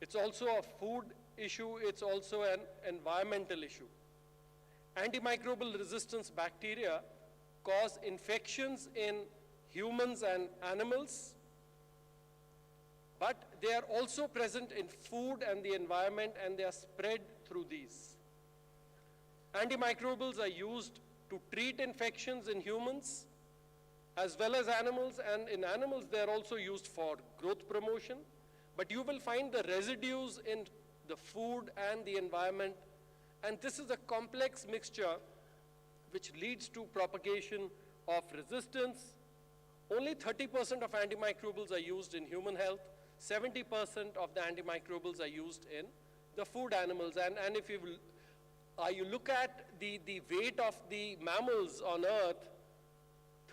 It's also a food issue, it's also an environmental issue. Antimicrobial resistance bacteria cause infections in humans and animals, but they are also present in food and the environment, and they are spread through these. Antimicrobials are used to treat infections in humans as well as animals, and in animals they are also used for growth promotion. But you will find the residues in the food and the environment, and this is a complex mixture which leads to propagation of resistance. Only 30% of antimicrobials are used in human health, 70% of the antimicrobials are used in the food animals. And if you look at the weight of the mammals on Earth,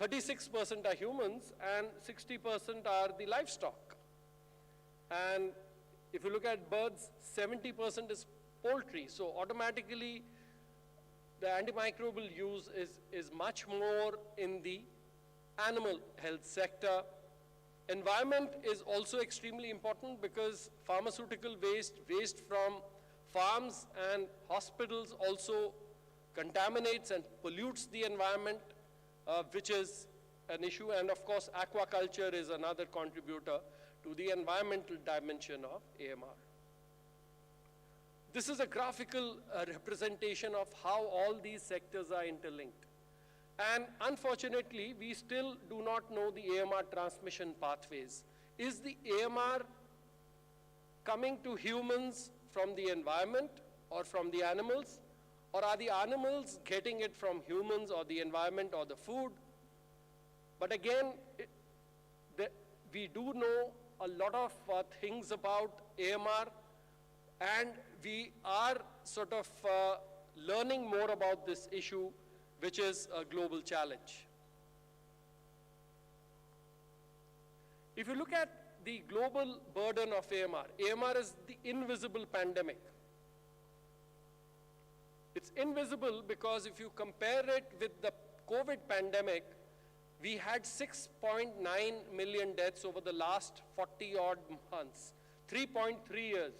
36% are humans and 60% are the livestock. And if you look at birds, 70% is poultry. So automatically, the antimicrobial use is much more in the animal health sector. Environment is also extremely important, because pharmaceutical waste from farms and hospitals also contaminates and pollutes the environment, which is an issue. And of course, aquaculture is another contributor to the environmental dimension of AMR. This is a graphical representation of how all these sectors are interlinked. And unfortunately, we still do not know the AMR transmission pathways. Is the AMR coming to humans from the environment or from the animals? Or are the animals getting it from humans or the environment or the food? But again, we do know a lot of things about AMR, and we are sort of learning more about this issue, which is a global challenge. If you look at the global burden of AMR, AMR is the invisible pandemic. It's invisible because if you compare it with the COVID pandemic, we had 6.9 million deaths over the last 40-odd months, 3.3 years.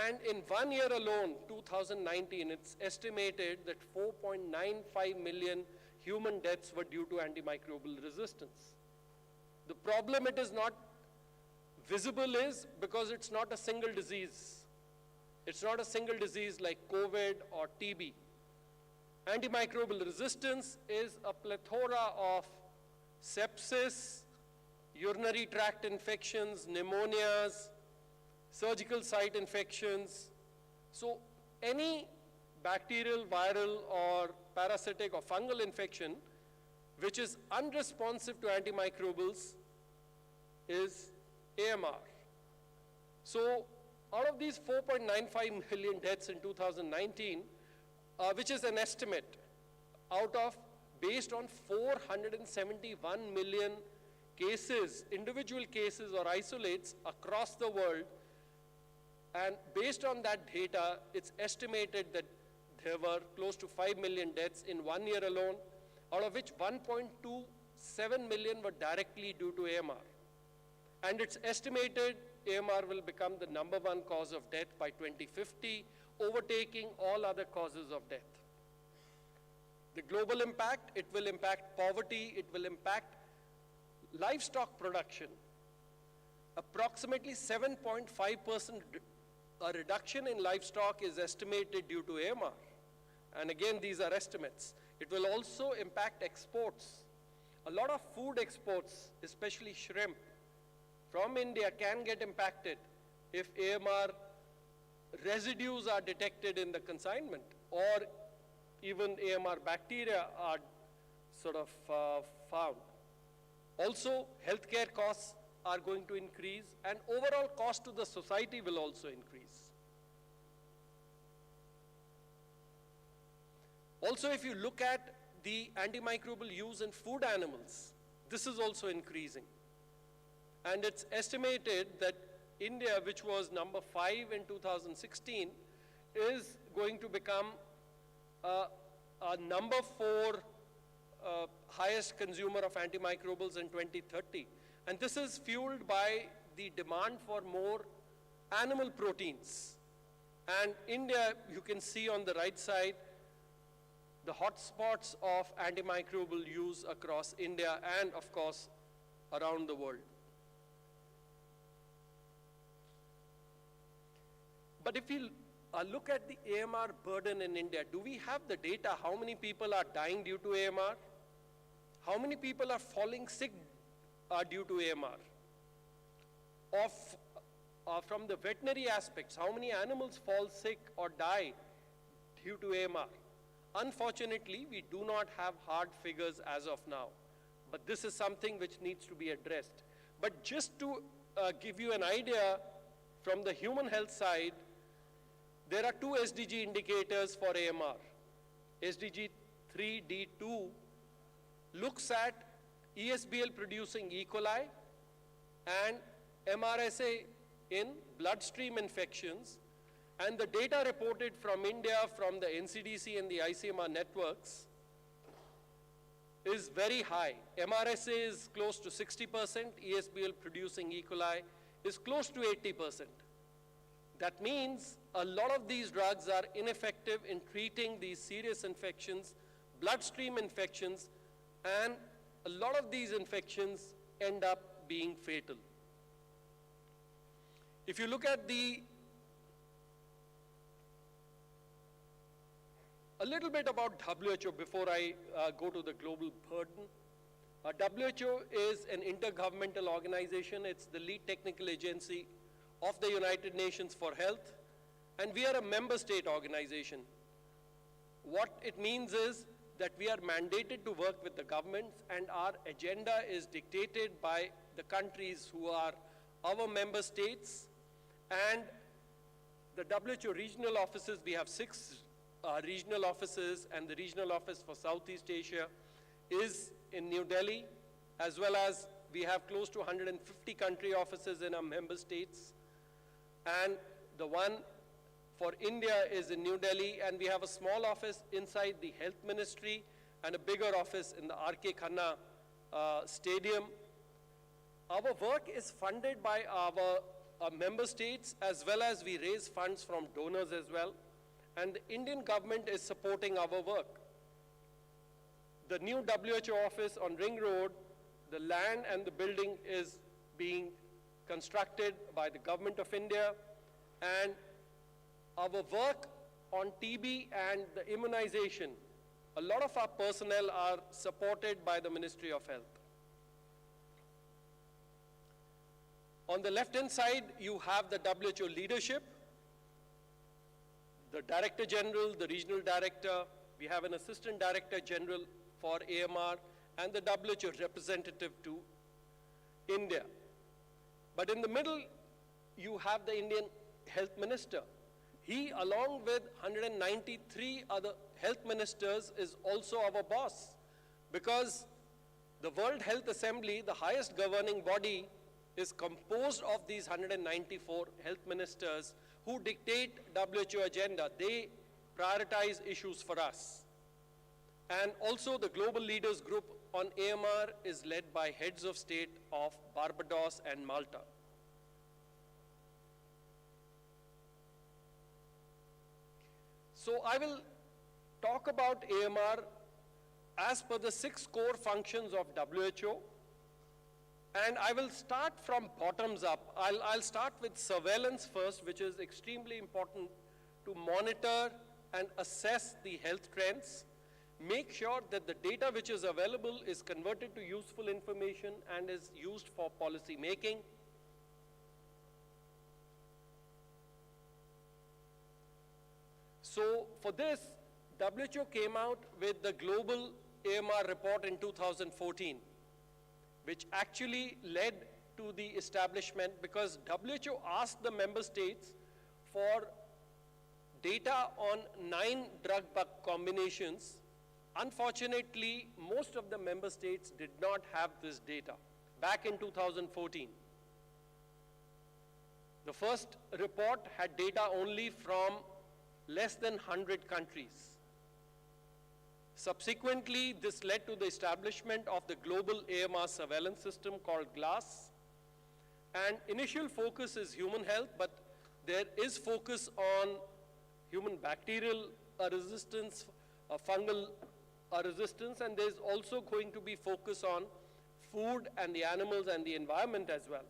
And in 1 year alone, 2019, it's estimated that 4.95 million human deaths were due to antimicrobial resistance. The problem it is not visible is because it's not a single disease. It's not a single disease like COVID or TB. Antimicrobial resistance is a plethora of sepsis, urinary tract infections, pneumonias, surgical site infections. So any bacterial, viral, or parasitic or fungal infection which is unresponsive to antimicrobials is AMR. So out of these 4.95 million deaths in 2019, which is an estimate out of, based on 471 million cases, individual cases or isolates across the world, and based on that data, it's estimated that there were close to 5 million deaths in 1 year alone, out of which 1.27 million were directly due to AMR. And it's estimated AMR will become the #1 cause of death by 2050, overtaking all other causes of death. The global impact, it will impact poverty, it will impact livestock production. Approximately 7.5% a reduction in livestock is estimated due to AMR. And again, these are estimates. It will also impact exports. A lot of food exports, especially shrimp, from India can get impacted if AMR residues are detected in the consignment, or even AMR bacteria are sort of found. Also, healthcare costs are going to increase, and overall cost to the society will also increase. Also, if you look at the antimicrobial use in food animals, this is also increasing. And it's estimated that India, which was number 5 in 2016, is going to become a number 4 highest consumer of antimicrobials in 2030. And this is fueled by the demand for more animal proteins. And India, you can see on the right side, the hotspots of antimicrobial use across India and, of course, around the world. But if you look at the AMR burden in India, do we have the data? How many people are dying due to AMR? How many people are falling sick due to AMR? From the veterinary aspects, how many animals fall sick or die due to AMR? Unfortunately, we do not have hard figures as of now, but this is something which needs to be addressed. But just to give you an idea, from the human health side, there are 2 SDG indicators for AMR. SDG 3D2 looks at ESBL producing E. coli and MRSA in bloodstream infections, and the data reported from India, from the NCDC and the ICMR networks is very high. MRSA is close to 60%, ESBL producing E. coli is close to 80%. That means a lot of these drugs are ineffective in treating these serious infections, bloodstream infections, and a lot of these infections end up being fatal. If you look at a little bit about WHO before I go to the global burden. WHO is an intergovernmental organization. It's the lead technical agency of the United Nations for Health, and we are a member state organization. What it means is that we are mandated to work with the governments, and our agenda is dictated by the countries who are our member states. And the WHO regional offices, we have 6 regional offices, and the regional office for Southeast Asia is in New Delhi, as well as we have close to 150 country offices in our member states. And the one for India is in New Delhi, and we have a small office inside the Health Ministry and a bigger office in the R.K. Khanna Stadium. Our work is funded by our member states, as well as we raise funds from donors as well. And the Indian government is supporting our work. The new WHO office on Ring Road, the land and the building is being constructed by the government of India, and our work on TB and the immunization, a lot of our personnel are supported by the Ministry of Health. On the left-hand side, you have the WHO leadership, the Director General, the Regional Director, we have an Assistant Director General for AMR, and the WHO representative to India. But in the middle, you have the Indian Health Minister. He, along with 193 other health ministers, is also our boss, because the World Health Assembly, the highest governing body, is composed of these 194 health ministers who dictate WHO agenda. They prioritize issues for us. And also the Global Leaders Group on AMR is led by heads of state of Barbados and Malta. So I will talk about AMR as per the 6 core functions of WHO. And I will start from bottoms up. I'll start with surveillance first, which is extremely important to monitor and assess the health trends. Make sure that the data which is available is converted to useful information and is used for policy making. So for this, WHO came out with the Global AMR report in 2014, which actually led to the establishment, because WHO asked the member states for data on 9 drug-bug combinations. Unfortunately, most of the member states did not have this data back in 2014. The first report had data only from less than 100 countries. Subsequently, this led to the establishment of the global AMR surveillance system called GLASS. And initial focus is human health, but there is focus on human bacterial resistance, fungal resistance, and there's also going to be focus on food and the animals and the environment as well.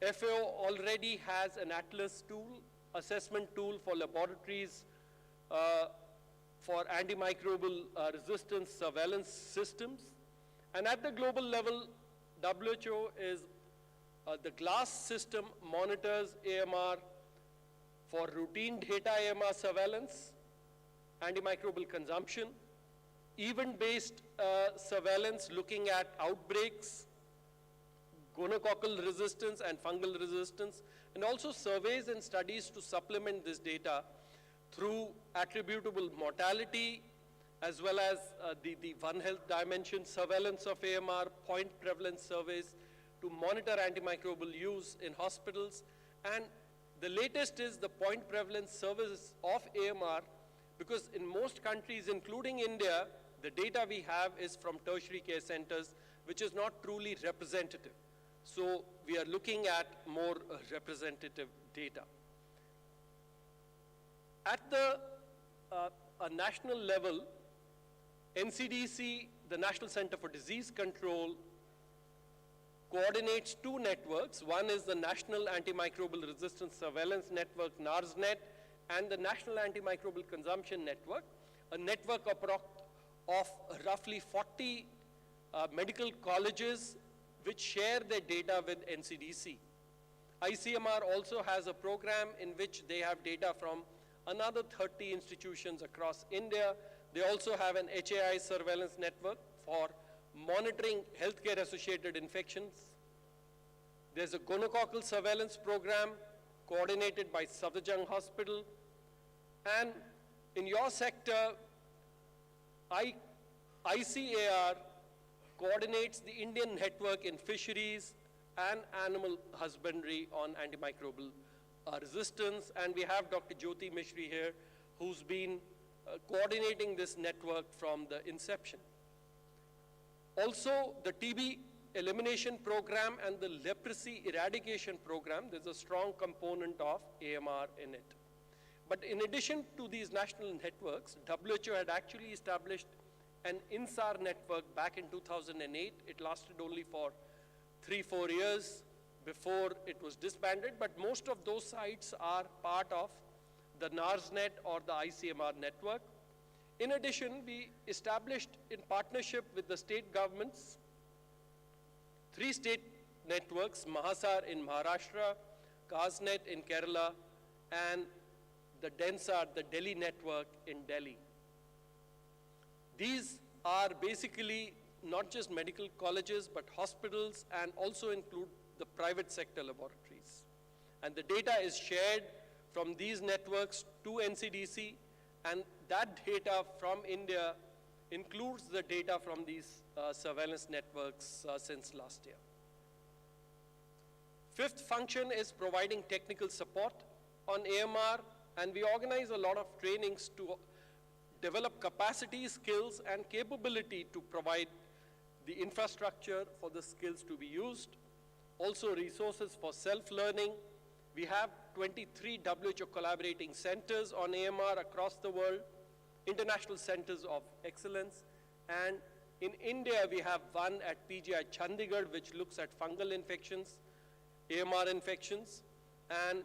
FAO already has an Atlas tool, assessment tool for laboratories for antimicrobial resistance surveillance systems. And at the global level, WHO is the GLASS system monitors AMR for routine data AMR surveillance, antimicrobial consumption, event-based surveillance looking at outbreaks, gonococcal resistance and fungal resistance, and also surveys and studies to supplement this data through attributable mortality, as well as the One Health dimension, surveillance of AMR, point prevalence surveys to monitor antimicrobial use in hospitals. And the latest is the point prevalence surveys of AMR, because in most countries, including India, the data we have is from tertiary care centers, which is not truly representative. So we are looking at more representative data. At the a national level, NCDC, the National Center for Disease Control, coordinates 2 networks. One is the National Antimicrobial Resistance Surveillance Network, NARSNet, and the National Antimicrobial Consumption Network, a network of roughly 40 medical colleges which share their data with NCDC. ICMR also has a program in which they have data from another 30 institutions across India. They also have an HAI surveillance network for monitoring healthcare-associated infections. There's a gonococcal surveillance program coordinated by Safdarjung Hospital. And in your sector, ICAR coordinates the Indian network in fisheries and animal husbandry on antimicrobial resistance. And we have Dr. Jyoti Mishri here, who's been coordinating this network from the inception. Also, the TB elimination program and the leprosy eradication program, there's a strong component of AMR in it. But in addition to these national networks, WHO had actually established an INSAR network back in 2008. It lasted only for 3-4 years before it was disbanded, but most of those sites are part of the NARSNet or the ICMR network. In addition, we established in partnership with the state governments 3 state networks, Mahasar in Maharashtra, CASNet in Kerala, and the DENSAR, the Delhi network in Delhi. These are basically not just medical colleges, but hospitals, and also include the private sector laboratories. And the data is shared from these networks to NCDC, and that data from India includes the data from these surveillance networks since last year. Fifth function is providing technical support on AMR, and we organize a lot of trainings to develop capacity, skills, and capability to provide the infrastructure for the skills to be used. Also resources for self-learning. We have 23 WHO collaborating centers on AMR across the world, international centers of excellence, and in India we have one at PGI Chandigarh which looks at fungal infections, AMR infections, and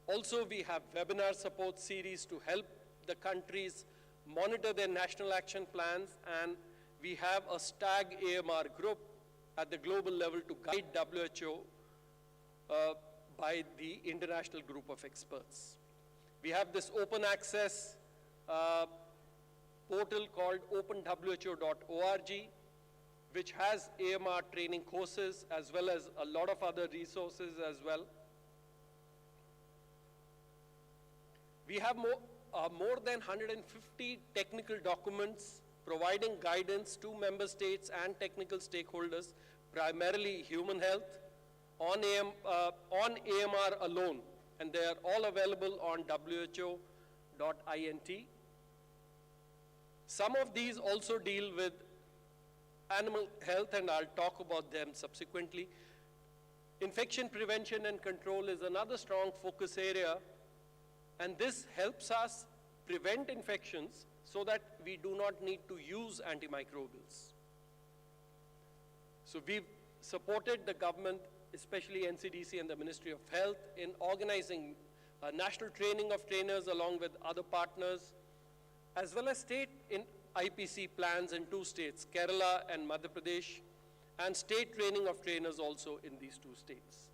also we have webinar support series to help the countries monitor their national action plans, and we have a STAG AMR group at the global level to guide WHO by the international group of experts. We have this open access portal called openwho.org, which has AMR training courses as well as a lot of other resources as well. We have more than 150 technical documents providing guidance to member states and technical stakeholders, primarily human health, on AMR alone, and they are all available on who.int. Some of these also deal with animal health, and I'll talk about them subsequently. Infection prevention and control is another strong focus area, and this helps us prevent infections so that we do not need to use antimicrobials. So we've supported the government, especially NCDC and the Ministry of Health, in organizing national training of trainers along with other partners, as well as state in IPC plans in 2 states, Kerala and Madhya Pradesh, and state training of trainers also in these 2 states.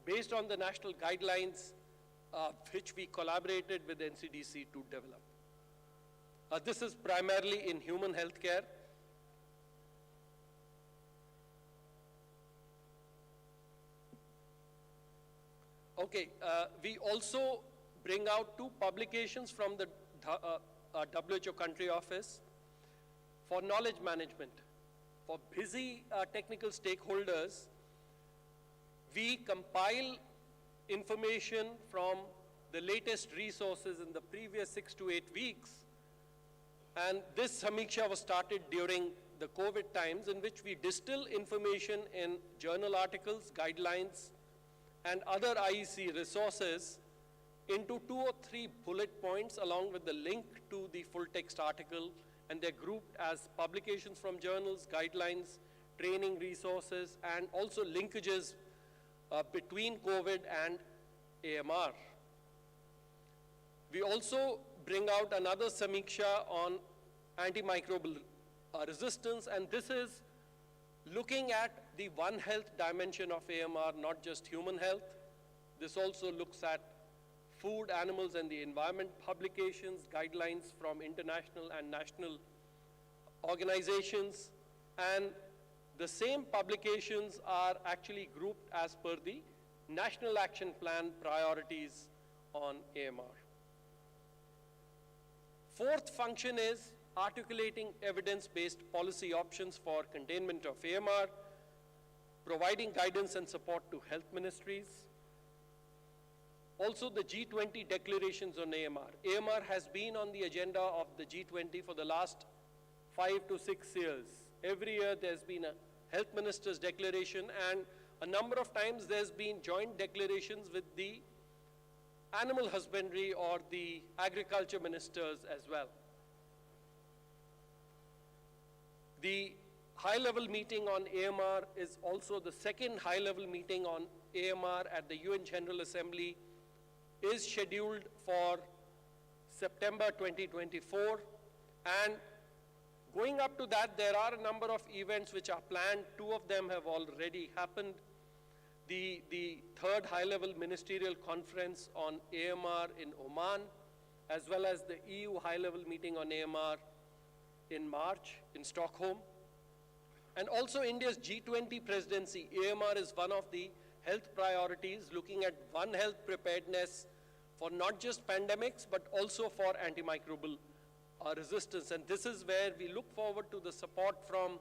Based on the national guidelines, which we collaborated with NCDC to develop. This is primarily in human health care. Okay, we also bring out 2 publications from the WHO country office for knowledge management. For busy technical stakeholders, we compile information from the latest resources in the previous 6 to 8 weeks. And this Samiksha was started during the COVID times, in which we distill information in journal articles, guidelines, and other IEC resources into 2 or 3 bullet points along with the link to the full text article, and they're grouped as publications from journals, guidelines, training resources, and also linkages between COVID and AMR. We also bring out another Samiksha on antimicrobial resistance, and this is looking at the One Health dimension of AMR, not just human health. This also looks at food, animals, and the environment publications, guidelines from international and national organizations, and the same publications are actually grouped as per the National Action Plan priorities on AMR. 4th function is articulating evidence-based policy options for containment of AMR, providing guidance and support to health ministries. Also, the G20 declarations on AMR. AMR has been on the agenda of the G20 for the last 5 to 6 years. Every year there's been a health minister's declaration, and a number of times there's been joint declarations with the animal husbandry or the agriculture ministers as well. The high-level meeting on AMR is also the second high-level meeting on AMR at the UN General Assembly, is scheduled for September 2024, and going up to that, there are a number of events which are planned. 2 of them have already happened. The 3rd high-level ministerial conference on AMR in Oman, as well as the EU high-level meeting on AMR in March in Stockholm. And also India's G20 presidency. AMR is one of the health priorities, looking at One Health preparedness for not just pandemics, but also for antimicrobial resistance. And this is where we look forward to the support from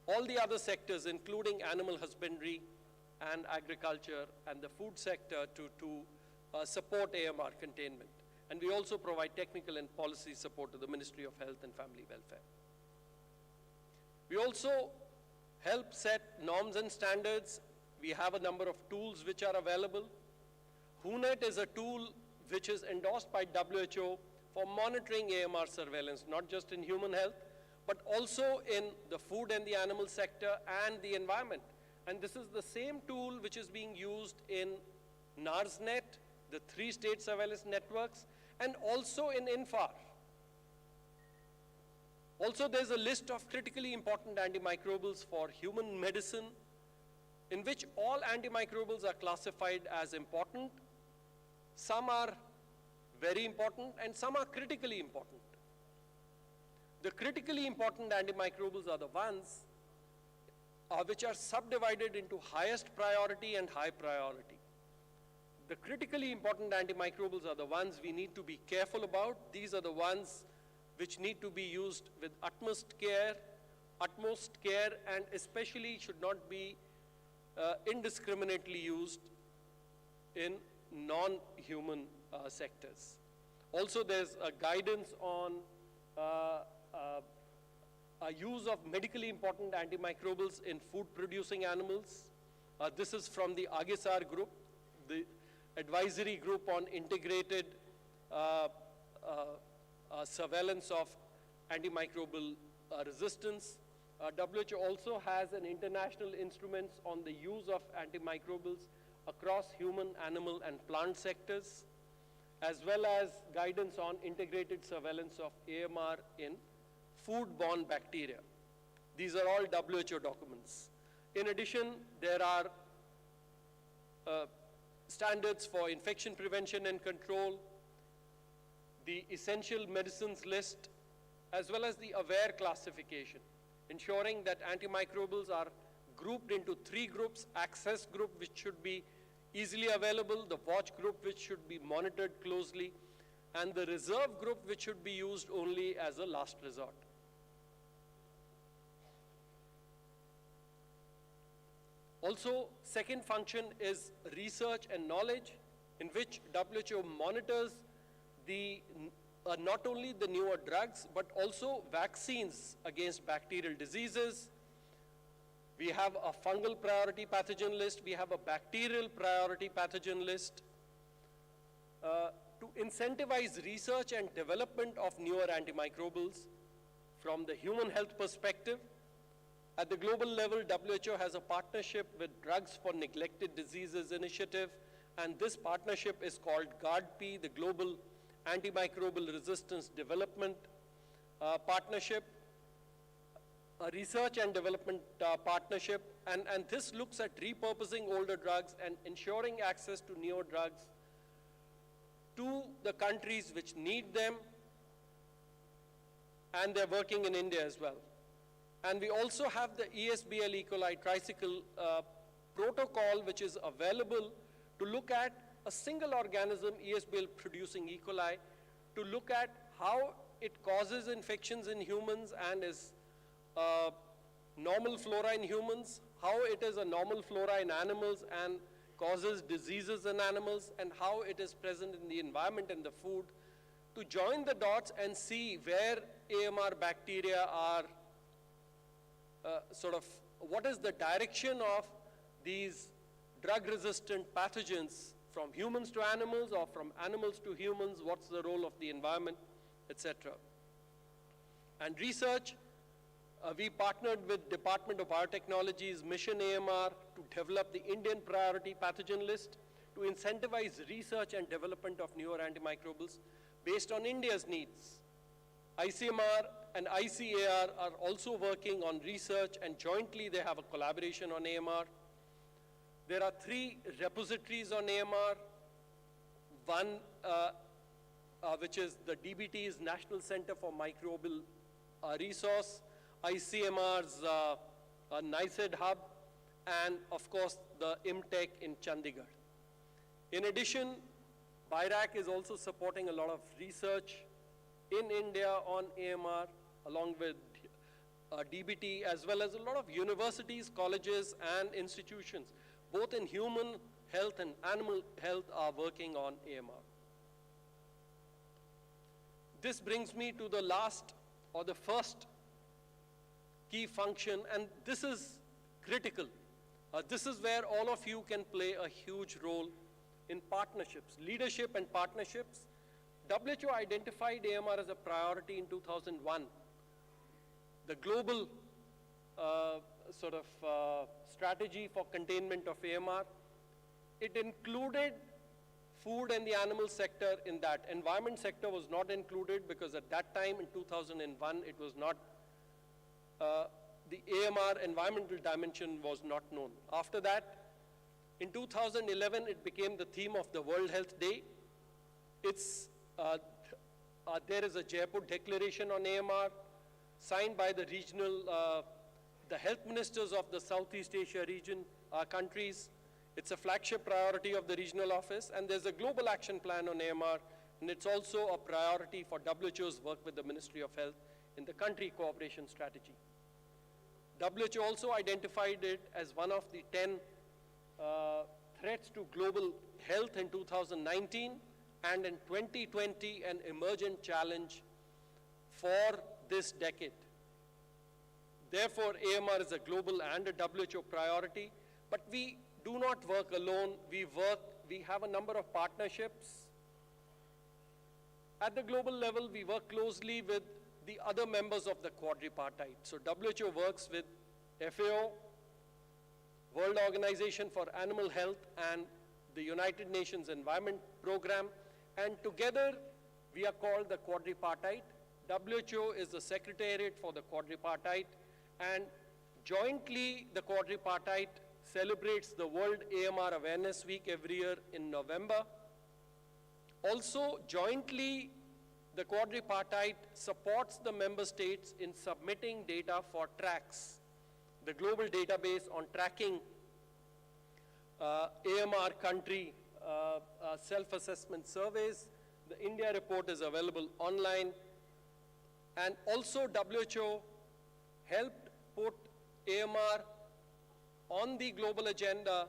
all the other sectors, including animal husbandry and agriculture and the food sector to support AMR containment. And we also provide technical and policy support to the Ministry of Health and Family Welfare. We also help set norms and standards. We have a number of tools which are available. HUNET is a tool which is endorsed by WHO for monitoring AMR surveillance, not just in human health, but also in the food and the animal sector and the environment. And this is the same tool which is being used in NARSNet, the 3 state surveillance networks, and also in INFAR. Also, there's a list of critically important antimicrobials for human medicine, in which all antimicrobials are classified as important. Some are very important, and some are critically important. The critically important antimicrobials are the ones which are subdivided into highest priority and high priority. The critically important antimicrobials are the ones we need to be careful about. These are the ones which need to be used with utmost care, and especially should not be indiscriminately used in non-human sectors. Also, there's a guidance on use of medically important antimicrobials in food-producing animals. This is from the Agisar group, the advisory group on integrated surveillance of antimicrobial resistance. WHO also has an international instruments on the use of antimicrobials across human, animal, and plant sectors, as well as guidance on integrated surveillance of AMR in food-borne bacteria. These are all WHO documents. In addition, there are standards for infection prevention and control, the essential medicines list, as well as the AWARE classification, ensuring that antimicrobials are grouped into 3 groups: access group, which should be easily available, the watch group, which should be monitored closely, and the reserve group, which should be used only as a last resort. Also, second function is research and knowledge, in which WHO monitors the not only the newer drugs, but also vaccines against bacterial diseases. We have a fungal priority pathogen list. We have a bacterial priority pathogen list. To incentivize research and development of newer antimicrobials from the human health perspective, at the global level, WHO has a partnership with Drugs for Neglected Diseases Initiative, and this partnership is called GARDP, the Global Antimicrobial Resistance Development Partnership, a research and development partnership, and this looks at repurposing older drugs and ensuring access to newer drugs to the countries which need them, and they're working in India as well. And we also have the ESBL E. coli tricycle protocol, which is available to look at a single organism, ESBL producing E. coli, to look at how it causes infections in humans and is normal flora in humans, how it is a normal flora in animals and causes diseases in animals, and how it is present in the environment and the food, to join the dots and see where AMR bacteria are what is the direction of these drug-resistant pathogens from humans to animals or from animals to humans, what's the role of the environment, etc. And research, we partnered with Department of Biotechnology's Mission AMR to develop the Indian Priority Pathogen List to incentivize research and development of newer antimicrobials based on India's needs. ICMR and ICAR are also working on research, and jointly they have a collaboration on AMR. There are 3 repositories on AMR. One, which is the DBT's National Center for Microbial Resource, ICMR's NICED Hub, and of course the IMTech in Chandigarh. In addition, BIRAC is also supporting a lot of research in India on AMR, along with DBT, as well as a lot of universities, colleges, and institutions, both in human health and animal health, are working on AMR. This brings me to the last, or the first key function, and this is critical. This is where all of you can play a huge role in partnerships, leadership and partnerships. WHO identified AMR as a priority in 2001. The global strategy for containment of AMR, it included food and the animal sector in that. Environment sector was not included because at that time in 2001, it was not, the AMR environmental dimension was not known. After that, in 2011, it became the theme of the World Health Day. It's there is a Jaipur Declaration on AMR signed by the regional the health ministers of the Southeast Asia region, our countries. It's a flagship priority of the regional office, and there's a global action plan on AMR, and it's also a priority for WHO's work with the Ministry of Health in the country cooperation strategy. WHO also identified it as one of the 10 threats to global health in 2019, and in 2020 an emergent challenge for this decade. Therefore, AMR is a global and a WHO priority, but we do not work alone. We have a number of partnerships. At the global level, we work closely with the other members of the quadripartite. So WHO works with FAO, World Organization for Animal Health, and the United Nations Environment Program, and together we are called the quadripartite. WHO is the secretariat for the quadripartite, and jointly the quadripartite celebrates the World AMR Awareness Week every year in November. Also, jointly, the quadripartite supports the member states in submitting data for TRACS, the global database on tracking AMR country self-assessment surveys. The India report is available online. And also WHO helped put AMR on the global agenda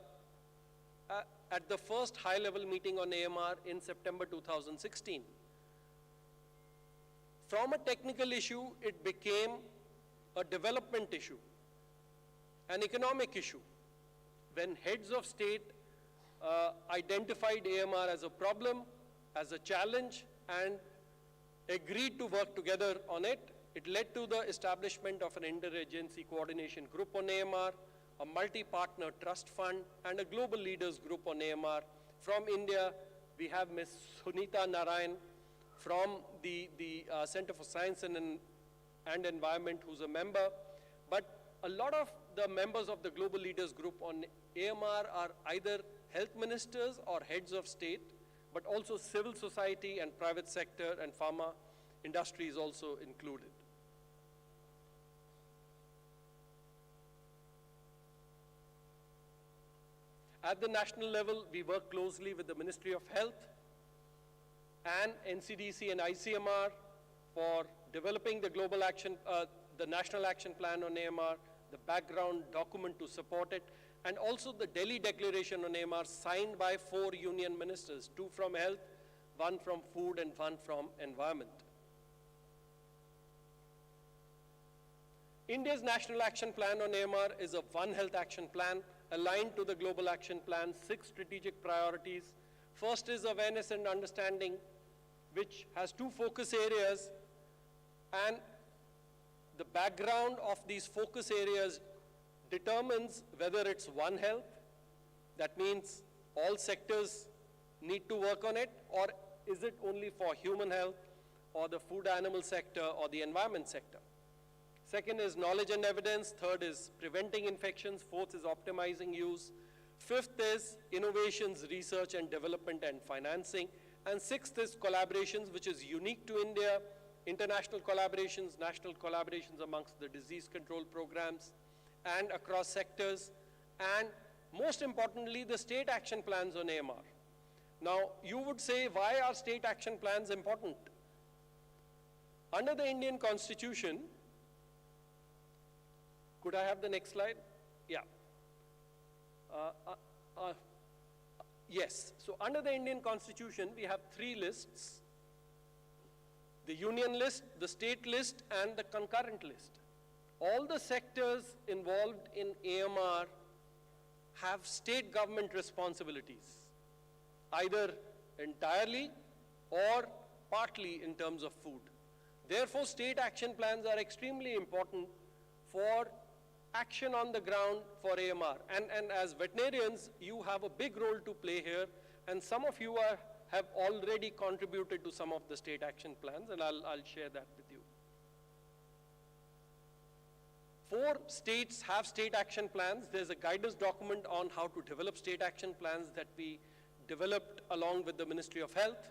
at the first high-level meeting on AMR in September 2016. From a technical issue, it became a development issue, an economic issue. When heads of state identified AMR as a problem, as a challenge, and agreed to work together on it, it led to the establishment of an interagency coordination group on AMR, a multi-partner trust fund, and a global leaders group on AMR. From India, we have Ms. Sunita Narayan from the Center for Science and Environment, who's a member. But a lot of the members of the global leaders group on AMR are either health ministers or heads of state, but also civil society and private sector and pharma industry is also included. At the national level, we work closely with the Ministry of Health and NCDC and ICMR for developing the global action, the National Action Plan on AMR, the background document to support it, and also the Delhi Declaration on AMR signed by 4 union ministers, 2 from health, 1 from food, and 1 from environment. India's National Action Plan on AMR is a One Health Action Plan aligned to the Global Action Plan's 6 strategic priorities. First is awareness and understanding, which has 2 focus areas, and the background of these focus areas determines whether it's One Health, that means all sectors need to work on it, or is it only for human health, or the food animal sector, or the environment sector. Second is knowledge and evidence. Third is preventing infections. Fourth is optimizing use. Fifth is innovations, research and development and financing. And sixth is collaborations, which is unique to India, international collaborations, national collaborations amongst the disease control programs and across sectors. And most importantly, the state action plans on AMR. Now, you would say, why are state action plans important? Under the Indian Constitution, could I have the next slide? Yeah. Yes. So under the Indian Constitution, we have 3 lists: the union list, the state list, and the concurrent list. All the sectors involved in AMR have state government responsibilities, either entirely or partly in terms of food. Therefore, state action plans are extremely important for action on the ground for AMR. And as veterinarians, you have a big role to play here, and some of you have already contributed to some of the state action plans, and I'll share that with you. 4 states have state action plans. There's a guidance document on how to develop state action plans that we developed along with the Ministry of Health.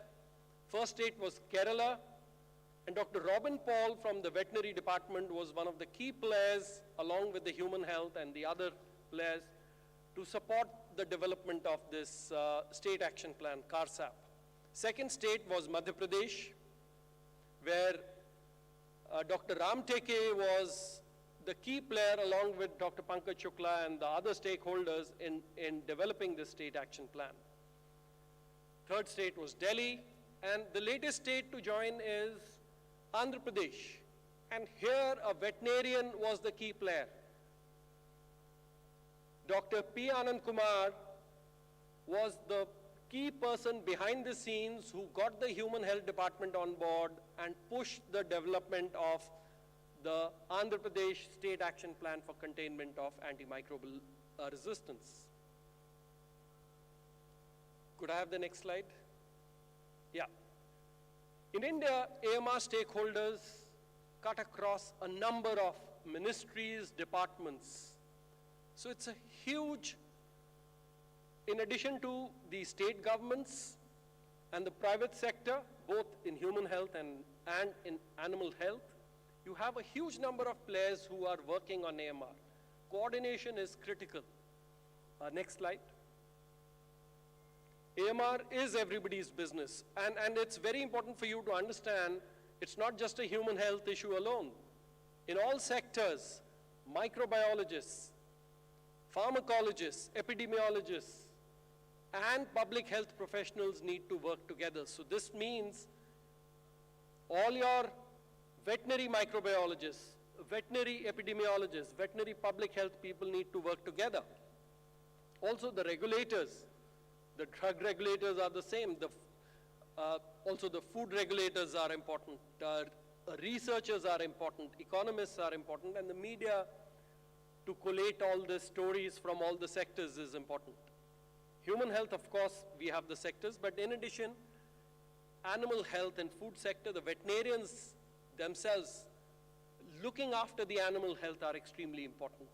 First state was Kerala. And Dr. Robin Paul from the veterinary department was one of the key players, along with the human health and the other players, to support the development of this state action plan, CARSAP. Second state was Madhya Pradesh, where Dr. Ram Teke was the key player along with Dr. Pankaj Shukla and the other stakeholders in developing this state action plan. Third state was Delhi, and the latest state to join is Andhra Pradesh. And here a veterinarian was the key player. Dr. P. Anand Kumar was the key person behind the scenes who got the Human Health Department on board and pushed the development of the Andhra Pradesh State Action Plan for Containment of Antimicrobial Resistance. Could I have the next slide? Yeah. In India, AMR stakeholders cut across a number of ministries, departments. So it's a huge, in addition to the state governments and the private sector, both in human health and in animal health, you have a huge number of players who are working on AMR. Coordination is critical. Next slide. AMR is everybody's business, and it's very important for you to understand it's not just a human health issue alone. In all sectors, microbiologists, pharmacologists, epidemiologists, and public health professionals need to work together. So this means all your veterinary microbiologists, veterinary epidemiologists, veterinary public health people need to work together. Also the regulators, the drug regulators are the same. Also the food regulators are important. Researchers are important. Economists are important. And the media to collate all the stories from all the sectors is important. Human health, of course, we have the sectors, but in addition, animal health and food sector, the veterinarians themselves looking after the animal health are extremely important.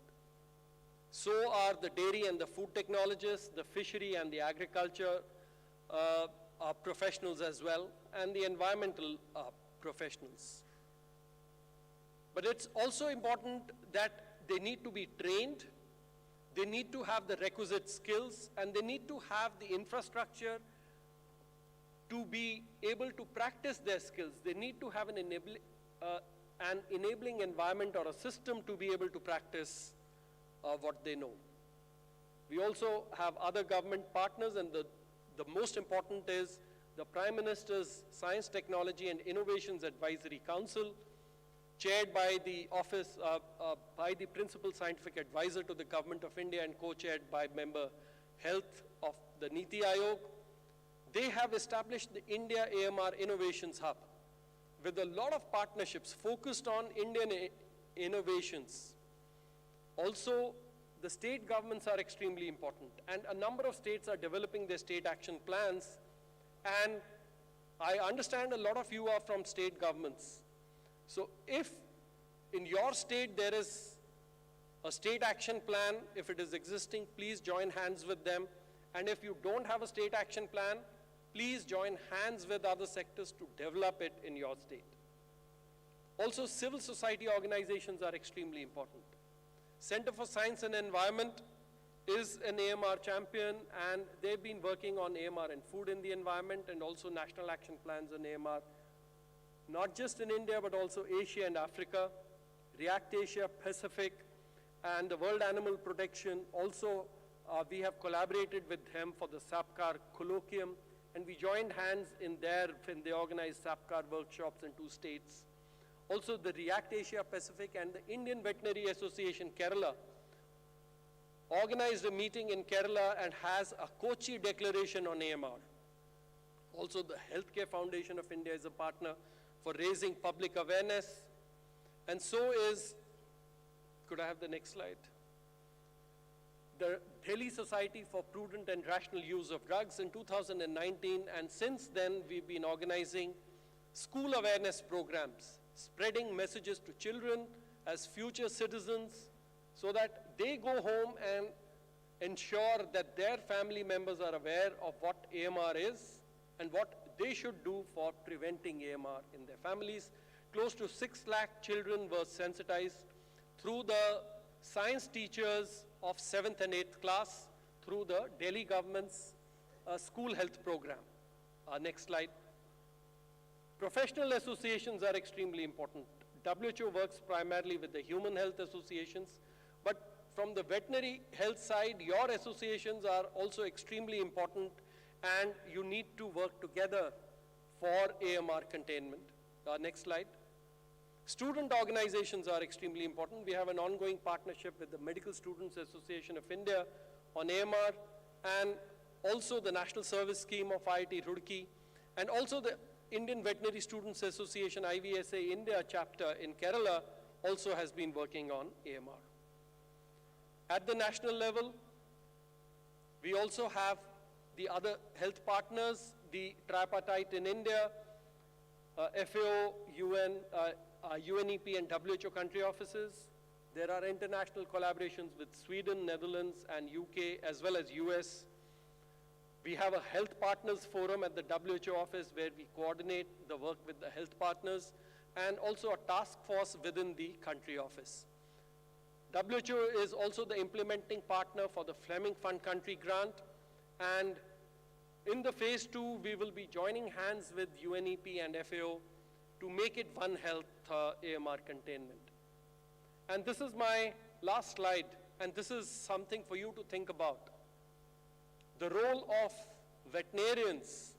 So are the dairy and the food technologists, the fishery and the agriculture professionals as well, and the environmental professionals. But it's also important that they need to be trained, they need to have the requisite skills, and they need to have the infrastructure to be able to practice their skills. They need to have an enabling environment or a system to be able to practice what they know. We also have other government partners, and the most important is the Prime Minister's Science, Technology and Innovations Advisory Council, chaired by the office, by the Principal Scientific Advisor to the Government of India and co-chaired by Member Health of the Niti Aayog. They have established the India AMR Innovations Hub with a lot of partnerships focused on Indian innovations. Also, the state governments are extremely important, and a number of states are developing their state action plans, and I understand a lot of you are from state governments. So if in your state there is a state action plan, if it is existing, please join hands with them, and if you don't have a state action plan, please join hands with other sectors to develop it in your state. Also, civil society organizations are extremely important. Center for Science and Environment is an AMR champion, and they've been working on AMR and food in the environment, and also national action plans on AMR, not just in India, but also Asia and Africa, React Asia Pacific, and the World Animal Protection. Also, we have collaborated with them for the SAPCAR colloquium, and we joined hands in there when they organized SAPCAR workshops in 2 states. Also, the React Asia Pacific and the Indian Veterinary Association Kerala organized a meeting in Kerala and has a Kochi declaration on AMR. Also, the Healthcare Foundation of India is a partner for raising public awareness, and so is, could I have the next slide? The Delhi Society for Prudent and Rational Use of Drugs in 2019, and since then we've been organizing school awareness programs, spreading messages to children as future citizens so that they go home and ensure that their family members are aware of what AMR is and what they should do for preventing AMR in their families. close to 6 lakh children were sensitized through the science teachers of 7th and 8th class through the Delhi government's school health program. Next slide. Professional associations are extremely important. WHO works primarily with the human health associations, but from the veterinary health side, your associations are also extremely important, and you need to work together for AMR containment. Next slide. Student organizations are extremely important. We have an ongoing partnership with the Medical Students Association of India on AMR, and also the National Service Scheme of IIT Roorkee, and also the Indian Veterinary Students Association IVSA India chapter in Kerala also has been working on AMR. At the national level, we also have the other health partners, the tripartite in India, FAO, UN, UNEP and WHO country offices. There are international collaborations with Sweden, Netherlands and UK as well as US. We have a health partners forum at the WHO office where we coordinate the work with the health partners, and also a task force within the country office. WHO is also the implementing partner for the Fleming Fund Country Grant, and in the phase 2, we will be joining hands with UNEP and FAO to make it One Health AMR containment. And this is my last slide, and this is something for you to think about. The role of veterinarians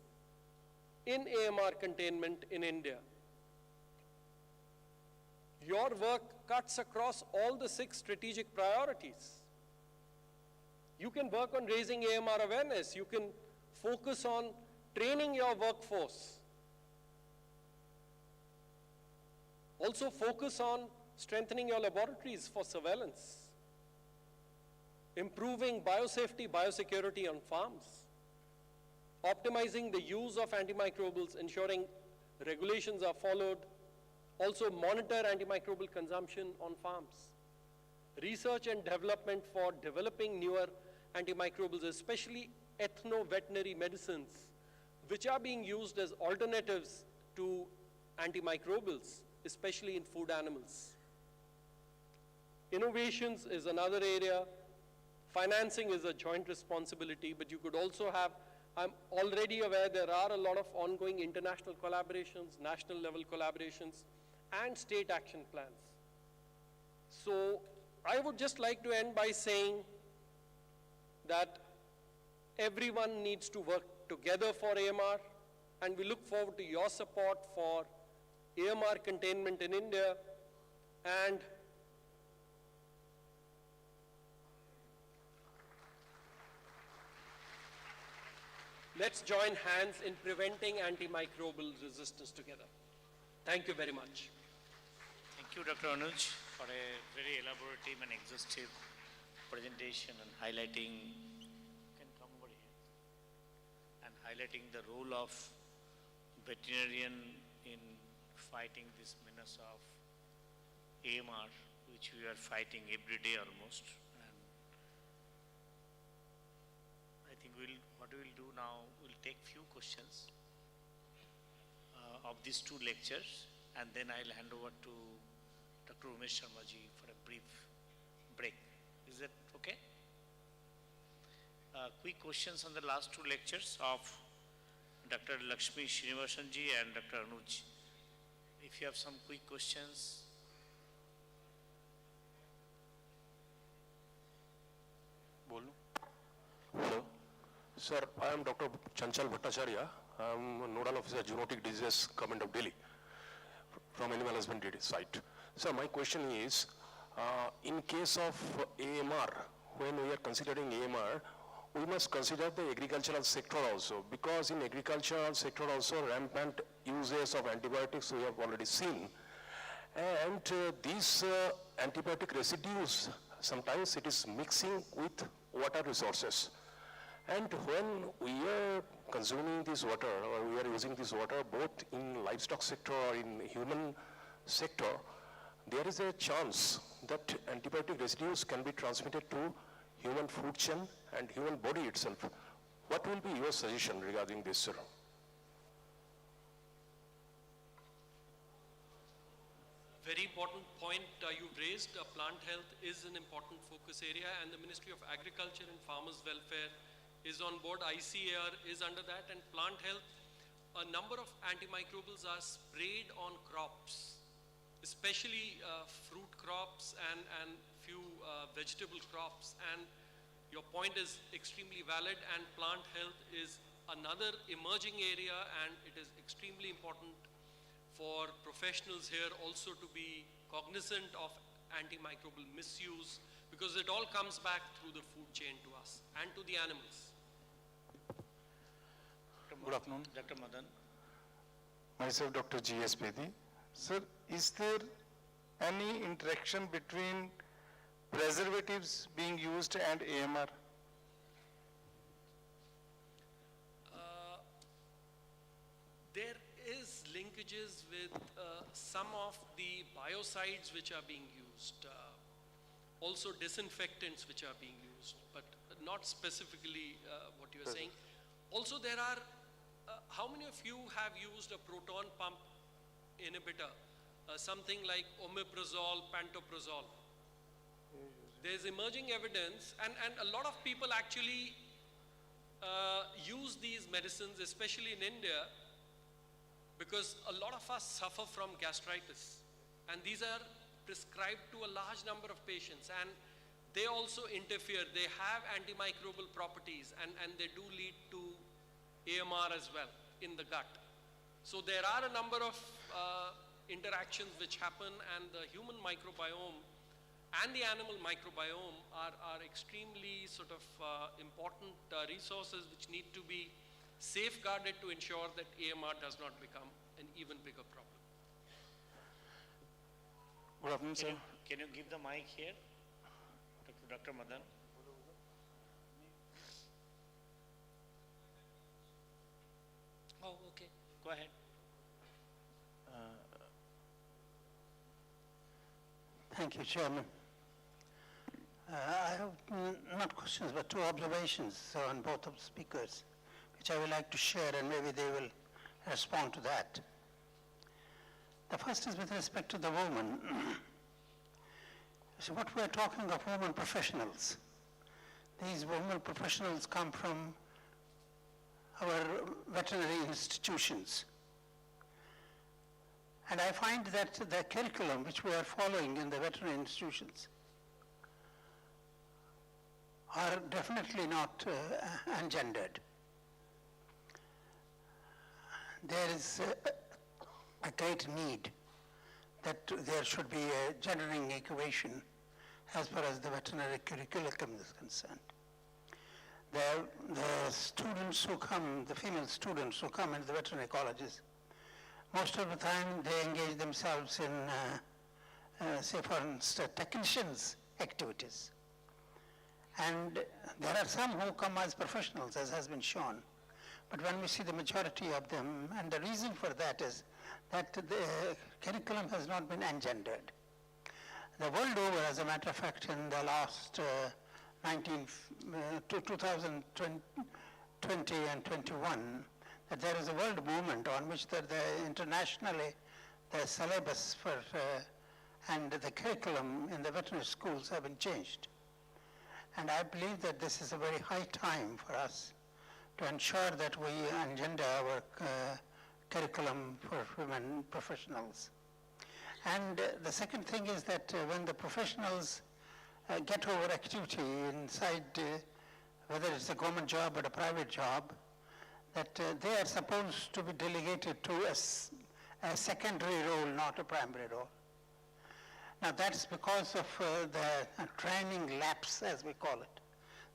in AMR containment in India. Your work cuts across all the 6 strategic priorities. You can work on raising AMR awareness. You can focus on training your workforce. Also focus on strengthening your laboratories for surveillance. Improving biosafety, biosecurity on farms. Optimizing the use of antimicrobials, ensuring regulations are followed. Also monitor antimicrobial consumption on farms. Research and development for developing newer antimicrobials, especially ethno-veterinary medicines, which are being used as alternatives to antimicrobials, especially in food animals. Innovations is another area. Financing is a joint responsibility, but you could also have, I'm already aware there are a lot of ongoing international collaborations, national level collaborations, and state action plans. So I would just like to end by saying that everyone needs to work together for AMR, and we look forward to your support for AMR containment in India, and let's join hands in preventing antimicrobial resistance together. Thank you very much. Thank you, Dr. Anuj, for a very elaborative and exhaustive presentation and highlighting, highlighting the role of veterinarian in fighting this menace of AMR, which we are fighting every day almost. And I think what we will do now, we'll take few questions of these 2 lectures, and then I'll hand over to Dr. Umesh Sharmaji for a brief break. Is that okay? Quick questions on the last 2 lectures of Dr. Lakshmi Srinivasanji and Dr. Anuj. If you have some quick questions. Hello. Sir, I am Dr. Chanchal Bhattacharya. I am Nodal Officer Zoonotic Diseases, Government of Delhi, from Animal Husbandry site. Sir, my question is, in case of AMR, when we are considering AMR, we must consider the agricultural sector also, because in agricultural sector also rampant uses of antibiotics we have already seen, and these antibiotic residues, sometimes it is mixing with water resources. And when we are consuming this water, or we are using this water both in livestock sector or in human sector, there is a chance that antibiotic residues can be transmitted to human food chain and human body itself. What will be your suggestion regarding this, sir? point you've raised, plant health is an important focus area, and the Ministry of Agriculture and Farmers Welfare is on board. ICAR is under that, and plant health, a number of antimicrobials are sprayed on crops, especially fruit crops and few vegetable crops. And your point is extremely valid, and plant health is another emerging area, and it is extremely important for professionals here also to be cognizant of antimicrobial misuse, because it all comes back through the food chain to us and to the animals. Good afternoon. Dr. Madan. Myself, Dr. G.S. Bedi. Sir, is there any interaction between preservatives being used and AMR? There is linkages with some of the biocides which are being used, also disinfectants which are being used, but not specifically what you are saying. Also there are, how many of you have used a proton pump inhibitor, something like omeprazole, pantoprazole? There's emerging evidence, and a lot of people actually use these medicines, especially in India, because a lot of us suffer from gastritis, and these are prescribed to a large number of patients, and they also interfere. They have antimicrobial properties, and they do lead to AMR as well in the gut. So there are a number of interactions which happen, and the human microbiome and the animal microbiome are extremely sort of important resources which need to be safeguarded to ensure that AMR does not become an even bigger problem. Good afternoon, sir. Can you give the mic here to Dr. Madan? Oh, okay. Go ahead. Thank you, Chairman. I have not questions, but two observations on both of the speakers, which I would like to share, and maybe they will respond to that. The first is with respect to the woman. So what we are talking of women professionals. These women professionals come from our veterinary institutions. And I find that the curriculum which we are following in the veterinary institutions are definitely not ungendered. There is a great need that there should be a gendering equation as far as the veterinary curriculum is concerned. The students who come, the female students who come into the veterinary colleges, most of the time they engage themselves in, say for instance, technicians' activities. And there are some who come as professionals, as has been shown. But when we see the majority of them, and the reason for that is that the curriculum has not been engendered. The world over, as a matter of fact, in the last 2020 and 21, that there is a world movement on which internationally the syllabus for and the curriculum in the veterinary schools have been changed. And I believe that this is a very high time for us to ensure that we engender our curriculum for women professionals. And the second thing is that when the professionals get over activity inside, whether it's a government job or a private job, that they are supposed to be delegated to a secondary role, not a primary role. Now that's because of the training lapse, as we call it,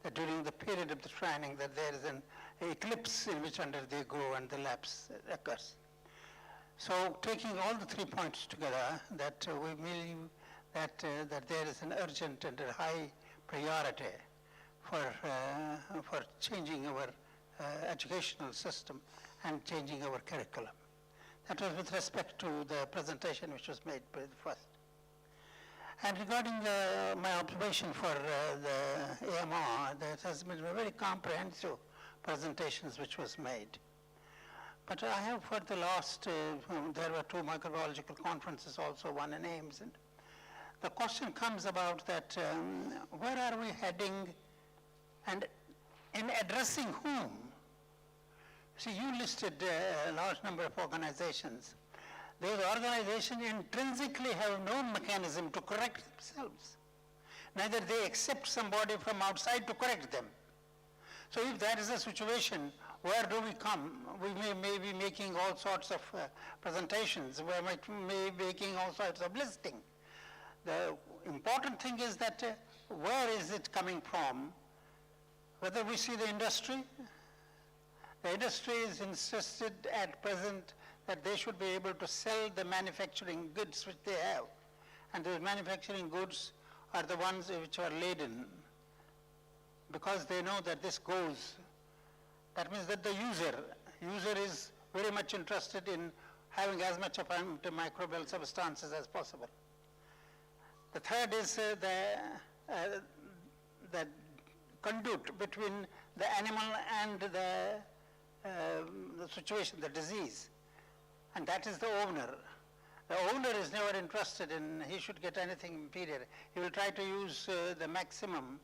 that during the period of the training that there is an eclipse in which under they grow and the lapse occurs. So taking all the 3 points together, that we believe that there is an urgent and a high priority for changing our educational system and changing our curriculum. That was with respect to the presentation which was made by the first. And regarding my observation for the AMR, there has been a very comprehensive presentations which was made. But I have for the last, there were 2 microbiological conferences also, one in Ames, the question comes about that where are we heading and in addressing whom? See, you listed a large number of organizations. Those organizations intrinsically have no mechanism to correct themselves. Neither they accept somebody from outside to correct them. So if that is a situation, where do we come? We may be making all sorts of presentations. We may be making all sorts of listing. The important thing is that where is it coming from? Whether we see the industry is insisted at present that they should be able to sell the manufacturing goods which they have. And those manufacturing goods are the ones which are laden, because they know that this goes. That means that the user is very much interested in having as much of antimicrobial substances as possible. The third is the conduit between the animal and the situation, the disease, and that is the owner. The owner is never interested in he should get anything inferior. He will try to use the maximum,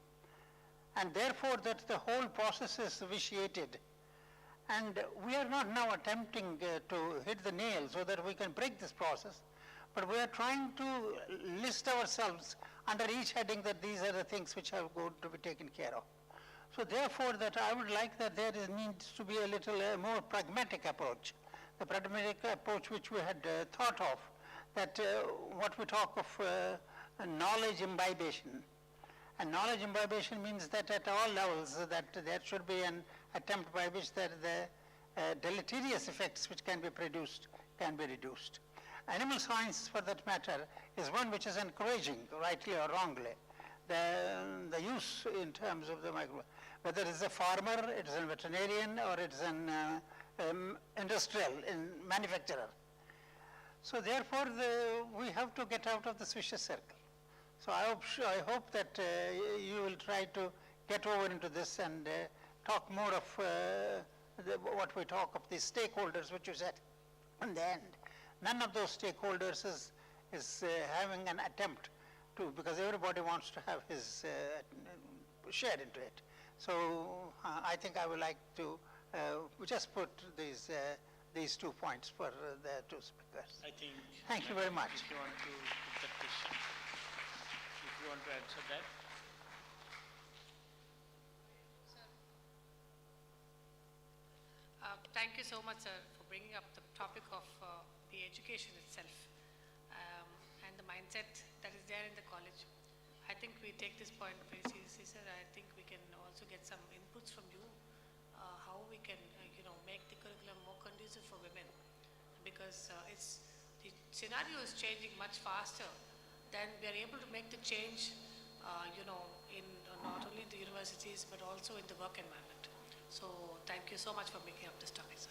and therefore that the whole process is vitiated. And we are not now attempting to hit the nail so that we can break this process, but we are trying to list ourselves under each heading that these are the things which are going to be taken care of. So therefore that I would like that there needs to be a little more pragmatic approach. The pragmatic approach which we had thought of, that what we talk of knowledge imbibation. And knowledge imbibation means that at all levels that there should be an attempt by which the deleterious effects which can be produced can be reduced. Animal science, for that matter, is one which is encouraging, rightly or wrongly, the use in terms of the microbiome. Whether it's a farmer, it's a veterinarian, or it's an industrial manufacturer. So therefore, we have to get out of this vicious circle. So I hope that you will try to get over into this and talk more of what we talk of the stakeholders, which you said in the end. None of those stakeholders is having an attempt to, because everybody wants to have his share into it. So I think I would like to just put these 2 points for the two speakers. I think. Thank you very much. If you want to put that question, if you want to answer that. Thank you so much, sir, for bringing up the topic of the education itself and the mindset that is there in the college. I think we take this point very seriously, sir. I think we can also get some inputs from you, how we can, make the curriculum more conducive for women, because the scenario is changing much faster than we are able to make the change, in not only the universities but also in the work environment. So thank you so much for making up this topic, sir.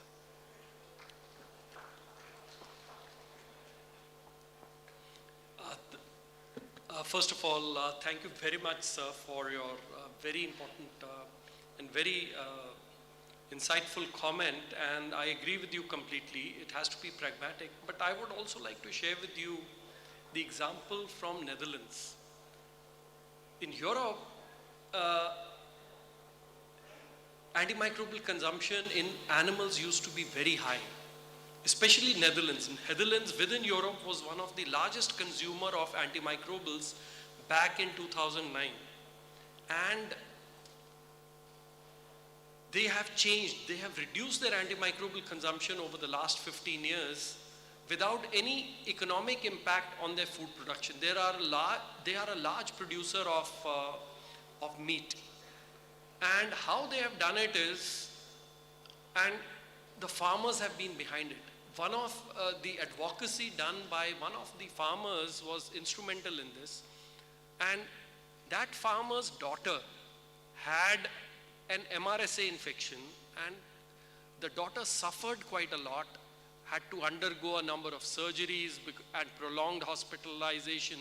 First of all, thank you very much, sir, for your very important and very insightful comment, and I agree with you completely. It has to be pragmatic, but I would also like to share with you the example from Netherlands. In Europe, antimicrobial consumption in animals used to be very high, especially Netherlands. Netherlands within Europe was one of the largest consumer of antimicrobials back in 2009. And they have changed, they have reduced their antimicrobial consumption over the last 15 years without any economic impact on their food production. They are a large producer of meat. And how they have done it is, and the farmers have been behind it. One of the advocacy done by one of the farmers was instrumental in this, and that farmer's daughter had an MRSA infection, and the daughter suffered quite a lot, had to undergo a number of surgeries and prolonged hospitalization.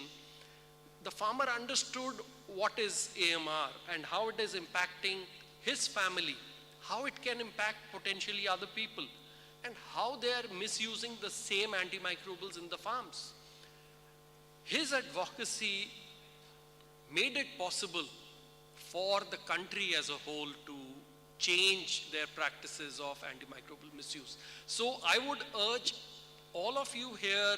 The farmer understood what is AMR and how it is impacting his family, how it can impact potentially other people, and how they are misusing the same antimicrobials in the farms. His advocacy made it possible for the country as a whole to change their practices of antimicrobial misuse. So I would urge all of you here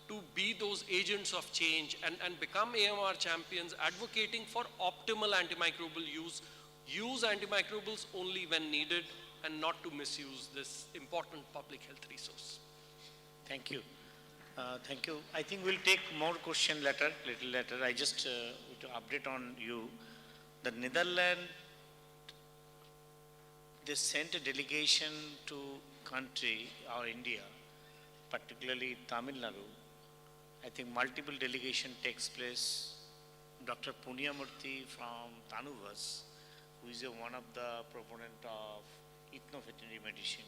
to be those agents of change and become AMR champions, advocating for optimal antimicrobial use. Use antimicrobials only when needed and not to misuse this important public health resource. Thank you. Thank you. I think we'll take more question later, little later. I just want to update on you. The Netherlands, they sent a delegation to country or India, particularly Tamil Nadu. I think multiple delegation takes place. Dr. Punyamurthy from Tanuvas, who is one of the proponent of ethno-veterinary medicine.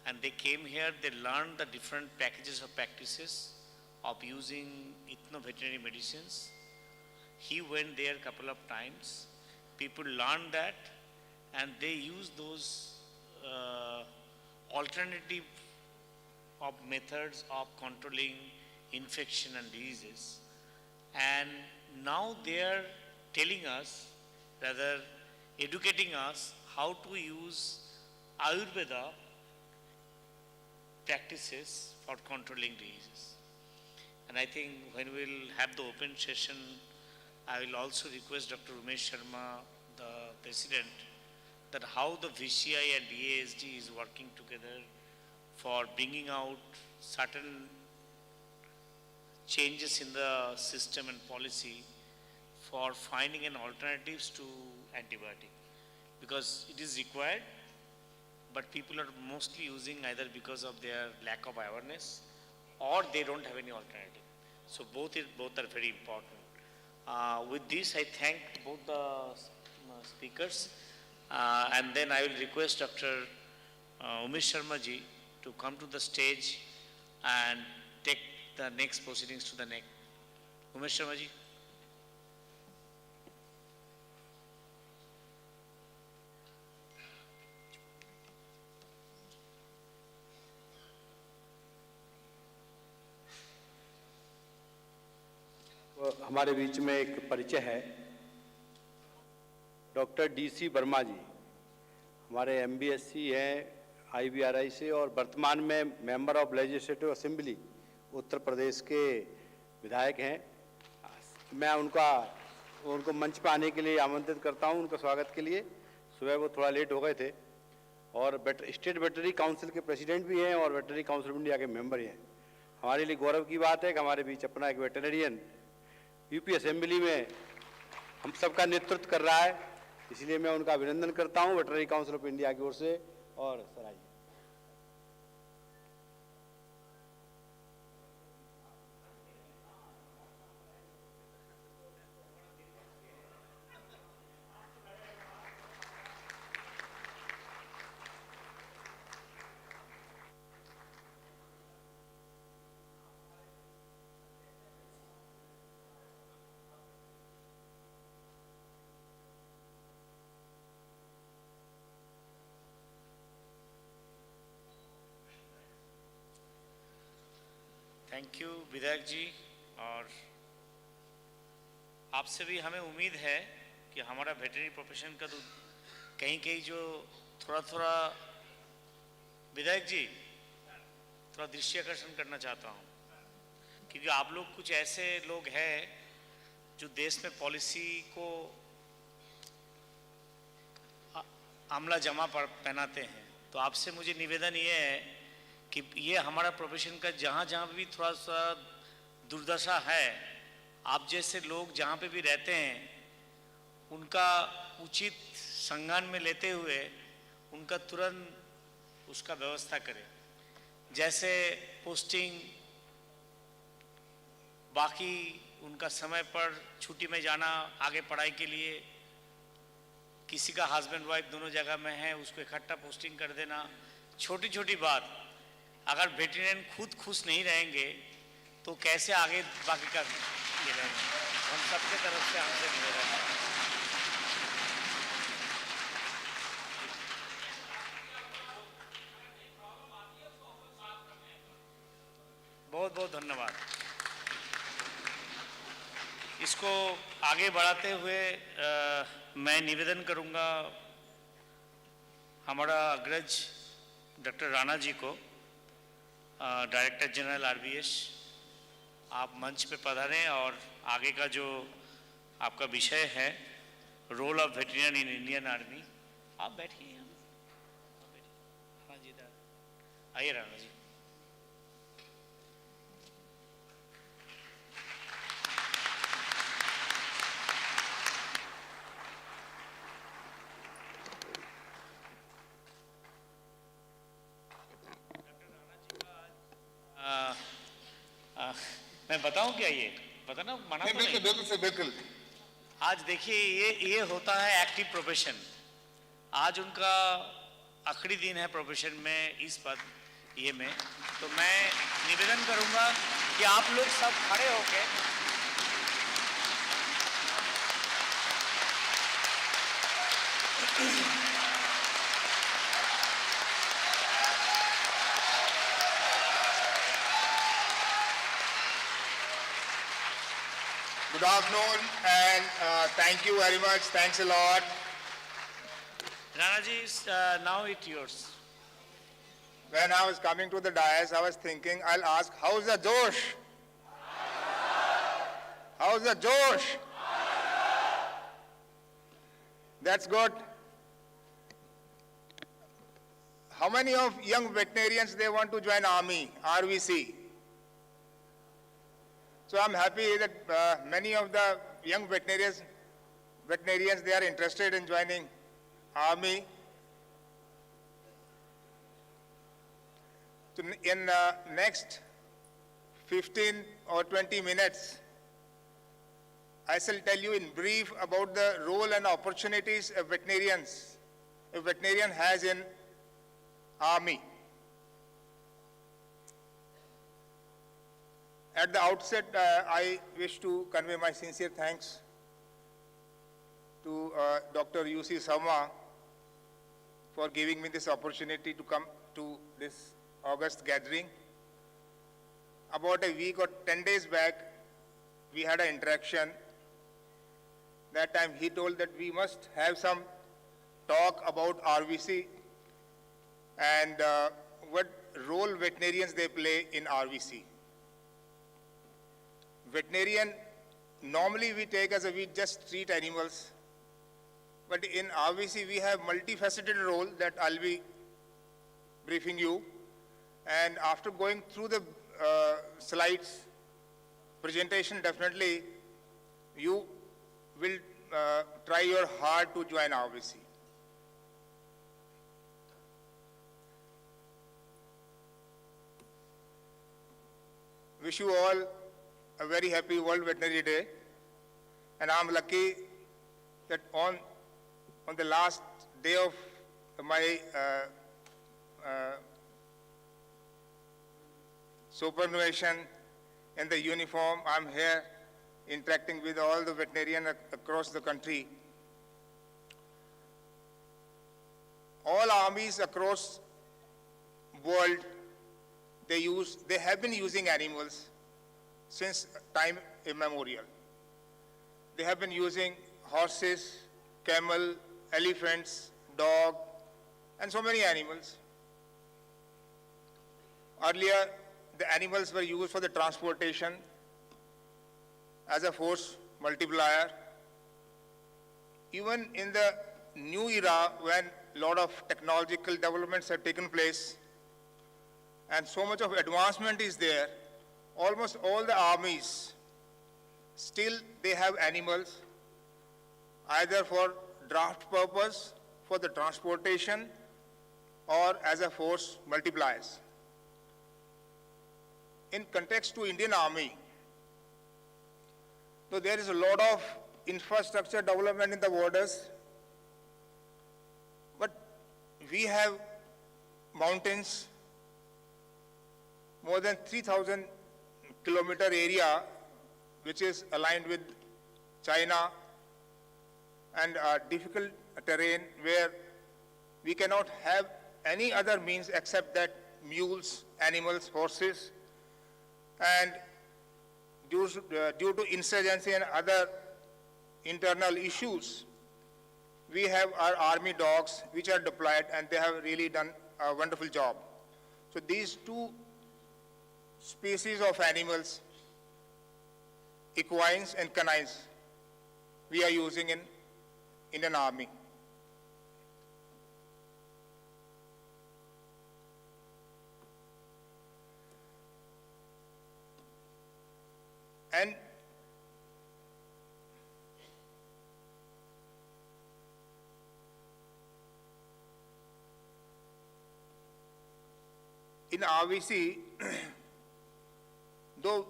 And they came here, they learned the different packages of practices of using ethno-veterinary medicines. He went there a couple of times. People learned that and they use those alternative of methods of controlling infection and diseases. And now they are telling us, rather educating us, how to use Ayurveda practices for controlling diseases. And I think when we'll have the open session, I will also request Dr. Umesh Sharma, the President, that how the VCI and DASD is working together for bringing out certain changes in the system and policy for finding an alternatives to antibiotic. Because it is required, but people are mostly using either because of their lack of awareness or they don't have any alternative. So both are very important. With this, I thank both the speakers, and then I will request Dr. Umesh Sharma ji to come to the stage and take the next proceedings to the next. Umesh Sharma ji. हमारे बीच में एक परिचय है doctor DC Verma जी, हमारे MBSC हैं IVRI से और वर्तमान में member of legislative assembly Uttar Pradesh के विधायक हैं। मैं उनको मंच पर आने के लिए आमंत्रित करता हूं उनका स्वागत के लिए। सुबह वो थोड़ा लेट हो गए थे और स्टेट वेटरनरी काउंसिल के प्रेसिडेंट भी हैं और वेटरनरी काउंसिल ऑफ इंडिया के मेंबर हैं। हमारे लिए गौरव की बात है कि हमारे बीच अपना एक वेटरनरियन यूपी असेंबली में हम सबका नेतृत्व कर रहा है, इसलिए मैं उनका अभिनंदन करता हूं वेटरनरी काउंसिल ऑफ इंडिया की ओर से। और सर आइए। थैंक यू विधायक जी। और आपसे भी हमें उम्मीद है कि हमारा वेटरनरी प्रोफेशन का तो कहीं जो थोड़ा विधायक जी थोड़ा दृष्टि आकर्षण करना चाहता हूँ, क्योंकि आप लोग कुछ ऐसे लोग हैं जो देश में पॉलिसी को आमला जमा पर पहनाते हैं। तो आपसे मुझे निवेदन ये है कि ये हमारा प्रोफेशन का जहाँ भी थोड़ा सा दुर्दशा है, आप जैसे लोग जहाँ पे भी रहते हैं उनका उचित संज्ञान में लेते हुए उनका तुरंत उसका व्यवस्था करें। जैसे पोस्टिंग, बाकी उनका समय पर छुट्टी में जाना आगे पढ़ाई के लिए, किसी का हस्बैंड वाइफ दोनों जगह में है उसको इकट्ठा पोस्टिंग कर देना, छोटी छोटी बात। अगर वेटरनरियन खुद खुश नहीं रहेंगे तो कैसे आगे बाकी का ये रहेंगे। हम सबके तरफ से हमसे निवेदन है। बहुत बहुत धन्यवाद। इसको आगे बढ़ाते हुए मैं निवेदन करूंगा हमारा अग्रज डॉक्टर राणा जी को, डायरेक्टर जनरल आरबीएस, आप मंच पे पधारें और आगे का जो आपका विषय है role of veterinary in Indian Army, आप बैठिए यहाँ। हाँ जी दादा, आइए राणा जी। मैं बताऊं क्या, ये बताना मना तो नहीं? बिल्कुल से बिल्कुल। आज देखिए ये होता है एक्टिव प्रोफेशन। आज उनका आखिरी दिन है प्रोफेशन में, इस पद ये में, तो मैं निवेदन करूंगा कि आप लोग सब खड़े होके Good afternoon and thank you very much. Thanks a lot. Rana ji, now it's yours. When I was coming to the dais, I was thinking, I'll ask, how's the Josh? How's the Josh? That's good. How many of young veterinarians, they want to join army, RVC? So I'm happy that many of the young veterinarians, they are interested in joining army. So in next 15 or 20 minutes, I shall tell you in brief about the role and opportunities a veterinarian has in army. At the outset, I wish to convey my sincere thanks to Dr. U.C. Sarma for giving me this opportunity to come to this August gathering. About a week or 10 days back, we had an interaction. That time he told that we must have some talk about RVC and what role veterinarians they play in RVC. Veterinarian, normally we take as we just treat animals, but in RVC we have multifaceted role that I'll be briefing you. And after going through the slides, presentation, definitely you will try your hard to join RVC. Wish you all a very happy World Veterinary Day, and I'm lucky that on the last day of my superannuation in the uniform, I'm here interacting with all the veterinarians across the country. All armies across world, they have been using animals since time immemorial. They have been using horses, camel, elephants, dog, and so many animals. Earlier, the animals were used for the transportation as a force multiplier. Even in the new era, when a lot of technological developments have taken place and so much of advancement is there, almost all the armies, still they have animals, either for draft purpose, for the transportation, or as a force multipliers. In context to Indian Army, so there is a lot of infrastructure development in the borders, but we have mountains, more than 3,000 kilometer area which is aligned with China, and difficult terrain where we cannot have any other means except that mules, animals, horses. And due to insurgency and other internal issues, we have our army dogs which are deployed, and they have really done a wonderful job. So these two species of animals, equines and canines, we are using in Indian Army. And in RVC, though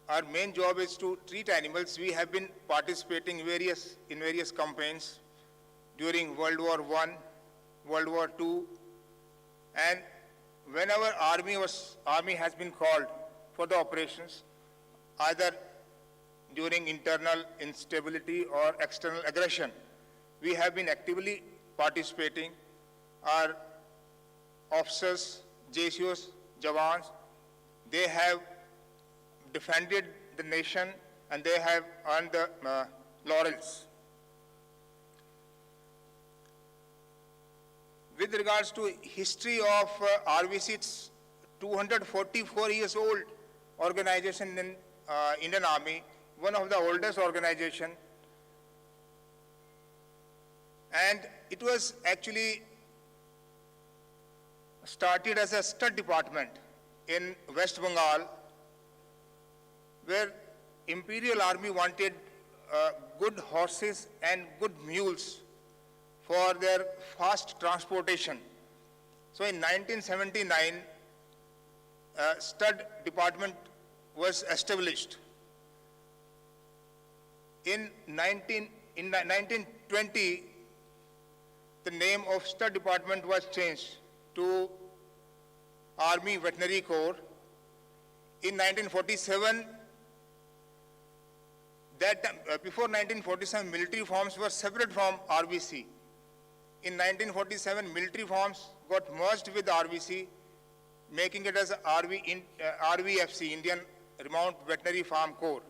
our main job is to treat animals, we have been participating in various campaigns during World War I, World War II, and whenever army has been called for the operations, either during internal instability or external aggression, we have been actively participating. Our officers, JCOs, Jawans, they have defended the nation and they have earned the laurels. With regards to history of RVC, it's 244 years old organization in Indian Army, one of the oldest organization. And it was actually started as a stud department in West Bengal, where Imperial Army wanted good horses and good mules for their fast transportation. So in 1979, stud department was established. In 1920, the name of stud department was changed to Army Veterinary Corps. In 1947, before 1947, military forms were separate from RVC. In 1947, military forms got merged with RVC, making it as RVFC, Indian Remount Veterinary Farm Corps.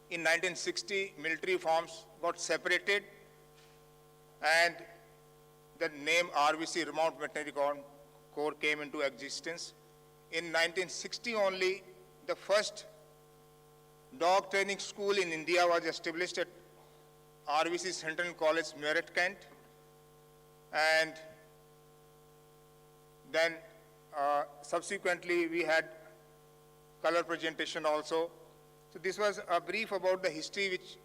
In 1960, military forms got separated, and the name RVC, Remount Veterinary Corps, came into existence. In 1960 only, the first dog training school in India was established at RVC Central College, Meerut, Kent. And then subsequently we had color presentation also. So this was a brief about the history which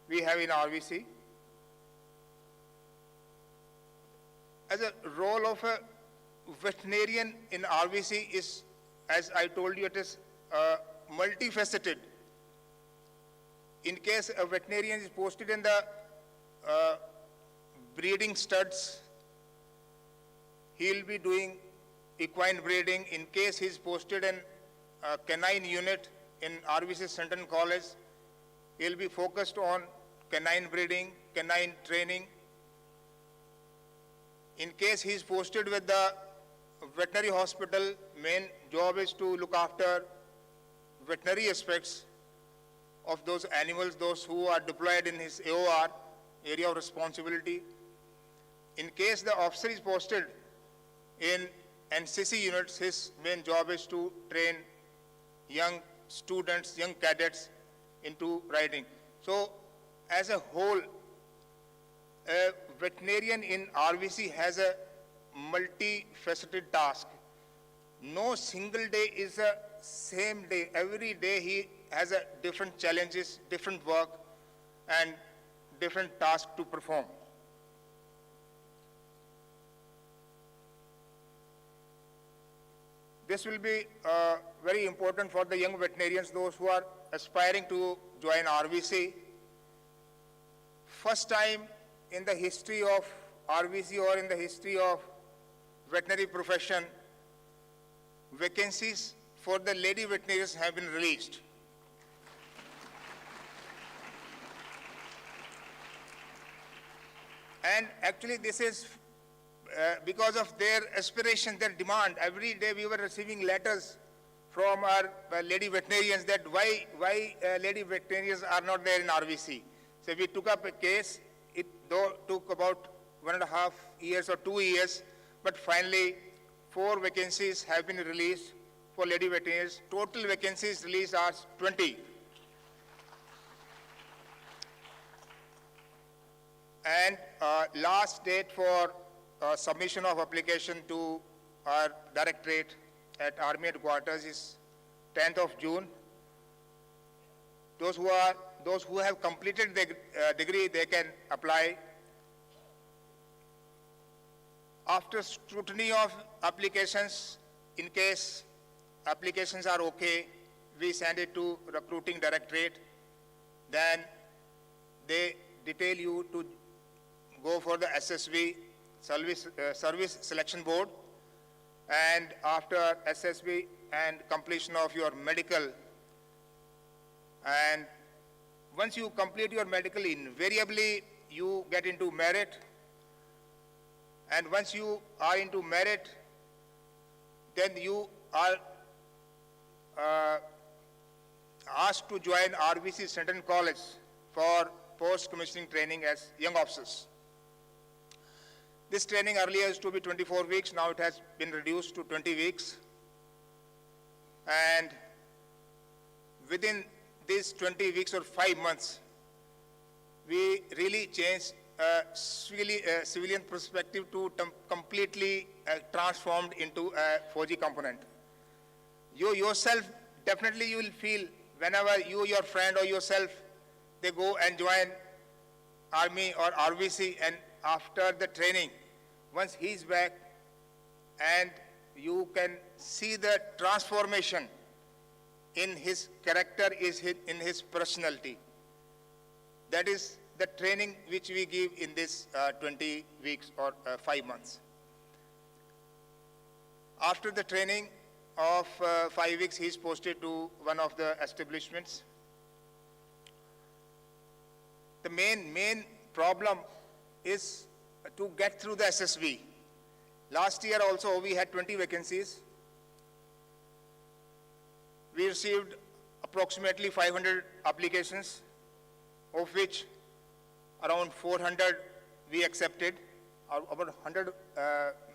we have in RVC. As a role of a veterinarian in RVC is, as I told you, it is multifaceted. In case a veterinarian is posted in the breeding studs, he'll be doing equine breeding. In case he's posted in a canine unit in RVC Central College, he'll be focused on canine breeding, canine training. In case he's posted with the veterinary hospital, main job is to look after veterinary aspects of those animals, those who are deployed in his AOR, area of responsibility. In case the officer is posted in NCC units, his main job is to train young students, young cadets into riding. So as a whole, a veterinarian in RVC has a multifaceted task. No single day is a same day. Every day he has a different challenges, different work, and different tasks to perform. This will be very important for the young veterinarians, those who are aspiring to join RVC. First time in the history of RVC or in the history of veterinary profession, vacancies for the lady veterinarians have been released. And actually this is because of their aspiration, their demand. Every day we were receiving letters from our lady veterinarians that why lady veterinarians are not there in RVC. So we took up a case. It took about 1.5 years or 2 years, but finally 4 vacancies have been released for lady veterinarians. Total vacancies released are 20. And last date for submission of application to our directorate at Army headquarters is 10th of June. Those who have completed their degree, they can apply. After scrutiny of applications, in case applications are okay, we send it to recruiting directorate. Then they detail you to go for the SSB, Service Selection Board. And after SSB and completion of your medical, and once you complete your medical, invariably you get into merit. And once you are into merit, then you are asked to join RVC Central College for post-commissioning training as young officers. This training earlier used to be 24 weeks, now it has been reduced to 20 weeks. And within these 20 weeks or 5 months, we really changed civilian perspective to completely transformed into a 4G component. You yourself, definitely you will feel whenever you, your friend or yourself, they go and join Army or RVC, and after the training, once he's back, and you can see the transformation in his character, in his personality. That is the training which we give in this 20 weeks or 5 months. After the training of 5 weeks, he is posted to one of the establishments. The main problem is to get through the SSB. Last year also we had 20 vacancies. We received approximately 500 applications, of which around 400 we accepted. About 100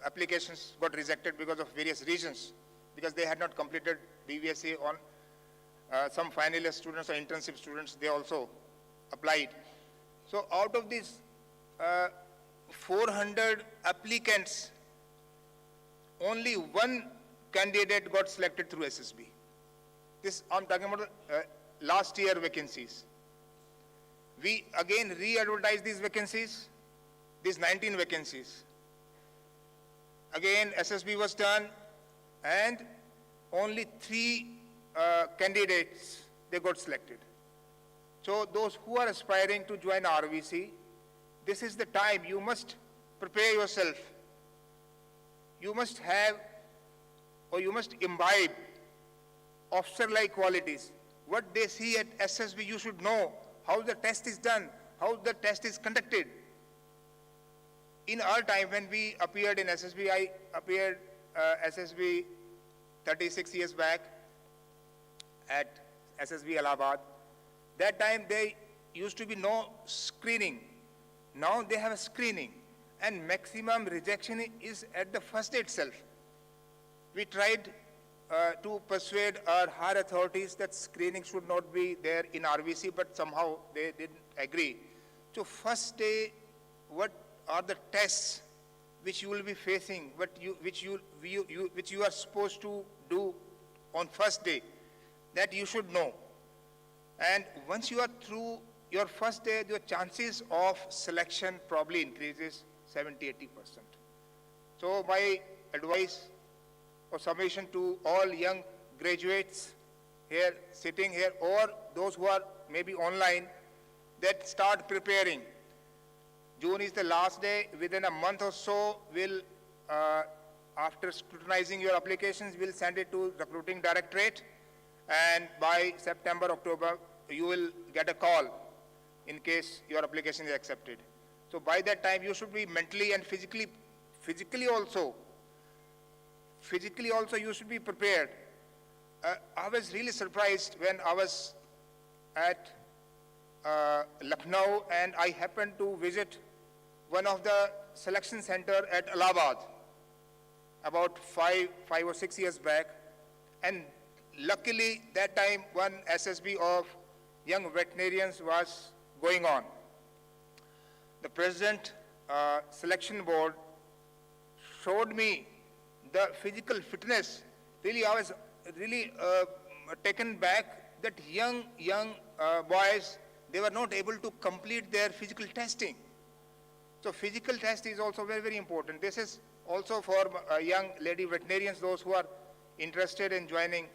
applications got rejected because of various reasons, because they had not completed BVSA on some final year students or internship students, they also applied. So out of these 400 applicants, only one candidate got selected through SSB. This, I'm talking about last year vacancies. We again re-advertised these vacancies, these 19 vacancies. Again, SSB was done, and only 3 candidates, they got selected. So those who are aspiring to join RVC, this is the time you must prepare yourself. You must have, or you must imbibe officer-like qualities. What they see at SSB, you should know how the test is done, how the test is conducted. In our time when we appeared in SSB, I appeared SSB 36 years back at SSB Allahabad. That time there used to be no screening. Now they have a screening, and maximum rejection is at the first day itself. We tried to persuade our higher authorities that screening should not be there in RVC, but somehow they didn't agree. So first day, what are the tests which you will be facing, which you are supposed to do on first day, that you should know. And once you are through your first day, your chances of selection probably increases 70–80%. So my advice or summation to all young graduates here, sitting here, or those who are maybe online, that start preparing. June is the last day. Within a month or so, we'll, after scrutinizing your applications, we'll send it to recruiting directorate, and by September, October, you will get a call in case your application is accepted. So by that time, you should be mentally and physically also you should be prepared I was really surprised when I was at Lucknow and I happened to visit one of the selection center at Allahabad about five or 6 years back. And luckily that time one SSB of young veterinarians was going on. The president selection board showed me the physical fitness. Really, I was really taken back that young boys, they were not able to complete their physical testing. So physical test is also very, very important. This is also for young lady veterinarians, those who are interested in joining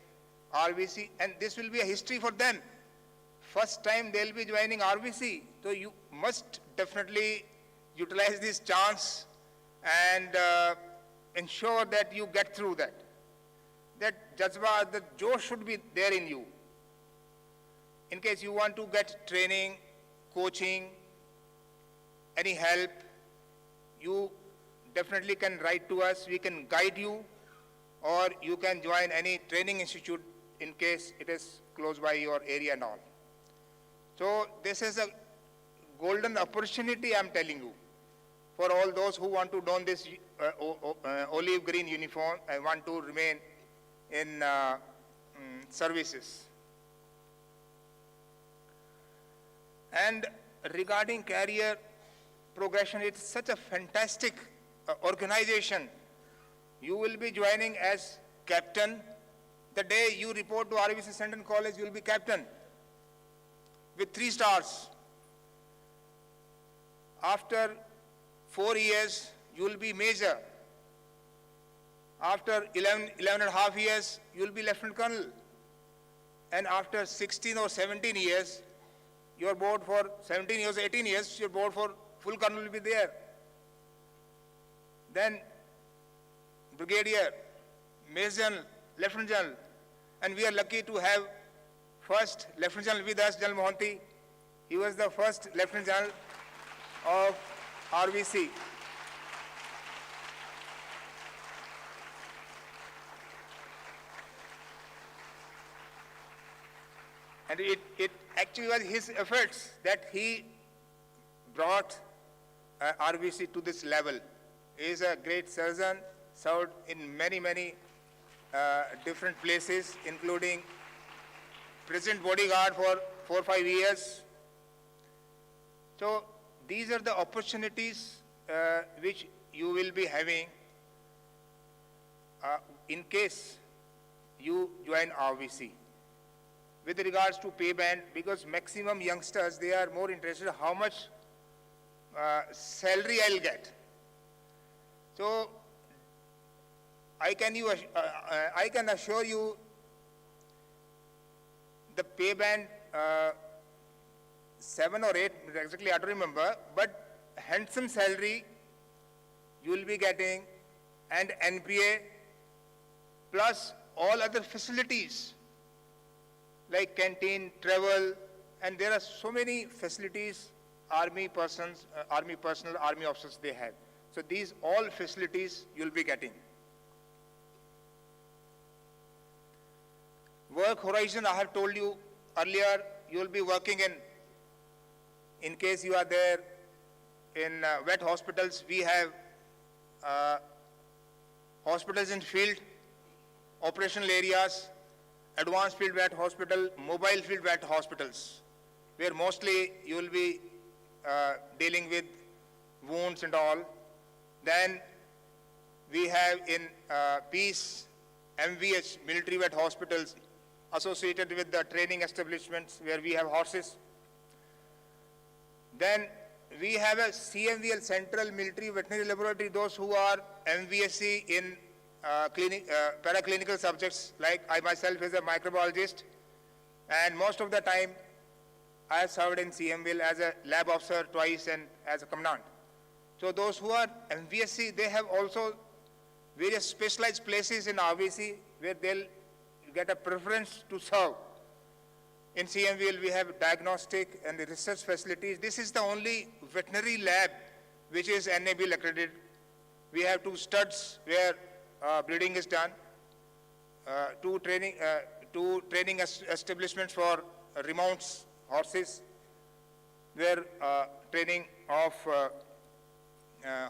RVC, and this will be a history for them. First time they'll be joining RVC, so you must definitely utilize this chance and ensure that you get through that. That jazba, the josh should be there in you. In case you want to get training, coaching, any help, you definitely can write to us. We can guide you, or you can join any training institute in case it is close by your area and all. So this is a golden opportunity, I'm telling you, for all those who want to don this olive green uniform and want to remain in services. And regarding career progression, it's such a fantastic organization. You will be joining as captain. The day you report to RVC Central College, you will be captain with 3 stars. After 4 years, you will be major. After 11 and a half years, you will be lieutenant colonel. And after 16 or 17 years, your board for 17 years, 18 years, your board for full colonel will be there. Then brigadier, major general, lieutenant general, and we are lucky to have first lieutenant general with us, General Mohanty. He was the first lieutenant general of RVC. And it actually was his efforts that he brought RVC to this level. He is a great surgeon, served in many different places, including president bodyguard for 4 or 5 years. So these are the opportunities which you will be having in case you join RVC. With regards to pay band, because maximum youngsters, they are more interested in how much salary I'll get. So I can assure you the pay band 7 or 8, exactly I don't remember, but handsome salary you will be getting, and NPA plus all other facilities like canteen, travel, and there are so many facilities army personnel, army officers they have. So these all facilities you'll be getting. Work horizon, I have told you earlier, you'll be working in case you are there in vet hospitals, we have hospitals in field, operational areas, advanced field vet hospital, mobile field vet hospitals, where mostly you will be dealing with wounds and all. Then we have in Peace, MVH, military vet hospitals associated with the training establishments where we have horses. Then we have a CMVL, Central Military Veterinary Laboratory, those who are MVSC in paraclinical subjects, like I myself is a microbiologist, and most of the time I have served in CMVL as a lab officer twice and as a commandant. So those who are MVSC, they have also various specialized places in RVC where they'll get a preference to serve. In CMVL, we have diagnostic and the research facilities. This is the only veterinary lab which is NABL accredited. We have 2 studs where breeding is done, 2 two training establishments for remounts horses, where training of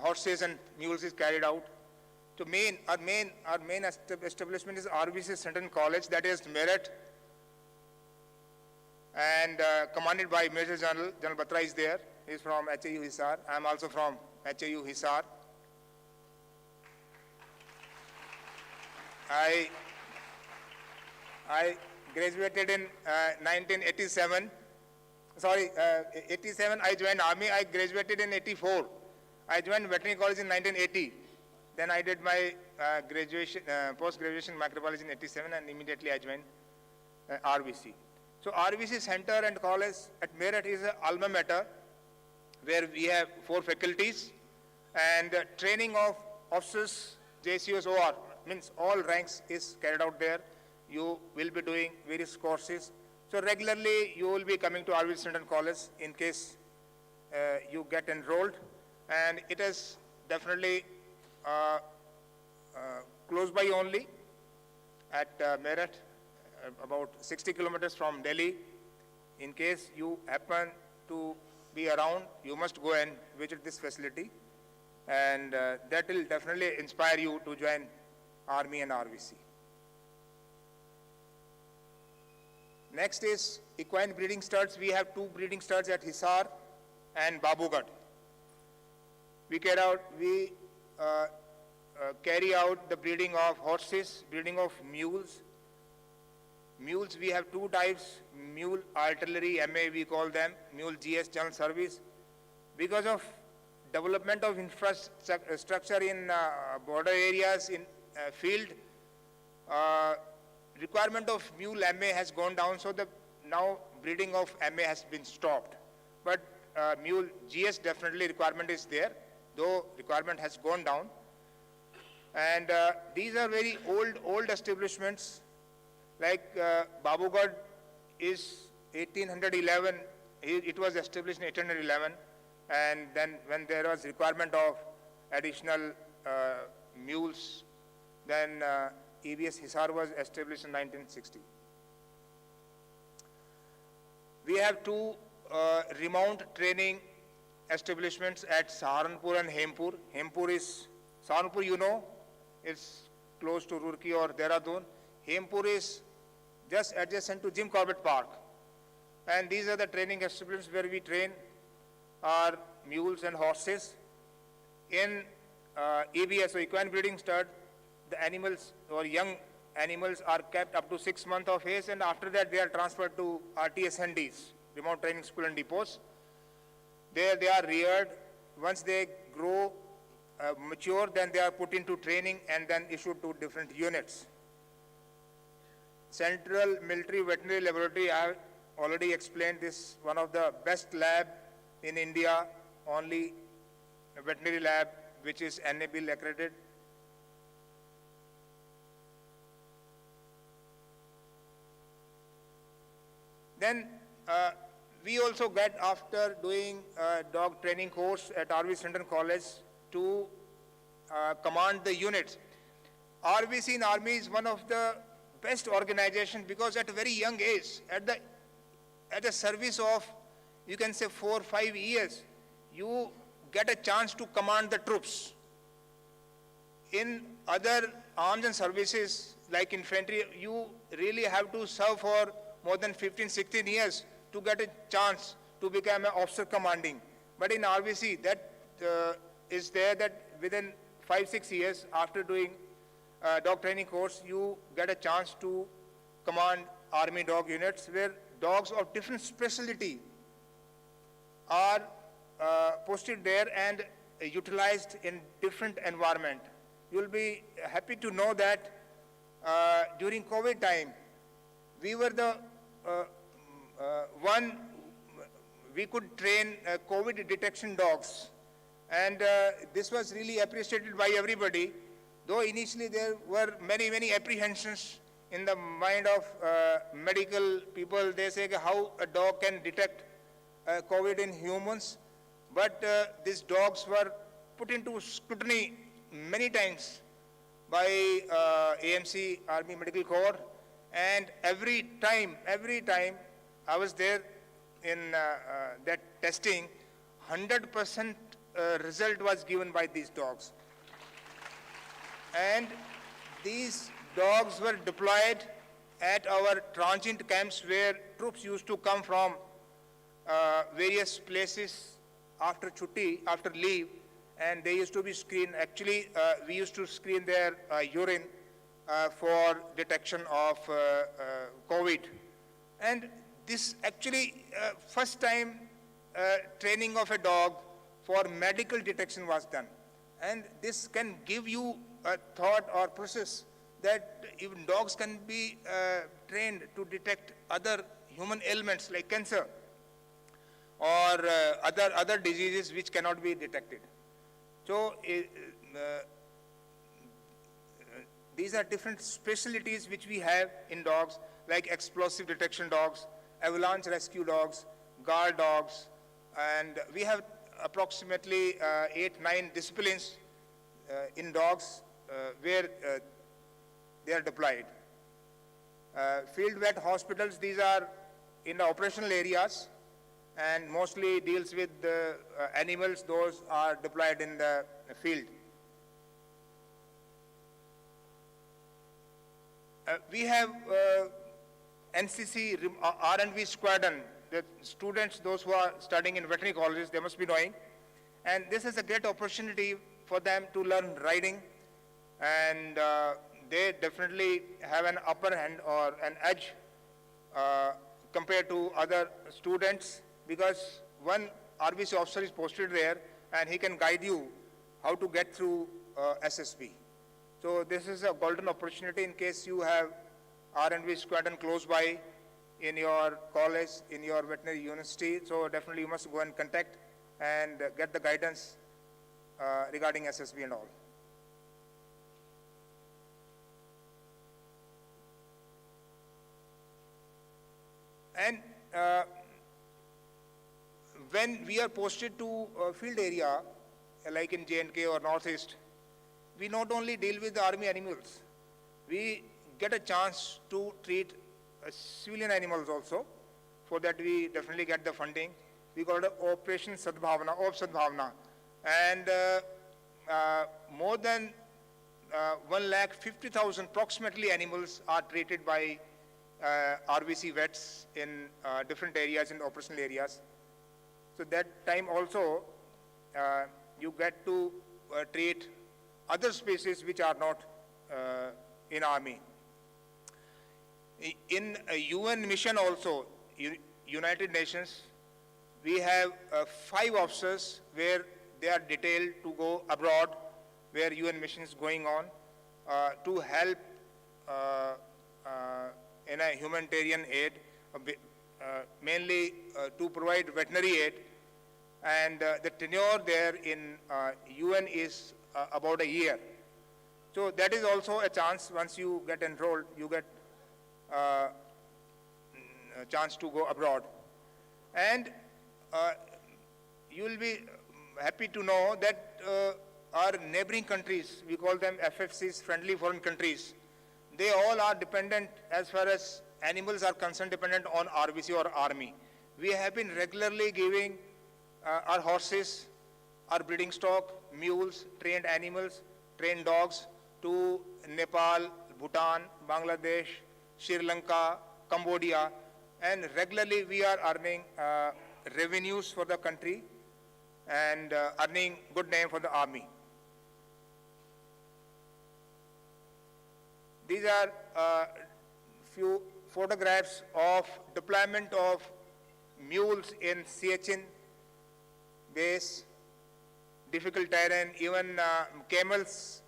horses and mules is carried out. So our main establishment is RBC Central College, that is Meerut, and commanded by Major General Batra is there. He is from HAU Hisar. I am also from HAU Hisar. I graduated in 1987. Sorry, 87 I joined army. I graduated in 84. I joined veterinary college in 1980. Then I did my graduation, post-graduation microbiology in 87, and immediately I joined RBC. So RBC Center and College at Meerut is an alma mater where we have 4 faculties, and training of officers, JCOs, OR, means all ranks is carried out there. You will be doing various courses. So regularly you will be coming to RBC Center and College in case you get enrolled, and it is definitely close by only at Meerut, about 60 kilometers from Delhi. In case you happen to be around, you must go and visit this facility, and that will definitely inspire you to join Army and RBC. Next is equine breeding studs. We have 2 breeding studs at Hisar and Babugad. We carry out the breeding of horses, breeding of mules. Mules, we have 2 types, mule artillery, MA we call them, mule GS general service. Because of development of infrastructure in border areas, in field, requirement of mule MA has gone down, so now breeding of MA has been stopped. But mule GS definitely requirement is there, though requirement has gone down. And these are very old establishments, like Babugad is 1811, it was established in 1811, and then when there was requirement of additional mules, then EBS Hisar was established in 1960. We have 2 remount training establishments at Saharanpur and Hempur. Saharanpur, you know, it's close to Roorkee or Dehradun. Hempur is just adjacent to Jim Corbett Park. And these are the training establishments where we train our mules and horses. In EBS, so equine breeding stud, the animals or young animals are kept up to 6 months of age, and after that they are transferred to RTSNDs, remote training school and depots. There they are reared. Once they grow mature, then they are put into training and then issued to different units. Central Military Veterinary Laboratory, I have already explained this, one of the best lab in India, only veterinary lab which is NABL accredited. Then we also get, after doing dog training course at RBC Central College, to command the units. RBC in Army is one of the best organization, because at a very young age, at the service of, you can say 4 or 5 years, you get a chance to command the troops. In other arms and services like infantry, you really have to serve for more than 15, 16 years to get a chance to become an officer commanding. But in RBC, that is there, that within 5, 6 years after doing dog training course, you get a chance to command army dog units, where dogs of different specialty are posted there and utilized in different environment. You'll be happy to know that during COVID time, we were the we could train COVID detection dogs, and this was really appreciated by everybody, though initially there were many apprehensions in the mind of medical people. They say how a dog can detect COVID in humans, but these dogs were put into scrutiny many times by AMC, Army Medical Corps, And every time I was there in that testing, 100% result was given by these dogs. And these dogs were deployed at our transient camps where troops used to come from various places after chutti, after leave, and they used to be screened. Actually, we used to screen their urine for detection of COVID. And this actually first time training of a dog for medical detection was done. And this can give you a thought or process that even dogs can be trained to detect other human ailments like cancer or other diseases which cannot be detected. So these are different specialties which we have in dogs, like explosive detection dogs, avalanche rescue dogs, guard dogs, and we have approximately 8-9 disciplines in dogs where they are deployed. Field vet hospitals, these are in the operational areas and mostly deals with the animals, those are deployed in the field. We have NCC R&V squadron, the students, those who are studying in veterinary colleges, they must be knowing. And this is a great opportunity for them to learn riding, and they definitely have an upper hand or an edge compared to other students, because one RBC officer is posted there and he can guide you how to get through SSB. So this is a golden opportunity in case you have R&V squadron close by in your college, in your veterinary university. So definitely you must go and contact and get the guidance regarding SSB and all. And when we are posted to a field area, like in J&K or Northeast, we not only deal with the army animals, we get a chance to treat civilian animals also. For that we definitely get the funding. We call it Operation Sadbhavana, Sadbhavana. And more than 1,50,000 approximately animals are treated by RBC vets in different areas, in operational areas. So that time also you get to treat other species which are not in army. In a UN mission also, United Nations, we have 5 officers where they are detailed to go abroad, where UN mission is going on, to help in a humanitarian aid, mainly to provide veterinary aid. And the tenure there in UN is about a year. So that is also a chance. Once you get enrolled, you get a chance to go abroad. And you will be happy to know that our neighboring countries, we call them FFCs, friendly foreign countries, they all are dependent, as far as animals are concerned, dependent on RBC or army. We have been regularly giving our horses, our breeding stock, mules, trained animals, trained dogs to Nepal, Bhutan, Bangladesh, Sri Lanka, Cambodia, and regularly we are earning revenues for the country and earning good name for the army. These are few photographs of deployment of mules in Siachen base, difficult terrain. Even camels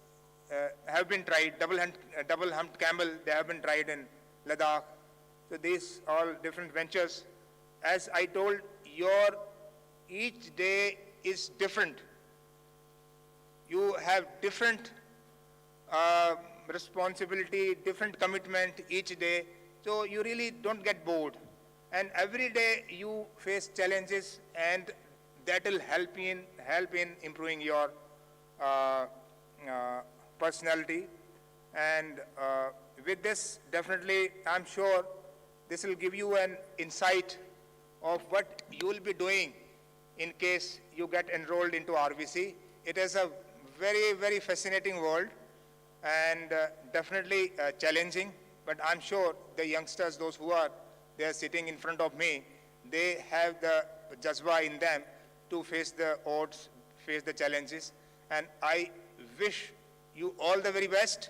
have been tried, double-humped camel, they have been tried in Ladakh. So these all different ventures. As I told, each day is different. You have different responsibility, different commitment each day. So you really don't get bored. And every day you face challenges, and that will help in improving your personality and with this, definitely, I'm sure this will give you an insight of what you will be doing in case you get enrolled into RVC. It is a very, very fascinating world and definitely challenging, but I'm sure the youngsters, those who are there sitting in front of me, they have the jazba in them to face the odds, face the challenges, and I wish you all the very best.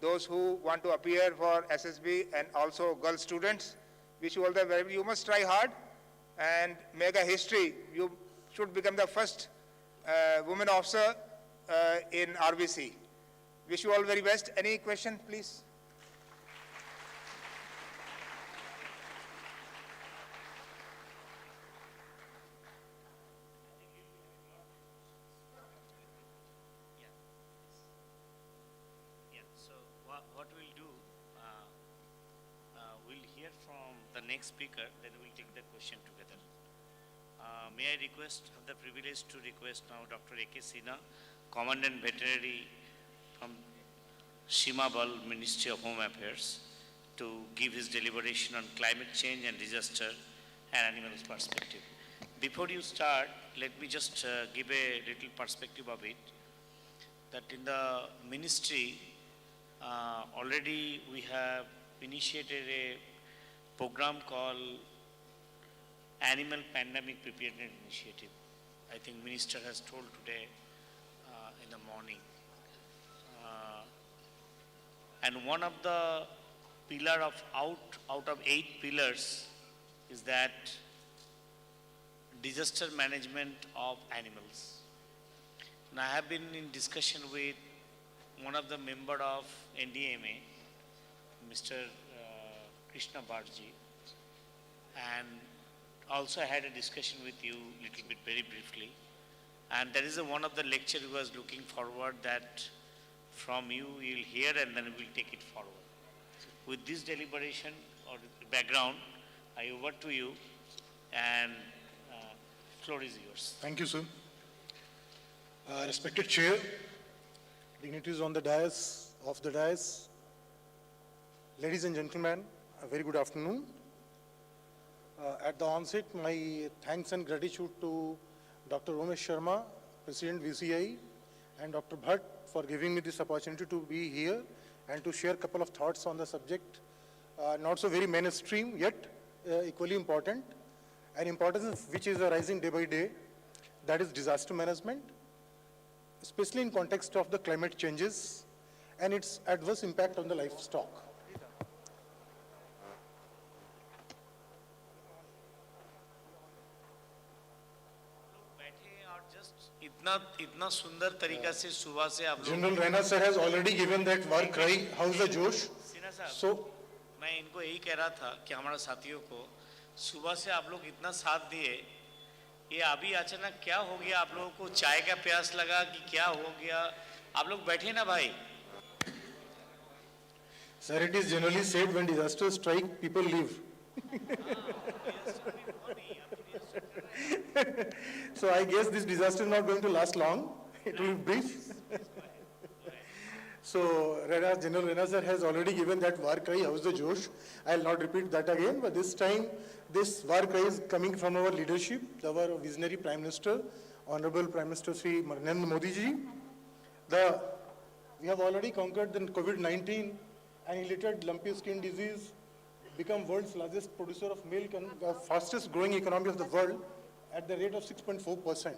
Those who want to appear for SSB and also girl students, wish you all the very, you must try hard and make a history. You should become the first woman officer in RVC. Wish you all very best. Any question, please? So what we'll do, we'll hear from the next speaker, then we'll take the question together. May I have the privilege to request now Dr. A.K. Sinha, Commandant Veterinary from Shima Bal, Ministry of Home Affairs, to give his deliberation on climate change and disaster and animals perspective. Before you start, let me just give a little perspective of it, that in the ministry, already we have initiated a program called Animal Pandemic Preparedness Initiative. I think Minister has told today in the morning. And one of the pillar of out of 8 pillars is that disaster management of animals. And I have been in discussion with one of the member of NDMA, Mr. Krishna Bharji, and also I had a discussion with you little bit very briefly. And that is one of the lecture we was looking forward that from you you'll hear and then we'll take it forward. With this deliberation or background, I over to you and floor is yours. Thank you, sir. Respected Chair, dignitaries on the dais, ladies and gentlemen, a very good afternoon. At the onset, my thanks and gratitude to Dr. Umesh Sharma, President VCI, and Dr. Bhatt for giving me this opportunity to be here and to share a couple of thoughts on the subject, not so very mainstream, yet equally important, an importance which is arising day by day, that is disaster management, especially in context of the climate changes and its adverse impact on the livestock. इतना सुंदर तरीका से सुबह से आप General Raina sir has already given that war cry, how's the Josh? So, मैं इनको यही कह रहा था कि हमारा साथियों को सुबह से आप लोग इतना साथ दिए, ये अभी अचानक क्या हो गया, आप लोगों को चाय का प्यास लगा कि क्या हो गया, आप लोग बैठे ना भाई. Sir, it is generally said when disasters strike, people leave. So I guess this disaster is not going to last long. It will be brief. So General Raina sir has already given that war cry, how's the Josh? I will not repeat that again, but this time this war cry is coming from our leadership, our visionary Prime Minister, Honorable Prime Minister Sri Narendra Modi ji. We have already conquered the COVID-19 and related lumpy skin disease, become world's largest producer of milk and the fastest growing economy of the world at the rate of 6.4%.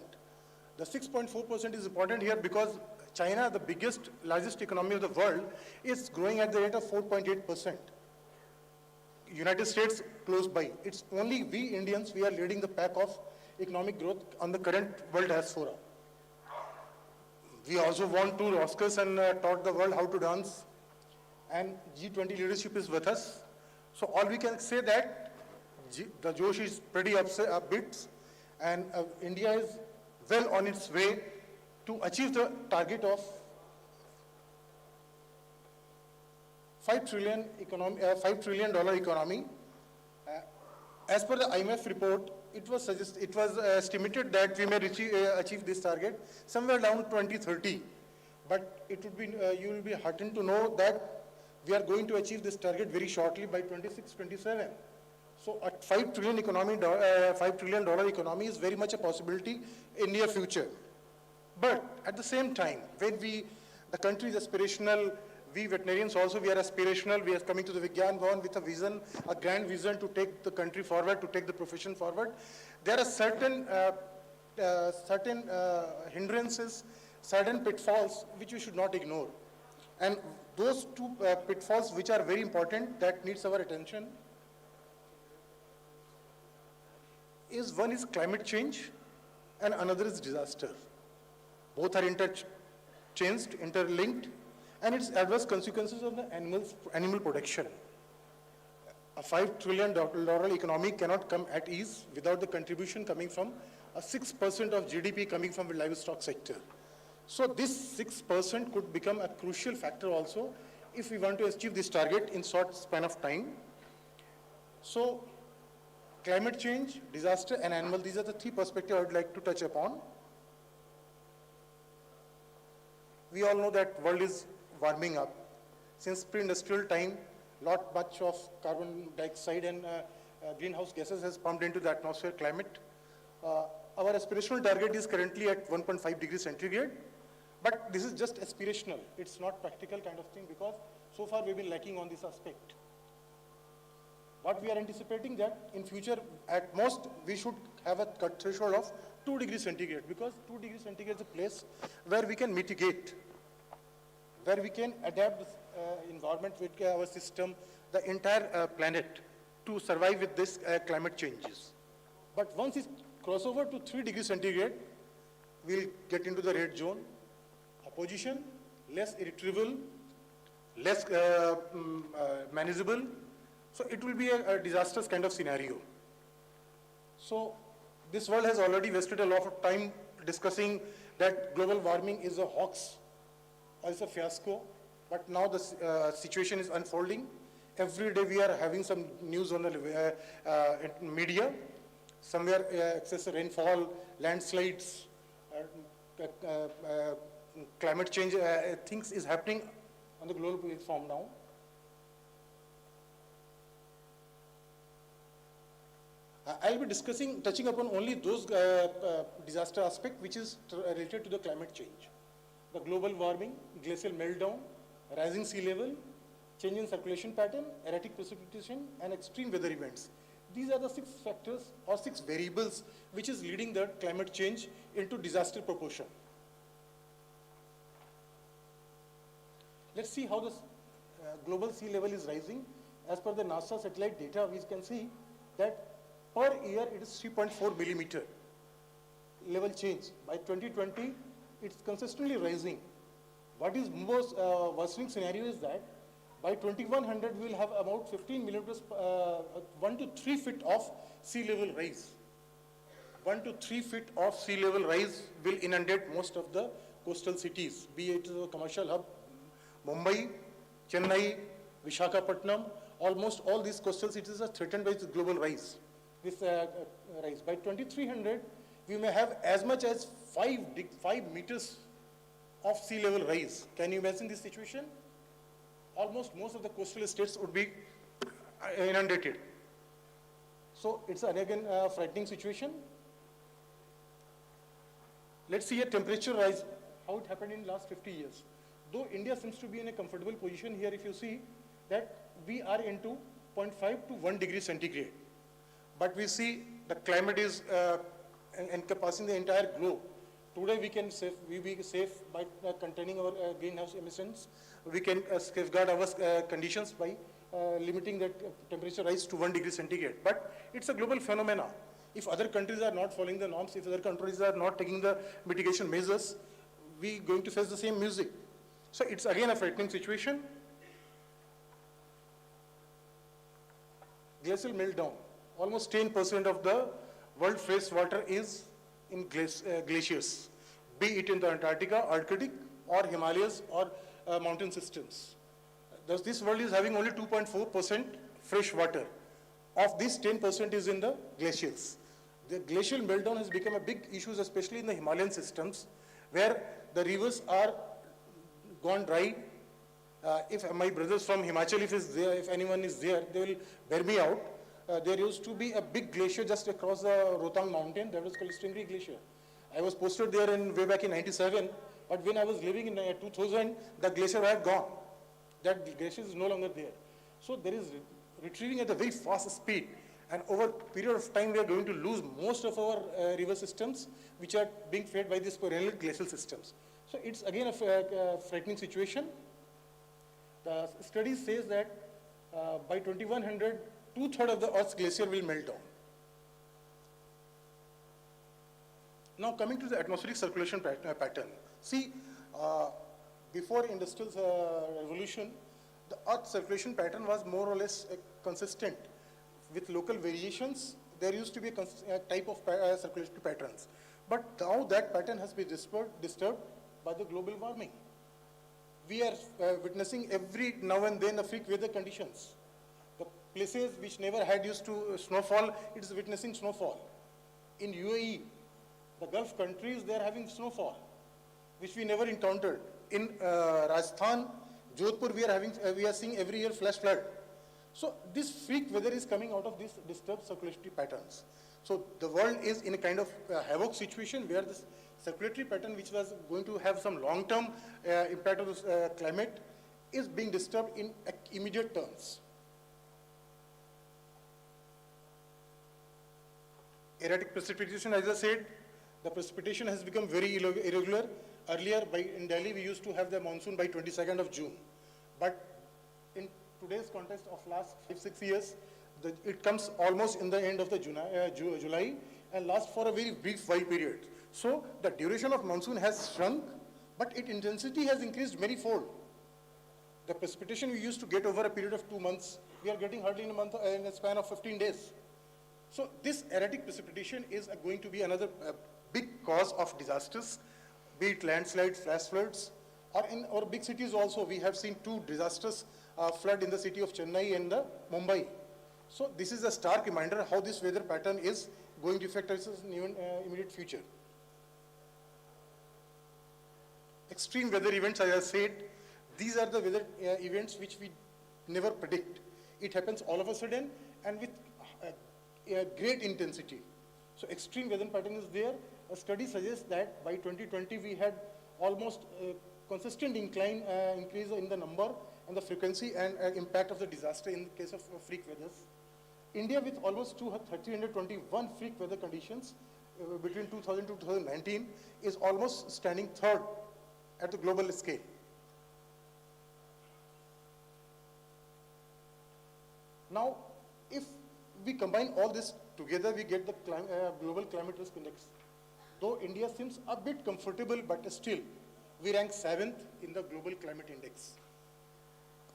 The 6.4% is important here because China, the largest economy of the world, is growing at the rate of 4.8%. United States close by. It's only we Indians, we are leading the pack of economic growth on the current world diaspora. We also won 2 Oscars and taught the world how to dance, and G20 leadership is with us. So all we can say that the Josh is pretty upbeat, and India is well on its way to achieve the target of $5 trillion economy. As per the IMF report, it was estimated that we may achieve this target somewhere around 2030. But it would be, you will be heartened to know that we are going to achieve this target very shortly by 26-27. So a $5 trillion $5 trillion economy is very much a possibility in near future. But at the same time, when the country is aspirational, we veterinarians also, we are aspirational. We are coming to the Vigyan Bhawan with a vision, a grand vision to take the country forward, to take the profession forward. There are certain hindrances, certain pitfalls which we should not ignore. And those two pitfalls which are very important that needs our attention is one is climate change and another is disaster. Both are interchanged, interlinked, and its adverse consequences on the animal production. A $5 trillion economy cannot come at ease without the contribution coming from a 6% of GDP coming from the livestock sector. So this 6% could become a crucial factor also if we want to achieve this target in short span of time. So climate change, disaster, and animal, these are the three perspectives I would like to touch upon. We all know that world is warming up. Since pre-industrial time, much of carbon dioxide and greenhouse gases has pumped into the atmosphere climate. Our aspirational target is currently at 1.5 degrees centigrade, but this is just aspirational. It's not practical kind of thing because so far we've been lacking on this aspect. What we are anticipating that in future, at most, we should have a cut threshold of 2 degrees centigrade because 2 degrees centigrade is a place where we can mitigate, where we can adapt the environment with our system, the entire planet to survive with this climate changes. But once it cross over to 3 degrees centigrade, we'll get into the red zone. Opposition, less irretrievable, less manageable. So it will be a disastrous kind of scenario. So this world has already wasted a lot of time discussing that global warming is a hoax or is a fiasco. But now the situation is unfolding. Every day we are having some news on the media. Somewhere excessive rainfall, landslides, climate change, things is happening on the global platform now. I'll be touching upon only those disaster aspects which is related to the climate change. The global warming, glacial meltdown, rising sea level, change in circulation pattern, erratic precipitation, and extreme weather events. These are the 6 factors or 6 variables which is leading the climate change into disaster proportion. Let's see how the global sea level is rising. As per the NASA satellite data, we can see that per year it is 3.4 millimeter level change. By 2020, it's consistently rising. What is most worsening scenario is that by 2100, we will have about 15 millimeters, 1 to 3 feet of sea level rise. 1 to 3 feet of sea level rise will inundate most of the coastal cities, be it a commercial hub, Mumbai, Chennai, Visakhapatnam, almost all these coastal cities are threatened by this global rise. This rise. By 2300, we may have as much as 5 meters of sea level rise. Can you imagine this situation? Almost most of the coastal states would be inundated. So it's again a frightening situation. Let's see a temperature rise, how it happened in last 50 years. Though India seems to be in a comfortable position here, if you see that we are into 0.5 to 1 degree centigrade. But we see the climate is encompassing the entire globe. Today we can be safe by containing our greenhouse emissions. We can safeguard our conditions by limiting the temperature rise to 1 degree centigrade. But it's a global phenomena. If other countries are not following the norms, if other countries are not taking the mitigation measures, we are going to face the same music. So it's again a frightening situation. Glacial meltdown. Almost 10% of the world fresh water is in glaciers, be it in the Antarctica, Arctic, or Himalayas, or mountain systems. Thus, this world is having only 2.4% fresh water. Of this, 10% is in the glaciers. The glacial meltdown has become a big issue, especially in the Himalayan systems, where the rivers are gone dry, If my brothers from Himachal, if anyone is there, they will bear me out. There used to be a big glacier just across the Rohtang mountain that was called Stingray Glacier. I was posted there way back in 97, but when I was living in 2000, the glacier had gone. That glacier is no longer there. So there is retrieving at a very fast speed, and over a period of time we are going to lose most of our river systems which are being fed by these perennial glacial systems. So it's again a frightening situation. The study says that by 2100, 2/3 of the Earth's glacier will melt down. Now coming to the atmospheric circulation pattern. See, before industrial revolution, the Earth's circulation pattern was more or less consistent. With local variations, there used to be a type of circulatory patterns. But now that pattern has been disturbed by the global warming. We are witnessing every now and then a freak weather conditions. The places which never had used to snowfall, it is witnessing snowfall. In UAE, the Gulf countries, they are having snowfall, which we never encountered. In Rajasthan, Jodhpur, we are seeing every year flash flood. So this freak weather is coming out of these disturbed circulatory patterns. So the world is in a kind of havoc situation where this circulatory pattern, which was going to have some long-term impact of the climate, is being disturbed in immediate terms. Erratic precipitation, as I said, the precipitation has become very irregular. Earlier, in Delhi, we used to have the monsoon by 22nd of June. But in today's context of last 5-6 years, it comes almost in the end of the July and lasts for a very brief while period. So the duration of monsoon has shrunk, but its intensity has increased many fold. The precipitation we used to get over a period of 2 months, we are getting hardly in a span of 15 days. So this erratic precipitation is going to be another big cause of disasters, be it landslides, flash floods, or in our big cities also. We have seen 2 disasters flood in the city of Chennai and Mumbai. So this is a stark reminder how this weather pattern is going to affect us in immediate future. Extreme weather events, as I said, these are the weather events which we never predict. It happens all of a sudden and with great intensity. So extreme weather pattern is there. A study suggests that by 2020 we had almost consistent increase in the number and the frequency and impact of the disaster in the case of freak weathers. India, with almost 321 freak weather conditions between 2000 to 2019, is almost standing third at the global scale. Now, if we combine all this together, we get the global climate risk index. Though India seems a bit comfortable, but still, we rank 7th in the global climate index.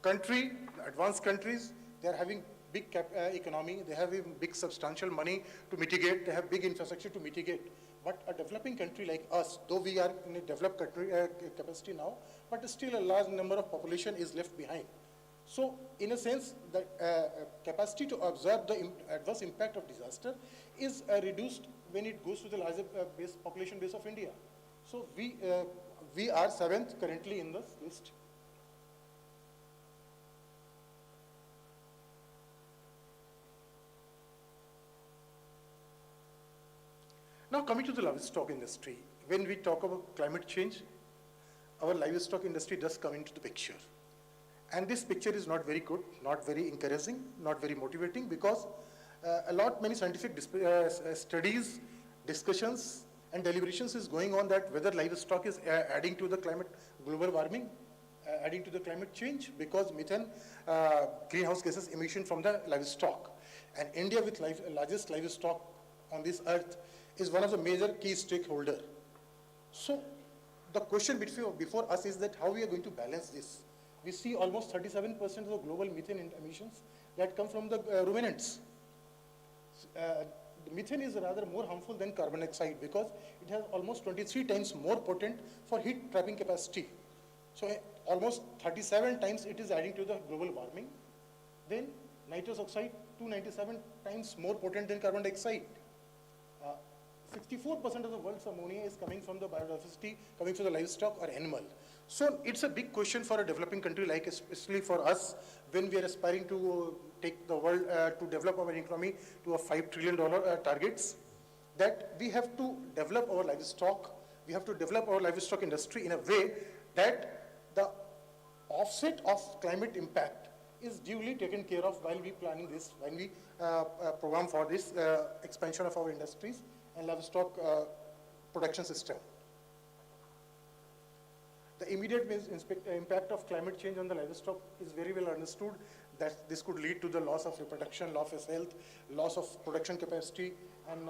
Advanced countries, they are having big economy, they have big substantial money to mitigate, they have big infrastructure to mitigate. But a developing country like us, though we are in a developed country capacity now, but still a large number of population is left behind. So, in a sense, the capacity to absorb the adverse impact of disaster is reduced when it goes to the larger population base of India. So, we are 7th currently in this list. Now coming to the livestock industry, when we talk about climate change, our livestock industry does come into the picture. And this picture is not very good, not very encouraging, not very motivating, because many scientific studies, discussions, and deliberations is going on that whether livestock is adding to the global warming, adding to the climate change, because methane, greenhouse gases emission from the livestock. And India, with largest livestock on this earth, is one of the major key stakeholder. So the question before us is that how we are going to balance this. We see almost 37% of the global methane emissions that come from the ruminants. The methane is rather more harmful than carbon dioxide because it has almost 23 times more potent for heat trapping capacity. So almost 37 times it is adding to the global warming. Then nitrous oxide, 297 times more potent than carbon dioxide. 64% of the world's ammonia is coming from the biodiversity, coming from the livestock or animal. So it's a big question for a developing country like especially for us when we are aspiring to take the world, to develop our economy to a $5 trillion targets, that we have to develop our livestock, we have to develop our livestock industry in a way that the offset of climate impact is duly taken care of while we planning this, when we program for this expansion of our industries and livestock production system. The immediate impact of climate change on the livestock is very well understood, that this could lead to the loss of reproduction, loss of health, loss of production capacity, and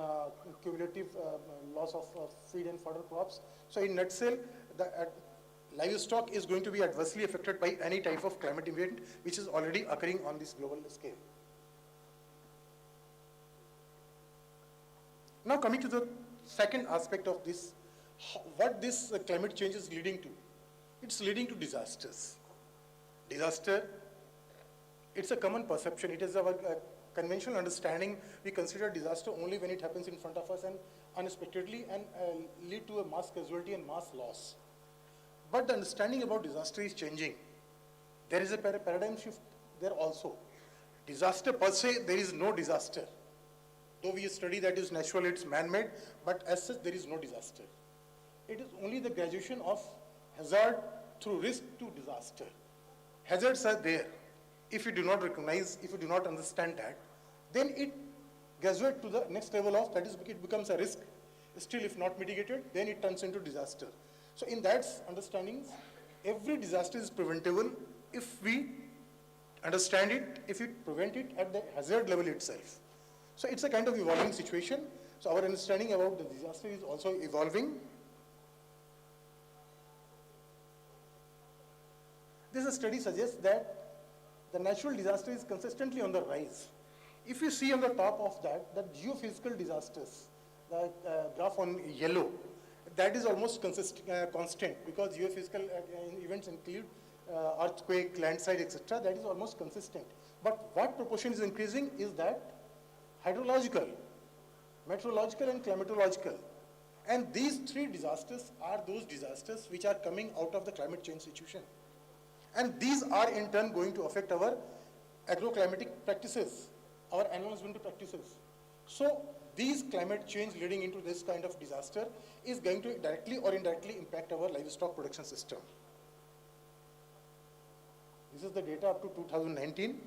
cumulative loss of feed and fodder crops. So in nutshell, the livestock is going to be adversely affected by any type of climate event which is already occurring on this global scale. Now coming to the second aspect of this, what this climate change is leading to. It's leading to disasters. Disaster, it's a common perception. It is our conventional understanding. We consider disaster only when it happens in front of us and unexpectedly and lead to a mass casualty and mass loss. But the understanding about disaster is changing. There is a paradigm shift there also. Disaster per se, there is no disaster. Though we study that is natural, it's man-made, but as such, there is no disaster. It is only the graduation of hazard through risk to disaster. Hazards are there. If you do not recognize, if you do not understand that, then it graduates to the next level of, that is, it becomes a risk. Still, if not mitigated, then it turns into disaster. So in that understanding, every disaster is preventable if we understand it, if we prevent it at the hazard level itself. So it's a kind of evolving situation. So our understanding about the disaster is also evolving. This study suggests that the natural disaster is consistently on the rise. If you see on the top of that, the geophysical disasters, the graph on yellow, that is almost constant because geophysical events include earthquake, landslide, etc. That is almost consistent. But what proportion is increasing is that hydrological, meteorological, and climatological. And these three disasters are those disasters which are coming out of the climate change situation. And these are in turn going to affect our agroclimatic practices, our animal husbandry practices. So these climate change leading into this kind of disaster is going to directly or indirectly impact our livestock production system. This is the data up to 2019.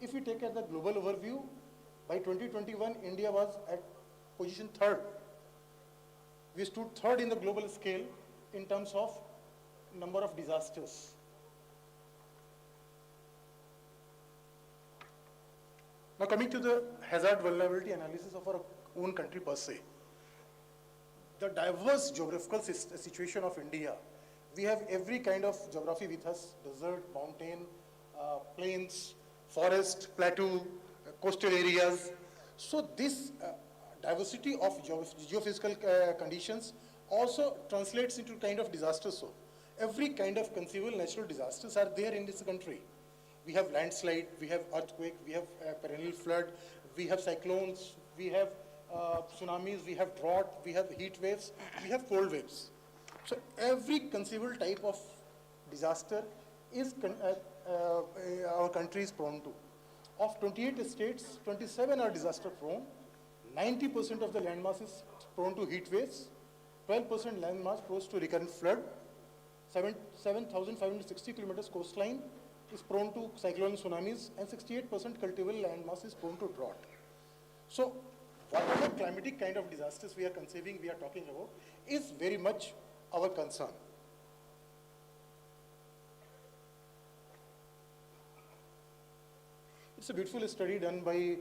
If we take at the global overview, by 2021, India was at position 3rd. We stood 3rd in the global scale in terms of number of disasters. Now coming to the hazard vulnerability analysis of our own country per se. The diverse geographical situation of India, we have every kind of geography with us, desert, mountain, plains, forest, plateau, coastal areas. So this diversity of geophysical conditions also translates into kind of disasters. So every kind of conceivable natural disasters are there in this country. We have landslide, we have earthquake, we have perennial flood, we have cyclones, we have tsunamis, we have drought, we have heat waves, we have cold waves. So every conceivable type of disaster is our country is prone to. Of 28 states, 27 are disaster prone, 90% of the landmass is prone to heat waves, 12% landmass prone to recurrent flood, 7,560 kilometers coastline is prone to cyclone and tsunamis, and 68% cultivable landmass is prone to drought. So whatever climatic kind of disasters we are conceiving, we are talking about, is very much our concern. It's a beautiful study done by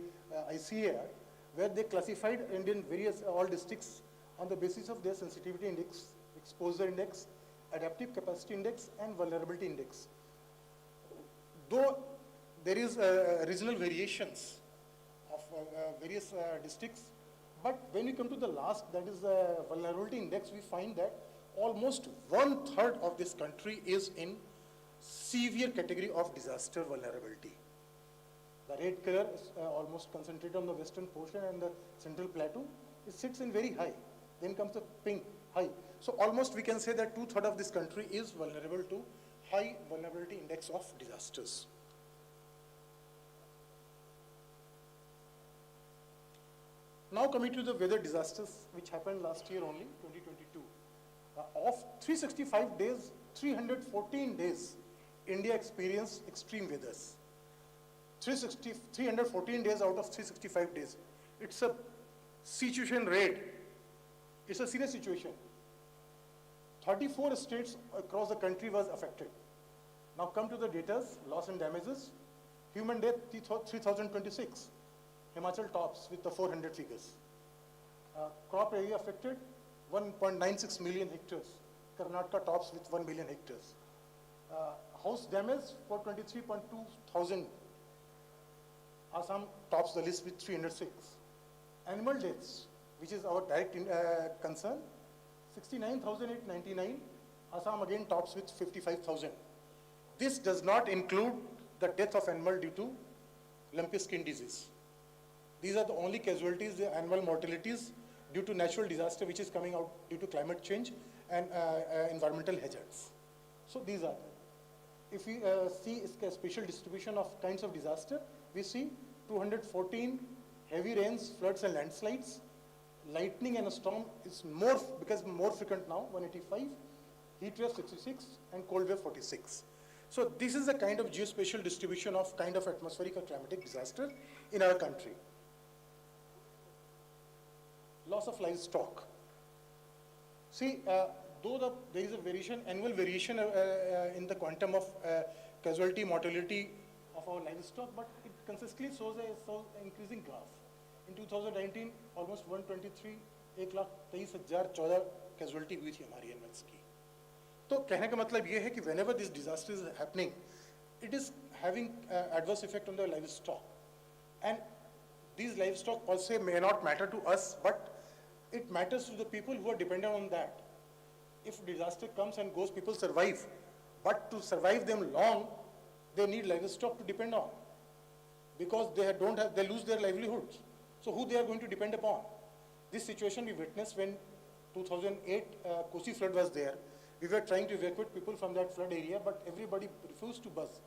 ICAR, where they classified Indian various all districts on the basis of their sensitivity index, exposure index, adaptive capacity index, and vulnerability index. Though there is regional variations of various districts, but when we come to the last, that is the vulnerability index, we find that almost 1/3 of this country is in severe category of disaster vulnerability. The red color is almost concentrated on the western portion and the central plateau. It sits in very high. Then comes the pink, high. So almost we can say that 2/3 of this country is vulnerable to high vulnerability index of disasters. Now coming to the weather disasters which happened last year only, 2022. Of 365 days, 314 days, India experienced extreme weathers. 314 days out of 365 days. It's a situation raid. It's a serious situation. 34 states across the country was affected. Now come to the data, loss and damages. Human death, 3,026. Himachal tops with the 400 figures. Crop area affected, 1.96 million hectares. Karnataka tops with 1 million hectares. House damage, 423.2 thousand. Assam tops the list with 306. Animal deaths, which is our direct concern, 69,899. Assam again tops with 55,000. This does not include the death of animal due to lumpy skin disease. These are the only casualties, the animal mortalities due to natural disaster which is coming out due to climate change and environmental hazards. So these are them. If we see a spatial distribution of kinds of disaster, we see 214 heavy rains, floods and landslides. Lightning and a storm is more frequent now, 185. Heat wave 66 and cold wave 46. So this is a kind of geospatial distribution of kind of atmospheric or climatic disaster in our country. Loss of livestock. See, though there is a variation, annual variation in the quantum of casualty mortality of our livestock, but it consistently shows an increasing graph. In 2019, almost 123, 1,23,014 casualty हुई थी हमारी animals की. तो कहने का मतलब ये है कि whenever this disaster is happening, it is having adverse effect on the livestock, and these livestock per se may not matter to us, but it matters to the people who are dependent on that. If disaster comes and goes, people survive, but to survive them long, they need livestock to depend on, because they lose their livelihoods. So who they are going to depend upon? This situation we witnessed when 2008 Kosi flood was there. We were trying to evacuate people from that flood area, but everybody refused to bus.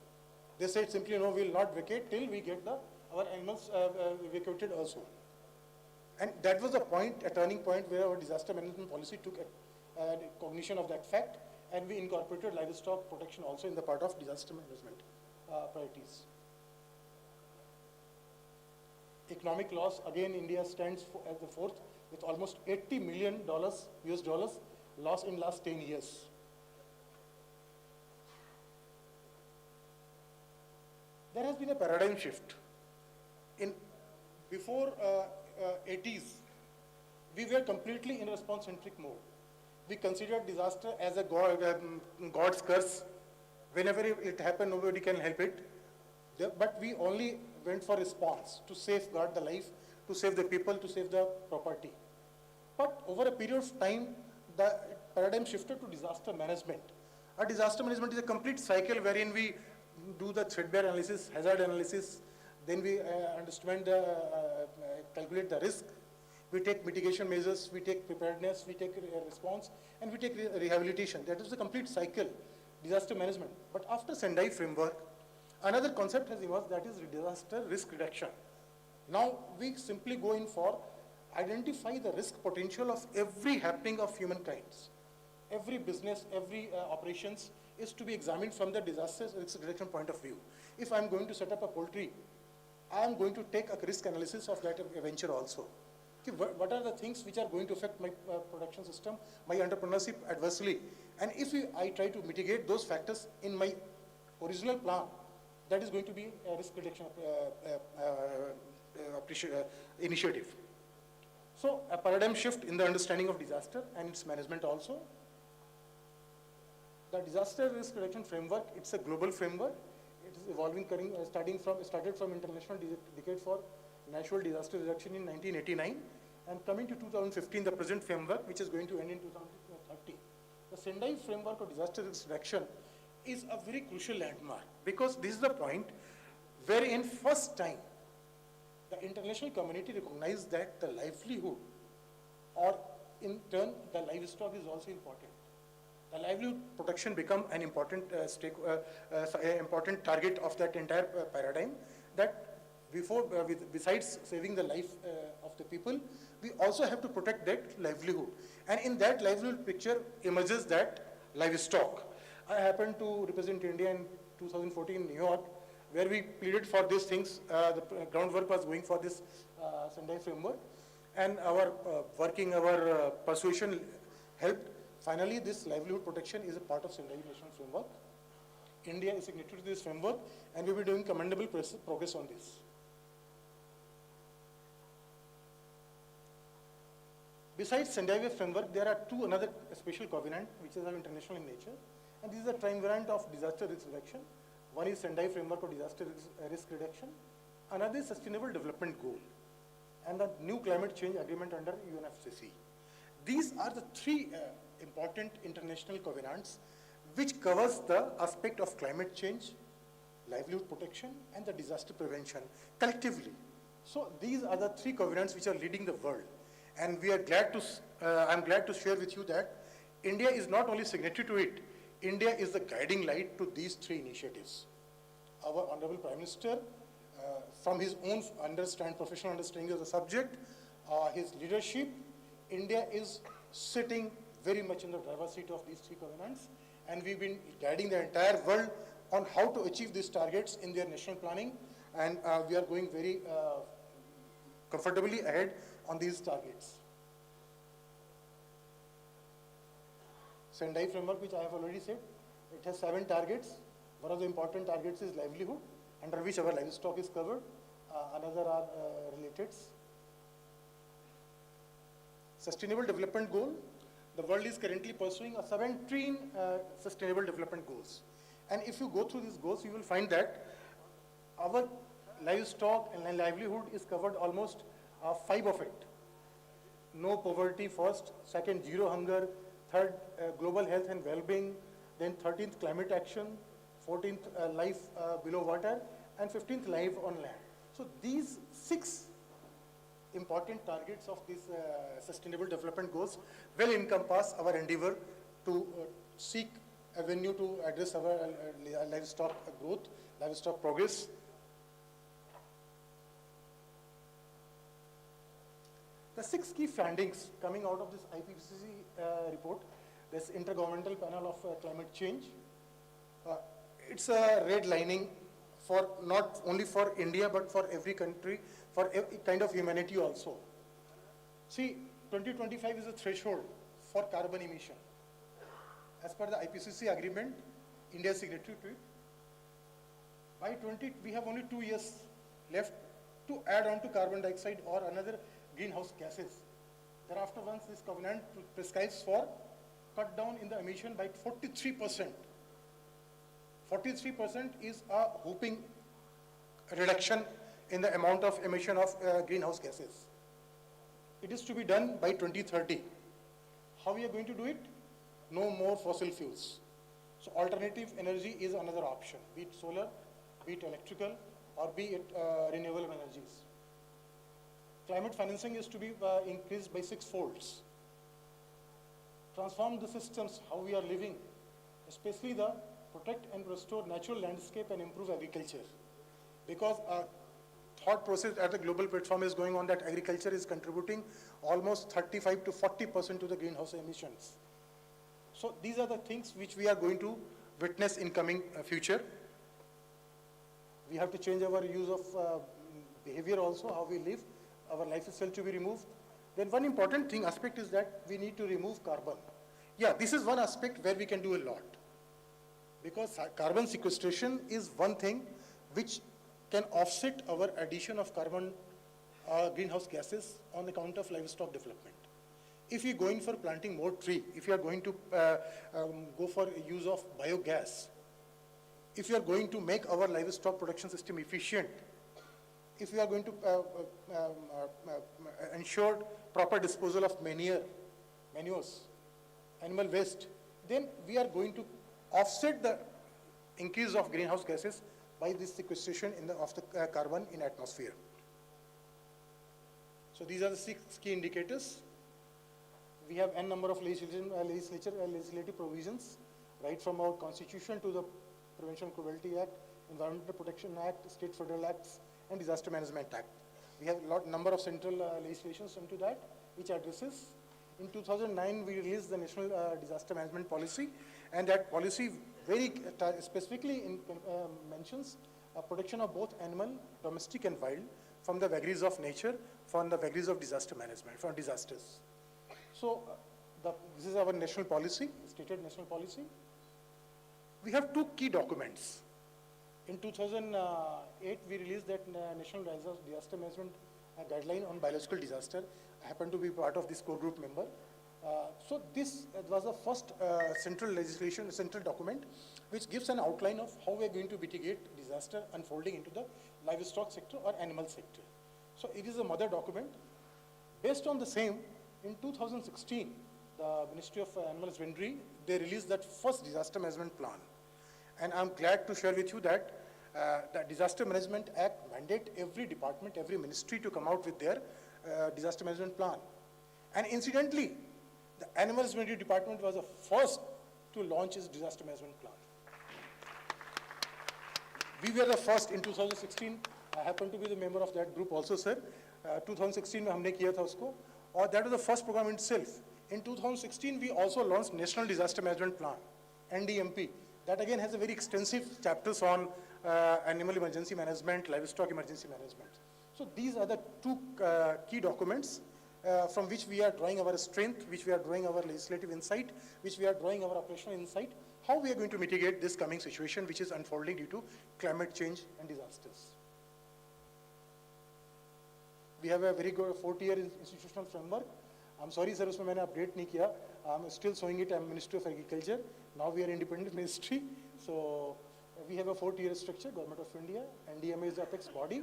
They said simply, no, we will not vacate till we get our animals evacuated also. And that was a turning point where our disaster management policy took cognition of that fact, and we incorporated livestock protection also in the part of disaster management priorities. Economic loss, again, India stands as the fourth with almost $80 million US dollars loss in last 10 years. There has been a paradigm shift. Before 80s, we were completely in response-centric mode. We considered disaster as a God's curse. Whenever it happened, nobody can help it. But we only went for response to safeguard the life, to save the people, to save the property. But over a period of time, the paradigm shifted to disaster management. Our disaster management is a complete cycle wherein we do the threat-bear analysis, hazard analysis, then we calculate the risk, we take mitigation measures, we take preparedness, we take response, and we take rehabilitation. That is the complete cycle, disaster management. But after Sendai framework, another concept has emerged, that is disaster risk reduction. Now we simply go in for identify the risk potential of every happening of humankind. Every business, every operations is to be examined from the disaster risk reduction point of view. If I'm going to set up a poultry, I am going to take a risk analysis of that venture also. What are the things which are going to affect my production system, my entrepreneurship adversely? And if I try to mitigate those factors in my original plan, that is going to be a risk reduction initiative. So a paradigm shift in the understanding of disaster and its management also. The disaster risk reduction framework, it's a global framework. It is evolving, started from International Decade for Natural Disaster Reduction in 1989, and coming to 2015, the present framework, which is going to end in 2030. The Sendai framework of disaster risk reduction is a very crucial landmark, because this is the point wherein first time the international community recognized that the livelihood, or in turn the livestock, is also important. The livelihood protection become an important important target of that entire paradigm, that besides saving the life of the people, we also have to protect that livelihood. And in that livelihood picture emerges that livestock. I happened to represent India in 2014 in New York, where we pleaded for these things. The groundwork was going for this Sendai framework, and our persuasion helped. Finally, this livelihood protection is a part of Sendai National Framework. India is signatory to this framework, and we will be doing commendable progress on this. Besides Sendai framework, there are two another special covenant which are international in nature, and this is a triumvirate of disaster risk reduction. One is Sendai framework of disaster risk reduction, another is sustainable development goal, and the new climate change agreement under UNFCCC. These are the three important international covenants which covers the aspect of climate change, livelihood protection, and the disaster prevention collectively. So these are the three covenants which are leading the world. And we are glad to, I'm glad to share with you that India is not only signatory to it, India is the guiding light to these three initiatives. Our Honorable Prime Minister, from his own professional understanding of the subject, his leadership, India is sitting very much in the driver's seat of these three covenants, and we've been guiding the entire world on how to achieve these targets in their national planning, and we are going very comfortably ahead on these targets. Sendai framework, which I have already said, it has 7 targets. One of the important targets is livelihood, under which our livestock is covered. Another are related. Sustainable development goal. The world is currently pursuing 17 sustainable development goals. And if you go through these goals, you will find that our livestock and livelihood is covered almost 5 of it. No poverty first, second zero hunger, third global health and well-being, then 13th climate action, 14th life below water, and 15th life on land. So these 6 important targets of these sustainable development goals will encompass our endeavor to seek avenue to address our livestock growth, livestock progress. The 6 key findings coming out of this IPCC report, this Intergovernmental Panel of Climate Change, it's a red lining for not only for India but for every country, for every kind of humanity also. See, 2025 is a threshold for carbon emission. As per the IPCC agreement, India is signatory to it. By we have only 2 years left to add on to carbon dioxide or another greenhouse gases. Thereafter, once this covenant prescribes for cut down in the emission by 43%. 43% is a whooping reduction in the amount of emission of greenhouse gases. It is to be done by 2030. How we are going to do it? No more fossil fuels. So alternative energy is another option, be it solar, be it electrical, or be it renewable energies. Climate financing is to be increased by 6 folds. Transform the systems, how we are living, especially the protect and restore natural landscape and improve agriculture. Because thought process at the global platform is going on that agriculture is contributing almost 35 to 40% to the greenhouse emissions. So these are the things which we are going to witness in coming future. We have to change our use of behavior also, how we live. Our lifestyle to be removed. Then one important aspect is that we need to remove carbon. Yeah, this is one aspect where we can do a lot. Because carbon sequestration is one thing which can offset our addition of carbon greenhouse gases on account of livestock development. If you're going for planting more tree, if you are going to go for use of biogas, if you are going to make our livestock production system efficient, if we are going to ensure proper disposal of manures, animal waste, then we are going to offset the increase of greenhouse gases by this sequestration of the carbon in atmosphere. So these are the 6 key indicators. We have n number of legislative provisions, right from our constitution to the Prevention of Cruelty Act, Environmental Protection Act, State Federal Acts, and Disaster Management Act. We have a number of central legislations into that, which addresses. In 2009, we released the National Disaster Management Policy, and that policy very specifically mentions protection of both animal, domestic and wild, from the vagaries of nature, from the vagaries of disaster management, from disasters. So this is our national policy, stated national policy. We have 2 key documents. In 2008, we released that National Disaster Management Guideline on Biological Disaster. I happen to be part of this core group member. So this was the first central document, which gives an outline of how we are going to mitigate disaster unfolding into the livestock sector or animal sector. So it is a mother document. Based on the same, in 2016, the Ministry of Animal Husbandry, they released that first disaster management plan. And I'm glad to share with you that the Disaster Management Act mandate every department, every ministry to come out with their disaster management plan. And incidentally, the Animal Husbandry Department was the first to launch its disaster management plan. We were the first in 2016. I happen to be the member of that group also, sir. 2016 में हमने किया था उसको, और that was the first program itself. In 2016, we also launched National Disaster Management Plan, NDMP. That again has a very extensive chapters on animal emergency management, livestock emergency management. So these are the 2 key documents from which we are drawing our strength, which we are drawing our legislative insight, which we are drawing our operational insight, how we are going to mitigate this coming situation which is unfolding due to climate change and disasters. We have a very good 4-tier institutional framework. I'm sorry, sir, उसमें मैंने update नहीं किया. I'm still showing it. I'm Ministry of Agriculture. Now we are independent ministry. So we have a 4-tier structure, Government of India, NDMA is the apex body,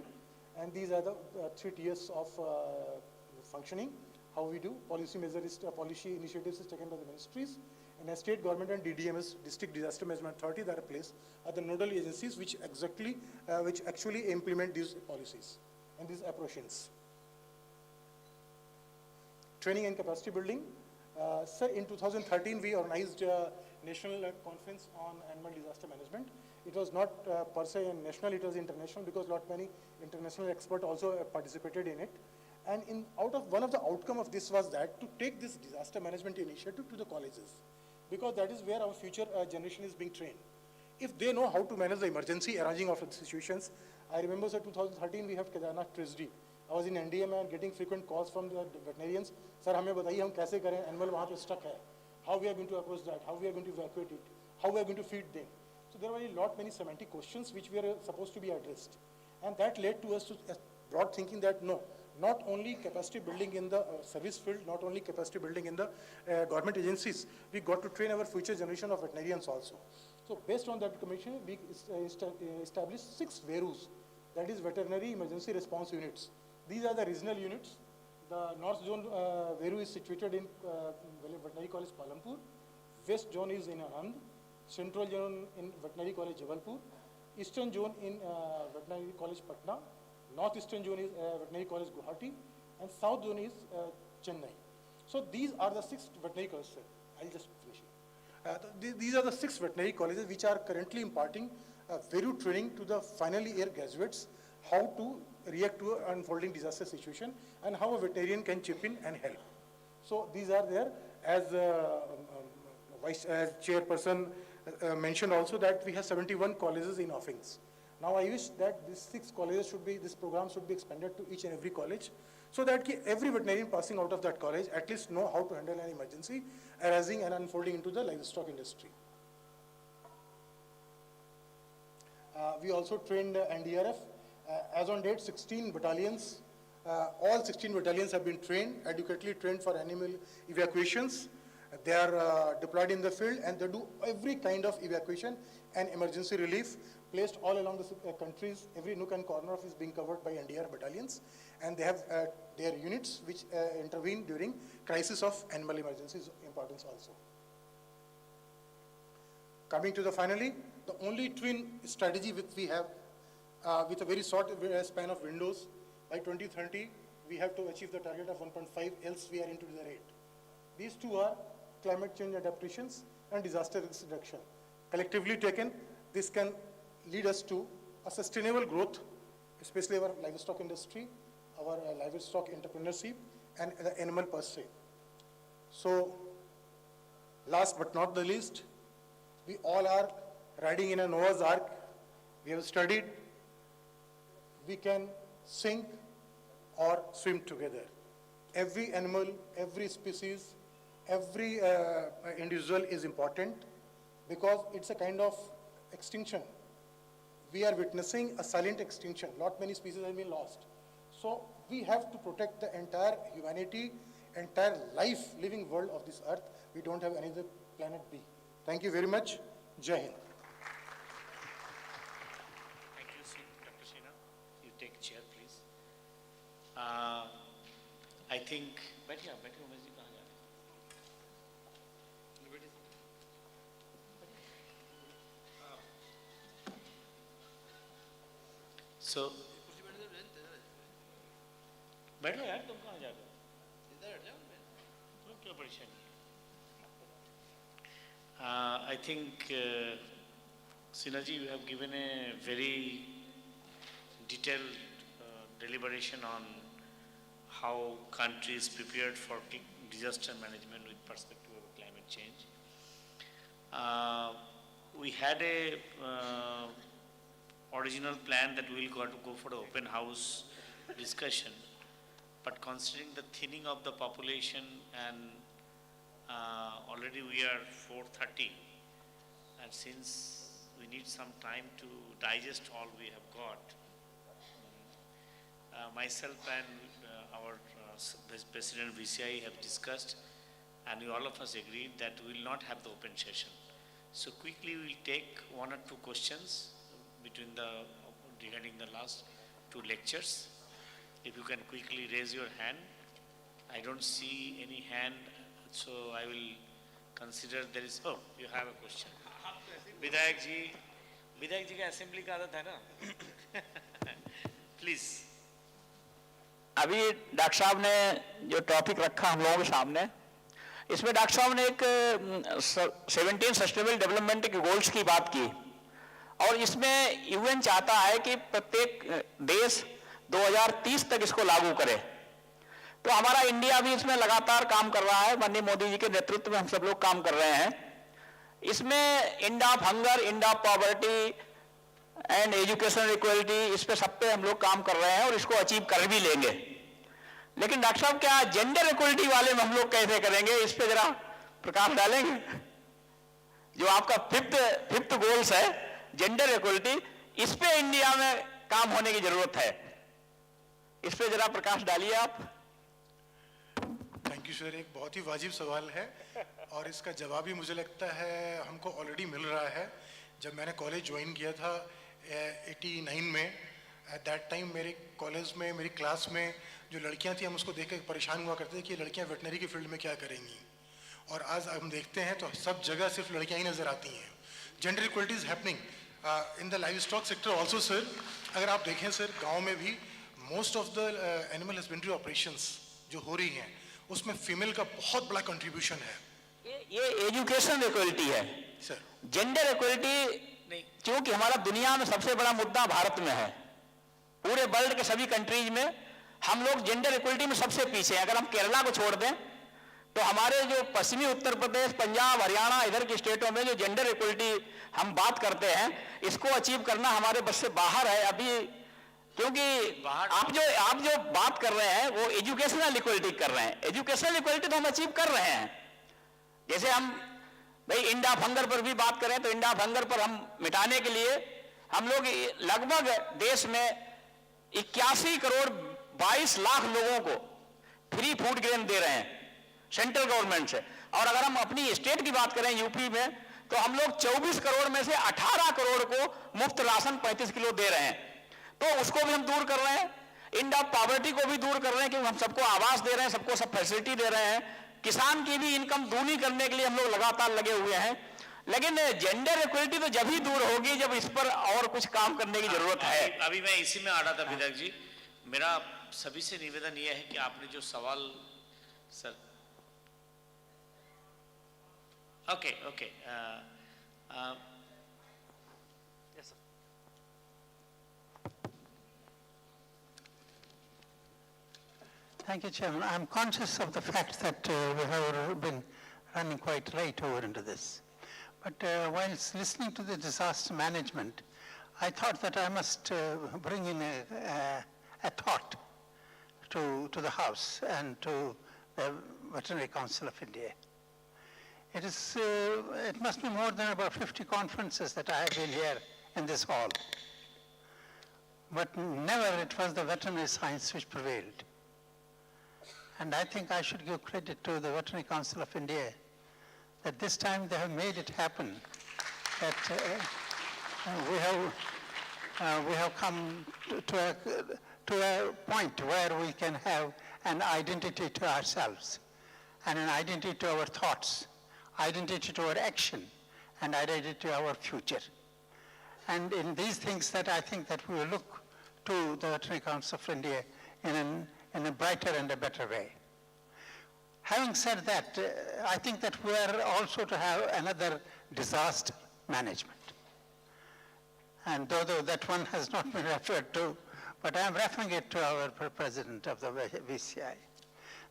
and these are the 3 tiers of functioning. How we do policy measures, policy initiatives is taken by the ministries, and a state government and DDMS, District Disaster Management Authority, that are placed are the nodal agencies which actually implement these policies and these approaches. Training and capacity building. Sir, in 2013, we organized a national conference on animal disaster management. It was not per se national, it was international, because many international experts also participated in it. And one of the outcome of this was that to take this disaster management initiative to the colleges, because that is where our future generation is being trained. If they know how to manage the emergency arising out of the situations, I remember, sir, 2013, we have Kedarnath Tragedy. I was in NDMA and getting frequent calls from the veterinarians. Sir, हमें बताइए हम कैसे करें, animal वहाँ पे stuck है. How we are going to approach that? How we are going to evacuate it? How we are going to feed them? So there were many semantic questions which were supposed to be addressed, and that led to us to broad thinking that no, not only capacity building in the service field, not only capacity building in the government agencies, we got to train our future generation of veterinarians also. So based on that commission, we established 6 VERUs, that is Veterinary Emergency Response Units. These are the regional units. The North Zone VERU is situated in Veterinary College Palampur. West Zone is in Anand. Central Zone in Veterinary College Jabalpur. Eastern Zone in Veterinary College Patna. Northeastern Zone is Veterinary College Guwahati. And South Zone is Chennai. So these are the 6 veterinary colleges, sir. I'll just finish it. These are the 6 veterinary colleges which are currently imparting VERU training to the final year graduates, how to react to an unfolding disaster situation and how a veterinarian can chip in and help. So these are there. As Vice Chairperson mentioned also that we have 71 colleges in offerings. Now I wish that these 6 colleges this program should be expanded to each and every college, so that every veterinarian passing out of that college at least know how to handle an emergency arising and unfolding into the livestock industry. We also trained NDRF. As on date, 16 battalions, all 16 battalions have been trained, adequately trained for animal evacuations. They are deployed in the field and they do every kind of evacuation and emergency relief placed all along the countries. Every nook and corner of is being covered by NDR battalions, and they have their units which intervene during crisis of animal emergencies importance also. Coming to the finally, the only twin strategy which we have with a very short span of windows. By 2030, we have to achieve the target of 1.5, else we are into the rate. These two are climate change adaptations and disaster risk reduction. Collectively taken, this can lead us to a sustainable growth, especially our livestock industry, our livestock entrepreneurship, and the animal per se. So, last but not the least, we all are riding in a Noah's Ark. We have studied, we can sink or swim together. Every animal, every species, every individual is important because it's a kind of extinction. We are witnessing a silent extinction. Not many species have been lost. So we have to protect the entire humanity, entire life, living world of this earth. We don't have another planet B. Thank you very much. Jai Hind. Thank you, Dr. Sinha. You take chair, please. I think, बैठिए उमेश जी कहाँ जा रहे हैं? So, बैठो यार, तुम कहाँ जा रहे हो? तुम क्यों परेशान है? I think, Sinha ji, you have given a very detailed deliberation on how countries prepared for disaster management with perspective of climate change. We had a original plan that we will go for the open house discussion, but considering the thinning of the population and already we are 4:30, and since we need some time to digest all we have got, myself and our President VCI have discussed, and all of us agreed that we will not have the open session. So quickly we will take one or two questions regarding the last two lectures. If you can quickly raise your hand. I don't see any hand, so I will consider there is, oh, you have a question. विधायक जी का assembly का आदत है ना? Please. अभी doctor साहब ने जो टॉपिक रखा हम लोगों के सामने, इसमें डॉक्टर साहब ने एक 17 सस्टेनेबल डेवलपमेंट के गोल्स की बात की, और इसमें यूएन चाहता है कि प्रत्येक देश 2030 तक इसको लागू करे। तो हमारा इंडिया भी इसमें लगातार काम कर रहा है, माननीय मोदी जी के नेतृत्व में हम सब लोग काम कर रहे हैं। इसमें end of hunger, end of poverty and education equality, इस पे सब पे हम लोग काम कर रहे हैं और इसको अचीव कर भी लेंगे। लेकिन डॉक्टर साहब, क्या जेंडर इक्वलिटी वाले में हम लोग कैसे करेंगे? इस पे जरा प्रकाश डालेंगे। जो आपका फिफ्थ गोल्स है जेंडर इक्वलिटी, इस पे इंडिया में काम होने की जरूरत है, इस पे जरा प्रकाश डालिए आप। थैंक यू सर, एक बहुत ही वाजिब सवाल है और इसका जवाब भी मुझे लगता है हमको ऑलरेडी मिल रहा है। जब मैंने कॉलेज ज्वाइन किया था 89 में, एट दैट टाइम मेरे कॉलेज में, मेरी क्लास में जो लड़कियां थी, हम उसको देख कर परेशान हुआ करते थे कि लड़कियां वेटनरी की फील्ड में क्या करेंगी। और आज हम देखते हैं तो सब जगह सिर्फ लड़कियां ही नज़र आती हैं। Gender equality is happening in the live stock sector also sir. अगर आप देखें सर, गाँव में भी most of the animal husbandry operations जो हो रही हैं, उसमें फीमेल का बहुत बड़ा कंट्रीब्यूशन है। ये एजुकेशन इक्वलिटी है सर। जेंडर इक्वलिटी क्योंकि हमारा दुनिया में सबसे बड़ा मुद्दा भारत में है, पूरे वर्ल्ड के सभी कंट्रीज में हम लोग जेंडर इक्वलिटी में सबसे पीछे हैं। अगर हम केरला को छोड़ दें तो हमारे जो पश्चिमी उत्तर प्रदेश, पंजाब, हरियाणा, इधर की स्टेटों में जो जेंडर इक्वलिटी हम बात करते हैं, इसको अचीव करना हमारे बस से बाहर है अभी। क्योंकि आप जो बात कर रहे हैं वो एजुकेशनल इक्वलिटी कर रहे हैं। एजुकेशनल इक्वलिटी तो हम अचीव कर रहे हैं। जैसे हम भाई एंड ऑफ हंगर पर भी बात करें तो एंड ऑफ हंगर पर हम मिटाने के लिए हम लोग लगभग देश में 81 करोड़ 22 लाख लोगों को फ्री फूड ग्रेन दे रहे हैं सेंट्रल गवर्नमेंट से। और अगर हम अपनी स्टेट की बात करें यूपी में, तो हम लोग 24 करोड़ में से 18 करोड़ को मुफ्त राशन 35 किलो दे रहे हैं। तो उसको भी हम दूर कर रहे हैं। एंड ऑफ पॉवर्टी को भी दूर कर रहे हैं क्योंकि हम सबको आवास दे रहे हैं, सबको सब फैसिलिटी दे रहे हैं। किसान की भी इनकम दूनी करने के लिए हम लोग लगातार लगे हुए हैं। लेकिन जेंडर इक्वलिटी तो जब ही दूर होगी जब इस पर और कुछ काम करने की जरूरत है। अभी मैं इसी में आ रहा था विधायक जी, मेरा सभी से निवेदन यह है कि आपने जो सवाल sir okay okay Thank you, Chairman. I'm conscious of the fact that we have been running quite late over into this. But whilst listening to the disaster management, I thought that I must bring in a thought to the House and to the Veterinary Council of India. It must be more than about 50 conferences that I have been here in this hall. But never it was the veterinary science which prevailed. And I think I should give credit to the Veterinary Council of India that this time they have made it happen, that we have come to a point where we can have an identity to ourselves and an identity to our thoughts, identity to our action, and identity to our future. And in these things that I think that we will look to the Veterinary Council of India in a brighter and a better way. Having said that, I think that we are also to have another disaster management. And though that one has not been referred to, but I am referring it to our president of the VCI.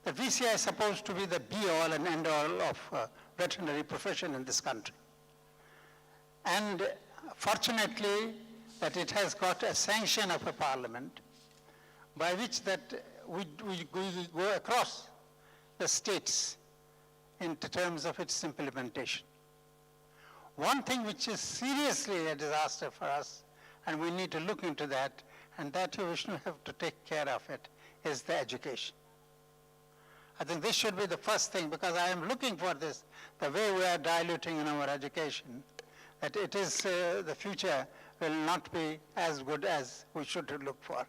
The VCI is supposed to be the be-all and end-all of veterinary profession in this country. And fortunately, that it has got a sanction of a parliament by which that we go across the states in terms of its implementation. One thing which is seriously a disaster for us, and we need to look into that, and that you Vishnu have to take care of it, is the education. I think this should be the first thing, because I am looking for this, the way we are diluting in our education, that it is, the future will not be as good as we should look for.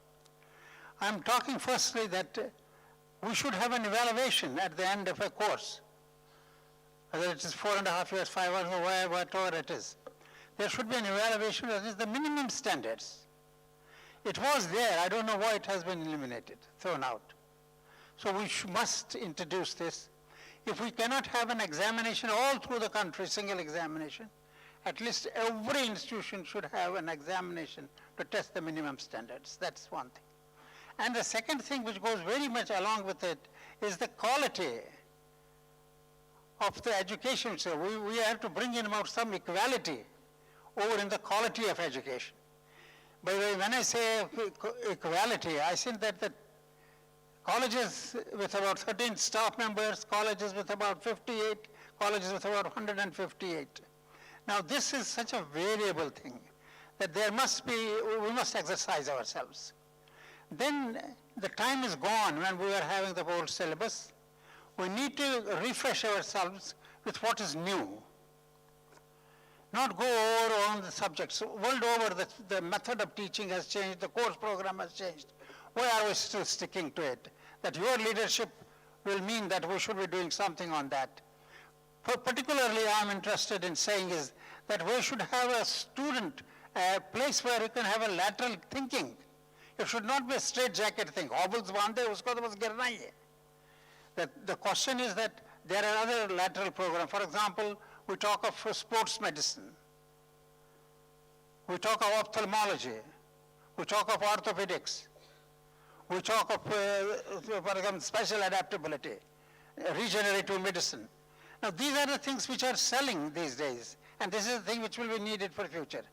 I'm talking firstly that we should have an evaluation at the end of a course, whether it is 4.5 years, 5 years, or whatever it is. There should be an evaluation that is the minimum standards. It was there, I don't know why it has been eliminated, thrown out. So we must introduce this. If we cannot have an examination all through the country, single examination, at least every institution should have an examination to test the minimum standards. That's one thing. And the second thing which goes very much along with it is the quality of the education. So we have to bring in about some equality over in the quality of education. By the way, when I say equality, I think that the colleges with about 13 staff members, colleges with about 58, colleges with about 158. Now this is such a variable thing that there must be, we must exercise ourselves. Then the time is gone when we are having the old syllabus. We need to refresh ourselves with what is new. Not go over on the subjects. World over, the method of teaching has changed, the course program has changed. Why are we still sticking to it? That your leadership will mean that we should be doing something on that. Particularly, I'm interested in saying is that we should have a student, a place where you can have a lateral thinking. It should not be a straight-jacket thing. Hobbles bande, usko to bas girna hi hai. The question is that there are other lateral programs. For example, we talk of sports medicine. We talk of ophthalmology. We talk of orthopedics. We talk of, for example, special adaptability, regenerative medicine. Now, these are the things which are selling these days, and this is the thing which will be needed for the future.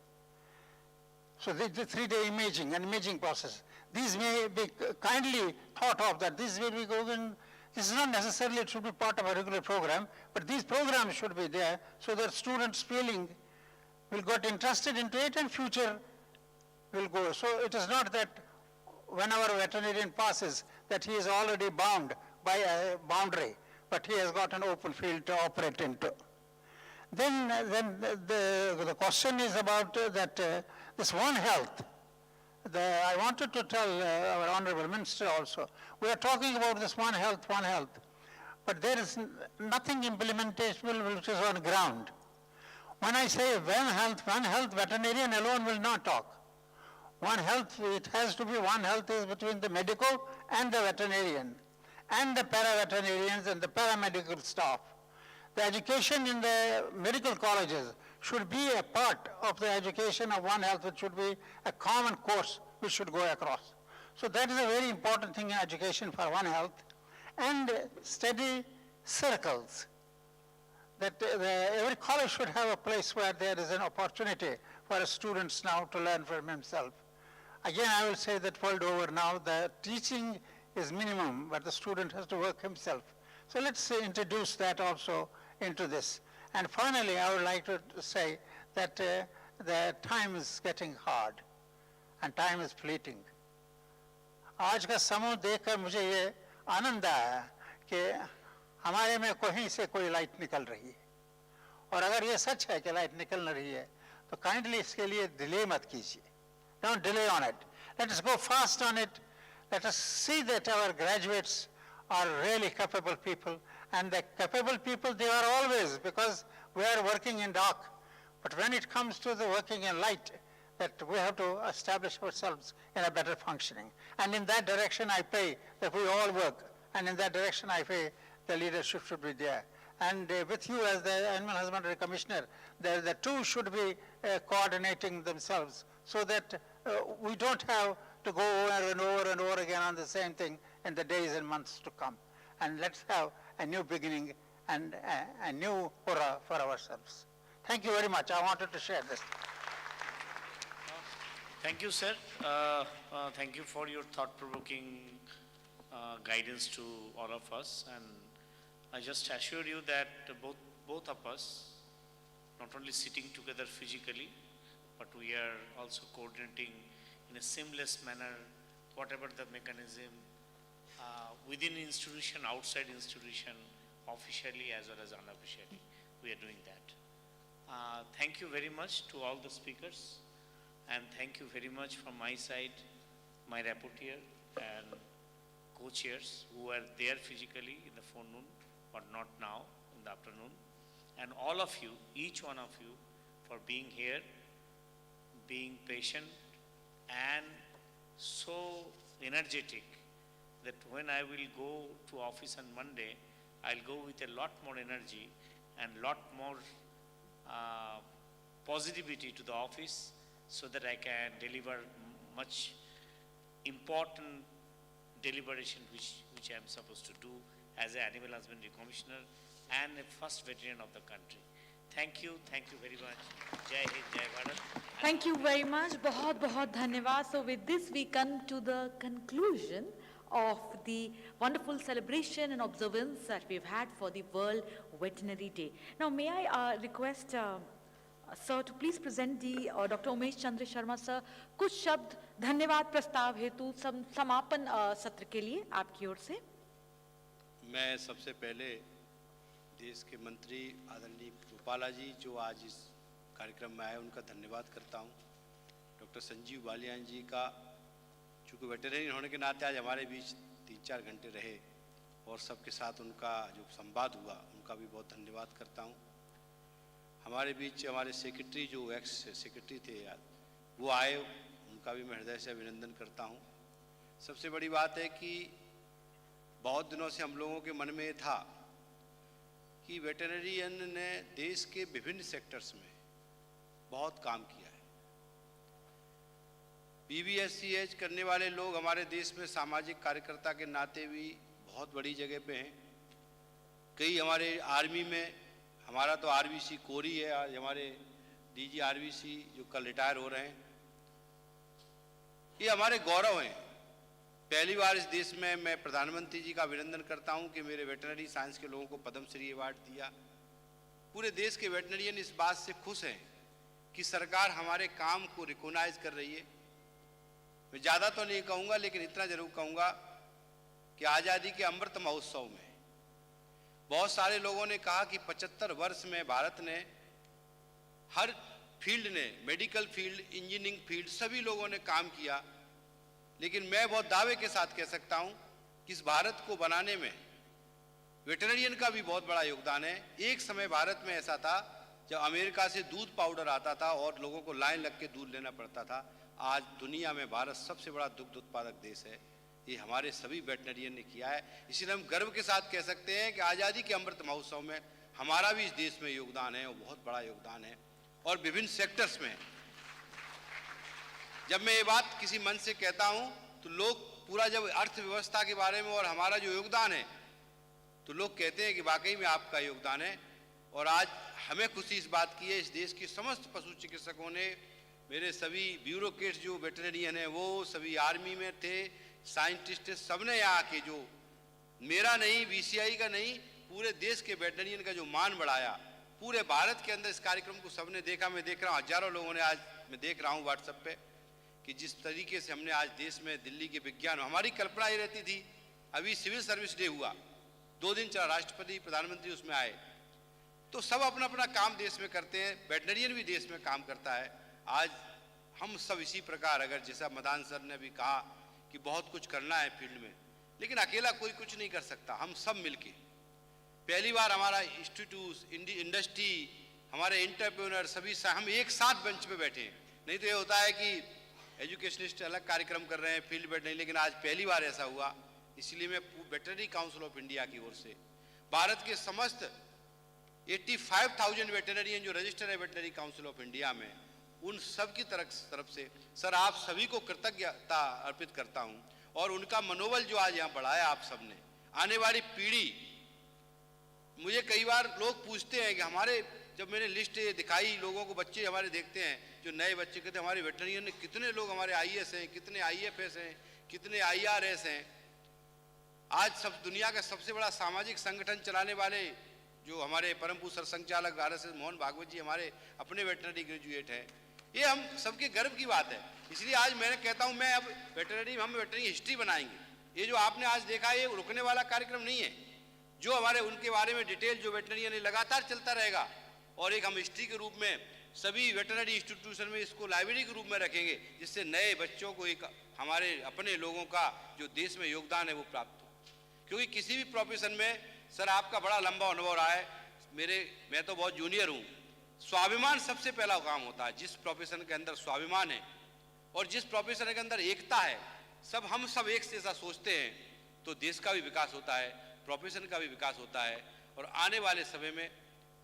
So the 3D imaging and imaging process, these may be kindly thought of that this will be going, this is not necessarily it should be part of a regular program, but these programs should be there so that students feeling will get interested into it and future will go. So it is not that when our veterinarian passes that he is already bound by a boundary, but he has got an open field to operate into. Then the question is about this One Health. I wanted to tell our Honorable Minister also, we are talking about this One Health, but there is nothing implementable which is on ground. When I say one health, veterinarian alone will not talk. One health, it has to be one health is between the medical and the veterinarian, and the para-veterinarians and the paramedical staff. The education in the medical colleges should be a part of the education of One Health, which should be a common course which should go across. So that is a very important thing in education for One Health. And study circles. That every college should have a place where there is an opportunity for students now to learn from himself. Again, I will say that world over now, the teaching is minimum, but the student has to work himself. So let's introduce that also into this. And finally, I would like to say that the time is getting hard and time is fleeting. आज का समय देखकर मुझे ये आनंद आया कि हमारे में कहीं से कोई लाइट निकल रही है, और अगर ये सच है कि लाइट निकल रही है तो काइंडली इसके लिए डिले मत कीजिए. Don't delay on it. Let us go fast on it. Let us see that our graduates are really capable people, and the capable people, they are always, because we are working in dark. But when it comes to the working in light, that we have to establish ourselves in a better functioning. And in that direction I pray that we all work, and in that direction I pray the leadership should be there. And with you as the Animal Husbandry Commissioner, the two should be coordinating themselves so that we don't have to go over and over and over again on the same thing in the days and months to come. And let's have a new beginning and a new hurrah for ourselves. Thank you very much. I wanted to share this. Thank you, sir. Thank you for your thought-provoking guidance to all of us. And I just assure you that both of us, not only sitting together physically, but we are also coordinating in a seamless manner, whatever the mechanism, within institution, outside institution, officially as well as unofficially, we are doing that. Thank you very much to all the speakers, and thank you very much from my side, my rapporteur and co-chairs who are there physically in the forenoon, but not now in the afternoon, and all of you, each one of you, for being here, being patient and so energetic that when I will go to office on Monday, I'll go with a lot more energy and lot more positivity to the office so that I can deliver much important deliberation which I am supposed to do as an Animal Husbandry Commissioner and a first veterinarian of the country. Thank you very much. Jai Hind, Jai Bharat. Thank you very much. बहुत बहुत धन्यवाद. So with this we come to the conclusion of the wonderful celebration and observance that we've had for the World Veterinary Day. Now may I request sir to please present the Dr. Umesh Chandra Sharma sir कुछ शब्द धन्यवाद प्रस्ताव हेतु समापन सत्र के लिए आपकी ओर से. मैं सबसे पहले देश के मंत्री आदरणीय रूपाला जी जो आज इस कार्यक्रम में आए उनका धन्यवाद करता हूं. डॉक्टर संजीव बालियान जी का चूँकि वेटरनरी होने के नाते आज हमारे बीच 3-4 घंटे रहे और सबके साथ उनका जो संवाद हुआ उनका भी बहुत धन्यवाद करता हूं. हमारे बीच हमारे सेक्रेटरी जो एक्स सेक्रेटरी थे वो आए, उनका भी मैं हृदय से अभिनंदन करता हूं. सबसे बड़ी बात है कि बहुत दिनों से हम लोगों के मन में ये था कि वेटरनरियन ने देश के विभिन्न सेक्टर्स में बहुत काम किया है. PBSCH करने वाले लोग हमारे देश में सामाजिक कार्यकर्ता के नाते भी बहुत बड़ी जगह पे हैं. कई हमारे आर्मी में, हमारा तो RBC कोरी है, आज हमारे DG RBC जो कल रिटायर हो रहे हैं, ये हमारे गौरव हैं. पहली बार इस देश में मैं प्रधानमंत्री जी का अभिनंदन करता हूं कि मेरे वेटरनरी साइंस के लोगों को पद्म श्री अवार्ड दिया. पूरे देश के वेटरनरियन इस बात से खुश हैं कि सरकार हमारे काम को रिकॉग्नाइज कर रही है. मैं ज़्यादा तो नहीं कहूँगा, लेकिन इतना जरूर कहूँगा कि आज़ादी के अमृत महोत्सव में बहुत सारे लोगों ने कहा कि 75 वर्ष में भारत ने हर फील्ड ने, मेडिकल फील्ड, इंजीनियरिंग फील्ड, सभी लोगों ने काम किया. लेकिन मैं बहुत दावे के साथ कह सकता हूं कि इस भारत को बनाने में वेटरनरियन का भी बहुत बड़ा योगदान है. एक समय भारत में ऐसा था जब अमेरिका से दूध पाउडर आता था और लोगों को लाइन लग के दूध लेना पड़ता था, आज दुनिया में भारत सबसे बड़ा दुग्ध उत्पादक देश है। ये हमारे सभी वेटनरियन ने किया है। इसीलिए हम गर्व के साथ कह सकते हैं कि आज़ादी के अमृत महोत्सव में हमारा भी इस देश में योगदान है और बहुत बड़ा योगदान है और विभिन्न सेक्टर्स में। जब मैं ये बात किसी मंच से कहता हूँ तो लोग पूरा जब अर्थव्यवस्था के बारे में और हमारा जो योगदान है तो लोग कहते हैं कि वाकई में आपका योगदान है। और आज हमें खुशी इस बात की है, इस देश के समस्त पशु चिकित्सकों ने, मेरे सभी ब्यूरोक्रेट्स जो वेटरनरियन हैं वो सभी आर्मी में थे, साइंटिस्ट, सबने यहाँ के जो मेरा नहीं, VCI का नहीं, पूरे देश के वेटरनरियन का जो मान बढ़ाया, पूरे भारत के अंदर इस कार्यक्रम को सबने देखा। मैं देख रहा हूँ हजारों लोगों ने, आज मैं देख रहा हूँ व्हाट्सएप पे कि जिस तरीके से हमने आज देश में दिल्ली के विज्ञान, हमारी कल्पना ये रहती थी, अभी सिविल सर्विस डे हुआ, 2 दिन चला, राष्ट्रपति प्रधानमंत्री उसमें आए, तो सब अपना अपना काम देश में करते हैं, वेटरनरियन भी देश में काम करता है। आज हम सब इसी प्रकार, अगर जैसा मदान सर ने भी कहा कि बहुत कुछ करना है फील्ड में, लेकिन अकेला कोई कुछ नहीं कर सकता, हम सब मिलके। पहली बार हमारा इंस्टीट्यूट, इंडस्ट्री, हमारे एंटरप्रेन्योर सभी हम एक साथ बेंच पे बैठे हैं। नहीं तो ये होता है कि एजुकेशनिस्ट अलग कार्यक्रम कर रहे हैं, फील्ड बैठ नहीं, लेकिन आज पहली बार ऐसा हुआ। इसलिए मैं वेटरनरी काउंसिल ऑफ इंडिया की ओर से भारत के समस्त 85,000 वेटरनरियन जो रजिस्टर है वेटरनरी काउंसिल ऑफ इंडिया में, उन सब की तरफ से सर आप सभी को कृतज्ञता अर्पित करता हूं। और उनका मनोबल जो आज यहाँ बढ़ाया आप सबने, आने वाली पीढ़ी, मुझे कई बार लोग पूछते हैं कि हमारे, जब मैंने लिस्ट दिखाई लोगों को, बच्चे हमारे देखते हैं जो नए बच्चे, कहते हैं हमारे वेटरनरियन ने कितने लोग हमारे IAS हैं, कितने IFS हैं, कितने IRS हैं। आज सब दुनिया का सबसे बड़ा सामाजिक संगठन चलाने वाले जो हमारे परम पूज्य सरसंघचालक RSS मोहन भागवत जी हमारे अपने वेटरनरी ग्रेजुएट हैं। ये हम सबके गर्व की बात है। इसलिए आज मैं कहता हूं, मैं अब हम वेटरनरी हिस्ट्री बनाएंगे। ये जो आपने आज देखा ये रुकने वाला कार्यक्रम नहीं है, जो हमारे उनके बारे में डिटेल जो वेटरनरियन है लगातार चलता रहेगा। और एक हम हिस्ट्री के रूप में सभी वेटरनरी इंस्टीट्यूशन में इसको लाइब्रेरी के रूप में रखेंगे, जिससे नए बच्चों को एक हमारे अपने लोगों का जो देश में योगदान है वो प्राप्त हो। क्योंकि किसी भी प्रोफेशन में सर आपका बड़ा लंबा अनुभव रहा है, मैं तो बहुत जूनियर हूँ, स्वाभिमान सबसे पहला काम होता है। जिस प्रोफेशन के अंदर स्वाभिमान है और जिस प्रोफेशन के अंदर एकता है, हम सब एक से ऐसा सोचते हैं, तो देश का भी विकास होता है, प्रोफेशन का भी विकास होता है। और आने वाले समय में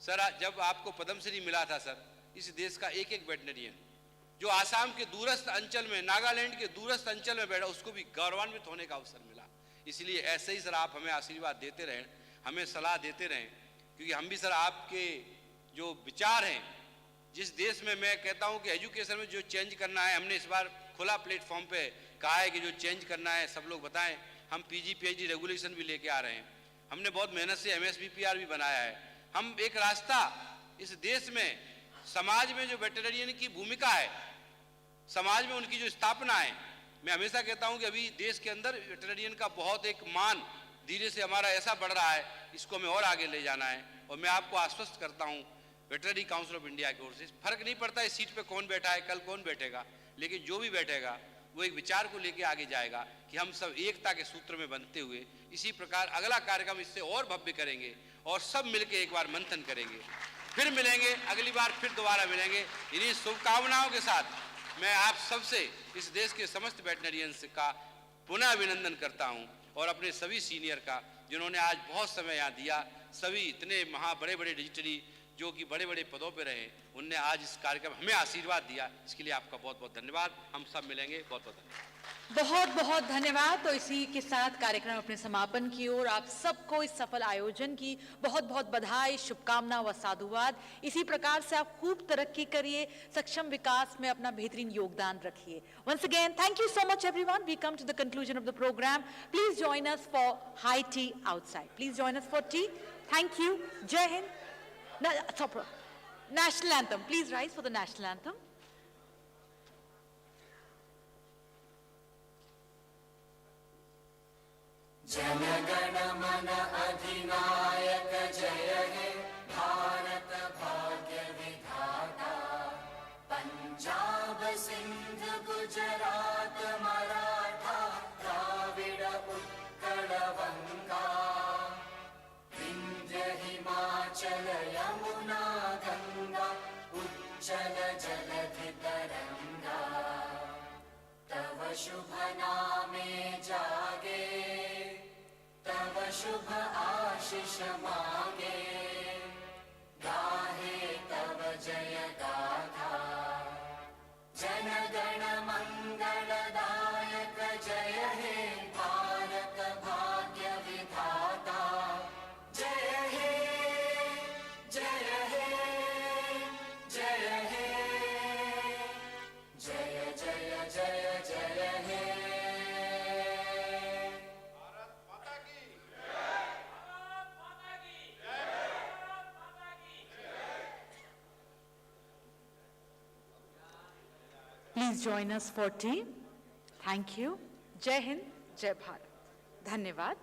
सर जब आपको पद्मश्री मिला था सर, इस देश का एक एक वेटरनरियन जो आसाम के दूरस्थ अंचल में, नागालैंड के दूरस्थ अंचल में बैठा, उसको भी गौरवान्वित होने का अवसर मिला। इसलिए ऐसे ही सर आप हमें आशीर्वाद देते रहें, हमें सलाह देते रहें, क्योंकि हम भी सर आपके जो विचार हैं, जिस देश में मैं कहता हूं कि एजुकेशन में जो चेंज करना है, हमने इस बार खुला प्लेटफॉर्म पे कहा है कि जो चेंज करना है सब लोग बताएं। हम PG PhD रेगुलेशन भी लेके आ रहे हैं, हमने बहुत मेहनत से MSBPR भी बनाया है। हम एक रास्ता इस देश में, समाज में जो वेटरनरियन की भूमिका है, समाज में उनकी जो स्थापना है, मैं हमेशा कहता हूं कि अभी देश के अंदर वेटरनरियन का बहुत एक मान धीरे से हमारा ऐसा बढ़ रहा है, इसको हमें और आगे ले जाना है। और मैं आपको आश्वस्त करता हूं वेटरनरी काउंसिल ऑफ इंडिया की ओर से, फर्क नहीं पड़ता इस सीट पे कौन बैठा है, कल कौन बैठेगा, लेकिन जो भी बैठेगा वो एक विचार को लेके आगे जाएगा कि हम सब एकता के सूत्र में बंधते हुए इसी प्रकार अगला कार्यक्रम इससे और भव्य करेंगे और सब मिलके एक बार मंथन करेंगे, फिर मिलेंगे, अगली बार फिर दोबारा मिलेंगे। इन्हीं शुभकामनाओं के साथ मैं आप सबसे, इस देश के समस्त वेटरनरियंस का पुनः अभिनंदन करता हूं और अपने सभी सीनियर का, जिन्होंने आज बहुत समय यहाँ दिया, सभी इतने बड़े बड़े डिजिटली जो कि बड़े बड़े पदों पर रहे, उनने आज इस कार्यक्रम हमें आशीर्वाद दिया, इसके लिए आपका बहुत बहुत धन्यवाद। हम सब मिलेंगे, बहुत बहुत धन्यवाद। बहुत बहुत धन्यवाद। तो इसी के साथ कार्यक्रम अपने समापन की ओर, आप सबको इस सफल आयोजन की बहुत बहुत बधाई, शुभकामना व साधुवाद। इसी प्रकार से आप खूब तरक्की करिए, सक्षम विकास में अपना बेहतरीन योगदान रखिए। Once again, thank you so much everyone. We come to the conclusion of the program. Please join us for high tea outside. Please join us for tea. Thank you. Jai Hind. National anthem. Please rise for the national anthem. Jana Gana मन अधिनायक जय हे भारत भाग्य विधाता, पंजाब सिंध गुजरात मराठा द्राविड़ उत्कल गंगा, विंध्य हिमाचल यमुना गंगा शुभ आशीष मांगे, गाहे तब जय गाथा। जन गण मंगलदायक जय हे भारत भाग्य विधाता। जय हे जय हे जय हे, जय जय जय जय हे। Please join us for tea. Thank you. Jai Hind, Jai Bharat. धन्यवाद.